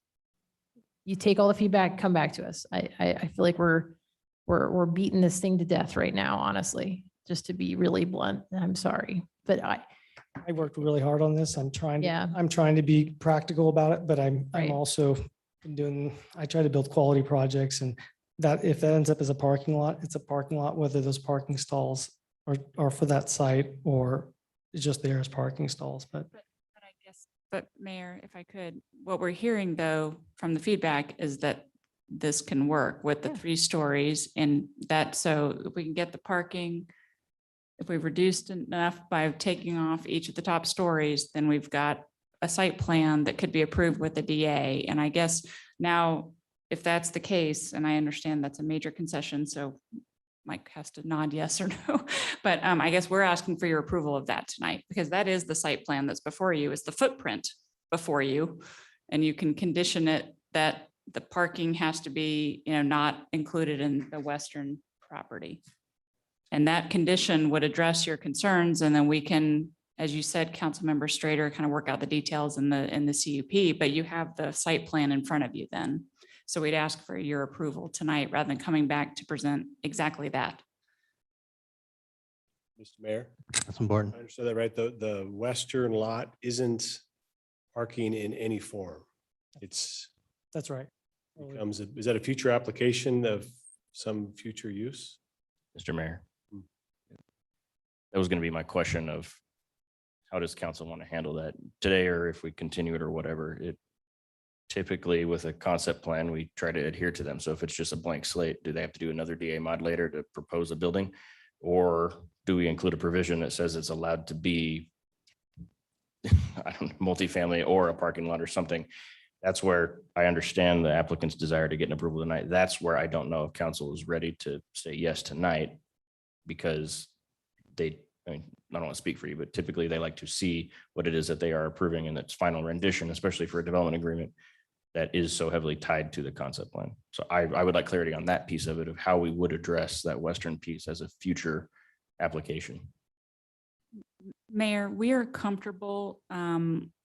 you take all the feedback, come back to us. I feel like we're beating this thing to death right now, honestly, just to be really blunt. I'm sorry, but I worked really hard on this. I'm trying Yeah. to be practical about it, but I'm Right. also I try to build quality projects, and that if that ends up as a parking lot, it's a parking lot, whether those parking stalls are for that site or it's just there as parking stalls, but. But Mayor, if I could, what we're hearing though from the feedback is that this can work with the 3 stories and that, so if we can get the parking, if we've reduced enough by taking off each of the top stories, then we've got a site plan that could be approved with the DA. And I guess now, if that's the case, and I understand that's a major concession, so Mike has to nod yes or no, but I guess we're asking for your approval of that tonight, because that is the site plan that's before you, is the footprint before you. And you can condition it that the parking has to be, not included in the western property. And that condition would address your concerns, and then we can, as you said, Councilmember Strader, kind of work out the details in the CUP, but you have the site plan in front of you then. So we'd ask for your approval tonight rather than coming back to present exactly that. Mr. Mayor? That's important. I understood that right. The western lot isn't parking in any form. That's right. Is that a future application of some future use? Mr. Mayor. That was going to be my question of how does council want to handle that today, or if we continue it or whatever. It typically with a concept plan, we try to adhere to them. So if it's just a blank slate, do they have to do another DA mod later to propose a building? Or do we include a provision that says it's allowed to be I don't know, multifamily or a parking lot or something? That's where I understand the applicant's desire to get an approval tonight. That's where I don't know if council is ready to say yes tonight, because I don't want to speak for you, but typically they like to see what it is that they are approving in its final rendition, especially for a development agreement that is so heavily tied to the concept plan. So I would like clarity on that piece of it, of how we would address that western piece as a future application. Mayor, we are comfortable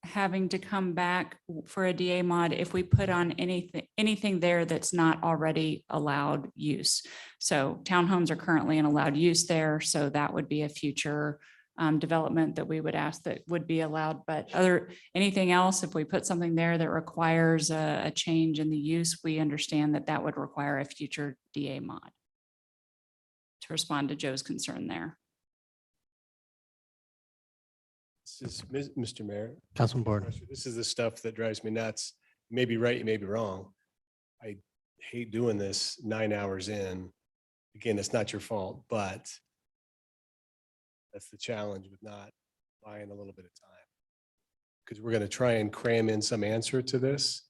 having to come back for a DA mod if we put on anything there that's not already allowed use. So townhomes are currently an allowed use there, so that would be a future development that we would ask that would be allowed. But anything else, if we put something there that requires a change in the use, we understand that that would require a future DA mod to respond to Joe's concern there. This is Mr. Mayor. Councilman Board. This is the stuff that drives me nuts. You may be right, you may be wrong. I hate doing this 9 hours in. Again, it's not your fault, but that's the challenge with not buying a little bit of time. Because we're going to try and cram in some answer to this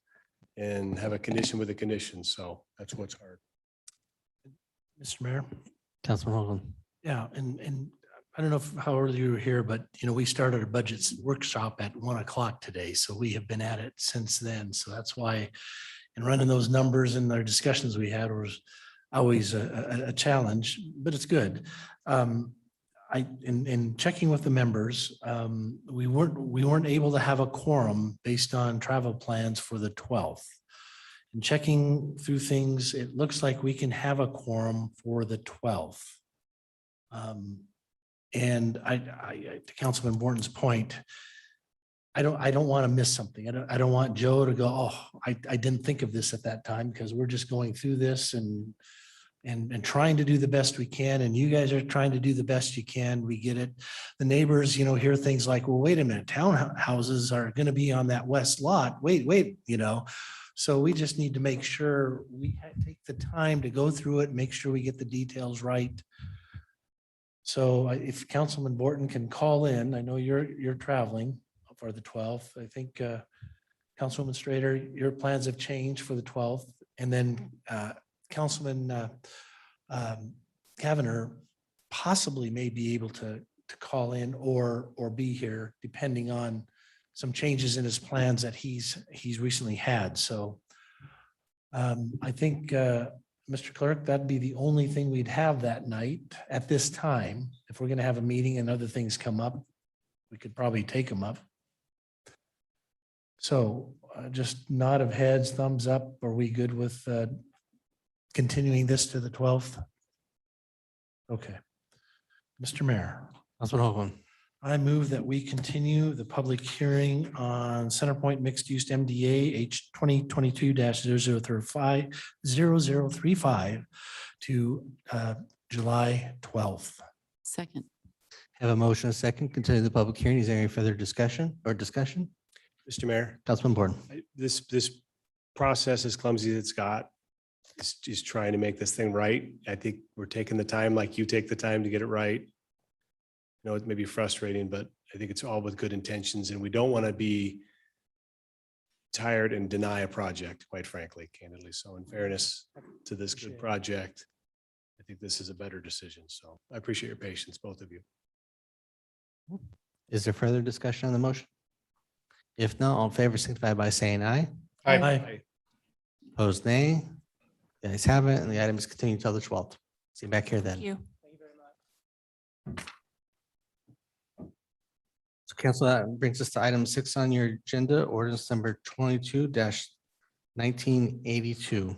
and have a condition with a condition. So that's what's hard. Mr. Mayor? Councilman Hoagland. Yeah, and I don't know how early you were here, but we started a budget workshop at 1 o'clock today. So we have been at it since then. So that's why, and running those numbers and our discussions we had was always a challenge, but it's good. In checking with the members, we weren't able to have a quorum based on travel plans for the 12th. And checking through things, it looks like we can have a quorum for the 12th. And to Councilman Borton's point, I don't want to miss something. I don't want Joe to go, oh, I didn't think of this at that time, because we're just going through this and and trying to do the best we can. And you guys are trying to do the best you can. We get it. The neighbors, hear things like, well, wait a minute, townhouses are going to be on that west lot. Wait, So we just need to make sure we take the time to go through it, make sure we get the details right. So if Councilman Borton can call in, I know you're traveling for the 12th. I think Councilwoman Strader, your plans have changed for the 12th. And then Councilman Kavanagh possibly may be able to call in or be here, depending on some changes in his plans that he's recently had. So I think, Mr. Clerk, that'd be the only thing we'd have that night at this time. If we're going to have a meeting and other things come up, we could probably take them up. So just nod of heads, thumbs up. Are we good with continuing this to the 12th? Okay. Mr. Mayor. Councilman Hoagland. I move that we continue the public hearing on Centerpoint Mixed Use MDA H 2022-0035 to July 12th. Second. Have a motion, a second, continue the public hearing. Is there any further discussion? Mr. Mayor, Councilman Borton. this process, as clumsy as it's got, is trying to make this thing right. I think we're taking the time, like you take the time to get it right. I know it may be frustrating, but I think it's all with good intentions, and we don't want to be tired and deny a project, quite frankly, candidly. So in fairness to this good project, I think this is a better decision. So I appreciate your patience, both of you. Is there further discussion on the motion? If not, all in favor signify by saying aye. Aye. Opposed, nay. The ayes have it, and the item is continued till the 12th. See you back here then. Thank you. So council, that brings us to item 6 on your agenda, ordinance number 22-1982.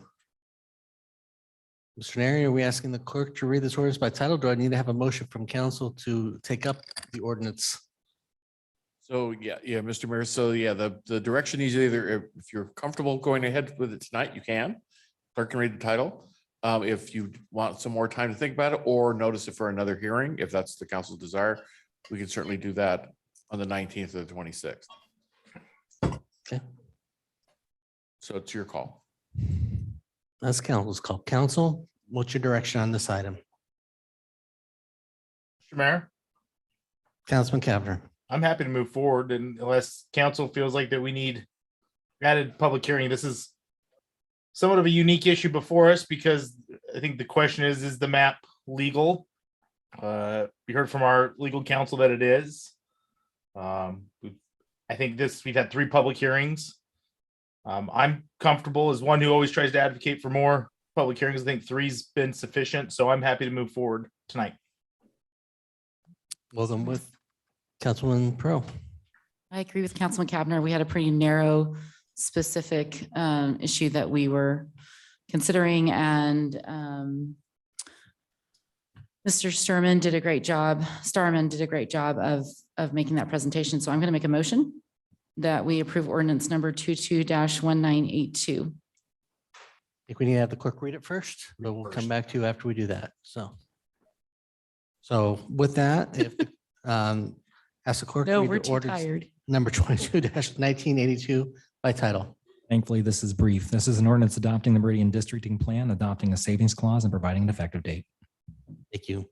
Mr. Neri, are we asking the clerk to read this ordinance by title? Do I need to have a motion from council to take up the ordinance? So, yeah, Mr. Mayor. So, the direction is either if you're comfortable going ahead with it tonight, you can. Clerk can read the title. If you want some more time to think about it or notice it for another hearing, if that's the council's desire, we can certainly do that on the 19th or the 26th. Okay. So it's your call. That's council's call. Council, what's your direction on this item? Mr. Mayor, Councilman Kavanagh. I'm happy to move forward, and unless council feels like that we need added public hearing, this is somewhat of a unique issue before us because I think the question is the map legal? We heard from our legal counsel that it is. I think we've had 3 public hearings. I'm comfortable as one who always tries to advocate for more public hearings. I think 3's been sufficient, so I'm happy to move forward tonight. Well, then with Councilman Pro. I agree with Councilman Kavanagh. We had a pretty narrow, specific issue that we were considering, and Mr. Starman did a great job of making that presentation. So I'm going to make a motion that we approve ordinance number 22-1982. I think we need to have the clerk read it first, but we'll come back to you after we do that. So with that, if ask the clerk to No, read we're the too ordinance tired. number 22-1982 by title. Thankfully, this is brief. This is an ordinance adopting the Meridian districting plan, adopting a savings clause and providing an effective date. Thank you.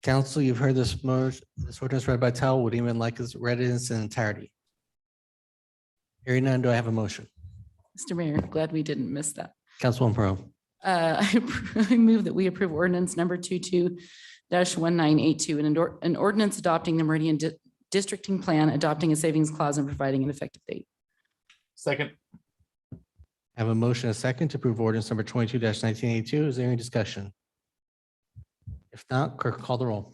Council, you've heard this ordinance read by title. Would anyone like us read it in its entirety? Hearing none, do I have a motion? Mr. Mayor, glad we didn't miss that. Councilwoman Pro. I move that we approve ordinance number 22-1982, an ordinance adopting the Meridian districting plan, adopting a savings clause and providing an effective date. Second. Have a motion, a second to approve ordinance number 22-1982. Is there any discussion? If not, clerk call the roll.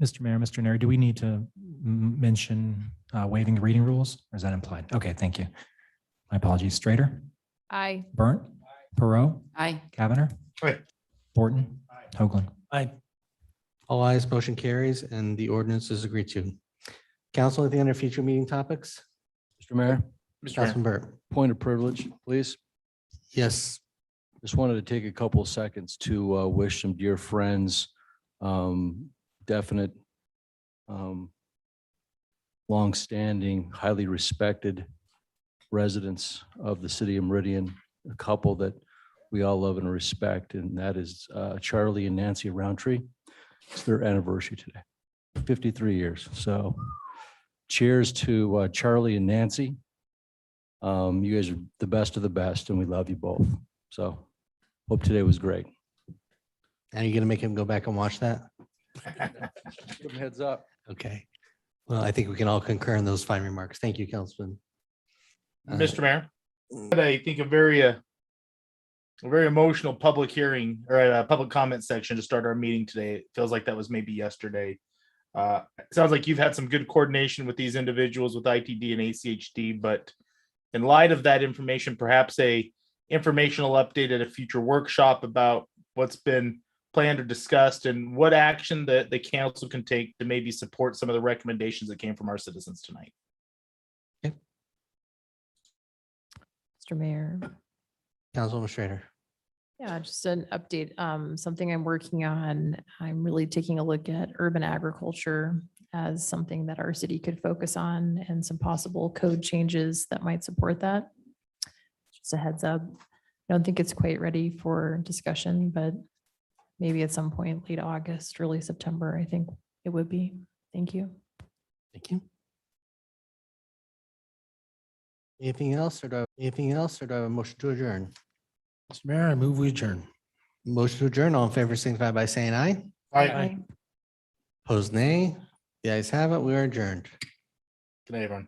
Mr. Mayor, Mr. Neri, do we need to mention waiving the reading rules, or is that implied? Okay, thank you. My apologies. Strader, Aye. Burnt, Perot, Aye. Kavanagh, Aye. Borton, Hoagland. Aye. All ayes, motion carries, and the ordinance is agreed to. Council, anything under future meeting topics? Mr. Mayor, Mr. Mayor. Councilman Burt. point of privilege, please. Yes, Just wanted to take a couple of seconds to wish some dear friends, definite, longstanding, highly respected residents of the city of Meridian, a couple that we all love and respect, and that is Charlie and Nancy Roundtree. It's their anniversary today, 53 years. So cheers to Charlie and Nancy. You guys are the best of the best, and we love you both. So hope today was great. Are you gonna make him go back and watch that? Give him heads up. Okay. Well, I think we can all concur in those fine remarks. Thank you, Councilman. Mr. Mayor, I think a very emotional public hearing or a public comment section to start our meeting today. It feels like that was maybe yesterday. It sounds like you've had some good coordination with these individuals with ITD and ACHD, but in light of that information, perhaps a informational update at a future workshop about what's been planned or discussed and what action the council can take to maybe support some of the recommendations that came from our citizens tonight. Mr. Mayor. Councilwoman Schrader. Yeah, just an update, something I'm working on. I'm really taking a look at urban agriculture as something that our city could focus on and some possible code changes that might support that. Just a heads up. I don't think it's quite ready for discussion, but maybe at some point late August, early September, I think it would be. Thank you. Thank you. Anything else or do I have a motion to adjourn? Mr. Mayor, I move we adjourn. Motion to adjourn, all in favor, signify by saying aye. Aye. Opposed, nay. The ayes have it. We are adjourned. Good night, everyone.